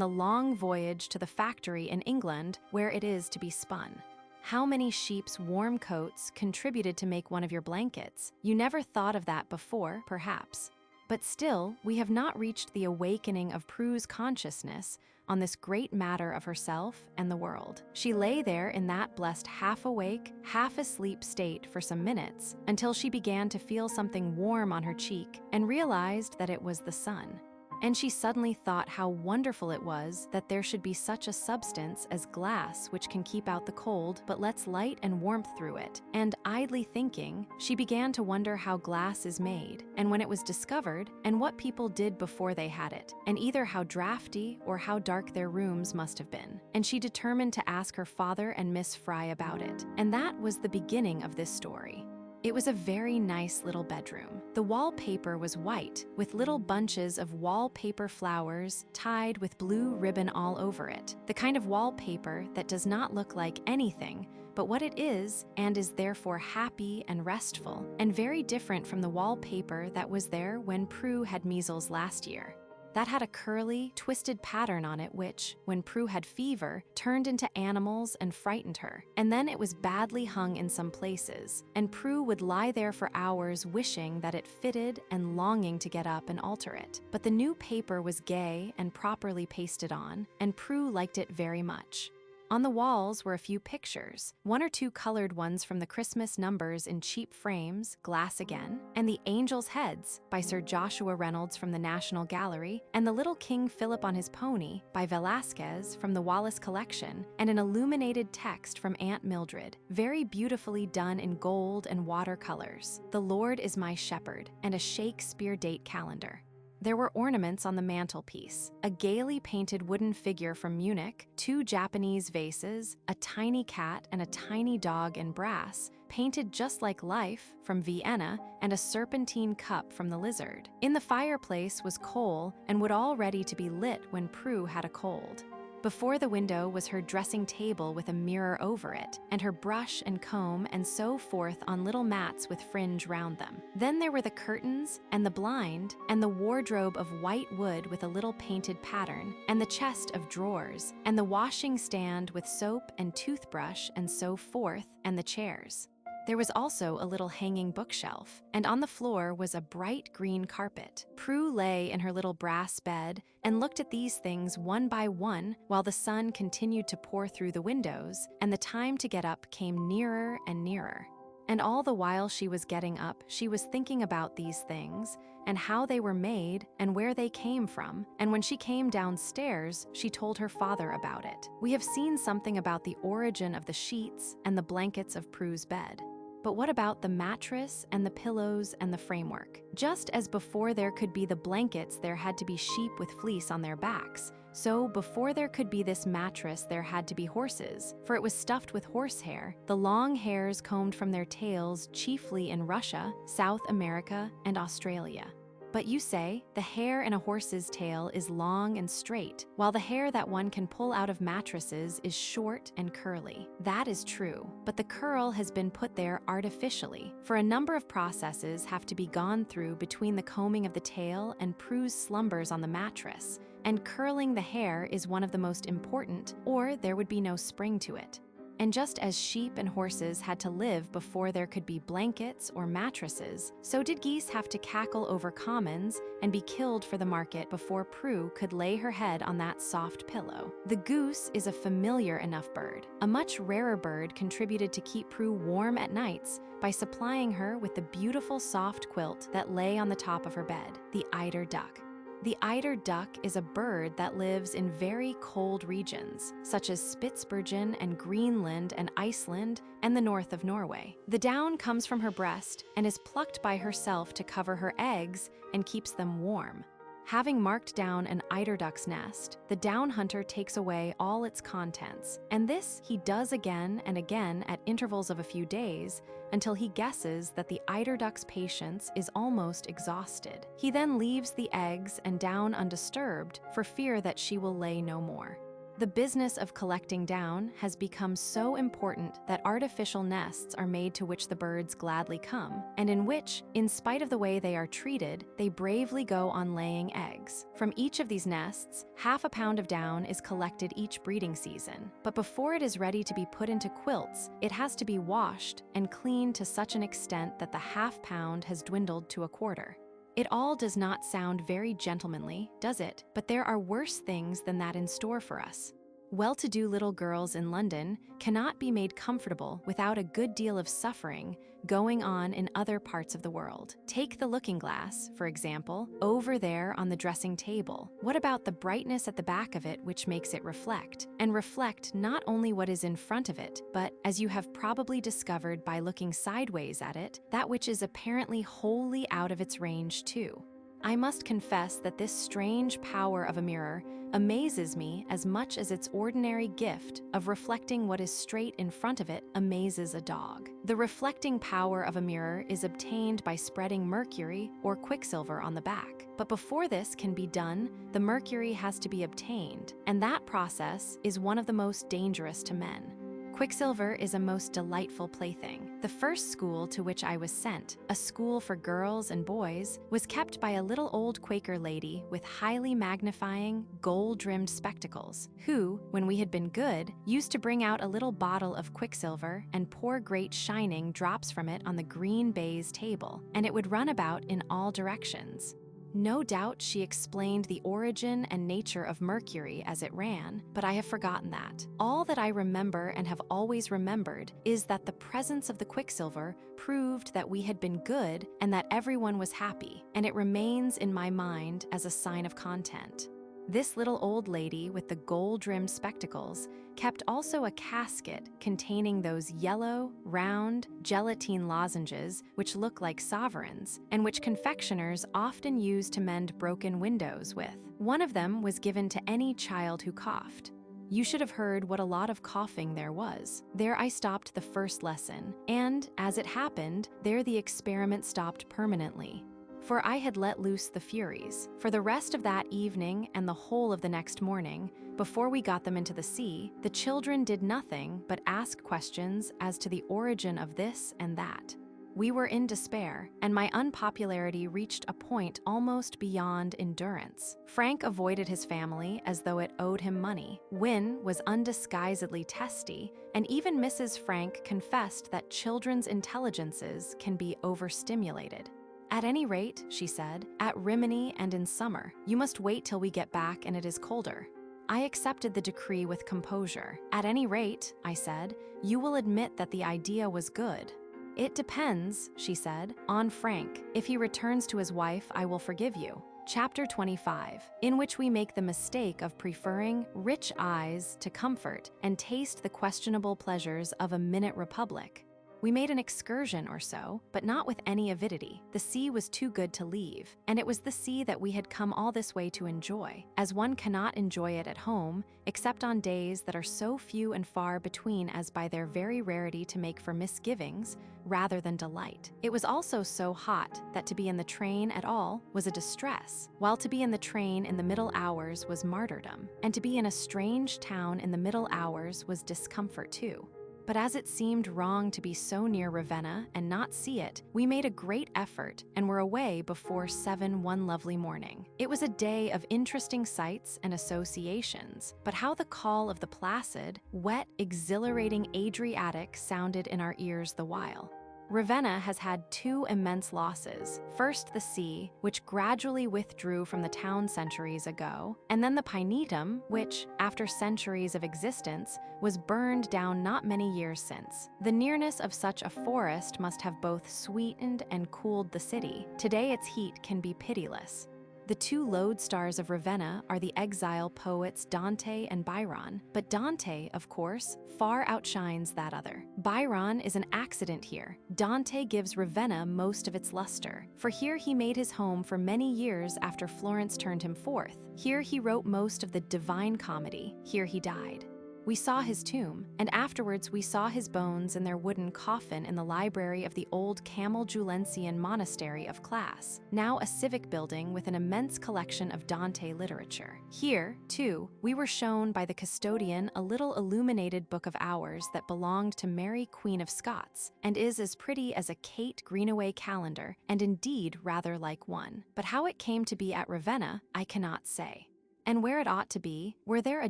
the long voyage to the factory in England where it is to be spun. How many sheep's warm coats contributed to make one of your blankets? You never thought of that before, perhaps. But still, we have not reached the awakening of Prue's consciousness on this great matter of herself and the world. She lay there in that blessed half-awake, half-asleep state for some minutes, until she began to feel something warm on her cheek and realized that it was the sun. And she suddenly thought how wonderful it was that there should be such a substance as glass which can keep out the cold but lets light and warmth through it. And idly thinking, she began to wonder how glass is made, and when it was discovered, and what people did before they had it, and either how drafty or how dark their rooms must have been. And she determined to ask her father and Miss Fry about it. And that was the beginning of this story. It was a very nice little bedroom. The wallpaper was white, with little bunches of wallpaper flowers tied with blue ribbon all over it. The kind of wallpaper that does not look like anything but what it is, and is therefore happy and restful, and very different from the wallpaper that was there when Prue had measles last year. That had a curly, twisted pattern on it which, when Prue had fever, turned into animals and frightened her. And then it was badly hung in some places, and Prue would lie there for hours wishing that it fitted and longing to get up and alter it. But the new paper was gay and properly pasted on, and Prue liked it very much. On the walls were a few pictures, 1 or 2 colored ones from the Christmas numbers in cheap frames, glass again, and the Angels' Heads by Sir Joshua Reynolds from the National Gallery, and the little King Philip on his pony by Velázquez from the Wallace collection, and an illuminated text from Aunt Mildred, very beautifully done in gold and watercolors. The Lord is my shepherd, and a Shakespeare date calendar. There were ornaments on the mantelpiece, a gaily painted wooden figure from Munich, 2 Japanese vases, a tiny cat and a tiny dog in brass, painted just like life from Vienna, and a serpentine cup from the Lizard. In the fireplace was coal and wood all ready to be lit when Prue had a cold. Before the window was her dressing table with a mirror over it, and her brush and comb and so forth on little mats with fringe round them. Then there were the curtains, and the blind, and the wardrobe of white wood with a little painted pattern, and the chest of drawers, and the washing stand with soap and toothbrush and so forth, and the chairs. There was also a little hanging bookshelf, and on the floor was a bright green carpet. Prue lay in her little brass bed and looked at these things one by one while the sun continued to pour through the windows, and the time to get up came nearer and nearer. And all the while she was getting up, she was thinking about these things and how they were made and where they came from. And when she came downstairs, she told her father about it. We have seen something about the origin of the sheets and the blankets of Prue's bed. But what about the mattress and the pillows and the framework? Just as before there could be the blankets, there had to be sheep with fleece on their backs. So before there could be this mattress, there had to be horses, for it was stuffed with horsehair, the long hairs combed from their tails chiefly in Russia, South America, and Australia. But you say, the hair in a horse's tail is long and straight, while the hair that one can pull out of mattresses is short and curly. That is true, but the curl has been put there artificially, for a number of processes have to be gone through between the combing of the tail and Prue's slumbers on the mattress, and curling the hair is one of the most important, or there would be no spring to it. And just as sheep and horses had to live before there could be blankets or mattresses, so did geese have to cackle over commons and be killed for the market before Prue could lay her head on that soft pillow. The goose is a familiar enough bird. A much rarer bird contributed to keep Prue warm at nights by supplying her with the beautiful soft quilt that lay on the top of her bed, the eider duck. The eider duck is a bird that lives in very cold regions, such as Spitsbergen and Greenland and Iceland and the north of Norway. The down comes from her breast and is plucked by herself to cover her eggs and keeps them warm. Having marked down an eider duck's nest, the down hunter takes away all its contents, and this he does again and again at intervals of a few days until he guesses that the eider duck's patience is almost exhausted. He then leaves the eggs and down undisturbed for fear that she will lay no more. The business of collecting down has become so important that artificial nests are made to which the birds gladly come, and in which, in spite of the way they are treated, they bravely go on laying eggs. From each of these nests, half a pound of down is collected each breeding season. But before it is ready to be put into quilts, it has to be washed and cleaned to such an extent that the half pound has dwindled to a quarter. It all does not sound very gentlemanly, does it? But there are worse things than that in store for us. Well-to-do little girls in London cannot be made comfortable without a good deal of suffering going on in other parts of the world. Take the looking glass, for example, over there on the dressing table. What about the brightness at the back of it which makes it reflect? And reflect not only what is in front of it, but, as you have probably discovered by looking sideways at it, that which is apparently wholly out of its range too. I must confess that this strange power of a mirror amazes me as much as its ordinary gift of reflecting what is straight in front of it amazes a dog. The reflecting power of a mirror is obtained by spreading mercury or quicksilver on the back. But before this can be done, the mercury has to be obtained, and that process is one of the most dangerous to men. Quicksilver is a most delightful plaything. The first school to which I was sent, a school for girls and boys, was kept by a little old Quaker lady with highly magnifying, gold-rimmed spectacles, who, when we had been good, used to bring out a little bottle of quicksilver and pour great shining drops from it on the green baize table, and it would run about in all directions. No doubt she explained the origin and nature of mercury as it ran, but I have forgotten that. All that I remember and have always remembered is that the presence of the quicksilver proved that we had been good and that everyone was happy, and it remains in my mind as a sign of content. This little old lady with the gold-rimmed spectacles kept also a casket containing those yellow, round, gelatine lozenges which look like sovereigns, and which confectioners often use to mend broken windows with. One of them was given to any child who coughed. You should have heard what a lot of coughing there was. There I stopped the first lesson, and, as it happened, there the experiment stopped permanently. For I had let loose the furies. For the rest of that evening and the whole of the next morning, before we got them into the sea, the children did nothing but ask questions as to the origin of this and that. We were in despair, and my unpopularity reached a point almost beyond endurance. Frank avoided his family as though it owed him money. Wynne was undisguisedly testy, and even Mrs. Frank confessed that children's intelligences can be overstimulated. At any rate, she said, at Rimini and in summer, you must wait till we get back and it is colder. I accepted the decree with composure. At any rate, I said, you will admit that the idea was good. It depends, she said, on Frank. If he returns to his wife, I will forgive you. Chapter 25, in which we make the mistake of preferring rich eyes to comfort and taste the questionable pleasures of a minute republic. We made an excursion or so, but not with any avidity. The sea was too good to leave, and it was the sea that we had come all this way to enjoy, as one cannot enjoy it at home, except on days that are so few and far between as by their very rarity to make for misgivings rather than delight. It was also so hot that to be in the train at all was a distress, while to be in the train in the middle hours was martyrdom, and to be in a strange town in the middle hours was discomfort too. But as it seemed wrong to be so near Ravenna and not see it, we made a great effort and were away before 7 one lovely morning. It was a day of interesting sights and associations, but how the call of the placid, wet, exhilarating Adriatic sounded in our ears the while. Ravenna has had 2 immense losses. First the sea, which gradually withdrew from the town centuries ago, and then the Pinetum, which, after centuries of existence, was burned down not many years since. The nearness of such a forest must have both sweetened and cooled the city. Today its heat can be pitiless. The 2 lodestars of Ravenna are the exile poets Dante and Byron, but Dante, of course, far outshines that other. Byron is an accident here. Dante gives Ravenna most of its luster, for here he made his home for many years after Florence turned him forth. Here he wrote most of the Divine Comedy. Here he died. We saw his tomb, and afterwards we saw his bones in their wooden coffin in the library of the old Camaldulensian monastery of Class, now a civic building with an immense collection of Dante literature. Here, too, we were shown by the custodian a little illuminated book of hours that belonged to Mary Queen of Scots, and is as pretty as a Kate Greenaway calendar, and indeed rather like one. But how it came to be at Ravenna, I cannot say. And where it ought to be, were there a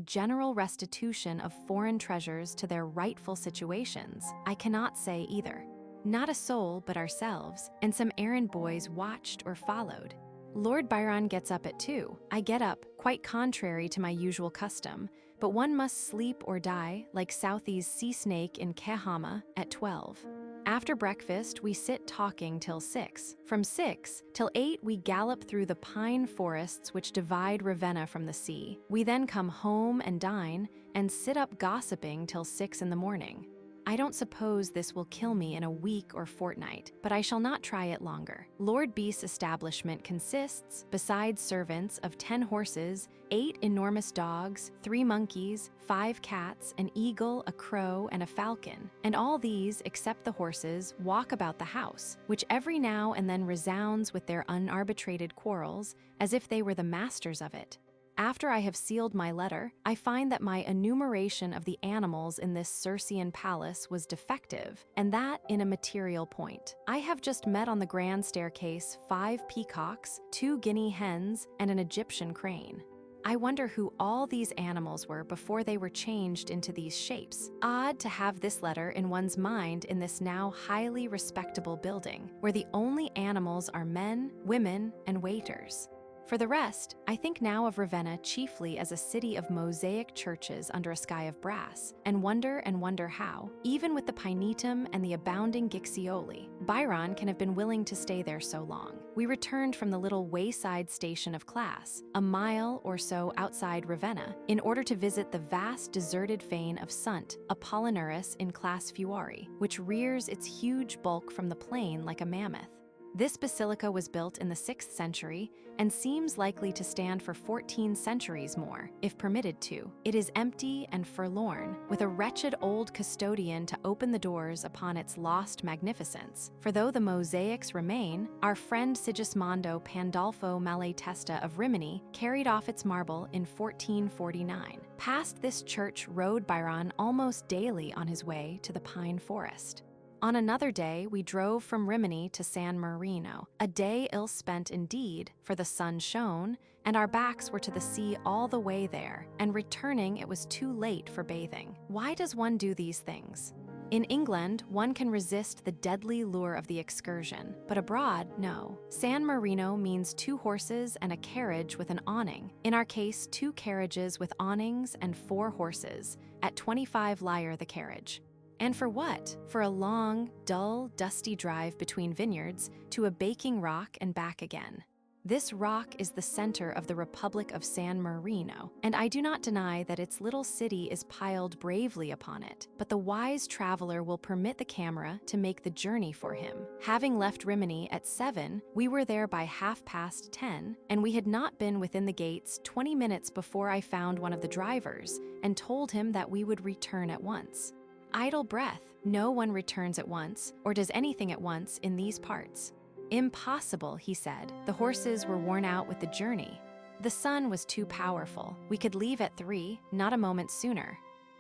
general restitution of foreign treasures to their rightful situations, I cannot say either. Not a soul but ourselves, and some errand boys watched or followed. Lord Byron gets up at 2. I get up, quite contrary to my usual custom, but one must sleep or die, like Southey's sea snake in Kehama, at 12. After breakfast, we sit talking till 6. From 6 till 8, we gallop through the pine forests which divide Ravenna from the sea. We then come home and dine, and sit up gossiping till 6 in the morning. I don't suppose this will kill me in a week or fortnight, but I shall not try it longer. Lord B.'s establishment consists, besides servants, of 10 horses, 8 enormous dogs, 3 monkeys, 5 cats, an eagle, a crow, and a falcon. And all these, except the horses, walk about the house, which every now and then resounds with their unarbitrated quarrels, as if they were the masters of it. After I have sealed my letter, I find that my enumeration of the animals in this Circean palace was defective, and that in a material point. I have just met on the grand staircase 5 peacocks, 2 guinea hens, and an Egyptian crane. I wonder who all these animals were before they were changed into these shapes. Odd to have this letter in one's mind in this now highly respectable building, where the only animals are men, women, and waiters. For the rest, I think now of Ravenna chiefly as a city of mosaic churches under a sky of brass, and wonder how, even with the Pinetum and the abounding Gixioli, Byron can have been willing to stay there so long. We returned from the little wayside station of Class, a mile or so outside Ravenna, in order to visit the vast deserted fane of Sunt Apollinaris in Class Fuari, which rears its huge bulk from the plain like a mammoth. This basilica was built in the 6th century and seems likely to stand for 14 centuries more, if permitted to. It is empty and forlorn, with a wretched old custodian to open the doors upon its lost magnificence. For though the mosaics remain, our friend Sigismondo Pandolfo Malatesta of Rimini carried off its marble in 1449. Past this church rode Byron almost daily on his way to the pine forest. On another day, we drove from Rimini to San Marino, a day ill spent indeed, for the sun shone, and our backs were to the sea all the way there, and returning it was too late for bathing. Why does one do these things? In England, one can resist the deadly lure of the excursion, but abroad, no. San Marino means 2 horses and a carriage with an awning. In our case, 2 carriages with awnings and 4 horses, at 25 lire the carriage. And for what? For a long, dull, dusty drive between vineyards to a baking rock and back again. This rock is the center of the Republic of San Marino, and I do not deny that its little city is piled bravely upon it, but the wise traveler will permit the camera to make the journey for him. Having left Rimini at 7, we were there by 10:30, and we had not been within the gates 20 minutes before I found one of the drivers and told him that we would return at once. Idle breath, no one returns at once, or does anything at once in these parts. Impossible, he said. The horses were worn out with the journey. The sun was too powerful. We could leave at 3, not a moment sooner.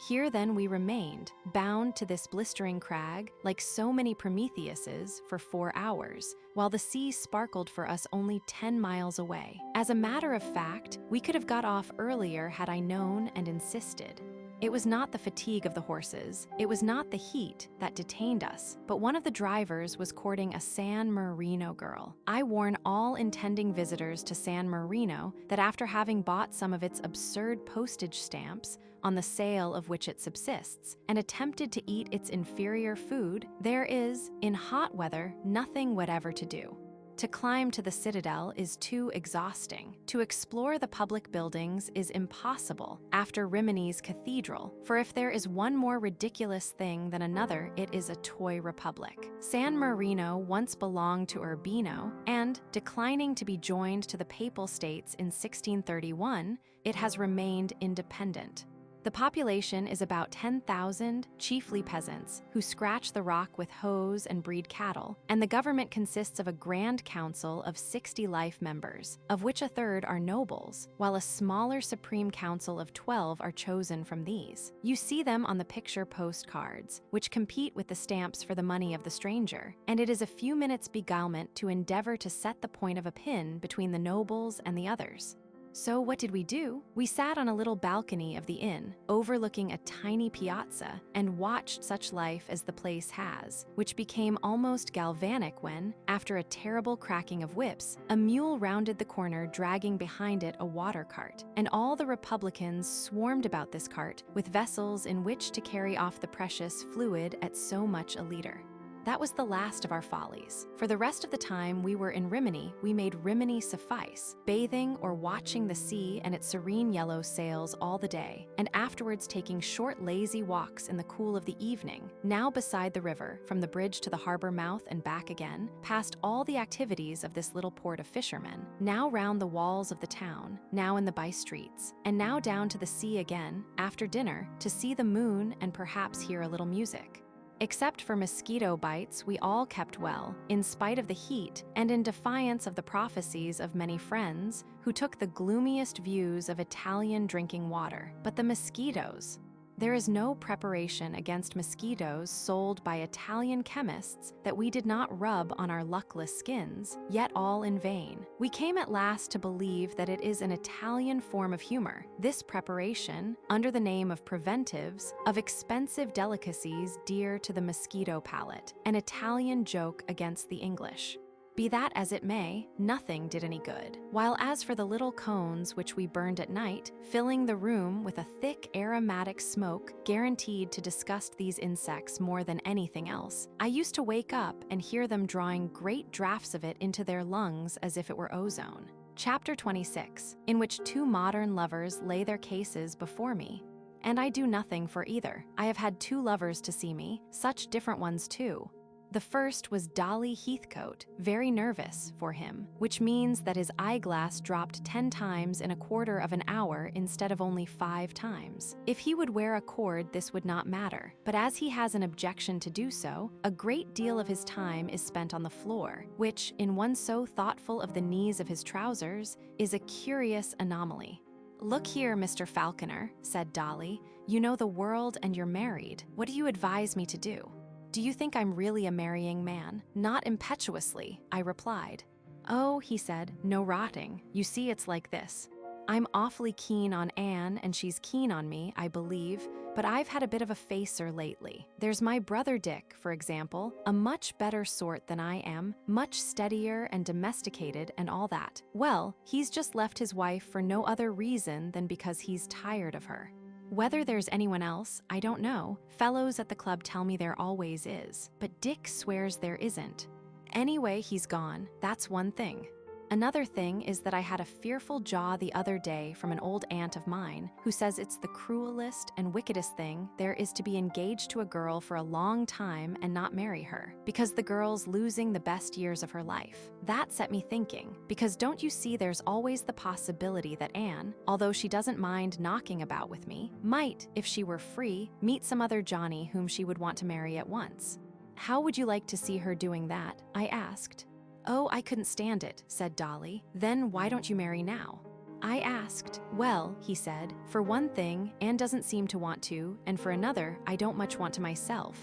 Here then we remained, bound to this blistering crag, like so many Prometheuses, for 4 hours, while the sea sparkled for us only 10 miles away. As a matter of fact, we could have got off earlier had I known and insisted. It was not the fatigue of the horses, it was not the heat that detained us, but one of the drivers was courting a San Marino girl. I warn all intending visitors to San Marino that after having bought some of its absurd postage stamps, on the sale of which it subsists, and attempted to eat its inferior food, there is, in hot weather, nothing whatever to do. To climb to the citadel is too exhausting. To explore the public buildings is impossible after Rimini's cathedral, for if there is one more ridiculous thing than another, it is a toy republic. San Marino once belonged to Urbino, and, declining to be joined to the Papal States in 1631, it has remained independent. The population is about 10,000, chiefly peasants, who scratch the rock with hoes and breed cattle, and the government consists of a grand council of 60 life members, of which a third are nobles, while a smaller supreme council of 12 are chosen from these. You see them on the picture postcards, which compete with the stamps for the money of the stranger, and it is a few minutes' beguilement to endeavor to set the point of a pin between the nobles and the others. So what did we do? We sat on a little balcony of the inn, overlooking a tiny piazza, and watched such life as the place has, which became almost galvanic when, after a terrible cracking of whips, a mule rounded the corner dragging behind it a water cart, and all the Republicans swarmed about this cart with vessels in which to carry off the precious fluid at so much a liter. That was the last of our follies. For the rest of the time we were in Rimini, we made Rimini suffice, bathing or watching the sea and its serene yellow sails all the day, and afterwards taking short lazy walks in the cool of the evening, now beside the river, from the bridge to the harbor mouth and back again, past all the activities of this little port of fishermen, now round the walls of the town, now in the by-streets, and now down to the sea again, after dinner, to see the moon and perhaps hear a little music. Except for mosquito bites, we all kept well, in spite of the heat and in defiance of the prophecies of many friends who took the gloomiest views of Italian drinking water. But the mosquitoes! There is no preparation against mosquitoes sold by Italian chemists that we did not rub on our luckless skins, yet all in vain. We came at last to believe that it is an Italian form of humor, this preparation, under the name of preventives, of expensive delicacies dear to the mosquito palate, an Italian joke against the English. Be that as it may, nothing did any good. While as for the little cones which we burned at night, filling the room with a thick aromatic smoke guaranteed to disgust these insects more than anything else, I used to wake up and hear them drawing great draughts of it into their lungs as if it were ozone. Chapter 26, in which 2 modern lovers lay their cases before me. And I do nothing for either. I have had 2 lovers to see me, such different ones too. The first was Dolly Heathcote, very nervous for him, which means that his eyeglass dropped 10 times in a quarter of an hour instead of only 5 times. If he would wear a cord, this would not matter, but as he has an objection to do so, a great deal of his time is spent on the floor, which, in one so thoughtful of the knees of his trousers, is a curious anomaly. "Look here, Mr. Falconer," said Dolly, "you know the world and you're married. What do you advise me to do?" "Do you think I'm really a marrying man?" "Not impetuously," I replied. "Oh," he said, "no rotting. You see, it's like this. I'm awfully keen on Anne and she's keen on me, I believe, but I've had a bit of a facer lately. There's my brother Dick, for example, a much better sort than I am, much steadier and domesticated and all that. Well, he's just left his wife for no other reason than because he's tired of her. Whether there's anyone else, I don't know. Fellows at the club tell me there always is, but Dick swears there isn't. Anyway, he's gone. That's one thing. Another thing is that I had a fearful jaw the other day from an old aunt of mine who says it's the cruelest and wickedest thing there is to be engaged to a girl for a long time and not marry her, because the girl's losing the best years of her life. That set me thinking, because don't you see there's always the possibility that Anne, although she doesn't mind knocking about with me, might, if she were free, meet some other Johnny whom she would want to marry at once. How would you like to see her doing that? I asked. "Oh, I couldn't stand it," said Dolly. "Then why don't you marry now?" I asked. "Well," he said, "for one thing, Anne doesn't seem to want to, and for another, I don't much want to myself."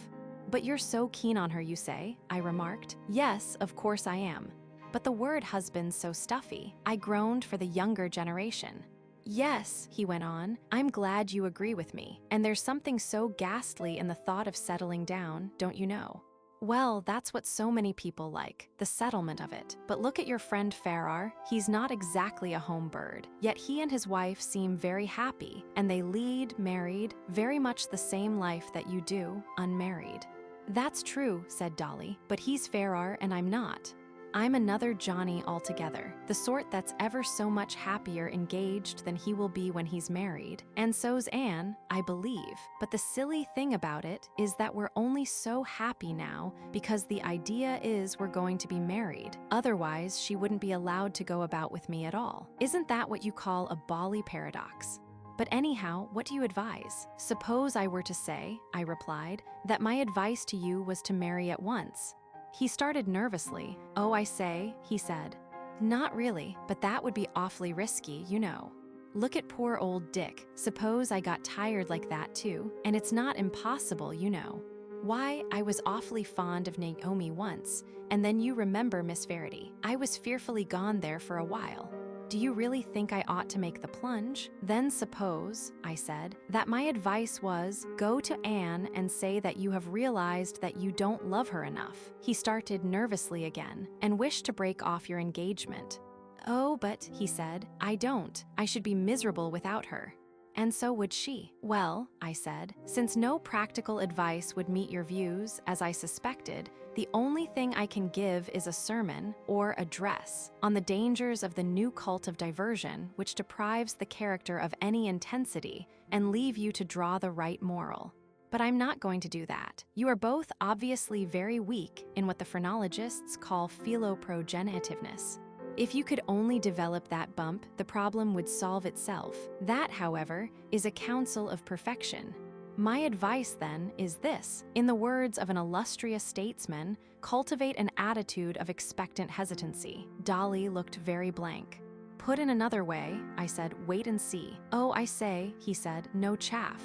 "But you're so keen on her, you say?" I remarked. "Yes, of course I am. But the word husband's so stuffy." I groaned for the younger generation. "Yes," he went on, "I'm glad you agree with me. And there's something so ghastly in the thought of settling down, don't you know? Well, that's what so many people like, the settlement of it. But look at your friend Farrar. He's not exactly a home bird, yet he and his wife seem very happy, and they lead, married, very much the same life that you do, unmarried." "That's true," said Dolly, "but he's Farrar and I'm not. I'm another Johnny altogether, the sort that's ever so much happier engaged than he will be when he's married. And so's Anne, I believe. But the silly thing about it is that we're only so happy now because the idea is we're going to be married. Otherwise, she wouldn't be allowed to go about with me at all. Isn't that what you call a bally paradox? But anyhow, what do you advise? Suppose I were to say," I replied, "that my advice to you was to marry at once." He started nervously. "Oh, I say," he said. "Not really, but that would be awfully risky, you know. Look at poor old Dick. Suppose I got tired like that too, and it's not impossible, you know. Why, I was awfully fond of Naomi once, and then you remember Miss Verity. I was fearfully gone there for a while. Do you really think I ought to make the plunge? Then suppose," I said, "that my advice was, go to Anne and say that you have realized that you don't love her enough." He started nervously again and wished to break off your engagement. "Oh, but," he said, "I don't. I should be miserable without her." "And so would she." "Well," I said, "since no practical advice would meet your views, as I suspected, the only thing I can give is a sermon, or address, on the dangers of the new cult of diversion, which deprives the character of any intensity, and leave you to draw the right moral. But I'm not going to do that. You are both obviously very weak in what the phrenologists call philoprogenitiveness. If you could only develop that bump, the problem would solve itself. That, however, is a counsel of perfection. My advice, then, is this. In the words of an illustrious statesman, cultivate an attitude of expectant hesitancy." Dolly looked very blank. "Put in another way," I said, "wait and see." "Oh, I say," he said, "no chaff."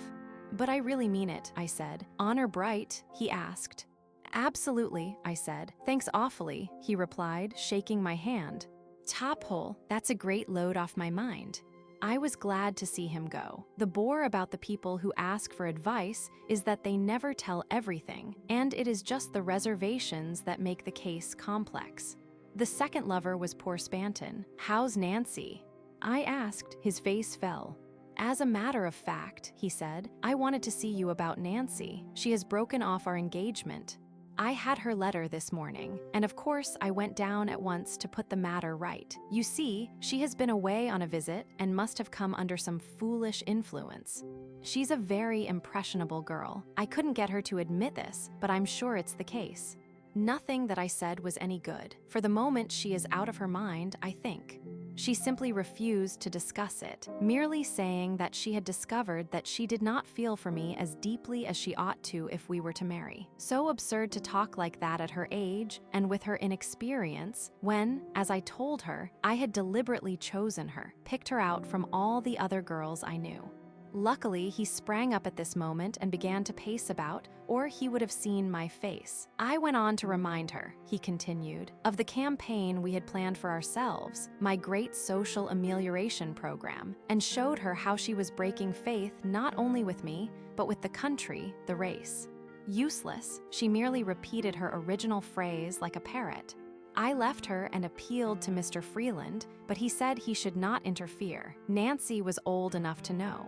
"But I really mean it," I said. "Honor bright?" he asked. "Absolutely," I said. "Thanks awfully," he replied, shaking my hand. "Top hole, that's a great load off my mind." I was glad to see him go. The bore about the people who ask for advice is that they never tell everything, and it is just the reservations that make the case complex. The second lover was poor Spanton. "How's Nancy?" I asked. His face fell. "As a matter of fact," he said, "I wanted to see you about Nancy. She has broken off our engagement. I had her letter this morning, and of course I went down at once to put the matter right. You see, she has been away on a visit and must have come under some foolish influence. She's a very impressionable girl. I couldn't get her to admit this, but I'm sure it's the case. Nothing that I said was any good. For the moment, she is out of her mind, I think. She simply refused to discuss it, merely saying that she had discovered that she did not feel for me as deeply as she ought to if we were to marry. So absurd to talk like that at her age and with her inexperience, when, as I told her, I had deliberately chosen her, picked her out from all the other girls I knew. Luckily, he sprang up at this moment and began to pace about, or he would have seen my face. I went on to remind her, he continued, of the campaign we had planned for ourselves, my great social amelioration program, and showed her how she was breaking faith not only with me, but with the country, the race. Useless, she merely repeated her original phrase like a parrot. I left her and appealed to Mr. Freeland, but he said he should not interfere. Nancy was old enough to know.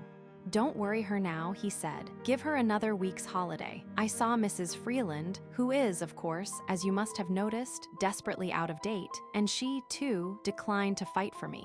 "Don't worry her now," he said. "Give her another week's holiday." I saw Mrs. Freeland, who is, of course, as you must have noticed, desperately out of date, and she, too, declined to fight for me.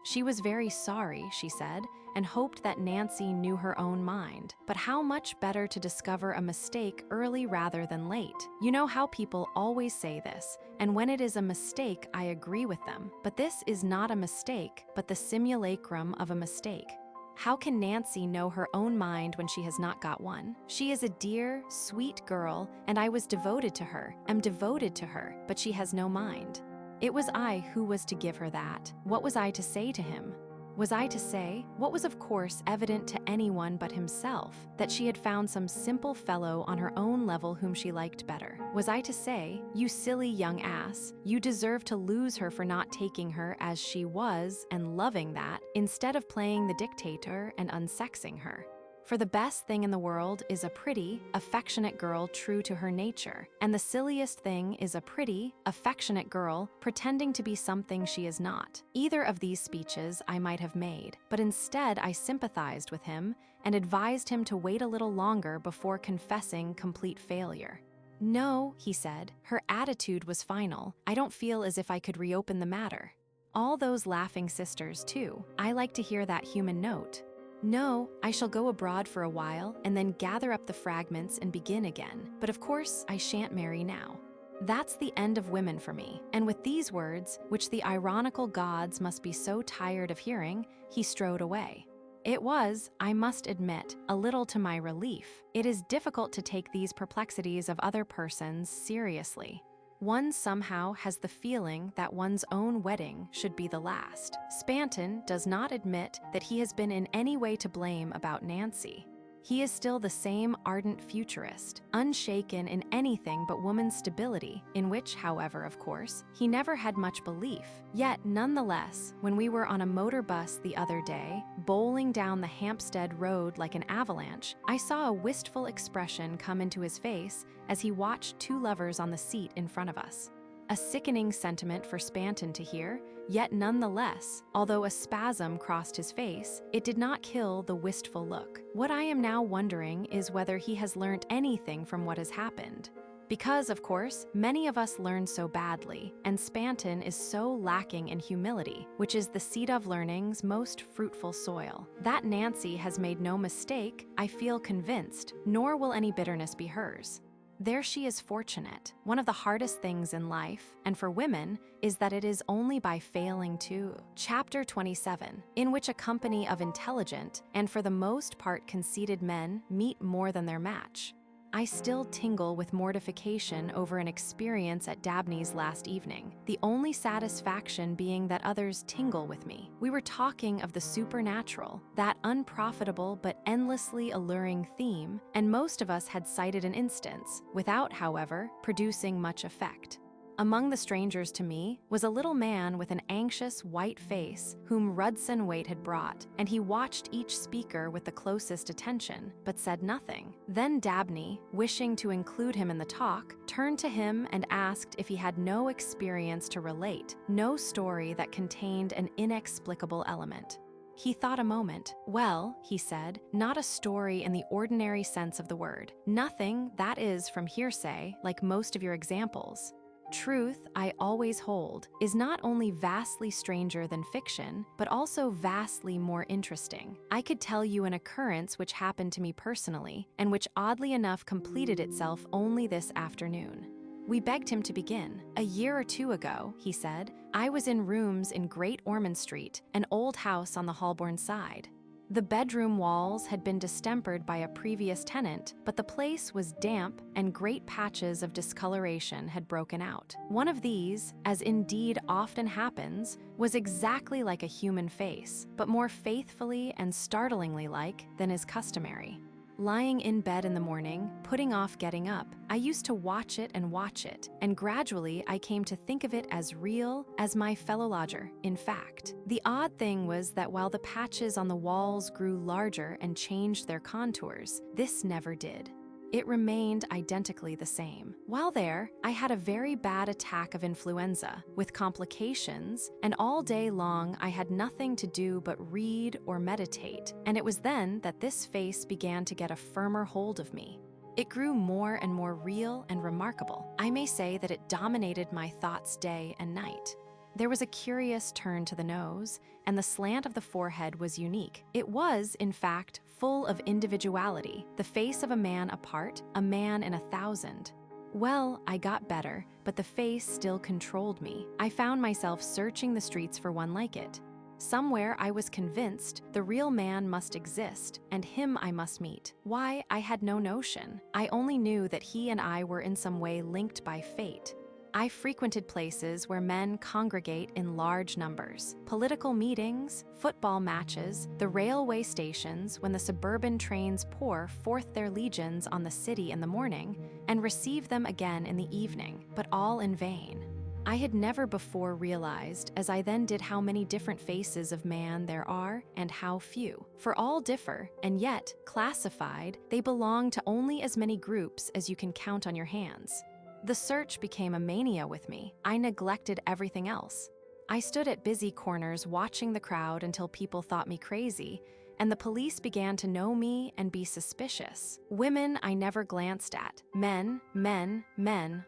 She was very sorry, she said, and hoped that Nancy knew her own mind. But how much better to discover a mistake early rather than late. You know how people always say this, and when it is a mistake, I agree with them. But this is not a mistake, but the simulacrum of a mistake. How can Nancy know her own mind when she has not got one? She is a dear, sweet girl, and I was devoted to her, am devoted to her, but she has no mind. It was I who was to give her that. What was I to say to him? Was I to say, what was of course evident to anyone but himself, that she had found some simple fellow on her own level whom she liked better? Was I to say, "You silly young ass, you deserve to lose her for not taking her as she was and loving that, instead of playing the dictator and unsexing her"? For the best thing in the world is a pretty, affectionate girl true to her nature, and the silliest thing is a pretty, affectionate girl pretending to be something she is not. Either of these speeches I might have made, but instead I sympathized with him and advised him to wait a little longer before confessing complete failure. "No," he said, her attitude was final. "I don't feel as if I could reopen the matter." All those laughing sisters, too. I like to hear that human note. "No, I shall go abroad for a while and then gather up the fragments and begin again. But of course, I shan't marry now. That's the end of women for me." And with these words, which the ironical gods must be so tired of hearing, he strode away. It was, I must admit, a little to my relief. It is difficult to take these perplexities of other persons seriously. One somehow has the feeling that one's own wedding should be the last. Spanton does not admit that he has been in any way to blame about Nancy. He is still the same ardent futurist, unshaken in anything but woman's stability, in which, however, of course, he never had much belief. Yet, nonetheless, when we were on a motor bus the other day, bowling down the Hampstead Road like an avalanche, I saw a wistful expression come into his face as he watched two lovers on the seat in front of us. A sickening sentiment for Spanton to hear, yet nonetheless, although a spasm crossed his face, it did not kill the wistful look. What I am now wondering is whether he has learnt anything from what has happened. Because, of course, many of us learn so badly, and Spanton is so lacking in humility, which is the seed of learning's most fruitful soil. That Nancy has made no mistake, I feel convinced, nor will any bitterness be hers. There she is fortunate. One of the hardest things in life, and for women, is that it is only by failing to. Chapter 27, in which a company of intelligent, and for the most part conceited men meet more than their match. I still tingle with mortification over an experience at Dabney's last evening, the only satisfaction being that others tingle with me. We were talking of the supernatural, that unprofitable but endlessly alluring theme, and most of us had cited an instance, without, however, producing much effect. Among the strangers to me was a little man with an anxious white face whom Rudson Waite had brought, and he watched each speaker with the closest attention, but said nothing. Then Dabney, wishing to include him in the talk, turned to him and asked if he had no experience to relate, no story that contained an inexplicable element. He thought a moment. "Well," he said, "not a story in the ordinary sense of the word. Nothing, that is, from hearsay, like most of your examples. Truth, I always hold, is not only vastly stranger than fiction, but also vastly more interesting. I could tell you an occurrence which happened to me personally, and which oddly enough completed itself only this afternoon." We begged him to begin. "A year or two ago," he said, "I was in rooms in Great Ormond Street, an old house on the Holborn side. The bedroom walls had been distempered by a previous tenant, but the place was damp and great patches of discoloration had broken out. One of these, as indeed often happens, was exactly like a human face, but more faithfully and startlingly like than is customary. Lying in bed in the morning, putting off getting up, I used to watch it, and gradually I came to think of it as real as my fellow lodger, in fact. The odd thing was that while the patches on the walls grew larger and changed their contours, this never did. It remained identically the same. While there, I had a very bad attack of influenza, with complications, and all day long I had nothing to do but read or meditate, and it was then that this face began to get a firmer hold of me. It grew more and more real and remarkable. I may say that it dominated my thoughts day and night. There was a curious turn to the nose, and the slant of the forehead was unique. It was, in fact, full of individuality, the face of a man apart, a man in 1,000. Well, I got better, but the face still controlled me. I found myself searching the streets for one like it. Somewhere I was convinced the real man must exist, and him I must meet. Why, I had no notion. I only knew that he and I were in some way linked by fate. I frequented places where men congregate in large numbers. Political meetings, football matches, the railway stations when the suburban trains pour forth their legions on the city in the morning and receive them again in the evening, but all in vain. I had never before realized, as I then did, how many different faces of man there are and how few. For all differ, and yet, classified, they belong to only as many groups as you can count on your hands. The search became a mania with me. I neglected everything else. I stood at busy corners watching the crowd until people thought me crazy, and the police began to know me and be suspicious. Women I never glanced at. Men,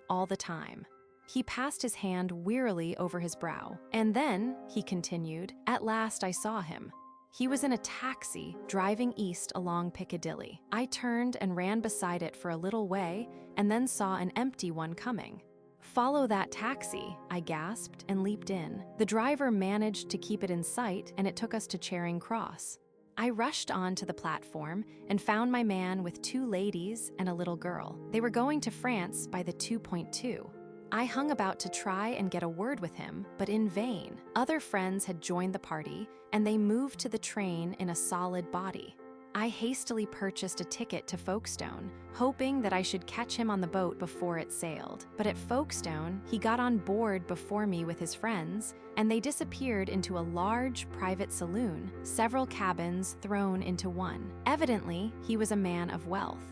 all the time. He passed his hand wearily over his brow. And then, he continued, at last I saw him. He was in a taxi driving east along Piccadilly. I turned and ran beside it for a little way and then saw an empty one coming. "Follow that taxi," I gasped and leaped in. The driver managed to keep it in sight and it took us to Charing Cross. I rushed on to the platform and found my man with 2 ladies and a little girl. They were going to France by the 2.2. I hung about to try and get a word with him, but in vain. Other friends had joined the party, and they moved to the train in a solid body. I hastily purchased a ticket to Folkestone, hoping that I should catch him on the boat before it sailed. But at Folkestone, he got on board before me with his friends, and they disappeared into a large private saloon, several cabins thrown into one. Evidently, he was a man of wealth.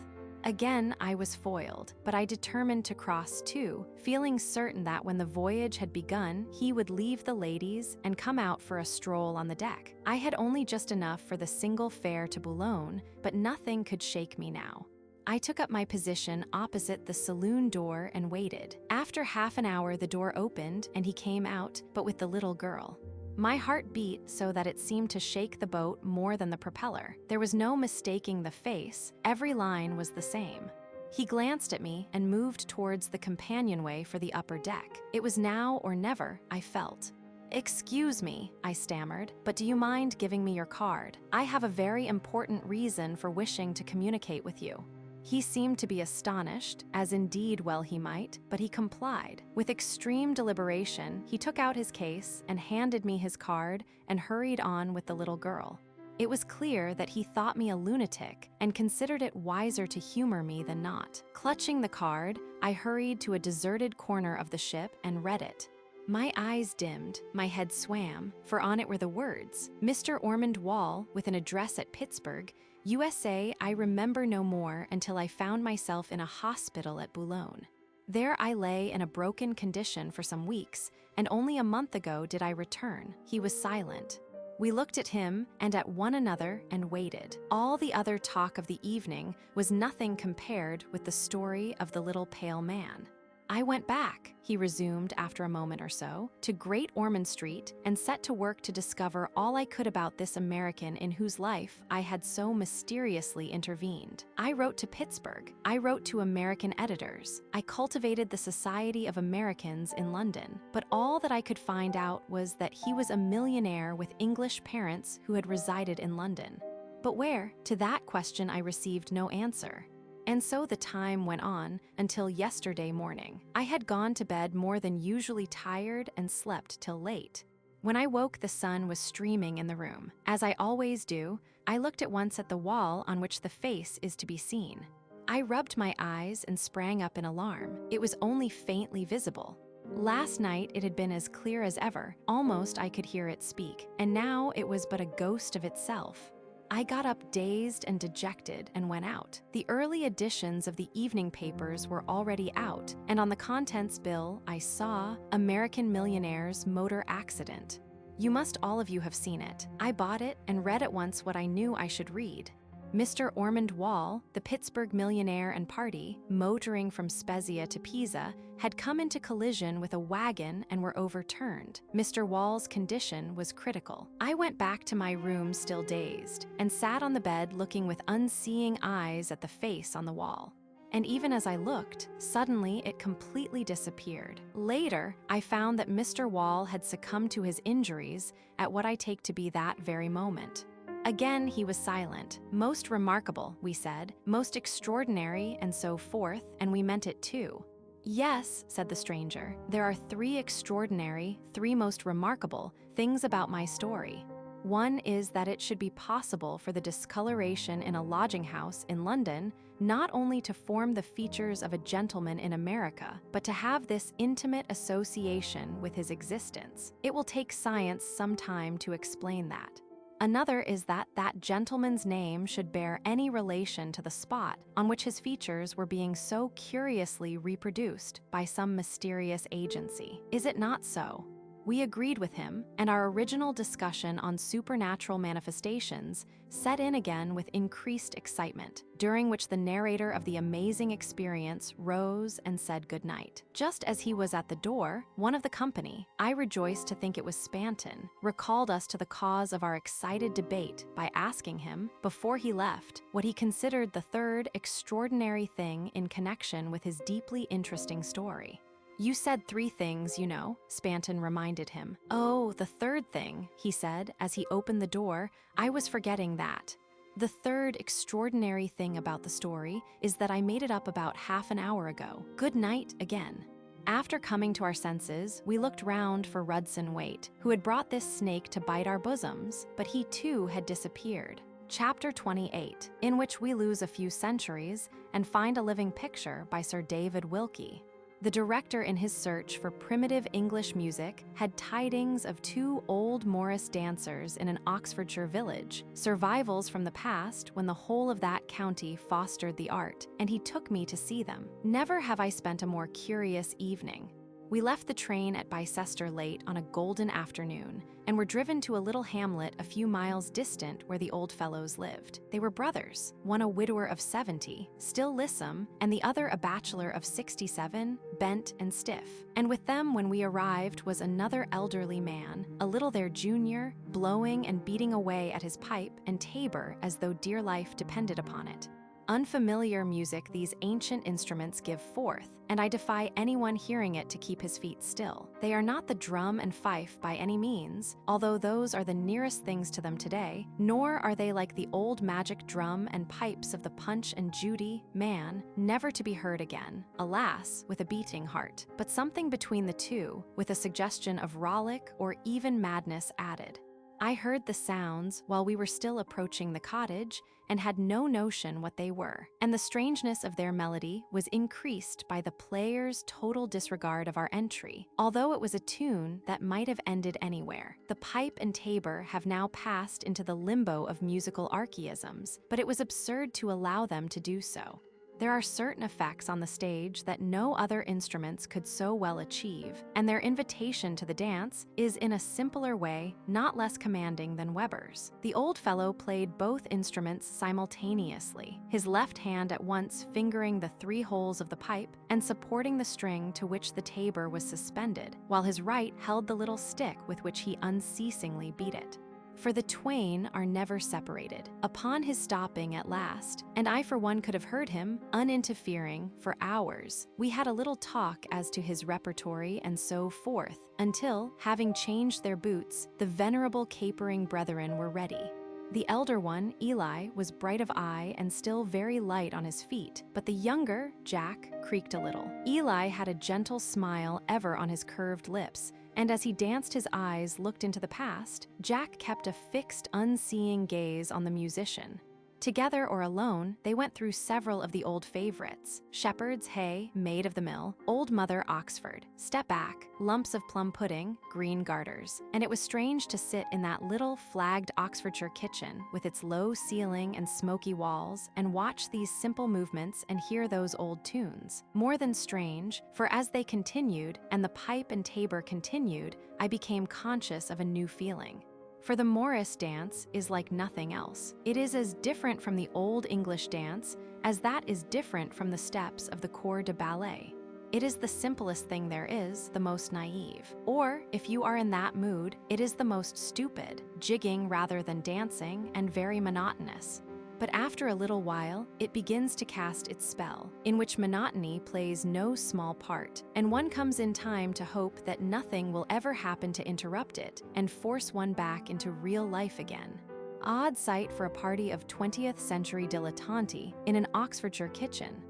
Again, I was foiled, but I determined to cross too, feeling certain that when the voyage had begun, he would leave the ladies and come out for a stroll on the deck. I had only just enough for the single fare to Boulogne, but nothing could shake me now. I took up my position opposite the saloon door and waited. After half an hour, the door opened and he came out, but with the little girl. My heart beat so that it seemed to shake the boat more than the propeller. There was no mistaking the face. Every line was the same. He glanced at me and moved towards the companionway for the upper deck. It was now or never, I felt. "Excuse me," I stammered, "but do you mind giving me your card? I have a very important reason for wishing to communicate with you." He seemed to be astonished, as indeed well he might, but he complied. With extreme deliberation, he took out his case and handed me his card and hurried on with the little girl. It was clear that he thought me a lunatic and considered it wiser to humor me than not. Clutching the card, I hurried to a deserted corner of the ship and read it. My eyes dimmed, my head swam, for on it were the words, "Mr. Ormond Wall, with an address at Pittsburgh, USA, I remember no more until I found myself in a hospital at Boulogne. There I lay in a broken condition for some weeks, and only a month ago did I return." He was silent. We looked at him and at one another and waited. All the other talk of the evening was nothing compared with the story of the little pale man. "I went back," he resumed after a moment or so, "to Great Ormond Street and set to work to discover all I could about this American in whose life I had so mysteriously intervened. I wrote to Pittsburgh. I wrote to American editors. I cultivated the Society of Americans in London. But all that I could find out was that he was a millionaire with English parents who had resided in London. But where? To that question I received no answer. And so the time went on until yesterday morning. I had gone to bed more than usually tired and slept till late. When I woke, the sun was streaming in the room. As I always do, I looked at once at the wall on which the face is to be seen. I rubbed my eyes and sprang up in alarm. It was only faintly visible. Last night it had been as clear as ever, almost I could hear it speak, and now it was but a ghost of itself. I got up dazed and dejected and went out. The early editions of the evening papers were already out, and on the contents bill I saw American Millionaire's Motor Accident. You must all of you have seen it. I bought it and read at once what I knew I should read. Mr. Ormond Wall, the Pittsburgh millionaire and party, motoring from Spezia to Pisa, had come into collision with a wagon and were overturned. Mr. Wall's condition was critical. I went back to my room still dazed, and sat on the bed looking with unseeing eyes at the face on the wall. And even as I looked, suddenly it completely disappeared. Later, I found that Mr. Wall had succumbed to his injuries at what I take to be that very moment. Again he was silent. Most remarkable, we said, most extraordinary, and so forth, and we meant it too. Yes, said the stranger, there are 3 extraordinary, 3 most remarkable things about my story. One is that it should be possible for the discoloration in a lodging house in London not only to form the features of a gentleman in America, but to have this intimate association with his existence. It will take science some time to explain that. Another is that that gentleman's name should bear any relation to the spot on which his features were being so curiously reproduced by some mysterious agency. Is it not so? We agreed with him, and our original discussion on supernatural manifestations set in again with increased excitement, during which the narrator of the amazing experience rose and said goodnight. Just as he was at the door, one of the company, I rejoiced to think it was Spanton, recalled us to the cause of our excited debate by asking him, before he left, what he considered the 3rd extraordinary thing in connection with his deeply interesting story. You said 3 things, you know, Spanton reminded him. Oh, the 3rd thing, he said as he opened the door. I was forgetting that. The 3rd extraordinary thing about the story is that I made it up about half an hour ago. Good night again. After coming to our senses, we looked round for Rudson Waite, who had brought this snake to bite our bosoms, but he too had disappeared. Chapter 28, in which we lose a few centuries and find a living picture by Sir David Wilkie. The director, in his search for primitive English music, had tidings of 2 old Morris dancers in an Oxfordshire village, survivals from the past when the whole of that county fostered the art, and he took me to see them. Never have I spent a more curious evening. We left the train at Bicester late on a golden afternoon, and were driven to a little hamlet a few miles distant where the old fellows lived. They were brothers, one a widower of 70, still lissom, and the other a bachelor of 67, bent and stiff. And with them when we arrived was another elderly man, a little their junior, blowing and beating away at his pipe and tabor as though dear life depended upon it. Unfamiliar music these ancient instruments give forth, and I defy anyone hearing it to keep his feet still. They are not the drum and fife by any means, although those are the nearest things to them today, nor are they like the old magic drum and pipes of the Punch and Judy, man, never to be heard again, alas, with a beating heart, but something between the two, with a suggestion of rollick or even madness added. I heard the sounds while we were still approaching the cottage and had no notion what they were, and the strangeness of their melody was increased by the player's total disregard of our entry, although it was a tune that might have ended anywhere. The pipe and tabor have now passed into the limbo of musical archaisms, but it was absurd to allow them to do so. There are certain effects on the stage that no other instruments could so well achieve, and their invitation to the dance is in a simpler way not less commanding than Weber's. The old fellow played both instruments simultaneously, his left hand at once fingering the 3 holes of the pipe and supporting the string to which the tabor was suspended, while his right held the little stick with which he unceasingly beat it. For the twain are never separated. Upon his stopping at last, and I for one could have heard him, uninterfering, for hours, we had a little talk as to his repertory and so forth, until, having changed their boots, the venerable capering brethren were ready. The elder one, Eli, was bright of eye and still very light on his feet, but the younger, Jack, creaked a little. Eli had a gentle smile ever on his curved lips, and as he danced his eyes looked into the past, Jack kept a fixed, unseeing gaze on the musician. Together or alone, they went through several of the old favorites: Shepherd's Hay, Maid of the Mill, Old Mother Oxford, Step Back, Lumps of Plum Pudding, Green Garters. And it was strange to sit in that little flagged Oxfordshire kitchen with its low ceiling and smoky walls and watch these simple movements and hear those old tunes. More than strange, for as they continued and the pipe and tabor continued, I became conscious of a new feeling. For the Morris dance is like nothing else. It is as different from the Old English dance as that is different from the steps of the corps de ballet. It is the simplest thing there is, the most naive. Or, if you are in that mood, it is the most stupid, jigging rather than dancing, and very monotonous. But after a little while, it begins to cast its spell, in which monotony plays no small part, and one comes in time to hope that nothing will ever happen to interrupt it and force one back into real life again. Odd sight for a party of 20th century dilettanti in an Oxfordshire kitchen.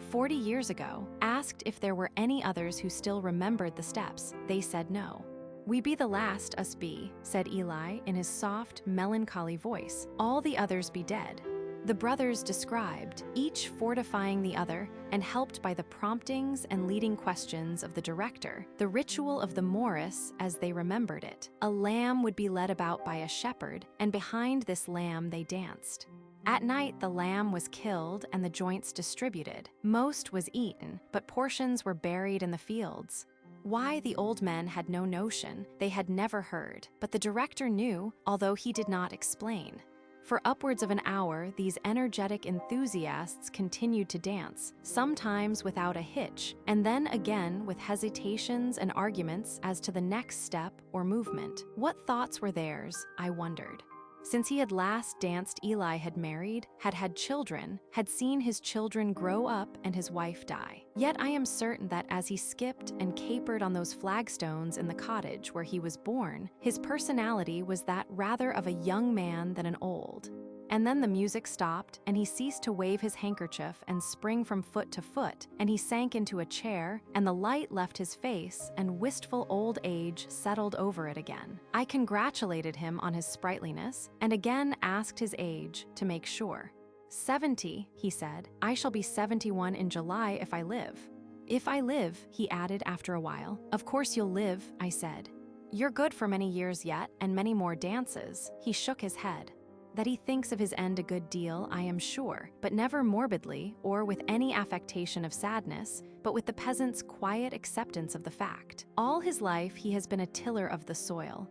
40 years ago, asked if there were any others who still remembered the steps, they said no. "We be the last, us be," said Eli in his soft, melancholy voice. "All the others be dead." The brothers described, each fortifying the other and helped by the promptings and leading questions of the director, the ritual of the Morris as they remembered it. A lamb would be led about by a shepherd, and behind this lamb they danced. At night the lamb was killed and the joints distributed. Most was eaten, but portions were buried in the fields. Why, the old men had no notion, they had never heard, but the director knew, although he did not explain. For upwards of an hour, these energetic enthusiasts continued to dance, sometimes without a hitch, and then again with hesitations and arguments as to the next step or movement. What thoughts were theirs, I wondered. Since he had last danced, Eli had married, had had children, had seen his children grow up and his wife die. Yet I am certain that as he skipped and capered on those flagstones in the cottage where he was born, his personality was that rather of a young man than an old. And then the music stopped, and he ceased to wave his handkerchief and spring from foot to foot, and he sank into a chair, and the light left his face, and wistful old age settled over it again. I congratulated him on his sprightliness, and again asked his age, to make sure. 70, he said. I shall be 71 in July if I live. If I live, he added after a while. Of course you'll live, I said. You're good for many years yet, and many more dances. He shook his head. That he thinks of his end a good deal, I am sure, but never morbidly or with any affectation of sadness, but with the peasant's quiet acceptance of the fact. All his life he has been a tiller of the soil,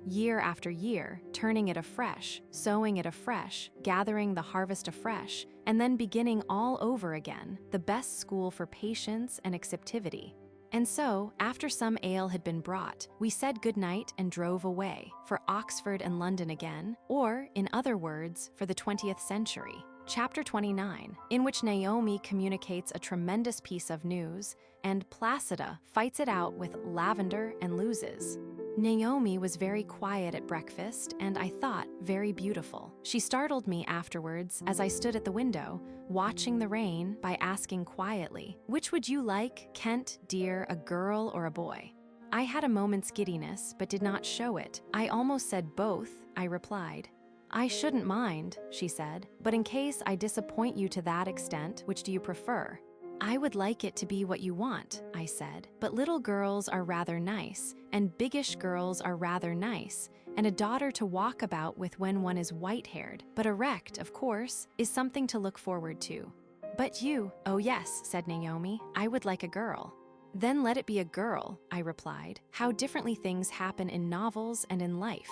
year after year, turning it afresh, sowing it afresh, gathering the harvest afresh, and then beginning all over again, the best school for patience and acceptivity. And so, after some ale had been brought, we said good night and drove away, for Oxford and London again, or, in other words, for the 20th century. Chapter 29, in which Naomi communicates a tremendous piece of news, and Placida fights it out with Lavender and loses. Naomi was very quiet at breakfast, and I thought very beautiful. She startled me afterwards as I stood at the window, watching the rain, by asking quietly, "Which would you like, Kent, dear, a girl or a boy?" I had a moment's giddiness, but did not show it. I almost said both, I replied. "I shouldn't mind," she said, "but in case I disappoint you to that extent, which do you prefer?" "I would like it to be what you want," I said, "but little girls are rather nice, and biggish girls are rather nice, and a daughter to walk about with when one is white-haired, but erect, of course, is something to look forward to." "But you—" "Oh yes," said Naomi, "I would like a girl." "Then let it be a girl," I replied. "How differently things happen in novels and in life."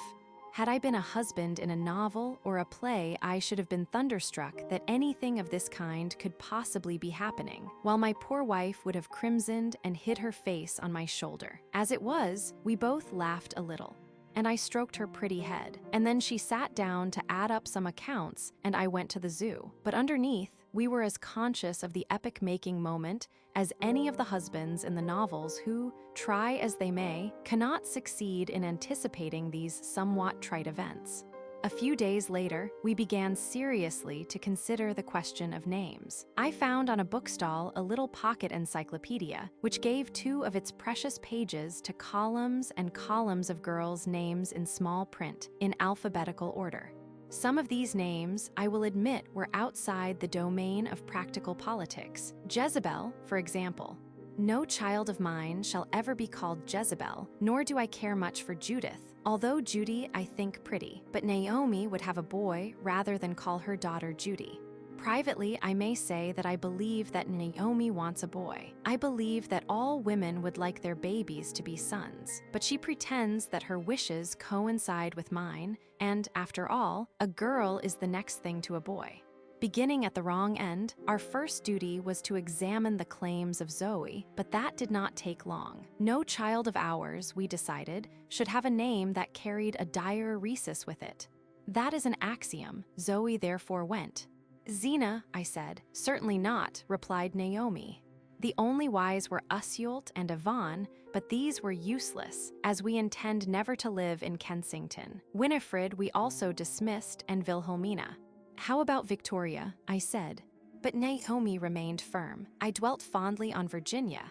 Had I been a husband in a novel or a play, I should have been thunderstruck that anything of this kind could possibly be happening, while my poor wife would have crimsoned and hid her face on my shoulder. As it was, we both laughed a little, and I stroked her pretty head, and then she sat down to add up some accounts, and I went to the zoo. But underneath, we were as conscious of the epoch-making moment as any of the husbands in the novels who, try as they may, cannot succeed in anticipating these somewhat trite events. A few days later, we began seriously to consider the question of names. I found on a bookstall a little pocket encyclopedia, which gave 2 of its precious pages to columns and columns of girls' names in small print, in alphabetical order. Some of these names, I will admit, were outside the domain of practical politics. Jezebel, for example. No child of mine shall ever be called Jezebel, nor do I care much for Judith, although Judy I think pretty, but Naomi would have a boy rather than call her daughter Judy. Privately, I may say that I believe that Naomi wants a boy. I believe that all women would like their babies to be sons, but she pretends that her wishes coincide with mine, and after all, a girl is the next thing to a boy. Beginning at the wrong end, our first duty was to examine the claims of Zoe, but that did not take long. No child of ours, we decided, should have a name that carried a diaeresis with it. That is an axiom. Zoe therefore went. Zena, I said. Certainly not, replied Naomi. The only wise were Usiult and Yvonne, but these were useless, as we intend never to live in Kensington. Winifred we also dismissed, and Wilhelmina. How about Victoria? I said. But Naomi remained firm. I dwelt fondly on Virginia.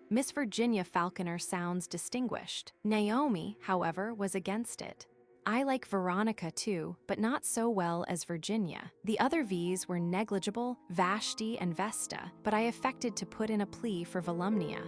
Miss Virginia Falconer sounds distinguished. Naomi, however, was against it. I like Veronica too, but not so well as Virginia. The other V's were negligible, Vashti and Vesta, but I affected to put in a plea for Volumnia.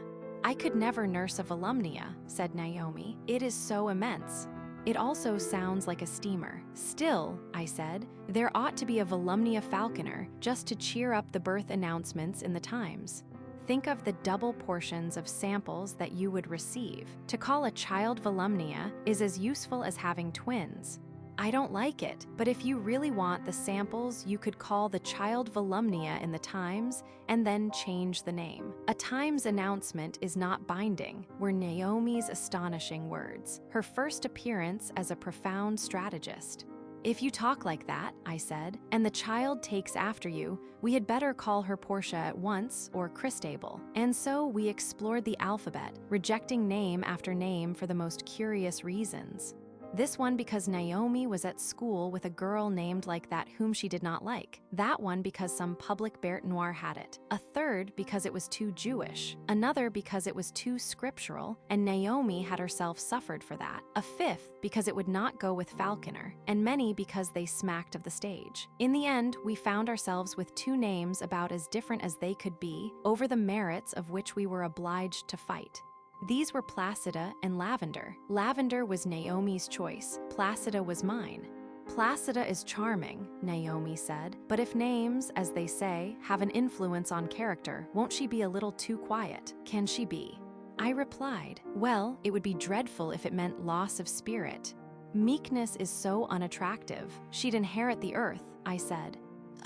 I could never nurse a Volumnia, said Naomi. It is so immense. It also sounds like a steamer. Still, I said, there ought to be a Volumnia Falconer just to cheer up the birth announcements in the Times. Think of the double portions of samples that you would receive. To call a child Volumnia is as useful as having twins. I don't like it, but if you really want the samples, you could call the child Volumnia in the Times and then change the name. A Times announcement is not binding, were Naomi's astonishing words, her first appearance as a profound strategist. If you talk like that, I said, and the child takes after you, we had better call her Portia at once or Christabel. And so we explored the alphabet, rejecting name after name for the most curious reasons. This one because Naomi was at school with a girl named like that whom she did not like. That one because some public Bête Noire had it. A third because it was too Jewish. Another because it was too scriptural, and Naomi had herself suffered for that. A fifth because it would not go with Falconer, and many because they smacked of the stage. In the end, we found ourselves with 2 names about as different as they could be, over the merits of which we were obliged to fight. These were Placida and Lavender. Lavender was Naomi's choice, Placida was mine. Placida is charming, Naomi said, but if names, as they say, have an influence on character, won't she be a little too quiet? Can she be? I replied, well, it would be dreadful if it meant loss of spirit. Meekness is so unattractive. She'd inherit the earth, I said.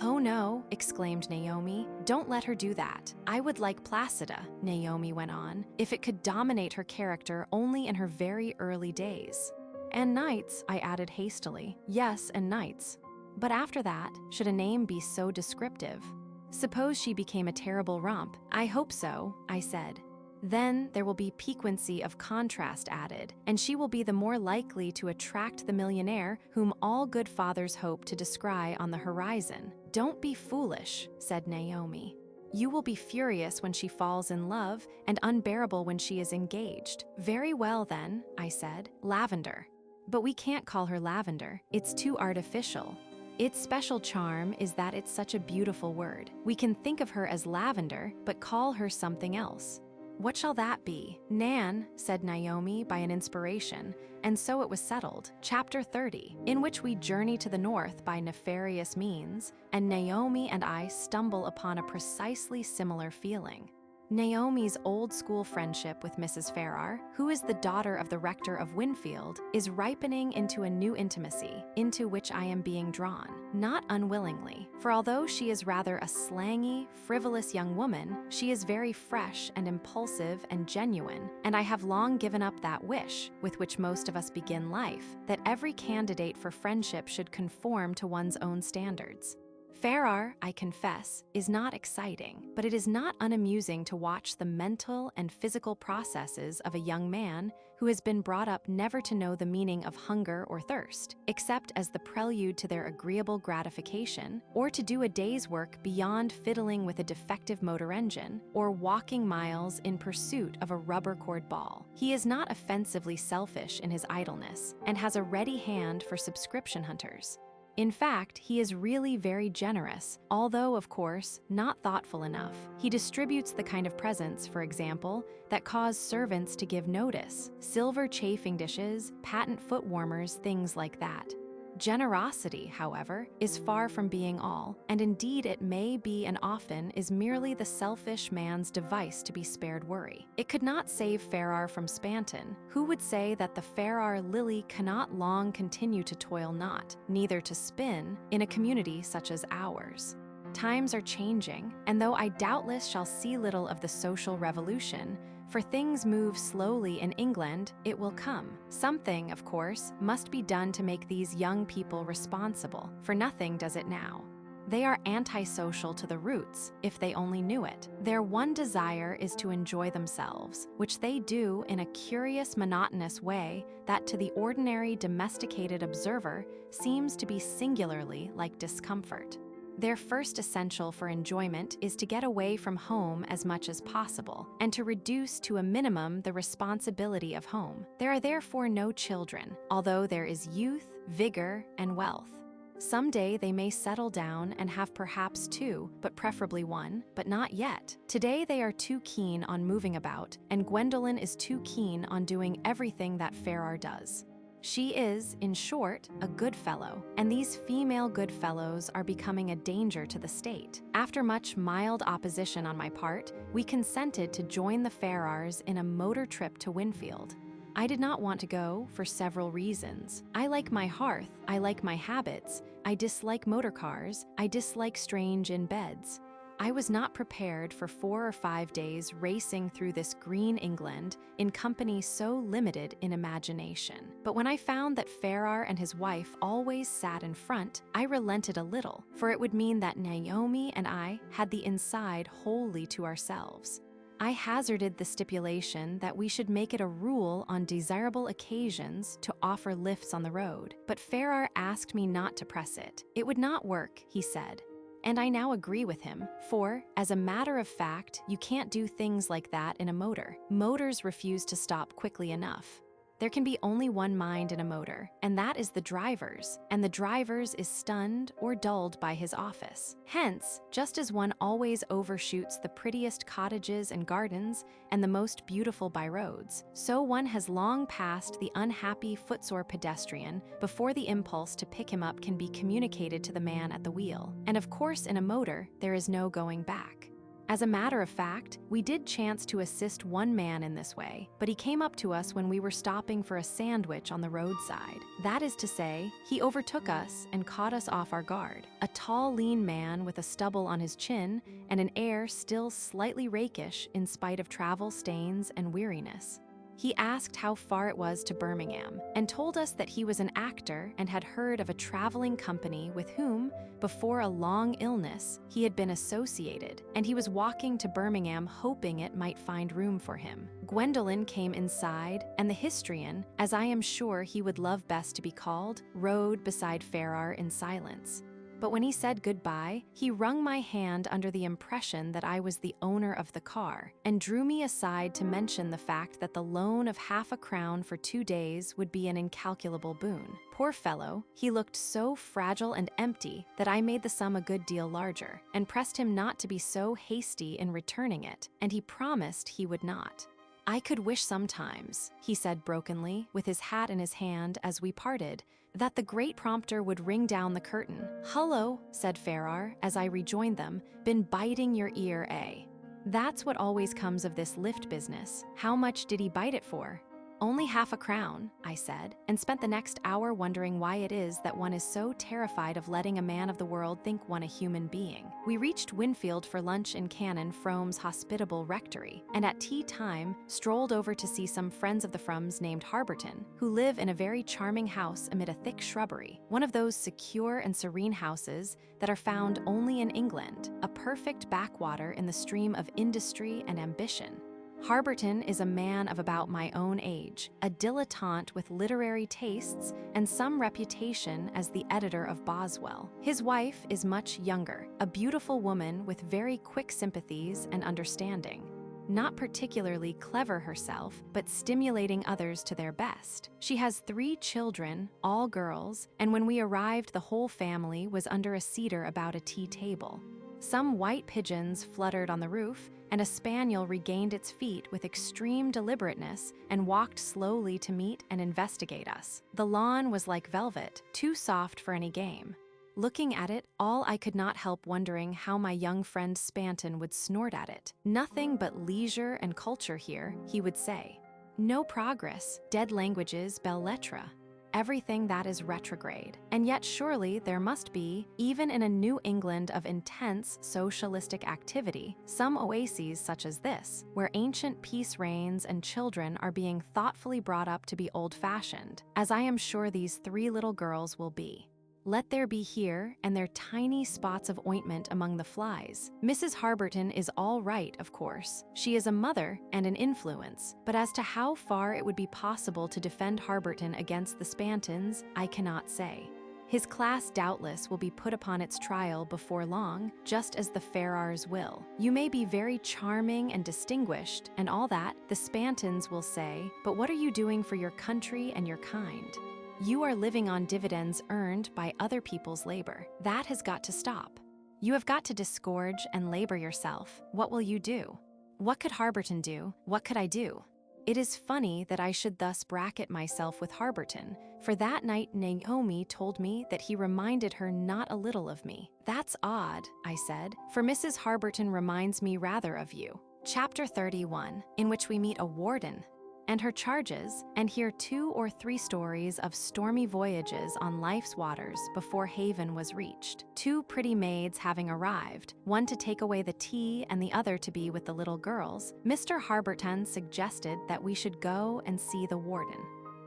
Oh no, exclaimed Naomi, don't let her do that. I would like Placida, Naomi went on, if it could dominate her character only in her very early days. And knights, I added hastily. Yes, and knights. But after that, should a name be so descriptive? Suppose she became a terrible romp. I hope so, I said. Then there will be piquancy of contrast added, and she will be the more likely to attract the millionaire whom all good fathers hope to descry on the horizon. Don't be foolish, said Naomi. You will be furious when she falls in love and unbearable when she is engaged. Very well then, I said, Lavender. But we can't call her Lavender. It's too artificial. Its special charm is that it's such a beautiful word. We can think of her as Lavender, but call her something else. What shall that be? Nan, said Naomi by an inspiration, and so it was settled. Chapter 30, in which we journey to the north by nefarious means, and Naomi and I stumble upon a precisely similar feeling. Naomi's old-school friendship with Mrs. Farrar, who is the daughter of the rector of Winfield, is ripening into a new intimacy, into which I am being drawn, not unwillingly, for although she is rather a slangy, frivolous young woman, she is very fresh and impulsive and genuine, and I have long given up that wish, with which most of us begin life, that every candidate for friendship should conform to one's own standards. Farrar, I confess, is not exciting, but it is not unamusing to watch the mental and physical processes of a young man who has been brought up never to know the meaning of hunger or thirst, except as the prelude to their agreeable gratification, or to do a day's work beyond fiddling with a defective motor engine, or walking miles in pursuit of a rubber-cord ball. He is not offensively selfish in his idleness, and has a ready hand for subscription hunters. In fact, he is really very generous, although, of course, not thoughtful enough. He distributes the kind of presents, for example, that cause servants to give notice: silver chafing dishes, patent foot warmers, things like that. Generosity, however, is far from being all, and indeed it may be and often is merely the selfish man's device to be spared worry. It could not save Farrar from Spanton, who would say that the Farrar lily cannot long continue to toil not, neither to spin, in a community such as ours. Times are changing, and though I doubtless shall see little of the social revolution, for things move slowly in England, it will come. Something, of course, must be done to make these young people responsible, for nothing does it now. They are antisocial to the roots, if they only knew it. Their one desire is to enjoy themselves, which they do in a curious, monotonous way that to the ordinary domesticated observer seems to be singularly like discomfort. Their first essential for enjoyment is to get away from home as much as possible, and to reduce to a minimum the responsibility of home. There are therefore no children, although there is youth, vigor, and wealth. Someday they may settle down and have perhaps two, but preferably one, but not yet. Today they are too keen on moving about, and Gwendolen is too keen on doing everything that Farrar does. She is, in short, a good fellow, and these female good fellows are becoming a danger to the state. After much mild opposition on my part, we consented to join the Farrars in a motor trip to Winfield. I did not want to go for several reasons. I like my hearth, I like my habits, I dislike motor cars, I dislike strange in beds. I was not prepared for 4 or 5 days racing through this green England in company so limited in imagination. But when I found that Farrar and his wife always sat in front, I relented a little, for it would mean that Naomi and I had the inside wholly to ourselves. I hazarded the stipulation that we should make it a rule on desirable occasions to offer lifts on the road, but Farrar asked me not to press it. It would not work, he said. And I now agree with him, for, as a matter of fact, you can't do things like that in a motor. Motors refuse to stop quickly enough. There can be only one mind in a motor, and that is the driver's, and the driver's is stunned or dulled by his office. Hence, just as one always overshoots the prettiest cottages and gardens and the most beautiful byroads, so one has long passed the unhappy footsore pedestrian before the impulse to pick him up can be communicated to the man at the wheel. And of course, in a motor, there is no going back. As a matter of fact, we did chance to assist one man in this way, but he came up to us when we were stopping for a sandwich on the roadside. That is to say, he overtook us and caught us off our guard. A tall, lean man with a stubble on his chin and an air still slightly rakish in spite of travel stains and weariness. He asked how far it was to Birmingham, and told us that he was an actor and had heard of a traveling company with whom, before a long illness, he had been associated, and he was walking to Birmingham hoping it might find room for him. Gwendolen came inside, and the histrion, as I am sure he would love best to be called, rode beside Farrar in silence. But when he said goodbye, he wrung my hand under the impression that I was the owner of the car, and drew me aside to mention the fact that the loan of half a crown for 2 days would be an incalculable boon. Poor fellow, he looked so fragile and empty that I made the sum a good deal larger, and pressed him not to be so hasty in returning it, and he promised he would not. I could wish sometimes, he said brokenly, with his hat in his hand as we parted, that the great prompter would ring down the curtain. "Hullo," said Farrar, as I rejoined them, "been biting your ear, eh? That's what always comes of this lift business. How much did he bite it for?" "Only half a crown," I said, and spent the next hour wondering why it is that one is so terrified of letting a man of the world think one a human being. We reached Winfield for lunch in Canon Frome's hospitable rectory, and at tea time strolled over to see some friends of the Fromes named Harberton, who live in a very charming house amid a thick shrubbery, one of those secure and serene houses that are found only in England, a perfect backwater in the stream of industry and ambition. Harberton is a man of about my own age, a dilettante with literary tastes and some reputation as the editor of Boswell. His wife is much younger, a beautiful woman with very quick sympathies and understanding. Not particularly clever herself, but stimulating others to their best. She has 3 children, all girls, and when we arrived, the whole family was under a cedar about a tea table. Some white pigeons fluttered on the roof, and a spaniel regained its feet with extreme deliberateness and walked slowly to meet and investigate us. The lawn was like velvet, too soft for any game. Looking at it, all I could not help wondering how my young friend Spanton would snort at it. "Nothing but leisure and culture here," he would say. "No progress, dead languages, belles lettres. Everything that is retrograde. And yet surely there must be, even in a New England of intense socialistic activity, some oases such as this, where ancient peace reigns and children are being thoughtfully brought up to be old-fashioned, as I am sure these 3 little girls will be. Let there be here, and their tiny spots of ointment among the flies. Mrs. Harberton is all right, of course. She is a mother and an influence, but as to how far it would be possible to defend Harberton against the Spantons, I cannot say. His class doubtless will be put upon its trial before long, just as the Ferrars will. You may be very charming and distinguished, and all that, the Spantons will say, but what are you doing for your country and your kind? You are living on dividends earned by other people's labor. That has got to stop. You have got to disgorge and labor yourself. What will you do? What could Harberton do? What could I do? It is funny that I should thus bracket myself with Harberton, for that night Naomi told me that he reminded her not a little of me. That's odd, I said, for Mrs. Harberton reminds me rather of you. Chapter 31, in which we meet a warden and her charges, and hear 2 or 3 stories of stormy voyages on life's waters before haven was reached. 2 pretty maids having arrived, one to take away the tea and the other to be with the little girls, Mr. Harberton suggested that we should go and see the warden.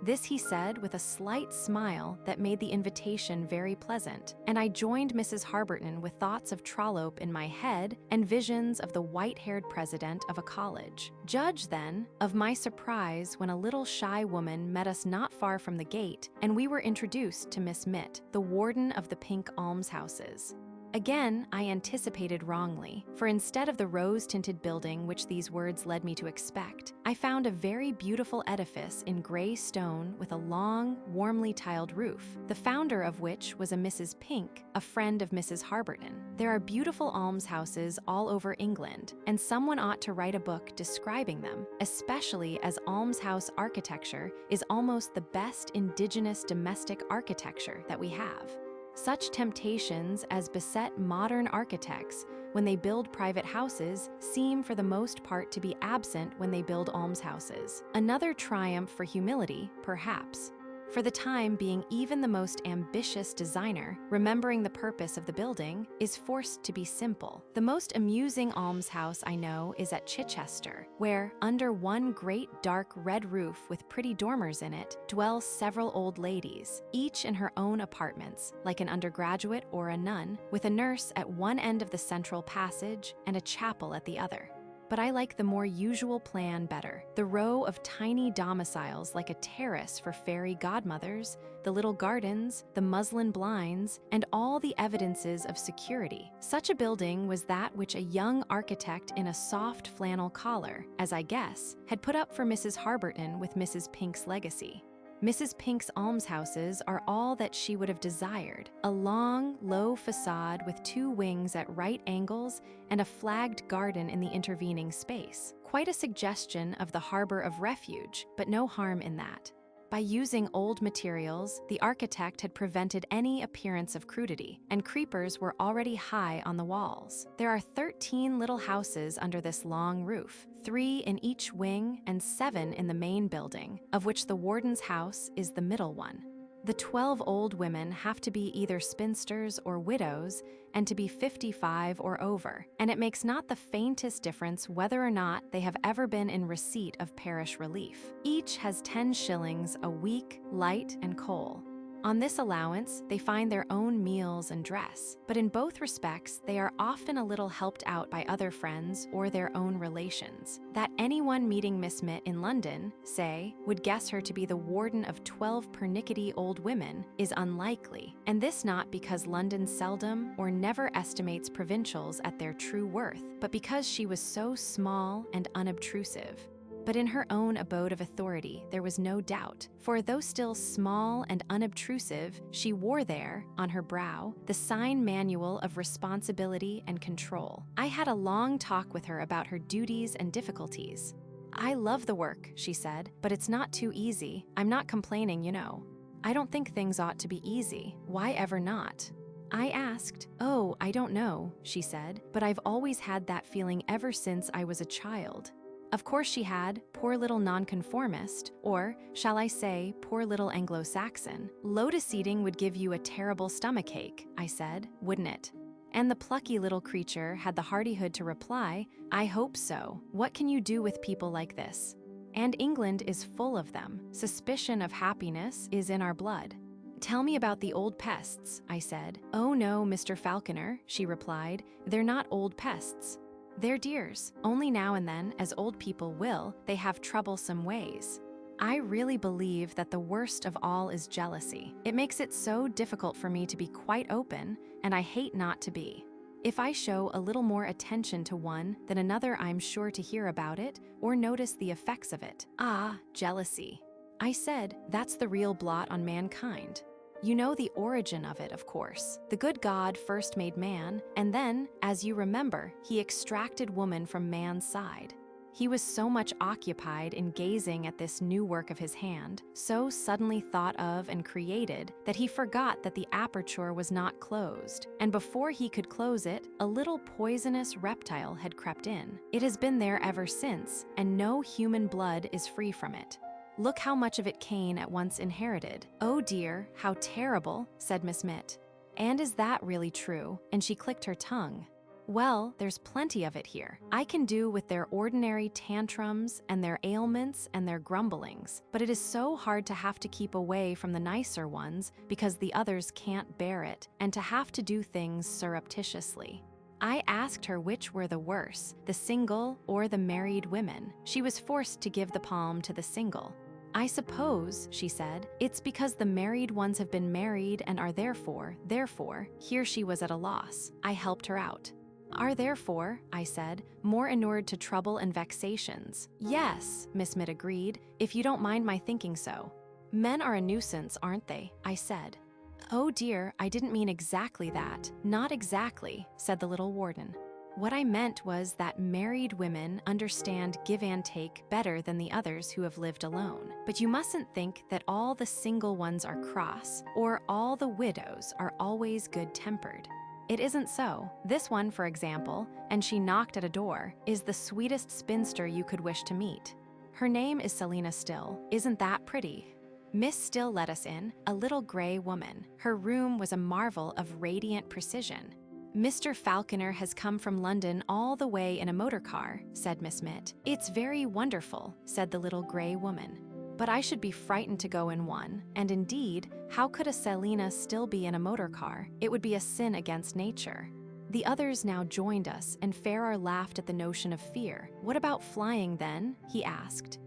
This he said with a slight smile that made the invitation very pleasant, and I joined Mrs. Harberton with thoughts of Trollope in my head and visions of the white-haired president of a college. Judge, then, of my surprise when a little shy woman met us not far from the gate, and we were introduced to Miss Mitt, the warden of the Pink Almshouses. Again, I anticipated wrongly, for instead of the rose-tinted building which these words led me to expect, I found a very beautiful edifice in gray stone with a long, warmly tiled roof, the founder of which was a Mrs. Pink, a friend of Mrs. Harberton. There are beautiful almshouses all over England, and someone ought to write a book describing them, especially as almshouse architecture is almost the best indigenous domestic architecture that we have. Such temptations as beset modern architects when they build private houses seem for the most part to be absent when they build almshouses. Another triumph for humility, perhaps. For the time being, even the most ambitious designer, remembering the purpose of the building, is forced to be simple. The most amusing almshouse I know is at Chichester, where, under one great dark red roof with pretty dormers in it, dwell several old ladies, each in her own apartments, like an undergraduate or a nun, with a nurse at one end of the central passage and a chapel at the other. But I like the more usual plan better. The row of tiny domiciles like a terrace for fairy godmothers, the little gardens, the muslin blinds, and all the evidences of security. Such a building was that which a young architect in a soft flannel collar, as I guess, had put up for Mrs. Harberton with Mrs. Pink's legacy. Mrs. Pink's almshouses are all that she would have desired, a long, low facade with 2 wings at right angles and a flagged garden in the intervening space. Quite a suggestion of the harbor of refuge, but no harm in that. By using old materials, the architect had prevented any appearance of crudity, and creepers were already high on the walls. There are 13 little houses under this long roof, 3 in each wing and 7 in the main building, of which the warden's house is the middle one. The 12 old women have to be either spinsters or widows and to be 55 or over, and it makes not the faintest difference whether or not they have ever been in receipt of parish relief. Each has 10 shillings a week, light and coal. On this allowance, they find their own meals and dress, but in both respects, they are often a little helped out by other friends or their own relations. That anyone meeting Miss Mitt in London, say, would guess her to be the warden of 12 pernickety old women is unlikely, and this not because London seldom or never estimates provincials at their true worth, but because she was so small and unobtrusive. But in her own abode of authority, there was no doubt, for though still small and unobtrusive, she wore there, on her brow, the sign manual of responsibility and control. I had a long talk with her about her duties and difficulties. "I love the work," she said, "but it's not too easy. I'm not complaining, you know. I don't think things ought to be easy. Why ever not?" I asked. "Oh, I don't know," she said, "but I've always had that feeling ever since I was a child." Of course she had, poor little nonconformist, or, shall I say, poor little Anglo-Saxon. "Lotus eating would give you a terrible stomachache," I said, "wouldn't it?" And the plucky little creature had the hardihood to reply, "I hope so. What can you do with people like this? And England is full of them. Suspicion of happiness is in our blood." "Tell me about the old pests," I said. "Oh no, Mr. Falconer," she replied, "they're not old pests. They're dears. Only now and then, as old people will, they have troublesome ways." I really believe that the worst of all is jealousy. It makes it so difficult for me to be quite open, and I hate not to be. If I show a little more attention to one, then another I'm sure to hear about it or notice the effects of it. Ah, jealousy. I said, that's the real blot on mankind. You know the origin of it, of course. The good God first made man, and then, as you remember, he extracted woman from man's side. He was so much occupied in gazing at this new work of his hand, so suddenly thought of and created, that he forgot that the aperture was not closed, and before he could close it, a little poisonous reptile had crept in. It has been there ever since, and no human blood is free from it. Look how much of it Cain at once inherited. "Oh dear, how terrible," said Miss Mitt. "And is that really true?" And she clicked her tongue. "Well, there's plenty of it here. I can do with their ordinary tantrums and their ailments and their grumblings, but it is so hard to have to keep away from the nicer ones because the others can't bear it, and to have to do things surreptitiously." I asked her which were the worse, the single or the married women. She was forced to give the palm to the single. "I suppose," she said, "it's because the married ones have been married and are therefore, here she was at a loss. I helped her out. "Are therefore," I said, "more inured to trouble and vexations." "Yes," Miss Mitt agreed, "if you don't mind my thinking so." "Men are a nuisance, aren't they?" I said. "Oh dear, I didn't mean exactly that. Not exactly," said the little warden. "What I meant was that married women understand give and take better than the others who have lived alone. But you mustn't think that all the single ones are cross, or all the widows are always good-tempered. It isn't so. This one, for example, and she knocked at a door, is the sweetest spinster you could wish to meet. Her name is Selina Still. Isn't that pretty?" Miss Still let us in, a little gray woman. Her room was a marvel of radiant precision. "Mr. Falconer has come from London all the way in a motor car," said Miss Mitt. "It's very wonderful," said the little gray woman. "But I should be frightened to go in one, and indeed, how could a Selina Still be in a motor car? It would be a sin against nature." The others now joined us, and Farrar laughed at the notion of fear. "What about flying, then?" he asked.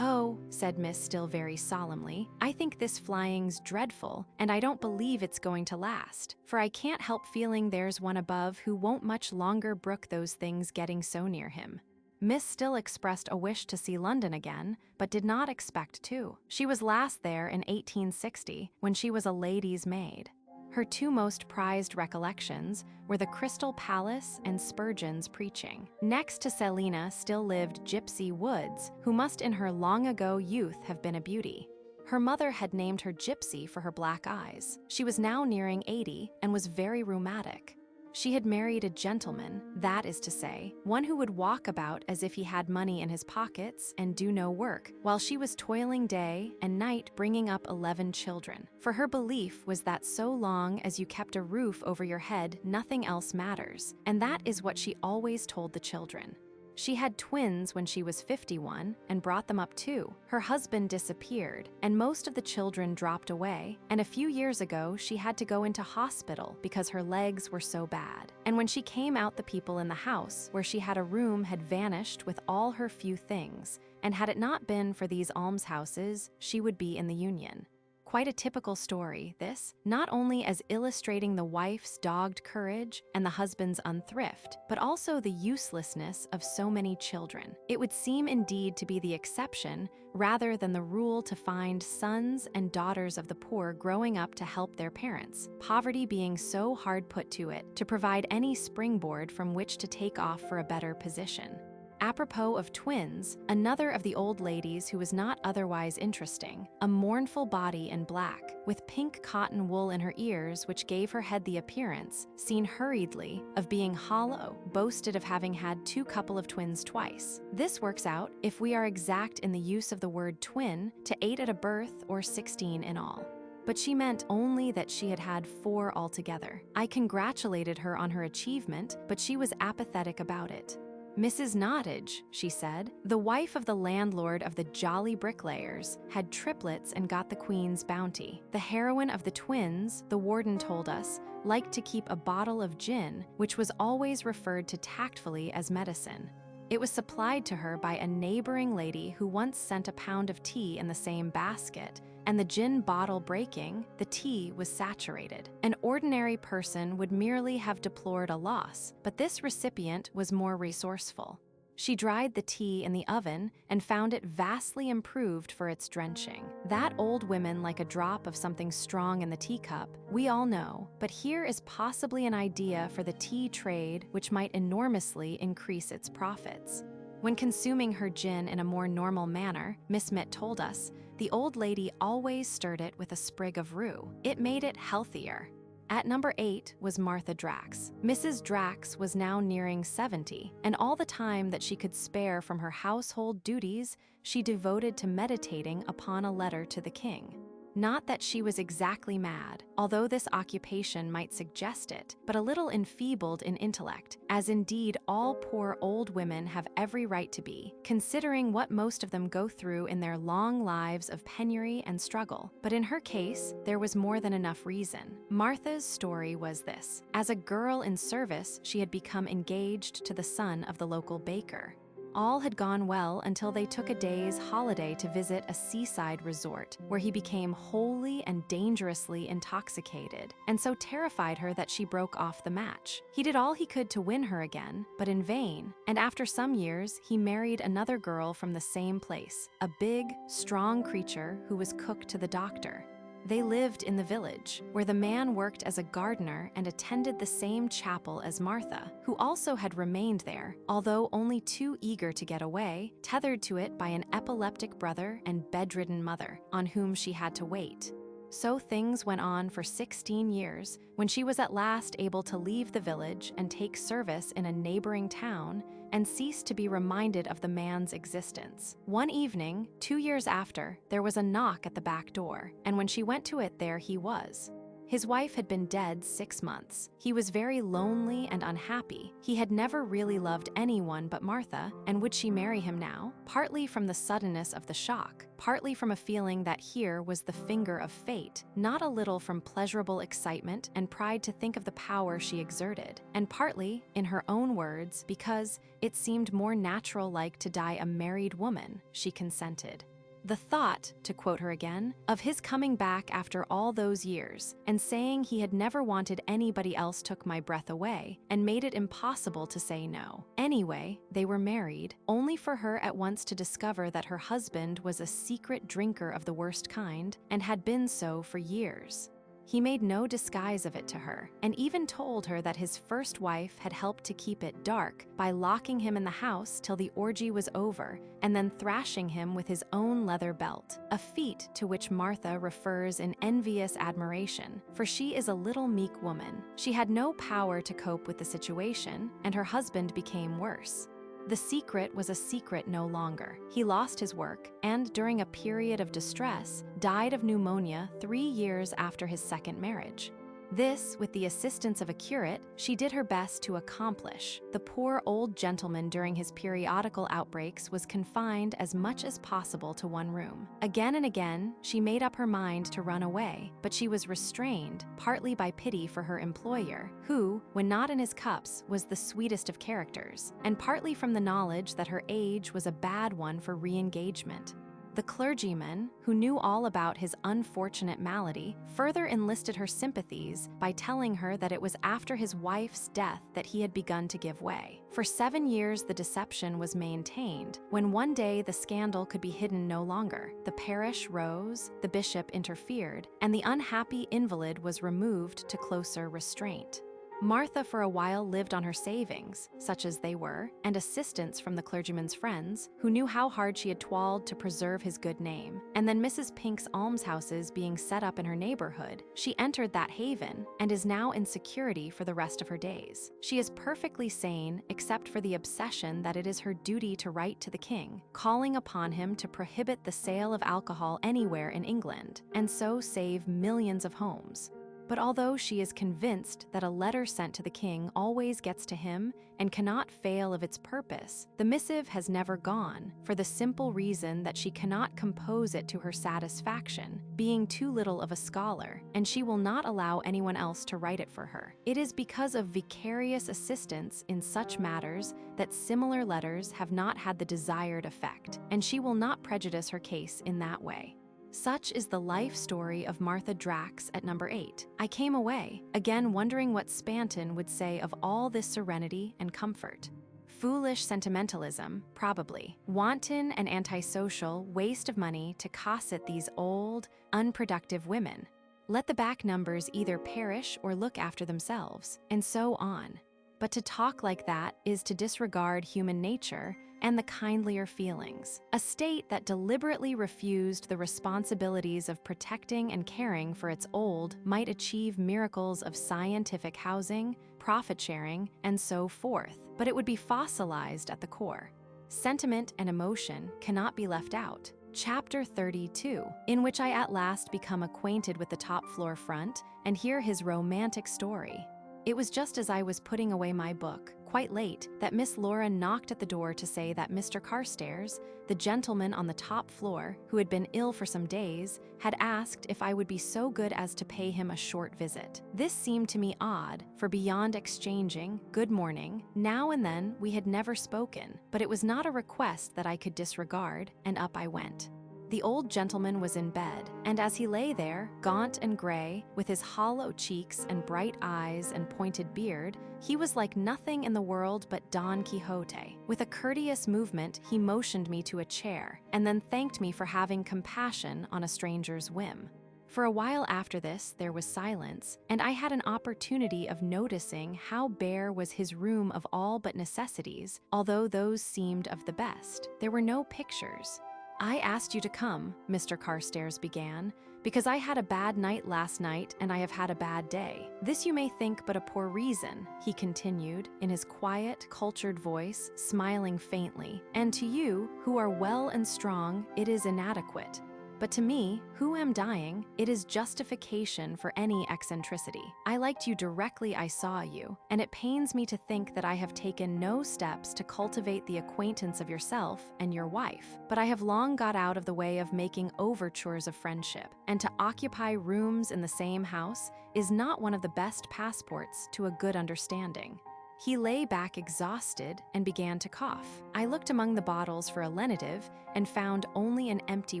"Oh," said Miss Still very solemnly, "I think this flying's dreadful, and I don't believe it's going to last, for I can't help feeling there's one above who won't much longer brook those things getting so near him." Miss Still expressed a wish to see London again, but did not expect to. She was last there in 1860, when she was a lady's maid. Her two most prized recollections were the Crystal Palace and Spurgeon's preaching. Next to Selina Still lived Gypsy Woods, who must in her long-ago youth have been a beauty. Her mother had named her Gypsy for her black eyes. She was now nearing 80 and was very rheumatic. She had married a gentleman, that is to say, one who would walk about as if he had money in his pockets and do no work, while she was toiling day and night bringing up 11 children. For her belief was that so long as you kept a roof over your head, nothing else matters, and that is what she always told the children. She had twins when she was 51 and brought them up too. Her husband disappeared, and most of the children dropped away, and a few years ago she had to go into hospital because her legs were so bad. And when she came out, the people in the house where she had a room had vanished with all her few things, and had it not been for these almshouses, she would be in the Union. Quite a typical story, this, not only as illustrating the wife's dogged courage and the husband's unthrift, but also the uselessness of so many children. It would seem indeed to be the exception rather than the rule to find sons and daughters of the poor growing up to help their parents, poverty being so hard put to it to provide any springboard from which to take off for a better position. Apropos of twins, another of the old ladies who was not otherwise interesting, a mournful body in black, with pink cotton wool in her ears which gave her head the appearance, seen hurriedly, of being hollow, boasted of having had 2 couple of twins twice. This works out, if we are exact in the use of the word twin, to 8 at a birth or 16 in all. But she meant only that she had had 4 altogether. I congratulated her on her achievement, but she was apathetic about it. Mrs. Nottage, she said, the wife of the landlord of the Jolly Bricklayers, had triplets and got the Queen's bounty. The heroine of the twins, the warden told us, liked to keep a bottle of gin, which was always referred to tactfully as medicine. It was supplied to her by a neighboring lady who once sent a pound of tea in the same basket, and the gin bottle breaking, the tea was saturated. An ordinary person would merely have deplored a loss, but this recipient was more resourceful. She dried the tea in the oven and found it vastly improved for its drenching. That old women like a drop of something strong in the teacup, we all know, but here is possibly an idea for the tea trade which might enormously increase its profits. When consuming her gin in a more normal manner, Miss Mitt told us, the old lady always stirred it with a sprig of rue. It made it healthier. At number 8 was Martha Drax. Mrs. Drax was now nearing 70, and all the time that she could spare from her household duties, she devoted to meditating upon a letter to the king. Not that she was exactly mad, although this occupation might suggest it, but a little enfeebled in intellect, as indeed all poor old women have every right to be, considering what most of them go through in their long lives of penury and struggle. But in her case, there was more than enough reason. Martha's story was this. As a girl in service, she had become engaged to the son of the local baker. All had gone well until they took a day's holiday to visit a seaside resort, where he became wholly and dangerously intoxicated, and so terrified her that she broke off the match. He did all he could to win her again, but in vain, and after some years, he married another girl from the same place, a big, strong creature who was cook to the doctor. They lived in the village, where the man worked as a gardener and attended the same chapel as Martha, who also had remained there, although only too eager to get away, tethered to it by an epileptic brother and bedridden mother, on whom she had to wait. So things went on for 16 years, when she was at last able to leave the village and take service in a neighboring town, and ceased to be reminded of the man's existence. One evening, 2 years after, there was a knock at the back door, and when she went to it, there he was. His wife had been dead 6 months. He was very lonely and unhappy. He had never really loved anyone but Martha, and would she marry him now? Partly from the suddenness of the shock, partly from a feeling that here was the finger of fate, not a little from pleasurable excitement and pride to think of the power she exerted, and partly, in her own words, because it seemed more natural-like to die a married woman, she consented. The thought, to quote her again, of his coming back after all those years and saying he had never wanted anybody else took my breath away and made it impossible to say no. Anyway, they were married, only for her at once to discover that her husband was a secret drinker of the worst kind and had been so for years. He made no disguise of it to her, and even told her that his first wife had helped to keep it dark by locking him in the house till the orgy was over, and then thrashing him with his own leather belt, a feat to which Martha refers in envious admiration, for she is a little meek woman. She had no power to cope with the situation, and her husband became worse. The secret was a secret no longer. He lost his work and, during a period of distress, died of pneumonia 3 years after his second marriage. This, with the assistance of a curate, she did her best to accomplish. The poor old gentleman during his periodical outbreaks was confined as much as possible to one room. Again and again, she made up her mind to run away, but she was restrained, partly by pity for her employer, who, when not in his cups, was the sweetest of characters, and partly from the knowledge that her age was a bad one for re-engagement. The clergyman, who knew all about his unfortunate malady, further enlisted her sympathies by telling her that it was after his wife's death that he had begun to give way. For 7 years the deception was maintained. When one day the scandal could be hidden no longer, the parish rose, the bishop interfered, and the unhappy invalid was removed to closer restraint. Martha for a while lived on her savings, such as they were, and assistance from the clergyman's friends, who knew how hard she had toiled to preserve his good name. And then Mrs. Pink's almshouses being set up in her neighborhood, she entered that haven, and is now in security for the rest of her days. She is perfectly sane, except for the obsession that it is her duty to write to the king, calling upon him to prohibit the sale of alcohol anywhere in England, and so save millions of homes. But although she is convinced that a letter sent to the king always gets to him and cannot fail of its purpose, the missive has never gone, for the simple reason that she cannot compose it to her satisfaction, being too little of a scholar, and she will not allow anyone else to write it for her. It is because of vicarious assistance in such matters that similar letters have not had the desired effect, and she will not prejudice her case in that way. Such is the life story of Martha Drax at number 8. I came away, again wondering what Spanton would say of all this serenity and comfort. Foolish sentimentalism, probably. Wanton and antisocial waste of money to cosset these old, unproductive women. Let the back numbers either perish or look after themselves, and so on. But to talk like that is to disregard human nature and the kindlier feelings. A state that deliberately refused the responsibilities of protecting and caring for its old might achieve miracles of scientific housing, profit-sharing, and so forth, but it would be fossilized at the core. Sentiment and emotion cannot be left out. Chapter 32, in which I at last become acquainted with the top-floor front and hear his romantic story. It was just as I was putting away my book, quite late, that Miss Laura knocked at the door to say that Mr. Carstairs, the gentleman on the top floor, who had been ill for some days, had asked if I would be so good as to pay him a short visit. This seemed to me odd, for beyond exchanging "good morning," now and then we had never spoken, but it was not a request that I could disregard, and up I went. The old gentleman was in bed, and as he lay there, gaunt and gray, with his hollow cheeks and bright eyes and pointed beard, he was like nothing in the world but Don Quixote. With a courteous movement, he motioned me to a chair, and then thanked me for having compassion on a stranger's whim. For a while after this, there was silence, and I had an opportunity of noticing how bare was his room of all but necessities, although those seemed of the best. There were no pictures. "I asked you to come," Mr. Carstairs began, "because I had a bad night last night and I have had a bad day. This you may think but a poor reason," he continued, in his quiet, cultured voice, smiling faintly, "and to you, who are well and strong, it is inadequate. But to me, who am dying, it is justification for any eccentricity. I liked you directly I saw you, and it pains me to think that I have taken no steps to cultivate the acquaintance of yourself and your wife, but I have long got out of the way of making overtures of friendship, and to occupy rooms in the same house is not one of the best passports to a good understanding." He lay back exhausted and began to cough. I looked among the bottles for a lenitive and found only an empty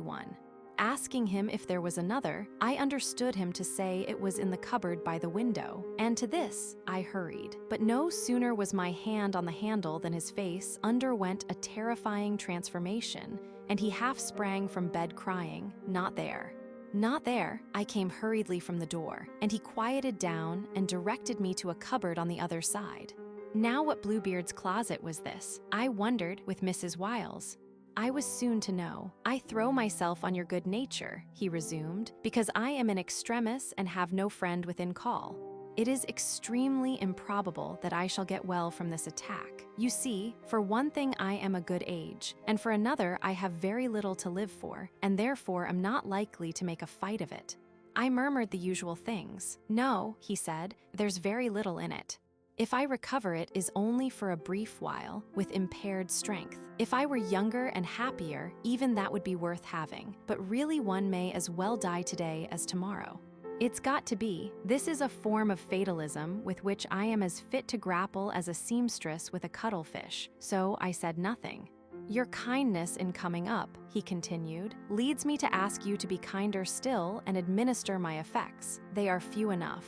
one. Asking him if there was another, I understood him to say it was in the cupboard by the window, and to this I hurried. But no sooner was my hand on the handle than his face underwent a terrifying transformation, and he half sprang from bed crying, "Not there." Not there. I came hurriedly from the door, and he quieted down and directed me to a cupboard on the other side. Now what Bluebeard's closet was this? I wondered with Mrs. Wiles. I was soon to know. I throw myself on your good nature, he resumed, because I am in extremis and have no friend within call. It is extremely improbable that I shall get well from this attack. You see, for one thing I am a good age, and for another I have very little to live for, and therefore am not likely to make a fight of it. I murmured the usual things. No, he said, there's very little in it. If I recover it is only for a brief while, with impaired strength. If I were younger and happier, even that would be worth having, but really one may as well die today as tomorrow. It's got to be. This is a form of fatalism with which I am as fit to grapple as a seamstress with a cuttlefish, so I said nothing. Your kindness in coming up, he continued, leads me to ask you to be kinder still and administer my effects. They are few enough.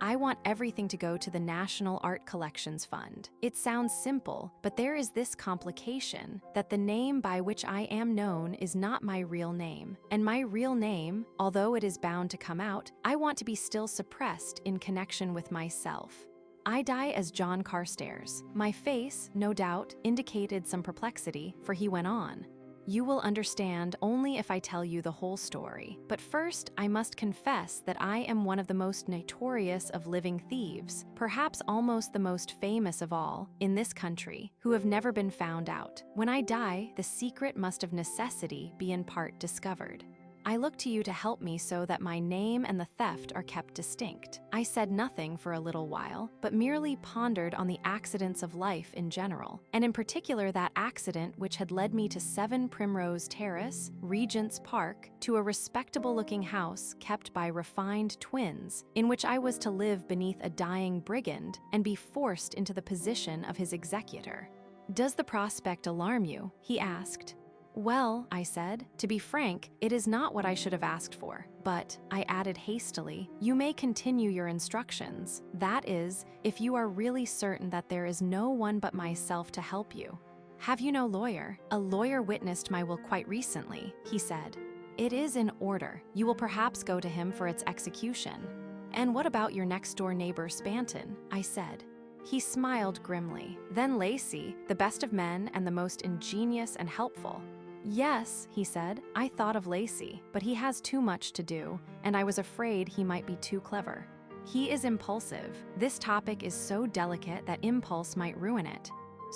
I want everything to go to the National Art Collections Fund. It sounds simple, but there is this complication, that the name by which I am known is not my real name. And my real name, although it is bound to come out, I want to be still suppressed in connection with myself. I die as John Carstairs. My face, no doubt, indicated some perplexity, for he went on. You will understand only if I tell you the whole story. But first, I must confess that I am one of the most notorious of living thieves, perhaps almost the most famous of all, in this country, who have never been found out. When I die, the secret must of necessity be in part discovered. I look to you to help me so that my name and the theft are kept distinct. I said nothing for a little while, but merely pondered on the accidents of life in general, and in particular that accident which had led me to 7 Primrose Terrace, Regent's Park, to a respectable-looking house kept by refined twins, in which I was to live beneath a dying brigand and be forced into the position of his executor. Does the prospect alarm you? He asked. Well, I said, to be frank, it is not what I should have asked for. But, I added hastily, you may continue your instructions. That is, if you are really certain that there is no one but myself to help you. Have you no lawyer? A lawyer witnessed my will quite recently, he said. It is in order. You will perhaps go to him for its execution. And what about your next-door neighbor Spanton? I said. He smiled grimly. Then Lacey, the best of men and the most ingenious and helpful. Yes, he said, I thought of Lacey, but he has too much to do, and I was afraid he might be too clever. He is impulsive. This topic is so delicate that impulse might ruin it.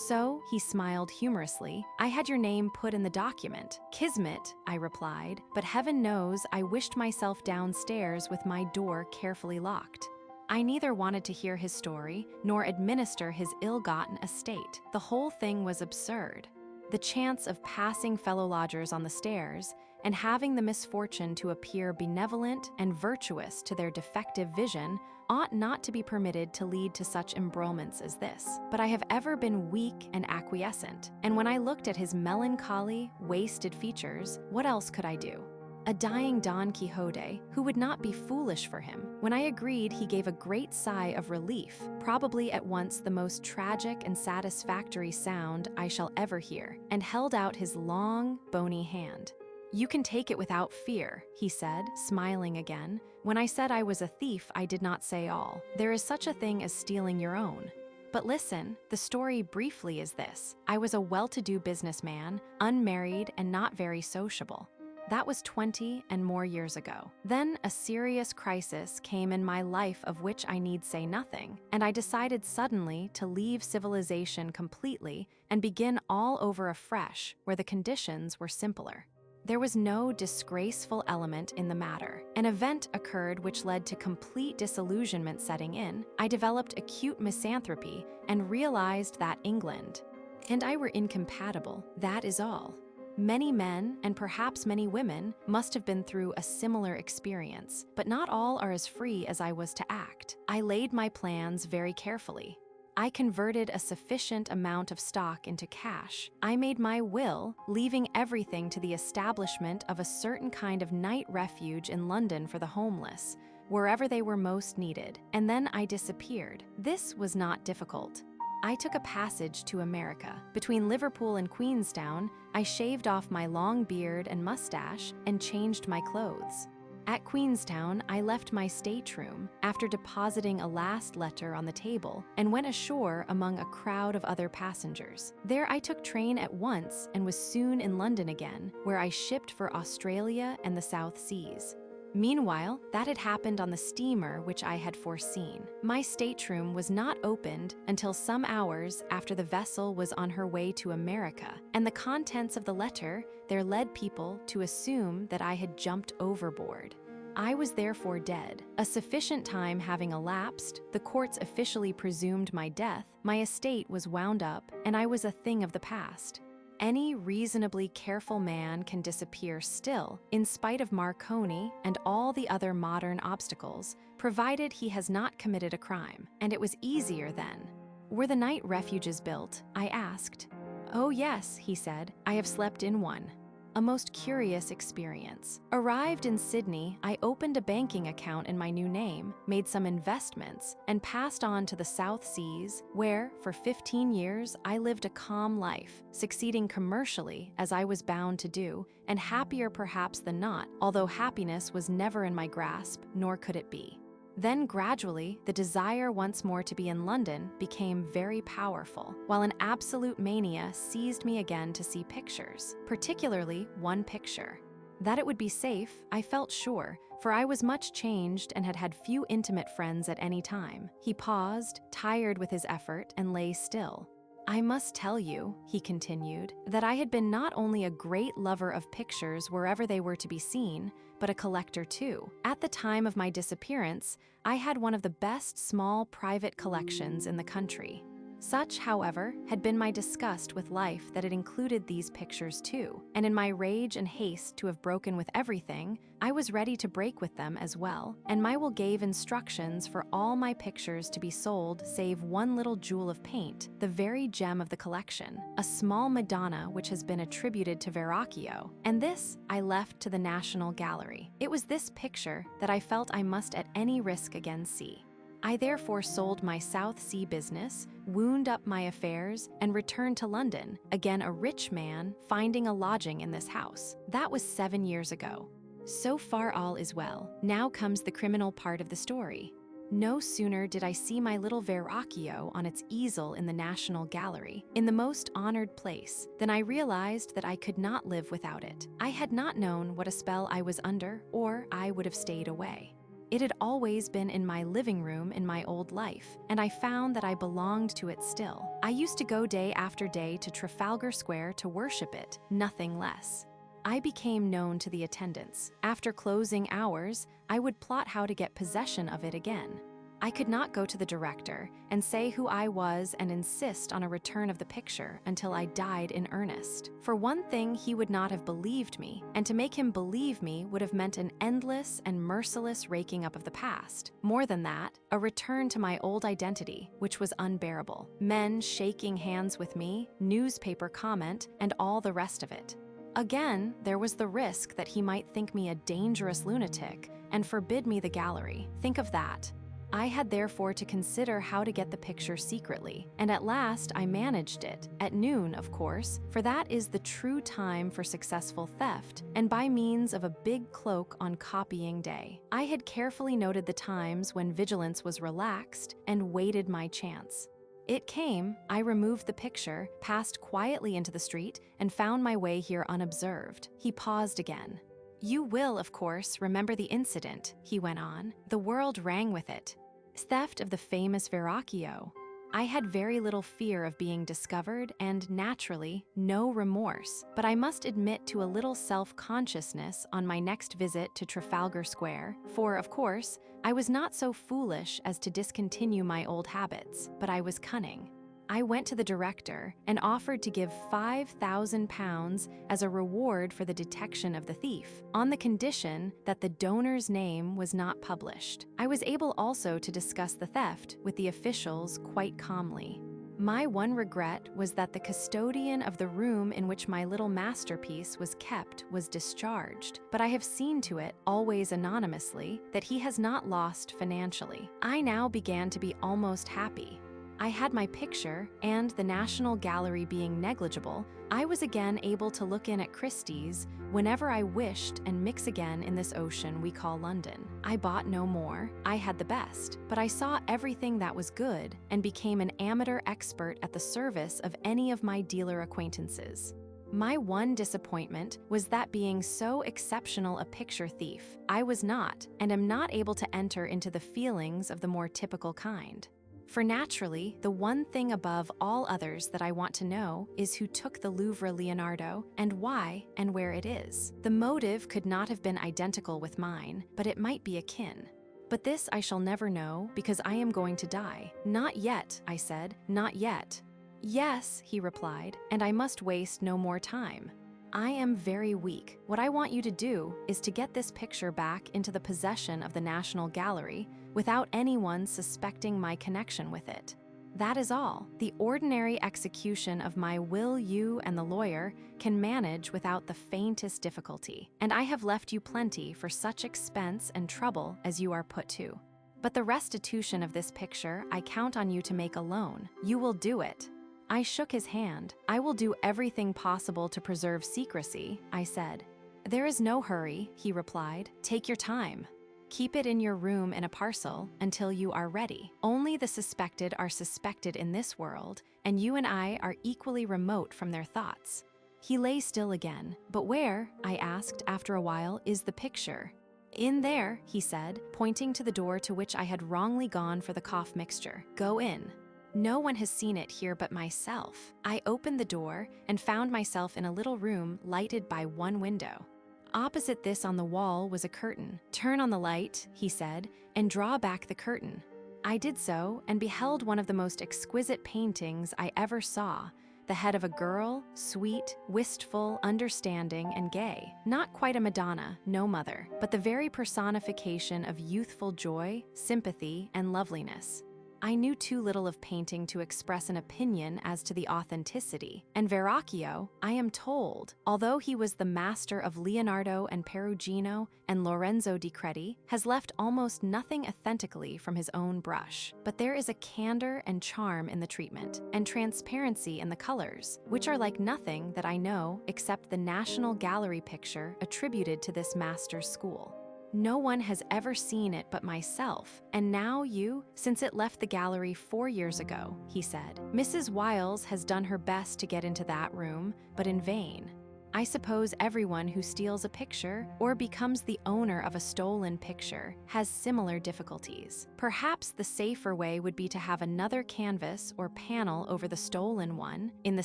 So, he smiled humorously, I had your name put in the document. Kismet, I replied, but heaven knows I wished myself downstairs with my door carefully locked. I neither wanted to hear his story, nor administer his ill-gotten estate. The whole thing was absurd. The chance of passing fellow lodgers on the stairs, and having the misfortune to appear benevolent and virtuous to their defective vision, ought not to be permitted to lead to such embroilments as this. But I have ever been weak and acquiescent, and when I looked at his melancholy, wasted features, what else could I do? A dying Don Quixote, who would not be foolish for him. When I agreed, he gave a great sigh of relief, probably at once the most tragic and satisfactory sound I shall ever hear, and held out his long, bony hand. You can take it without fear, he said, smiling again. When I said I was a thief, I did not say all. There is such a thing as stealing your own. But listen, the story briefly is this. I was a well-to-do businessman, unmarried and not very sociable. That was 20 and more years ago. Then a serious crisis came in my life of which I need say nothing, and I decided suddenly to leave civilization completely and begin all over afresh where the conditions were simpler. There was no disgraceful element in the matter. An event occurred which led to complete disillusionment setting in. I developed acute misanthropy and realized that England and I were incompatible, that is all. Many men, and perhaps many women, must have been through a similar experience, but not all are as free as I was to act. I laid my plans very carefully. I converted a sufficient amount of stock into cash. I made my will, leaving everything to the establishment of a certain kind of night refuge in London for the homeless, wherever they were most needed, and then I disappeared. This was not difficult. I took a passage to America. Between Liverpool and Queenstown, I shaved off my long beard and mustache and changed my clothes. At Queenstown, I left my stateroom after depositing a last letter on the table and went ashore among a crowd of other passengers. There I took train at once and was soon in London again, where I shipped for Australia and the South Seas. Meanwhile, that had happened on the steamer which I had foreseen. My stateroom was not opened until some hours after the vessel was on her way to America, and the contents of the letter there led people to assume that I had jumped overboard. I was therefore dead. A sufficient time having elapsed, the courts officially presumed my death, my estate was wound up, and I was a thing of the past. Any reasonably careful man can disappear still, in spite of Marconi and all the other modern obstacles, provided he has not committed a crime, and it was easier then. Were the night refuges built? I asked. Oh yes, he said, I have slept in one. A most curious experience. Arrived in Sydney, I opened a banking account in my new name, made some investments, and passed on to the South Seas, where, for 15 years, I lived a calm life, succeeding commercially, as I was bound to do, and happier perhaps than not, although happiness was never in my grasp, nor could it be. Then gradually, the desire once more to be in London became very powerful, while an absolute mania seized me again to see pictures, particularly one picture. That it would be safe, I felt sure, for I was much changed and had had few intimate friends at any time. He paused, tired with his effort, and lay still. I must tell you, he continued, that I had been not only a great lover of pictures wherever they were to be seen, but a collector too. At the time of my disappearance, I had one of the best small private collections in the country. Such, however, had been my disgust with life that it included these pictures too, and in my rage and haste to have broken with everything, I was ready to break with them as well, and my will gave instructions for all my pictures to be sold save one little jewel of paint, the very gem of the collection, a small Madonna which has been attributed to Verrocchio, and this I left to the National Gallery. It was this picture that I felt I must at any risk again see. I therefore sold my South Sea business, wound up my affairs, and returned to London, again a rich man, finding a lodging in this house. That was 7 years ago. So far all is well. Now comes the criminal part of the story. No sooner did I see my little Verrocchio on its easel in the National Gallery, in the most honored place, than I realized that I could not live without it. I had not known what a spell I was under, or I would have stayed away. It had always been in my living room in my old life, and I found that I belonged to it still. I used to go day after day to Trafalgar Square to worship it, nothing less. I became known to the attendants. After closing hours, I would plot how to get possession of it again. I could not go to the director and say who I was and insist on a return of the picture until I died in earnest. For one thing, he would not have believed me, and to make him believe me would have meant an endless and merciless raking up of the past. More than that, a return to my old identity, which was unbearable. Men shaking hands with me, newspaper comment, and all the rest of it. Again, there was the risk that he might think me a dangerous lunatic and forbid me the gallery. Think of that. I had therefore to consider how to get the picture secretly, and at last I managed it, at noon, of course, for that is the true time for successful theft, and by means of a big cloak on copying day. I had carefully noted the times when vigilance was relaxed and waited my chance. It came, I removed the picture, passed quietly into the street, and found my way here unobserved. He paused again. You will, of course, remember the incident, he went on. The world rang with it. Theft of the famous Verrocchio. I had very little fear of being discovered and, naturally, no remorse, but I must admit to a little self-consciousness on my next visit to Trafalgar Square, for, of course, I was not so foolish as to discontinue my old habits, but I was cunning. I went to the director and offered to give £5,000 as a reward for the detection of the thief, on the condition that the donor's name was not published. I was able also to discuss the theft with the officials quite calmly. My one regret was that the custodian of the room in which my little masterpiece was kept was discharged, but I have seen to it, always anonymously, that he has not lost financially. I now began to be almost happy. I had my picture, and the National Gallery being negligible, I was again able to look in at Christie's whenever I wished and mix again in this ocean we call London. I bought no more, I had the best, but I saw everything that was good and became an amateur expert at the service of any of my dealer acquaintances. My one disappointment was that being so exceptional a picture thief, I was not, and am not able to enter into the feelings of the more typical kind. For naturally, the one thing above all others that I want to know is who took the Louvre Leonardo and why and where it is. The motive could not have been identical with mine, but it might be akin. But this I shall never know because I am going to die. Not yet, I said, not yet. Yes, he replied, and I must waste no more time. I am very weak. What I want you to do is to get this picture back into the possession of the National Gallery without anyone suspecting my connection with it. That is all. The ordinary execution of my will you and the lawyer can manage without the faintest difficulty, and I have left you plenty for such expense and trouble as you are put to. But the restitution of this picture I count on you to make alone. You will do it. I shook his hand. I will do everything possible to preserve secrecy, I said. There is no hurry, he replied. Take your time. Keep it in your room in a parcel until you are ready. Only the suspected are suspected in this world, and you and I are equally remote from their thoughts. He lay still again. But where, I asked after a while, is the picture? In there, he said, pointing to the door to which I had wrongly gone for the cough mixture. Go in. No one has seen it here but myself. I opened the door and found myself in a little room lighted by one window. Opposite this on the wall was a curtain. Turn on the light, he said, and draw back the curtain. I did so and beheld one of the most exquisite paintings I ever saw. The head of a girl, sweet, wistful, understanding, and gay. Not quite a Madonna, no mother, but the very personification of youthful joy, sympathy, and loveliness. I knew too little of painting to express an opinion as to the authenticity, and Verrocchio, I am told, although he was the master of Leonardo and Perugino and Lorenzo di Credi, has left almost nothing authentically from his own brush. But there is a candor and charm in the treatment, and transparency in the colors, which are like nothing that I know except the National Gallery picture attributed to this master's school. No one has ever seen it but myself, and now you, since it left the gallery 4 years ago, he said. Mrs. Wiles has done her best to get into that room, but in vain. I suppose everyone who steals a picture or becomes the owner of a stolen picture has similar difficulties. Perhaps the safer way would be to have another canvas or panel over the stolen one, in the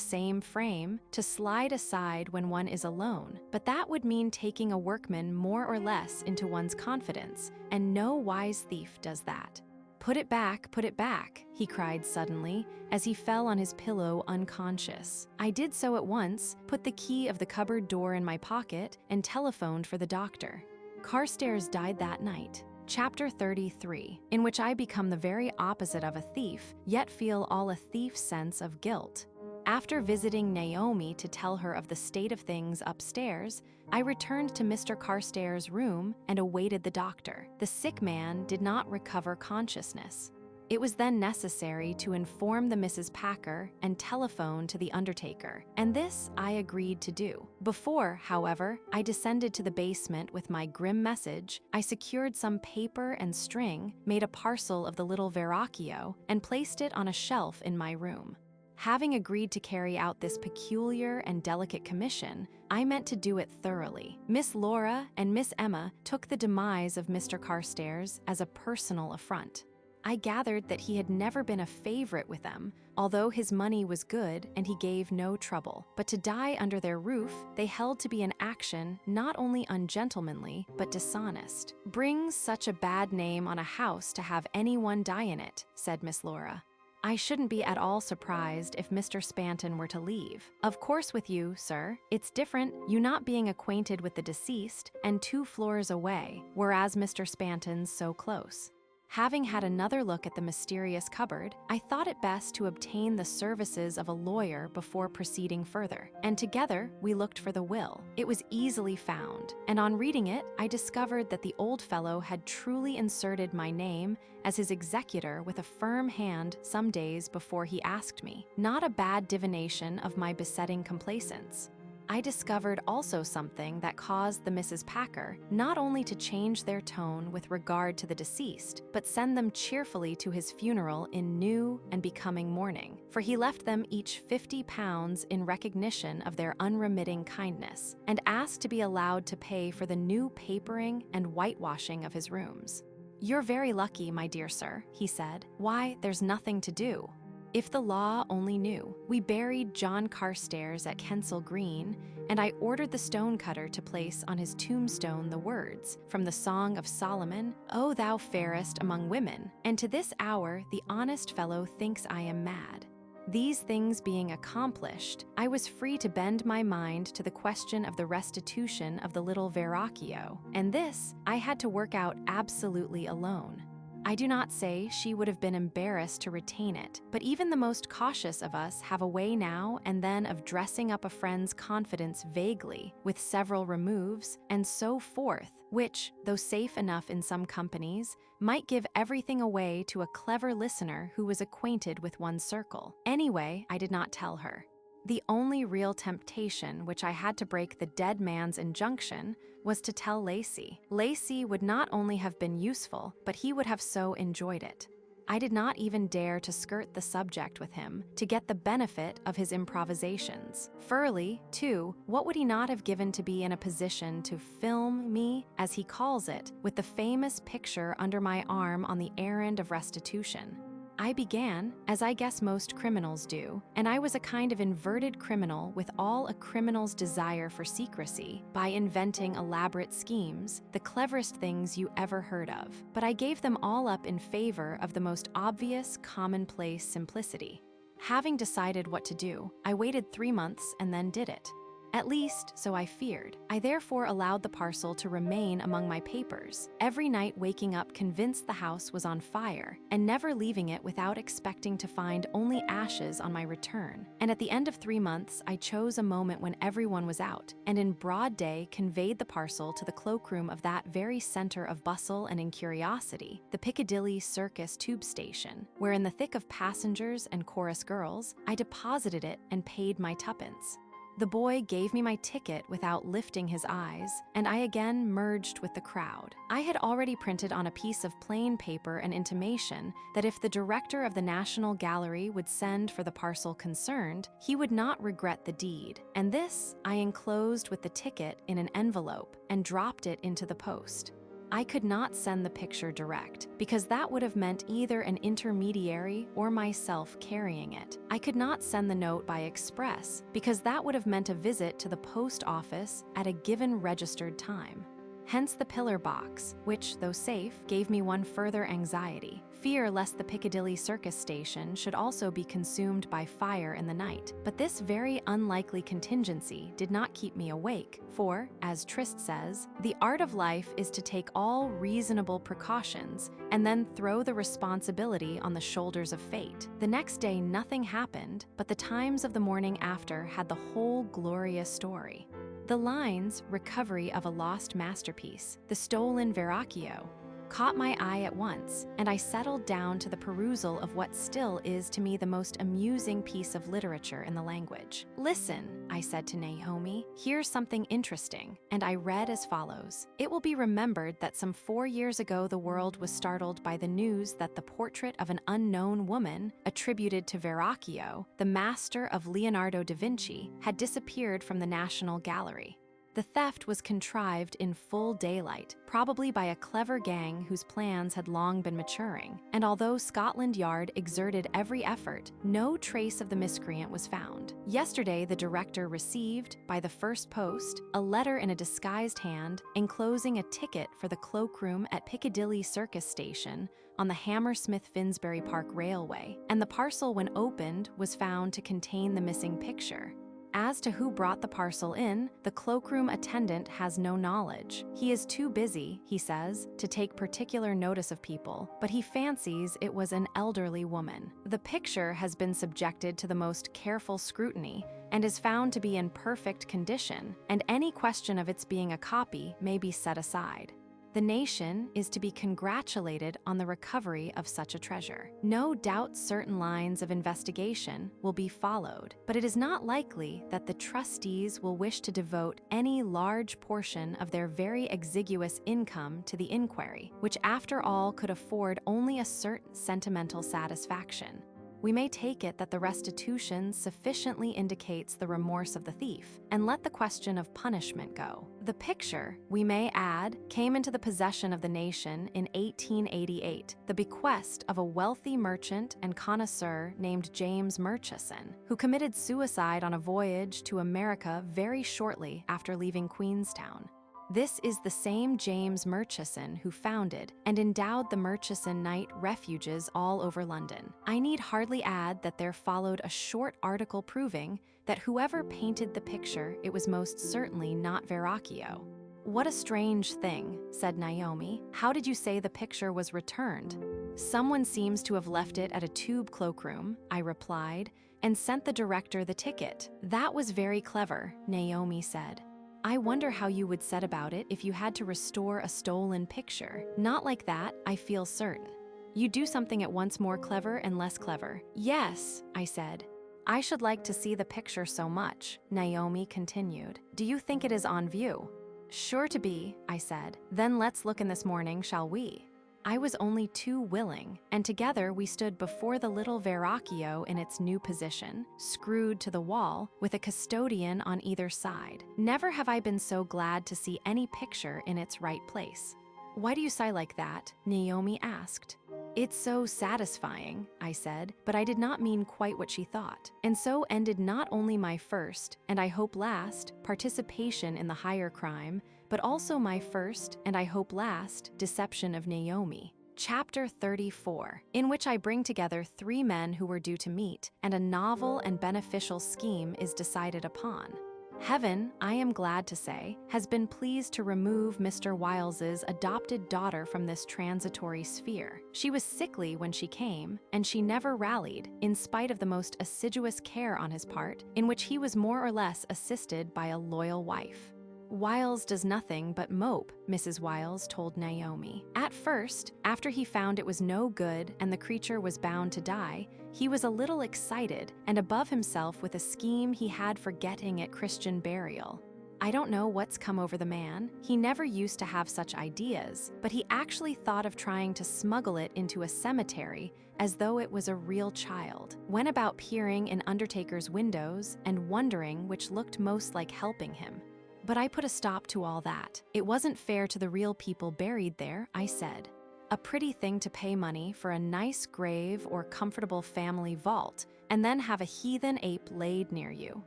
same frame, to slide aside when one is alone. But that would mean taking a workman more or less into one's confidence, and no wise thief does that. Put it back, he cried suddenly, as he fell on his pillow unconscious. I did so at once, put the key of the cupboard door in my pocket, and telephoned for the doctor. Carstairs died that night. Chapter 33, in which I become the very opposite of a thief, yet feel all a thief's sense of guilt. After visiting Naomi to tell her of the state of things upstairs, I returned to Mr. Carstairs' room and awaited the doctor. The sick man did not recover consciousness. It was then necessary to inform the Mrs. Packer and telephone to the undertaker, and this I agreed to do. Before, however, I descended to the basement with my grim message, I secured some paper and string, made a parcel of the little Verrocchio, and placed it on a shelf in my room. Having agreed to carry out this peculiar and delicate commission, I meant to do it thoroughly. Miss Laura and Miss Emma took the demise of Mr. Carstairs as a personal affront. I gathered that he had never been a favorite with them, although his money was good and he gave no trouble. But to die under their roof, they held to be an action not only ungentlemanly, but dishonest. Brings such a bad name on a house to have anyone die in it, said Miss Laura. I shouldn't be at all surprised if Mr. Spanton were to leave. Of course with you, sir, it's different, you not being acquainted with the deceased and 2 floors away, whereas Mr. Spanton's so close. Having had another look at the mysterious cupboard, I thought it best to obtain the services of a lawyer before proceeding further, and together we looked for the will. It was easily found, and on reading it, I discovered that the old fellow had truly inserted my name as his executor with a firm hand some days before he asked me. Not a bad divination of my besetting complacence. I discovered also something that caused the Mrs. Packer not only to change their tone with regard to the deceased, but send them cheerfully to his funeral in new and becoming mourning, for he left them each £50 in recognition of their unremitting kindness, and asked to be allowed to pay for the new papering and whitewashing of his rooms. "You're very lucky, my dear sir," he said. "Why, there's nothing to do. If the law only knew. We buried John Carstairs at Kensal Green, and I ordered the stonecutter to place on his tombstone the words from the Song of Solomon, 'O thou fairest among women,' and to this hour the honest fellow thinks I am mad. These things being accomplished, I was free to bend my mind to the question of the restitution of the little Verrocchio, and this I had to work out absolutely alone. I do not say she would have been embarrassed to retain it, but even the most cautious of us have a way now and then of dressing up a friend's confidence vaguely, with several removes, and so forth, which, though safe enough in some companies, might give everything away to a clever listener who was acquainted with one's circle. Anyway, I did not tell her. The only real temptation which I had to break the dead man's injunction was to tell Lacey. Lacey would not only have been useful, but he would have so enjoyed it. I did not even dare to skirt the subject with him to get the benefit of his improvisations. Furley, too, what would he not have given to be in a position to film me, as he calls it, with the famous picture under my arm on the errand of restitution? I began, as I guess most criminals do, and I was a kind of inverted criminal with all a criminal's desire for secrecy, by inventing elaborate schemes, the cleverest things you ever heard of. But I gave them all up in favor of the most obvious, commonplace simplicity. Having decided what to do, I waited 3 months and then did it. At least, so I feared. I therefore allowed the parcel to remain among my papers, every night waking up convinced the house was on fire, and never leaving it without expecting to find only ashes on my return. And at the end of 3 months, I chose a moment when everyone was out, and in broad day conveyed the parcel to the cloakroom of that very center of bustle and incuriosity, the Piccadilly Circus tube station, where in the thick of passengers and chorus girls, I deposited it and paid my tuppence. The boy gave me my ticket without lifting his eyes, and I again merged with the crowd. I had already printed on a piece of plain paper an intimation that if the director of the National Gallery would send for the parcel concerned, he would not regret the deed, and this I enclosed with the ticket in an envelope and dropped it into the post. I could not send the picture direct, because that would have meant either an intermediary or myself carrying it. I could not send the note by express, because that would have meant a visit to the post office at a given registered time. Hence the pillar box, which, though safe, gave me one further anxiety, fear lest the Piccadilly Circus station should also be consumed by fire in the night. But this very unlikely contingency did not keep me awake, for, as Trist says, the art of life is to take all reasonable precautions and then throw the responsibility on the shoulders of fate. The next day nothing happened, but the Times of the morning after had the whole glorious story. The lines, "Recovery of a lost masterpiece, the stolen Verrocchio," caught my eye at once, and I settled down to the perusal of what still is to me the most amusing piece of literature in the language. "Listen," I said to Naomi, "here's something interesting," and I read as follows. It will be remembered that some 4 years ago the world was startled by the news that the portrait of an unknown woman, attributed to Verrocchio, the master of Leonardo da Vinci, had disappeared from the National Gallery. The theft was contrived in full daylight, probably by a clever gang whose plans had long been maturing, and although Scotland Yard exerted every effort, no trace of the miscreant was found. Yesterday, the director received, by the first post, a letter in a disguised hand enclosing a ticket for the cloakroom at Piccadilly Circus station on the Hammersmith-Finsbury Park Railway, and the parcel, when opened, was found to contain the missing picture. As to who brought the parcel in, the cloakroom attendant has no knowledge. He is too busy, he says, to take particular notice of people, but he fancies it was an elderly woman. The picture has been subjected to the most careful scrutiny and is found to be in perfect condition, and any question of its being a copy may be set aside. The nation is to be congratulated on the recovery of such a treasure. No doubt certain lines of investigation will be followed, but it is not likely that the trustees will wish to devote any large portion of their very exiguous income to the inquiry, which after all could afford only a certain sentimental satisfaction. We may take it that the restitution sufficiently indicates the remorse of the thief, and let the question of punishment go. The picture, we may add, came into the possession of the nation in 1888, the bequest of a wealthy merchant and connoisseur named James Murchison, who committed suicide on a voyage to America very shortly after leaving Queenstown. This is the same James Murchison who founded and endowed the Murchison Night refuges all over London. I need hardly add that there followed a short article proving that whoever painted the picture, it was most certainly not Verrocchio. "What a strange thing," said Naomi. "How did you say the picture was returned?" "Someone seems to have left it at a tube cloakroom," I replied, "and sent the director the ticket." "That was very clever," Naomi said. "I wonder how you would set about it if you had to restore a stolen picture. Not like that, I feel certain. You do something at once more clever and less clever." "Yes," I said. "I should like to see the picture so much," Naomi continued. "Do you think it is on view?" "Sure to be," I said. "Then let's look in this morning, shall we?" I was only too willing, and together we stood before the little Verrocchio in its new position, screwed to the wall, with a custodian on either side. Never have I been so glad to see any picture in its right place. "Why do you sigh like that?" Naomi asked. "It's so satisfying," I said, but I did not mean quite what she thought. And so ended not only my first, and I hope last, participation in the higher crime, but also my first, and I hope last, deception of Naomi. Chapter 34, in which I bring together 3 men who were due to meet, and a novel and beneficial scheme is decided upon. Heaven, I am glad to say, has been pleased to remove Mr. Wiles's adopted daughter from this transitory sphere. She was sickly when she came, and she never rallied, in spite of the most assiduous care on his part, in which he was more or less assisted by a loyal wife. "Wiles does nothing but mope," Mrs. Wiles told Naomi. "At first, after he found it was no good and the creature was bound to die, he was a little excited and above himself with a scheme he had for getting at Christian burial. I don't know what's come over the man. He never used to have such ideas, but he actually thought of trying to smuggle it into a cemetery as though it was a real child. Went about peering in undertakers' windows and wondering which looked most like helping him. But I put a stop to all that. It wasn't fair to the real people buried there, I said. A pretty thing to pay money for a nice grave or comfortable family vault, and then have a heathen ape laid near you.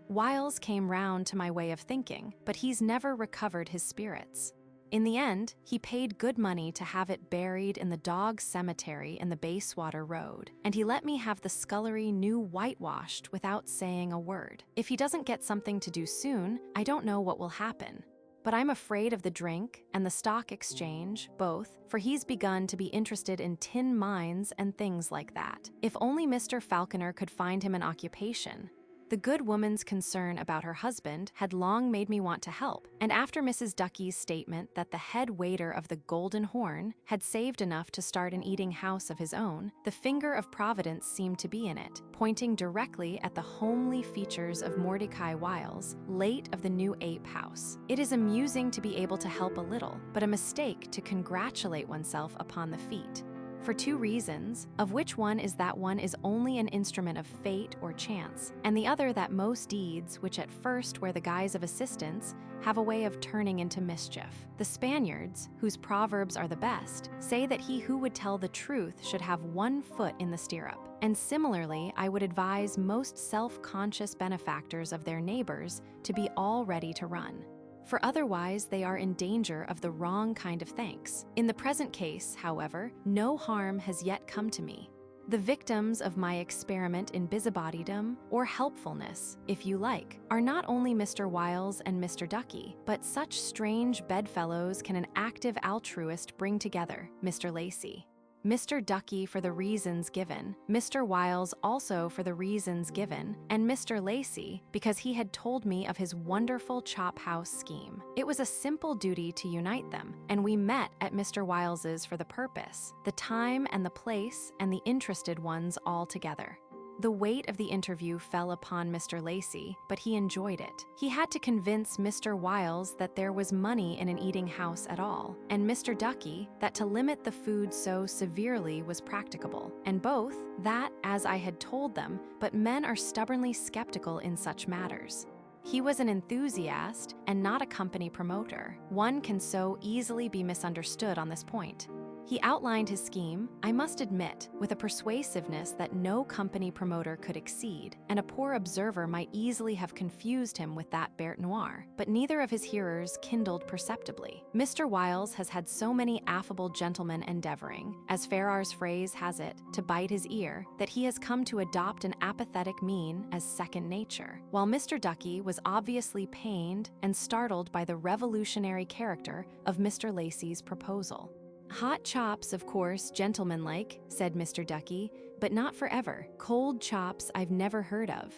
Wiles came round to my way of thinking, but he's never recovered his spirits. In the end, he paid good money to have it buried in the dog cemetery in the Bayswater Road, and he let me have the scullery new whitewashed without saying a word. If he doesn't get something to do soon, I don't know what will happen. But I'm afraid of the drink and the stock exchange, both, for he's begun to be interested in tin mines and things like that. If only Mr. Falconer could find him an occupation. The good woman's concern about her husband had long made me want to help, and after Mrs. Ducky's statement that the head waiter of the Golden Horn had saved enough to start an eating house of his own, the finger of Providence seemed to be in it, pointing directly at the homely features of Mordecai Wiles, late of the New Ape House. It is amusing to be able to help a little, but a mistake to congratulate oneself upon the feat. For 2 reasons, of which one is that one is only an instrument of fate or chance, and the other that most deeds, which at first wear the guise of assistance, have a way of turning into mischief. The Spaniards, whose proverbs are the best, say that he who would tell the truth should have 1 foot in the stirrup. And similarly, I would advise most self-conscious benefactors of their neighbors to be all ready to run. For otherwise they are in danger of the wrong kind of thanks. In the present case, however, no harm has yet come to me. The victims of my experiment in busybodydom, or helpfulness, if you like, are not only Mr. Wiles and Mr. Ducky, but such strange bedfellows can an active altruist bring together, Mr. Lacey. Mr. Ducky for the reasons given, Mr. Wiles also for the reasons given, and Mr. Lacey because he had told me of his wonderful chop house scheme. It was a simple duty to unite them, and we met at Mr. Wiles's for the purpose, the time and the place and the interested ones all together. The weight of the interview fell upon Mr. Lacey, but he enjoyed it. He had to convince Mr. Wiles that there was money in an eating house at all, and Mr. Ducky that to limit the food so severely was practicable, and both that, as I had told them, but men are stubbornly skeptical in such matters. He was an enthusiast and not a company promoter. One can so easily be misunderstood on this point. He outlined his scheme, I must admit, with a persuasiveness that no company promoter could exceed, and a poor observer might easily have confused him with that bête noire, but neither of his hearers kindled perceptibly. Mr. Wiles has had so many affable gentlemen endeavoring, as Farrar's phrase has it, to bite his ear, that he has come to adopt an apathetic mien as second nature, while Mr. Ducky was obviously pained and startled by the revolutionary character of Mr. Lacey's proposal. Hot chops, of course, gentlemanlike, said Mr. Ducky, but not forever. Cold chops I've never heard of.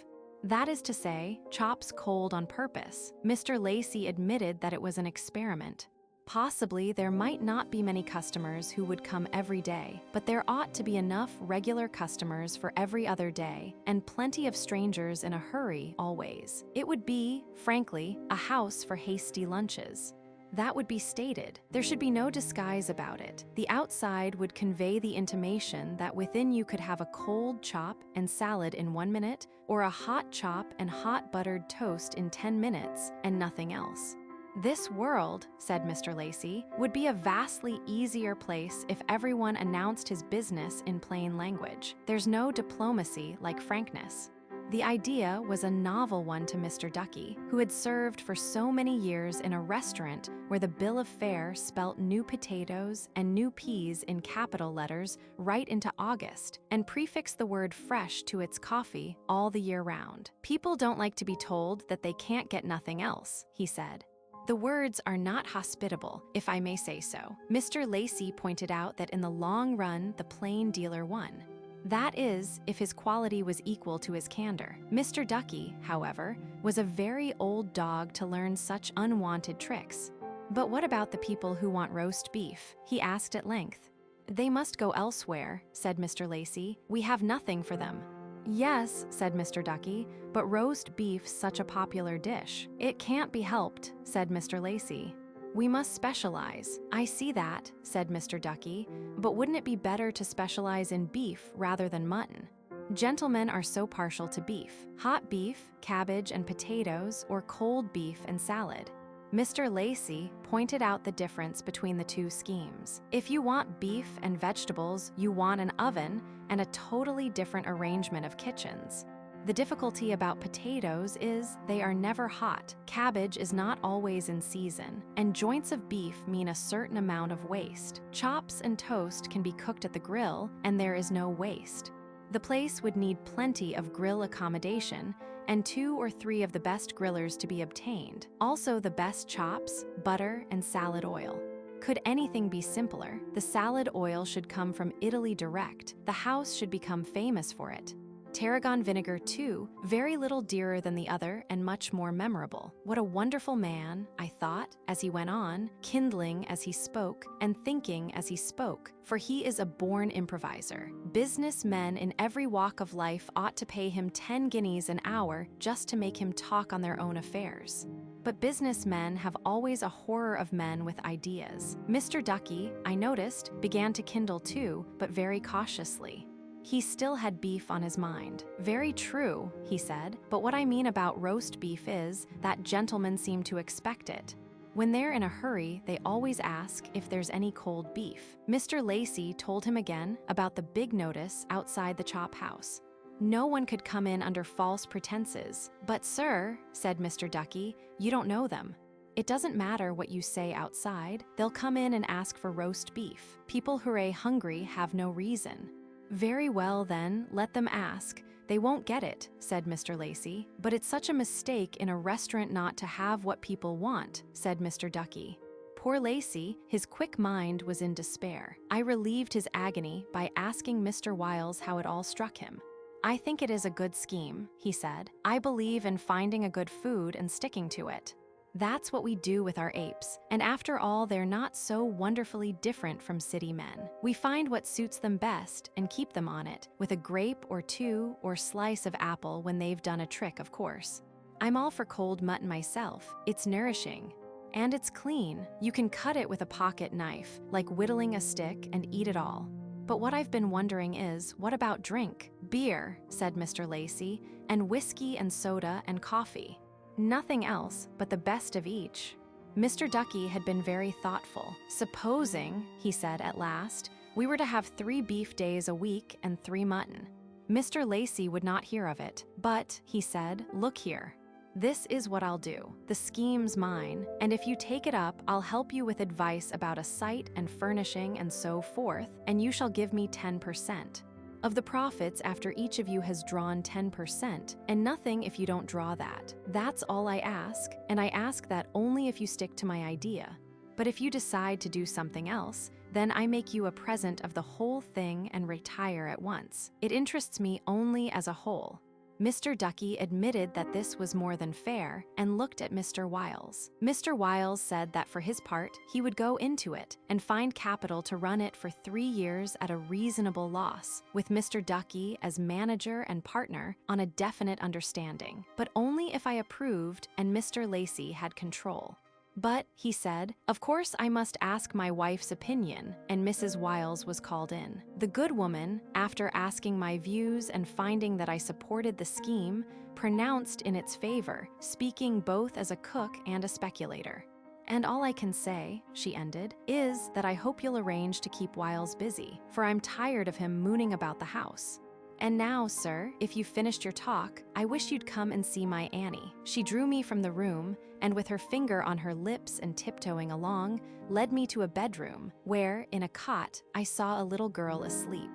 That is to say, chops cold on purpose. Mr. Lacey admitted that it was an experiment. Possibly there might not be many customers who would come every day, but there ought to be enough regular customers for every other day, and plenty of strangers in a hurry always. It would be, frankly, a house for hasty lunches. That would be stated. There should be no disguise about it. The outside would convey the intimation that within you could have a cold chop and salad in 1 minute, or a hot chop and hot buttered toast in 10 minutes, and nothing else. This world, said Mr. Lacey, would be a vastly easier place if everyone announced his business in plain language. There's no diplomacy like frankness. The idea was a novel one to Mr. Ducky, who had served for so many years in a restaurant where the bill of fare spelt new potatoes and new peas in capital letters right into August, and prefixed the word fresh to its coffee all the year round. People don't like to be told that they can't get nothing else, he said. The words are not hospitable, if I may say so. Mr. Lacey pointed out that in the long run, the plain dealer won. That is, if his quality was equal to his candor. Mr. Ducky, however, was a very old dog to learn such unwanted tricks. But what about the people who want roast beef? He asked at length. They must go elsewhere, said Mr. Lacey. We have nothing for them. Yes, said Mr. Ducky, but roast beef's such a popular dish. It can't be helped, said Mr. Lacey. We must specialize. I see that, said Mr. Ducky, but wouldn't it be better to specialize in beef rather than mutton? Gentlemen are so partial to beef. Hot beef, cabbage and potatoes, or cold beef and salad. Mr. Lacey pointed out the difference between the two schemes. If you want beef and vegetables, you want an oven and a totally different arrangement of kitchens. The difficulty about potatoes is they are never hot, cabbage is not always in season, and joints of beef mean a certain amount of waste. Chops and toast can be cooked at the grill, and there is no waste. The place would need plenty of grill accommodation, and 2 or 3 of the best grillers to be obtained. Also the best chops, butter, and salad oil. Could anything be simpler? The salad oil should come from Italy direct. The house should become famous for it. Tarragon vinegar, too, very little dearer than the other and much more memorable. What a wonderful man, I thought, as he went on, kindling as he spoke and thinking as he spoke, for he is a born improviser. Businessmen in every walk of life ought to pay him 10 guineas an hour just to make him talk on their own affairs. But businessmen have always a horror of men with ideas. Mr. Ducky, I noticed, began to kindle too, but very cautiously. He still had beef on his mind. Very true, he said, but what I mean about roast beef is that gentlemen seem to expect it. When they're in a hurry, they always ask if there's any cold beef. Mr. Lacey told him again about the big notice outside the chop house. No one could come in under false pretenses. But sir, said Mr. Ducky, you don't know them. It doesn't matter what you say outside, they'll come in and ask for roast beef. People who are hungry have no reason. Very well then, let them ask. They won't get it, said Mr. Lacey. But it's such a mistake in a restaurant not to have what people want, said Mr. Ducky. Poor Lacey, his quick mind was in despair. I relieved his agony by asking Mr. Wiles how it all struck him. I think it is a good scheme, he said. I believe in finding a good food and sticking to it. That's what we do with our apes, and after all, they're not so wonderfully different from city men. We find what suits them best and keep them on it, with a grape or two or slice of apple when they've done a trick, of course. I'm all for cold mutton myself. It's nourishing. And it's clean. You can cut it with a pocket knife, like whittling a stick, and eat it all. But what I've been wondering is, what about drink? Beer, said Mr. Lacey, and whiskey and soda and coffee. Nothing else but the best of each. Mr. Ducky had been very thoughtful. Supposing, he said at last, we were to have 3 beef days a week and 3 mutton. Mr. Lacey would not hear of it, but, he said, look here. This is what I'll do. The scheme's mine, and if you take it up, I'll help you with advice about a site and furnishing and so forth, and you shall give me 10%. Of the profits after each of you has drawn 10%, and nothing if you don't draw that. That's all I ask, and I ask that only if you stick to my idea. But if you decide to do something else, then I make you a present of the whole thing and retire at once. It interests me only as a whole. Mr. Ducky admitted that this was more than fair and looked at Mr. Wiles. Mr. Wiles said that for his part, he would go into it and find capital to run it for 3 years at a reasonable loss, with Mr. Ducky as manager and partner on a definite understanding, but only if I approved and Mr. Lacey had control. But, he said, of course I must ask my wife's opinion, and Mrs. Wiles was called in. The good woman, after asking my views and finding that I supported the scheme, pronounced in its favor, speaking both as a cook and a speculator. And all I can say, she ended, is that I hope you'll arrange to keep Wiles busy, for I'm tired of him mooning about the house. And now, sir, if you've finished your talk, I wish you'd come and see my Annie. She drew me from the room, and with her finger on her lips and tiptoeing along, led me to a bedroom, where, in a cot, I saw a little girl asleep.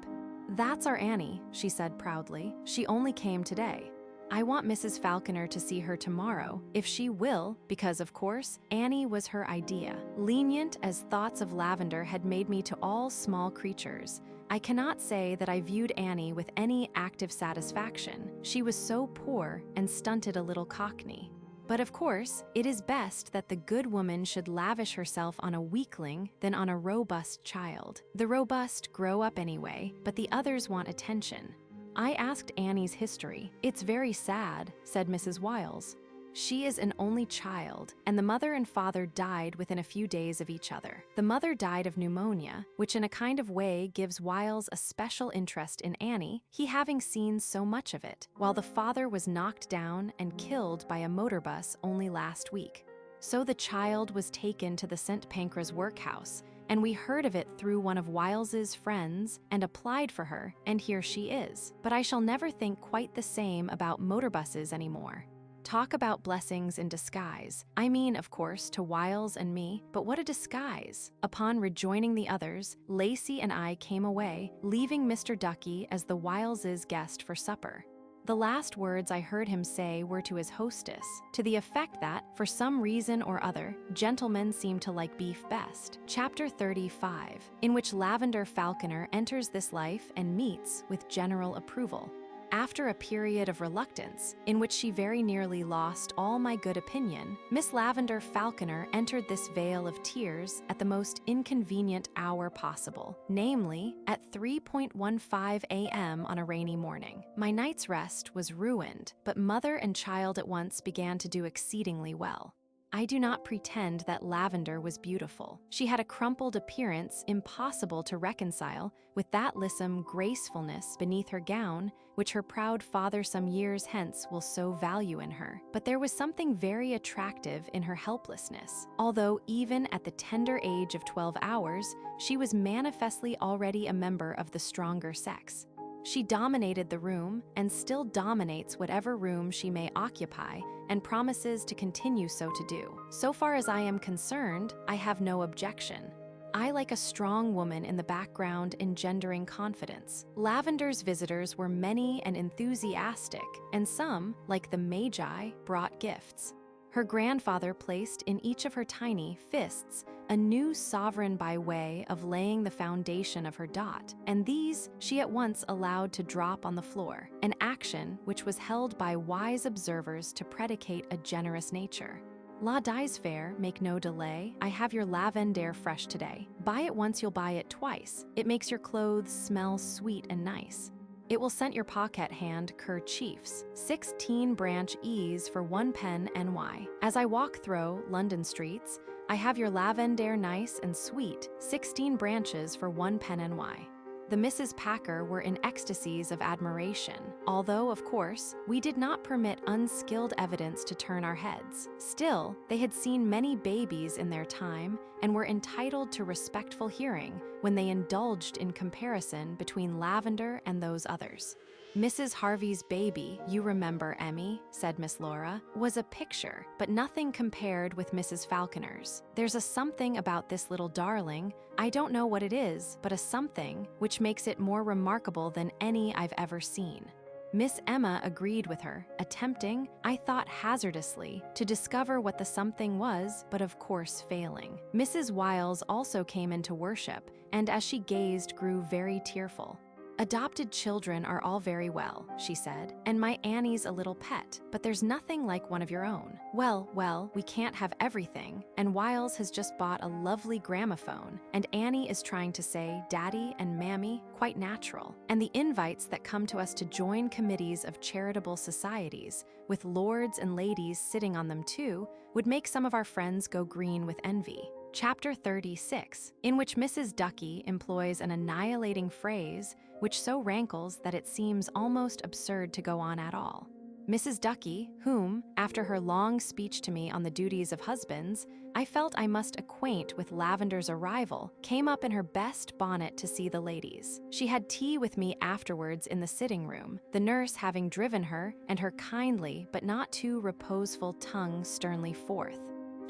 That's our Annie, she said proudly. She only came today. I want Mrs. Falconer to see her tomorrow, if she will, because, of course, Annie was her idea. Lenient as thoughts of lavender had made me to all small creatures, I cannot say that I viewed Annie with any active satisfaction. She was so poor and stunted a little cockney. But of course, it is best that the good woman should lavish herself on a weakling than on a robust child. The robust grow up anyway, but the others want attention. I asked Annie's history. It's very sad, said Mrs. Wiles. She is an only child, and the mother and father died within a few days of each other. The mother died of pneumonia, which in a kind of way gives Wiles a special interest in Annie, he having seen so much of it, while the father was knocked down and killed by a motor bus only last week. So the child was taken to the St. Pancras workhouse, and we heard of it through one of Wiles's friends and applied for her, and here she is. But I shall never think quite the same about motor buses anymore. Talk about blessings in disguise. I mean, of course, to Wiles and me, but what a disguise. Upon rejoining the others, Lacey and I came away, leaving Mr. Ducky as the Wiles's guest for supper. The last words I heard him say were to his hostess, to the effect that, for some reason or other, gentlemen seem to like beef best. Chapter 35, in which Lavender Falconer enters this life and meets with general approval. After a period of reluctance, in which she very nearly lost all my good opinion, Miss Lavender Falconer entered this vale of tears at the most inconvenient hour possible, namely, at 3:15 a.m. on a rainy morning. My night's rest was ruined, but mother and child at once began to do exceedingly well. I do not pretend that Lavender was beautiful. She had a crumpled appearance impossible to reconcile with that lissom gracefulness beneath her gown which her proud father some years hence will so value in her. But there was something very attractive in her helplessness, although even at the tender age of 12 hours, she was manifestly already a member of the stronger sex. She dominated the room and still dominates whatever room she may occupy and promises to continue so to do. So far as I am concerned, I have no objection. I like a strong woman in the background engendering confidence. Lavender's visitors were many and enthusiastic, and some, like the Magi, brought gifts. Her grandfather placed in each of her tiny fists a new sovereign by way of laying the foundation of her dot, and these she at once allowed to drop on the floor, an action which was held by wise observers to predicate a generous nature. La dies fair, make no delay. I have your lavender fresh today. Buy it once, you'll buy it twice. It makes your clothes smell sweet and nice. It will scent your pocket hand kerchiefs. 16 branch ease for 1 pen NY. As I walk through London streets, I have your lavender nice and sweet. 16 branches for 1 pen NY. The Mrs. Packer were in ecstasies of admiration, although, of course, we did not permit unskilled evidence to turn our heads. Still, they had seen many babies in their time and were entitled to respectful hearing when they indulged in comparison between Lavender and those others. Mrs. Harvey's baby, you remember, Emmy, said Miss Laura, was a picture, but nothing compared with Mrs. Falconer's. There's a something about this little darling, I don't know what it is, but a something which makes it more remarkable than any I've ever seen. Miss Emma agreed with her, attempting, I thought hazardously, to discover what the something was, but of course failing. Mrs. Wiles also came into worship, and as she gazed grew very tearful. Adopted children are all very well, she said, and my Annie's a little pet, but there's nothing like one of your own. Well, we can't have everything, and Wiles has just bought a lovely gramophone, and Annie is trying to say Daddy and Mammy, quite natural. And the invites that come to us to join committees of charitable societies, with lords and ladies sitting on them too, would make some of our friends go green with envy. Chapter 36, in which Mrs. Ducky employs an annihilating phrase which so rankles that it seems almost absurd to go on at all. Mrs. Ducky, whom, after her long speech to me on the duties of husbands, I felt I must acquaint with Lavender's arrival, came up in her best bonnet to see the ladies. She had tea with me afterwards in the sitting room, the nurse having driven her, and her kindly but not too reposeful tongue sternly forth.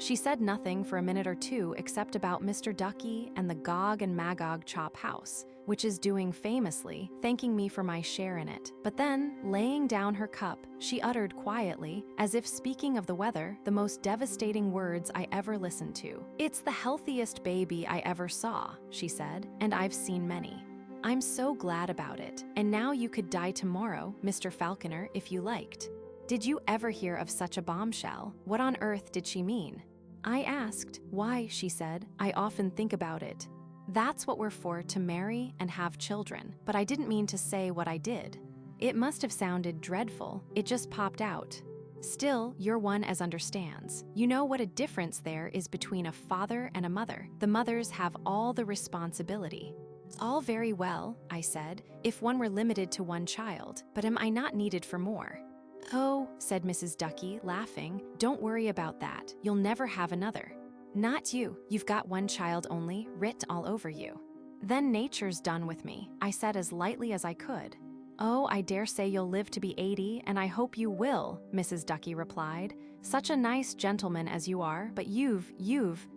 She said nothing for a minute or two except about Mr. Ducky and the Gog and Magog chop house, which is doing famously, thanking me for my share in it. But then, laying down her cup, she uttered quietly, as if speaking of the weather, the most devastating words I ever listened to. It's the healthiest baby I ever saw, she said, and I've seen many. I'm so glad about it, and now you could die tomorrow, Mr. Falconer, if you liked. Did you ever hear of such a bombshell? What on earth did she mean? I asked. Why, she said, I often think about it. That's what we're for, to marry and have children, but I didn't mean to say what I did. It must have sounded dreadful, it just popped out. Still, you're one as understands. You know what a difference there is between a father and a mother. The mothers have all the responsibility. All very well, I said, if one were limited to one child, but am I not needed for more? Oh, said Mrs. Ducky, laughing, don't worry about that. You'll never have another. Not you. You've got one child only, writ all over you. Then nature's done with me, I said as lightly as I could. Oh, I dare say you'll live to be 80, and I hope you will, Mrs. Ducky replied. Such a nice gentleman as you are, but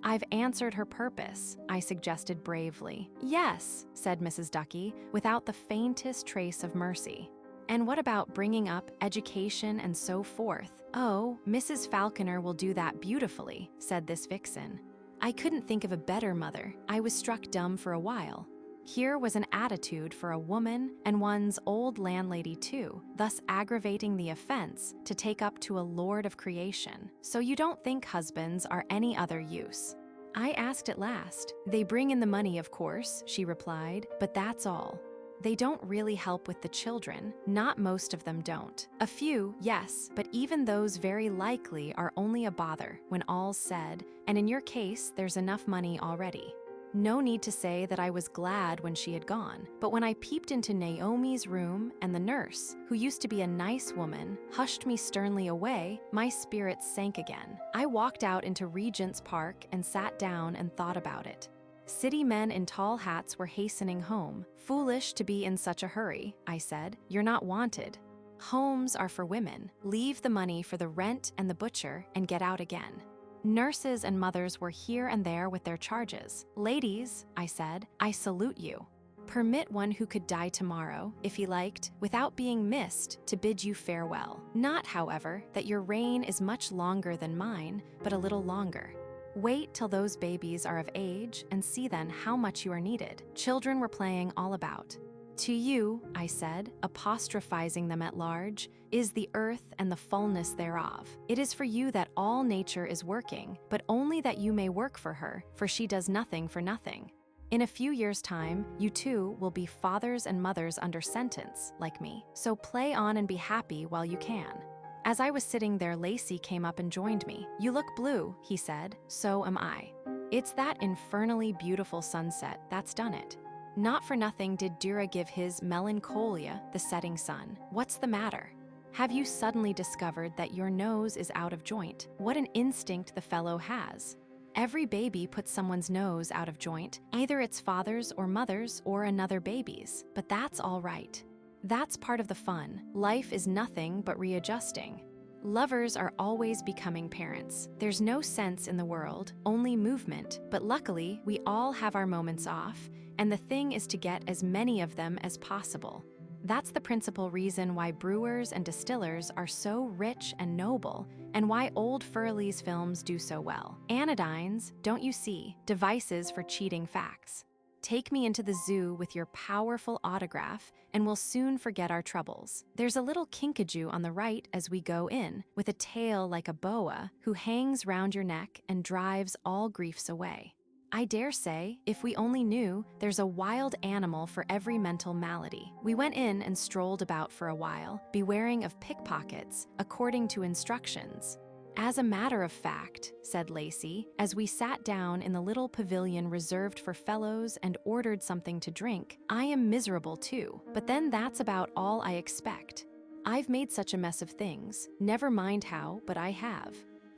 I've answered her purpose, I suggested bravely. Yes, said Mrs. Ducky, without the faintest trace of mercy. And what about bringing up, education, and so forth? Oh, Mrs. Falconer will do that beautifully, said this vixen. I couldn't think of a better mother. I was struck dumb for a while. Here was an attitude for a woman, and one's old landlady too, thus aggravating the offense to take up to a lord of creation. So you don't think husbands are any other use? I asked at last. They bring in the money, of course, she replied, but that's all. They don't really help with the children, not most of them don't. A few, yes, but even those very likely are only a bother when all's said, and in your case, there's enough money already. No need to say that I was glad when she had gone, but when I peeped into Naomi's room and the nurse, who used to be a nice woman, hushed me sternly away, my spirits sank again. I walked out into Regent's Park and sat down and thought about it. City men in tall hats were hastening home. Foolish to be in such a hurry, I said. You're not wanted. Homes are for women. Leave the money for the rent and the butcher and get out again. Nurses and mothers were here and there with their charges. "Ladies," I said, "I salute you. Permit one who could die tomorrow, if he liked, without being missed, to bid you farewell. Not, however, that your reign is much longer than mine, but a little longer. Wait till those babies are of age, and see then how much you are needed." Children were playing all about. "To you," I said, apostrophizing them at large, "is the earth and the fullness thereof. It is for you that all nature is working, but only that you may work for her, for she does nothing for nothing. In a few years' time, you too will be fathers and mothers under sentence, like me. So play on and be happy while you can." As I was sitting there, Lacey came up and joined me. "You look blue," he said. "So am I. It's that infernally beautiful sunset that's done it. Not for nothing did Dürer give his Melancholia the setting sun. What's the matter? Have you suddenly discovered that your nose is out of joint? What an instinct the fellow has. Every baby puts someone's nose out of joint, either its father's or mother's or another baby's, but that's all right. That's part of the fun. Life is nothing but readjusting. Lovers are always becoming parents. There's no sense in the world, only movement, but luckily we all have our moments off, and the thing is to get as many of them as possible. That's the principal reason why brewers and distillers are so rich and noble, and why old Furley's films do so well. Anodynes, don't you see, devices for cheating facts. Take me into the zoo with your powerful autograph, and we'll soon forget our troubles. There's a little kinkajou on the right as we go in, with a tail like a boa, who hangs round your neck and drives all griefs away. I dare say, if we only knew, there's a wild animal for every mental malady." We went in and strolled about for a while, bewaring of pickpockets, according to instructions. "As a matter of fact," said Lacey, as we sat down in the little pavilion reserved for fellows and ordered something to drink, "I am miserable too, but then that's about all I expect. I've made such a mess of things, never mind how, but I have.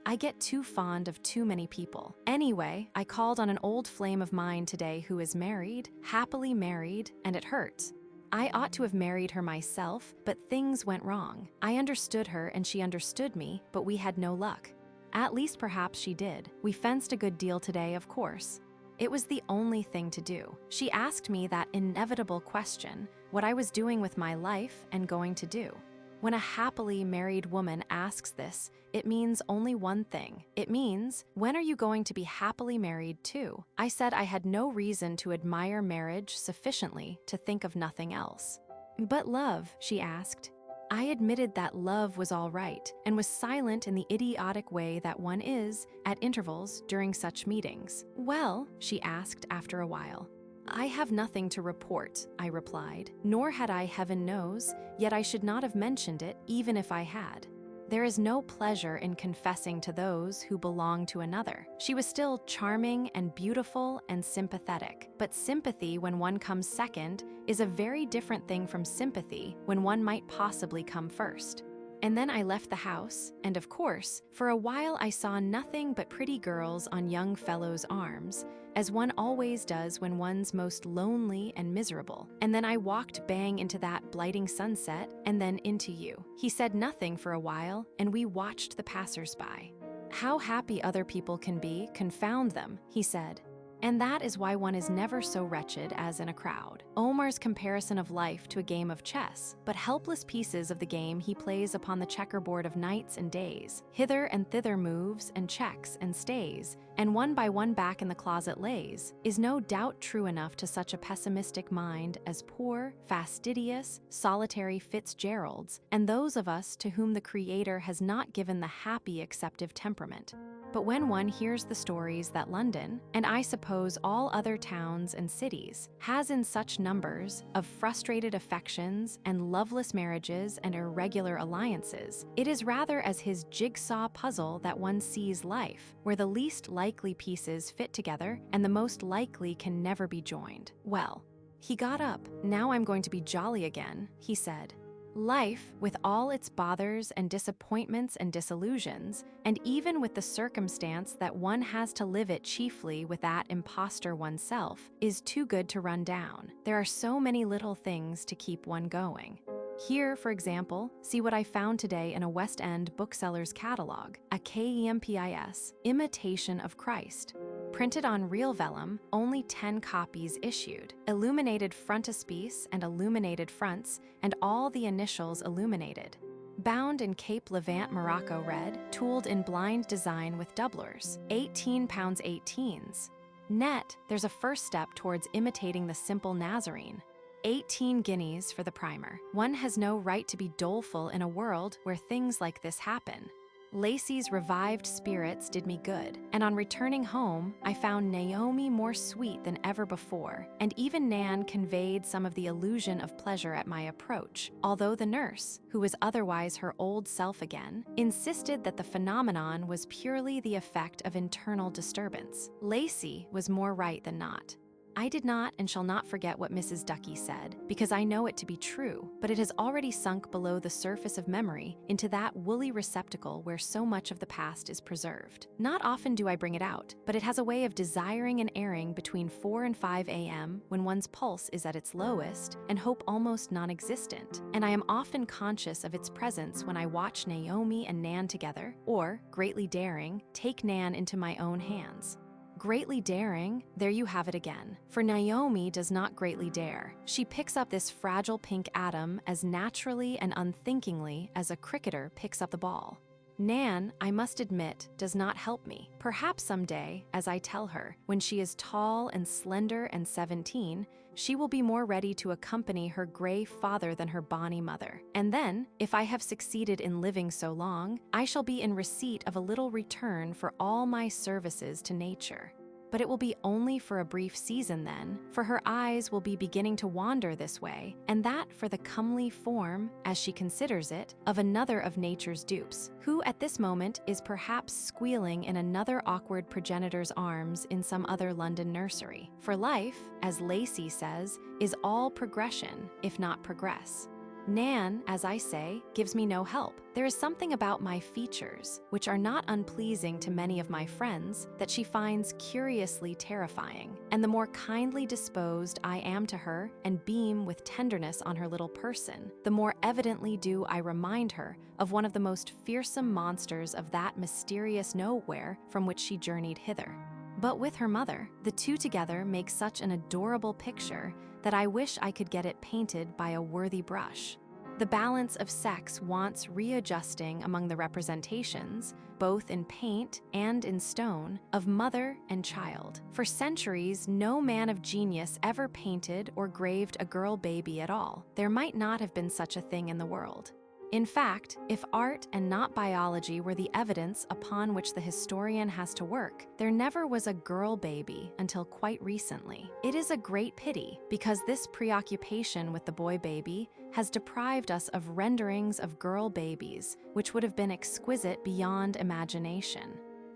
I get too fond of too many people. Anyway, I called on an old flame of mine today who is married, happily married, and it hurts. I ought to have married her myself, but things went wrong. I understood her and she understood me, but we had no luck. At least perhaps she did. We fenced a good deal today, of course. It was the only thing to do. She asked me that inevitable question, what I was doing with my life and going to do. When a happily married woman asks this, it means only one thing. It means, when are you going to be happily married too? I said I had no reason to admire marriage sufficiently to think of nothing else. "But love?" she asked. I admitted that love was all right, and was silent in the idiotic way that one is, at intervals during such meetings. "Well?" she asked after a while. "I have nothing to report," I replied, "nor had I, heaven knows, yet I should not have mentioned it even if I had. There is no pleasure in confessing to those who belong to another." She was still charming and beautiful and sympathetic, but sympathy when one comes second is a very different thing from sympathy when one might possibly come first. And then I left the house, and of course, for a while I saw nothing but pretty girls on young fellows' arms, as one always does when one's most lonely and miserable. And then I walked bang into that blighting sunset, and then into you. He said nothing for a while, and we watched the passers-by. "How happy other people can be, confound them," he said. "And that is why one is never so wretched as in a crowd." Omar's comparison of life to a game of chess, but helpless pieces of the game he plays upon the checkerboard of nights and days, hither and thither moves and checks and stays, and one by one back in the closet lays, is no doubt true enough to such a pessimistic mind as poor, fastidious, solitary Fitzgerald's, and those of us to whom the Creator has not given the happy acceptive temperament. But when one hears the stories that London, and I suppose all other towns and cities, has in such numbers of frustrated affections and loveless marriages and irregular alliances, it is rather as his jigsaw puzzle that one sees life, where the least likely pieces fit together and the most likely can never be joined. Well, he got up. "Now I'm going to be jolly again," he said. Life, with all its bothers and disappointments and disillusions, and even with the circumstance that one has to live it chiefly with that impostor oneself, is too good to run down. There are so many little things to keep one going. Here, for example, see what I found today in a West End bookseller's catalog, a KEMPIS, Imitation of Christ. Printed on real vellum, only 10 copies issued, illuminated frontispiece and illuminated fronts, and all the initials illuminated. Bound in Cape Levant Morocco red, tooled in blind design with doublers, £18 18s. Net, there's a first step towards imitating the simple Nazarene. 18 guineas for the primer. One has no right to be doleful in a world where things like this happen. Lacey's revived spirits did me good, and on returning home, I found Naomi more sweet than ever before, and even Nan conveyed some of the illusion of pleasure at my approach, although the nurse, who was otherwise her old self again, insisted that the phenomenon was purely the effect of internal disturbance. Lacey was more right than not. I did not and shall not forget what Mrs. Ducky said, because I know it to be true, but it has already sunk below the surface of memory into that woolly receptacle where so much of the past is preserved. Not often do I bring it out, but it has a way of desiring and erring between 4 and 5 a.m. when one's pulse is at its lowest and hope almost non-existent, and I am often conscious of its presence when I watch Naomi and Nan together, or, greatly daring, take Nan into my own hands. Greatly daring, there you have it again. For Naomi does not greatly dare. She picks up this fragile pink atom as naturally and unthinkingly as a cricketer picks up the ball. Nan, I must admit, does not help me. Perhaps someday, as I tell her, when she is tall and slender and 17, she will be more ready to accompany her gray father than her bonny mother. And then, if I have succeeded in living so long, I shall be in receipt of a little return for all my services to nature. But it will be only for a brief season then, for her eyes will be beginning to wander this way, and that for the comely form, as she considers it, of another of nature's dupes, who at this moment is perhaps squealing in another awkward progenitor's arms in some other London nursery. For life, as Lacey says, is all progression, if not progress. Nan, as I say, gives me no help. There is something about my features, which are not unpleasing to many of my friends, that she finds curiously terrifying. And the more kindly disposed I am to her and beam with tenderness on her little person, the more evidently do I remind her of one of the most fearsome monsters of that mysterious nowhere from which she journeyed hither. But with her mother, the two together make such an adorable picture that I wish I could get it painted by a worthy brush. The balance of sex wants readjusting among the representations, both in paint and in stone, of mother and child. For centuries, no man of genius ever painted or graved a girl baby at all. There might not have been such a thing in the world. In fact, if art and not biology were the evidence upon which the historian has to work, there never was a girl baby until quite recently. It is a great pity, because this preoccupation with the boy baby has deprived us of renderings of girl babies, which would have been exquisite beyond imagination.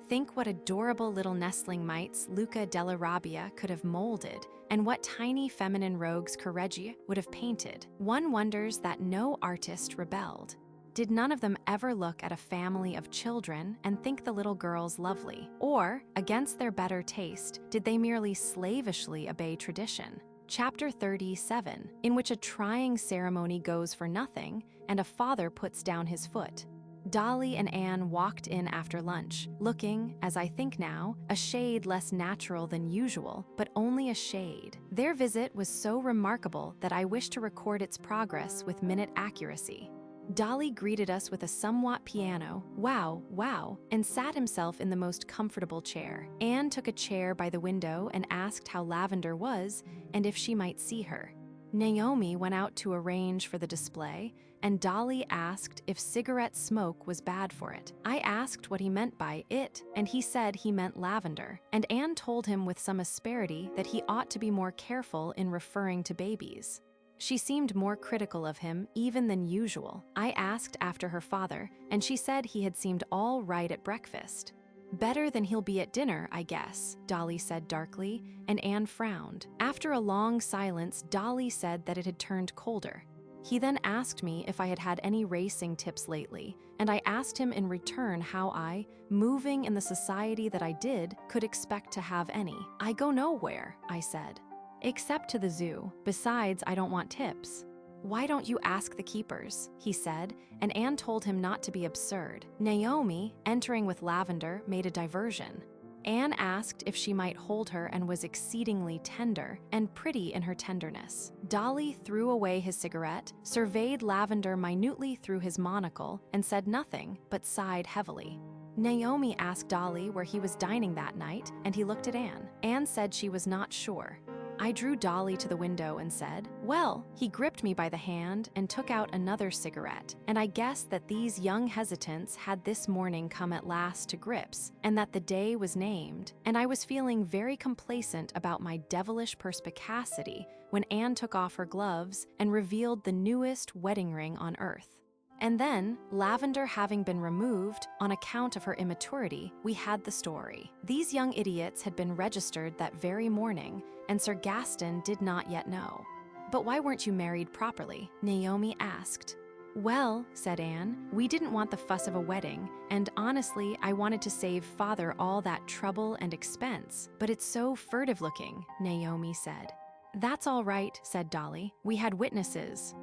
Think what adorable little nestling mites Luca della Rabbia could have molded, and what tiny feminine rogues Correggio would have painted. One wonders that no artist rebelled. Did none of them ever look at a family of children and think the little girls lovely? Or, against their better taste, did they merely slavishly obey tradition? Chapter 37, in which a trying ceremony goes for nothing, and a father puts down his foot. Dolly and Anne walked in after lunch, looking, as I think now, a shade less natural than usual, but only a shade. Their visit was so remarkable that I wish to record its progress with minute accuracy. Dolly greeted us with a somewhat piano, "Wow, wow," and sat himself in the most comfortable chair. Anne took a chair by the window and asked how Lavender was and if she might see her. Naomi went out to arrange for the display, and Dolly asked if cigarette smoke was bad for it. I asked what he meant by it, and he said he meant lavender, and Anne told him with some asperity that he ought to be more careful in referring to babies. She seemed more critical of him even than usual. I asked after her father, and she said he had seemed all right at breakfast. "Better than he'll be at dinner, I guess," Dolly said darkly, and Anne frowned. After a long silence, Dolly said that it had turned colder. He then asked me if I had had any racing tips lately, and I asked him in return how I, moving in the society that I did, could expect to have any. "I go nowhere," I said. "Except to the zoo. Besides, I don't want tips." "Why don't you ask the keepers?" he said, and Anne told him not to be absurd. Naomi, entering with Lavender, made a diversion. Anne asked if she might hold her and was exceedingly tender and pretty in her tenderness. Dolly threw away his cigarette, surveyed Lavender minutely through his monocle, and said nothing, but sighed heavily. Naomi asked Dolly where he was dining that night, and he looked at Anne. Anne said she was not sure. I drew Dolly to the window and said, "Well," he gripped me by the hand and took out another cigarette, and I guessed that these young hesitants had this morning come at last to grips, and that the day was named, and I was feeling very complacent about my devilish perspicacity when Anne took off her gloves and revealed the newest wedding ring on earth. And then, Lavender having been removed on account of her immaturity, we had the story. These young idiots had been registered that very morning, and Sir Gaston did not yet know. "But why weren't you married properly?" Naomi asked. "Well," said Anne, "we didn't want the fuss of a wedding, and honestly, I wanted to save father all that trouble and expense. But it's so furtive looking," Naomi said. "That's all right," said Dolly. "We had witnesses.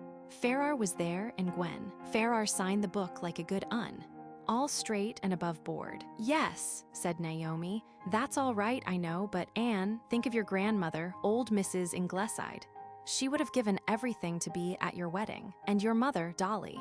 Farrar was there and Gwen. Farrar signed the book like a good un. All straight and above board." "Yes," said Naomi. "That's all right, I know, but Anne, think of your grandmother, old Mrs. Ingleside. She would have given everything to be at your wedding. And your mother, Dolly."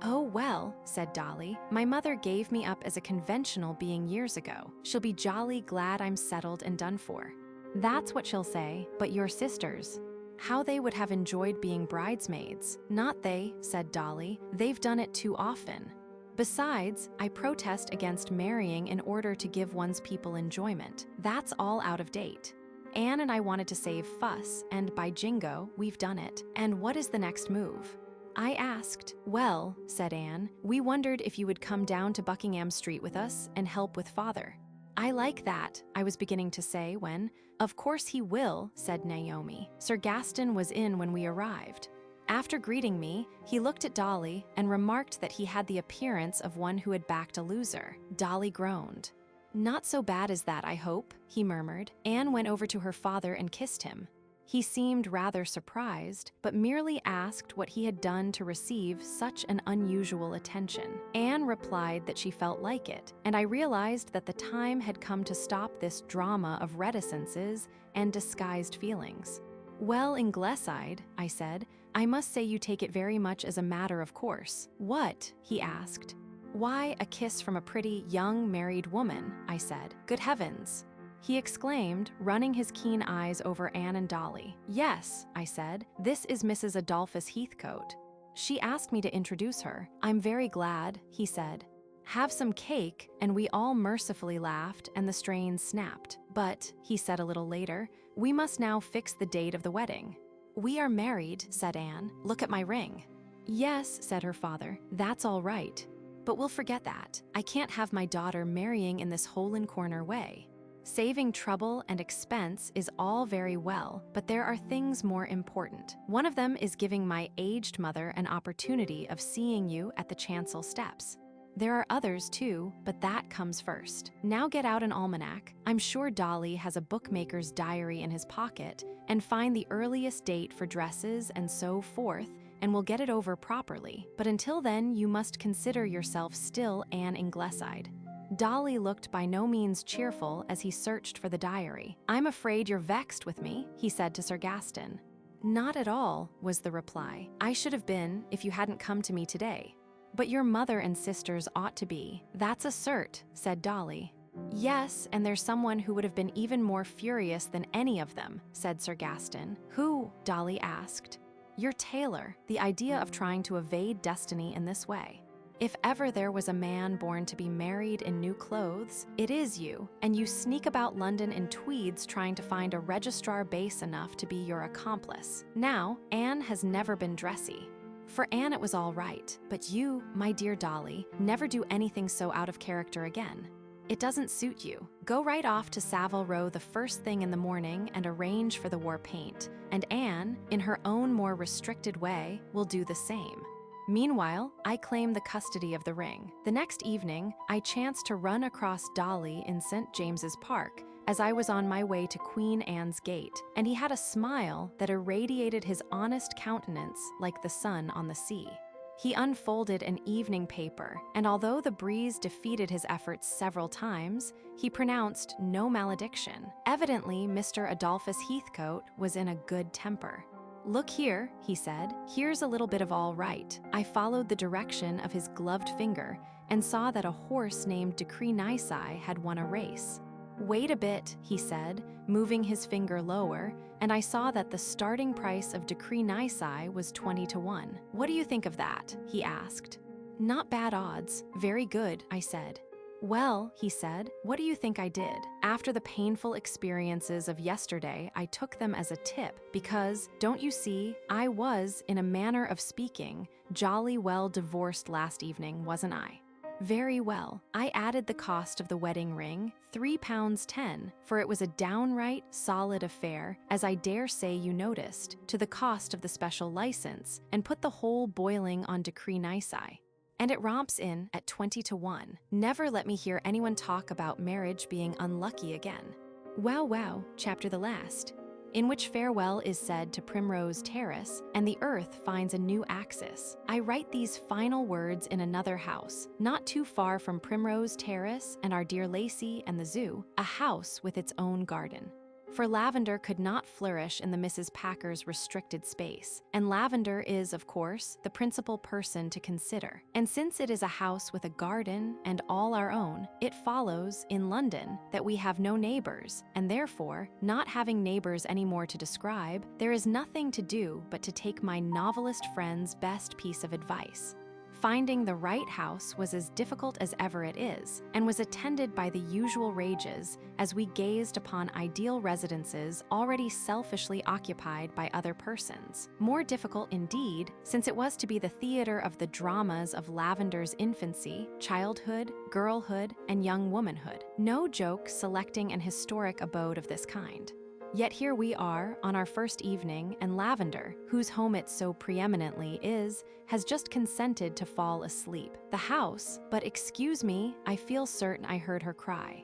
"Oh, well," said Dolly, "my mother gave me up as a conventional being years ago. She'll be jolly glad I'm settled and done for." "That's what she'll say, but your sisters, how they would have enjoyed being bridesmaids." "Not they," said Dolly. "They've done it too often. Besides, I protest against marrying in order to give one's people enjoyment. That's all out of date. Anne and I wanted to save fuss, and by jingo, we've done it. And what is the next move?" I asked. "Well," said Anne, "we wondered if you would come down to Buckingham Street with us and help with father." "I like that," I was beginning to say when, "Of course he will," said Naomi. "Sir Gaston was in when we arrived." After greeting me, he looked at Dolly and remarked that he had the appearance of one who had backed a loser. Dolly groaned. "Not so bad as that, I hope," he murmured. Anne went over to her father and kissed him. He seemed rather surprised, but merely asked what he had done to receive such an unusual attention. Anne replied that she felt like it, and I realized that the time had come to stop this drama of reticences and disguised feelings. "Well, Ingleside," I said, "I must say you take it very much as a matter of course." "What?" he asked. "Why, a kiss from a pretty, young, married woman," I said. "Good heavens!" he exclaimed, running his keen eyes over Anne and Dolly. "Yes," I said, "this is Mrs. Adolphus Heathcote. She asked me to introduce her. I'm very glad," he said. "Have some cake," and we all mercifully laughed and the strains snapped. "But," he said a little later, "we must now fix the date of the wedding." "We are married," said Anne. "Look at my ring." "Yes," said her father, "that's all right. But we'll forget that. I can't have my daughter marrying in this hole-and-corner way. Saving trouble and expense is all very well, but there are things more important. One of them is giving my aged mother an opportunity of seeing you at the chancel steps. There are others too, but that comes first. Now get out an almanac. I'm sure Dolly has a bookmaker's diary in his pocket, and find the earliest date for dresses and so forth, and we'll get it over properly. But until then, you must consider yourself still Anne Ingleside." Dolly looked by no means cheerful as he searched for the diary. "I'm afraid you're vexed with me," he said to Sir Gaston. "Not at all," was the reply. "I should have been if you hadn't come to me today. But your mother and sisters ought to be." "That's a cert," said Dolly. "Yes, and there's someone who would have been even more furious than any of them," said Sir Gaston. "Who?" Dolly asked. "Your tailor. The idea of trying to evade destiny in this way. If ever there was a man born to be married in new clothes, it is you, and you sneak about London in tweeds trying to find a registrar base enough to be your accomplice. Now, Anne has never been dressy. For Anne it was all right, but you, my dear Dolly, never do anything so out of character again. It doesn't suit you. Go right off to Savile Row the first thing in the morning and arrange for the war paint, and Anne, in her own more restricted way, will do the same. Meanwhile, I claim the custody of the ring. The next evening, I chanced to run across Dolly in St. James's Park as I was on my way to Queen Anne's Gate, and he had a smile that irradiated his honest countenance like the sun on the sea. He unfolded an evening paper, and although the breeze defeated his efforts several times, he pronounced no malediction. Evidently, Mr. Adolphus Heathcote was in a good temper. "Look here," he said, "here's a little bit of all right." I followed the direction of his gloved finger and saw that a horse named Decree Nisi had won a race. "Wait a bit," he said, moving his finger lower, and I saw that the starting price of Decree Nisi was 20 to 1. "What do you think of that?" he asked. "Not bad odds. Very good," I said. "Well," he said, "what do you think I did? After the painful experiences of yesterday, I took them as a tip because, don't you see, I was, in a manner of speaking, jolly well divorced last evening, wasn't I?" "Very well." I added the cost of the wedding ring, £3.10, for it was a downright solid affair, as I dare say you noticed, to the cost of the special license, and put the whole boiling on Decree Nisi. And it romps in at 20 to 1. Never let me hear anyone talk about marriage being unlucky again. Wow wow, chapter the last, in which farewell is said to Primrose Terrace, and the earth finds a new axis. I write these final words in another house, not too far from Primrose Terrace and our dear Lacey and the zoo, a house with its own garden. For lavender could not flourish in the Mrs. Packer's restricted space, and lavender is, of course, the principal person to consider. And since it is a house with a garden and all our own, it follows, in London, that we have no neighbors, and therefore, not having neighbors anymore to describe, there is nothing to do but to take my novelist friend's best piece of advice. Finding the right house was as difficult as ever it is, and was attended by the usual rages as we gazed upon ideal residences already selfishly occupied by other persons. More difficult indeed, since it was to be the theater of the dramas of Lavender's infancy, childhood, girlhood, and young womanhood. No joke selecting an historic abode of this kind. Yet here we are, on our first evening, and Lavender, whose home it so preeminently is, has just consented to fall asleep. The house, but excuse me, I feel certain I heard her cry.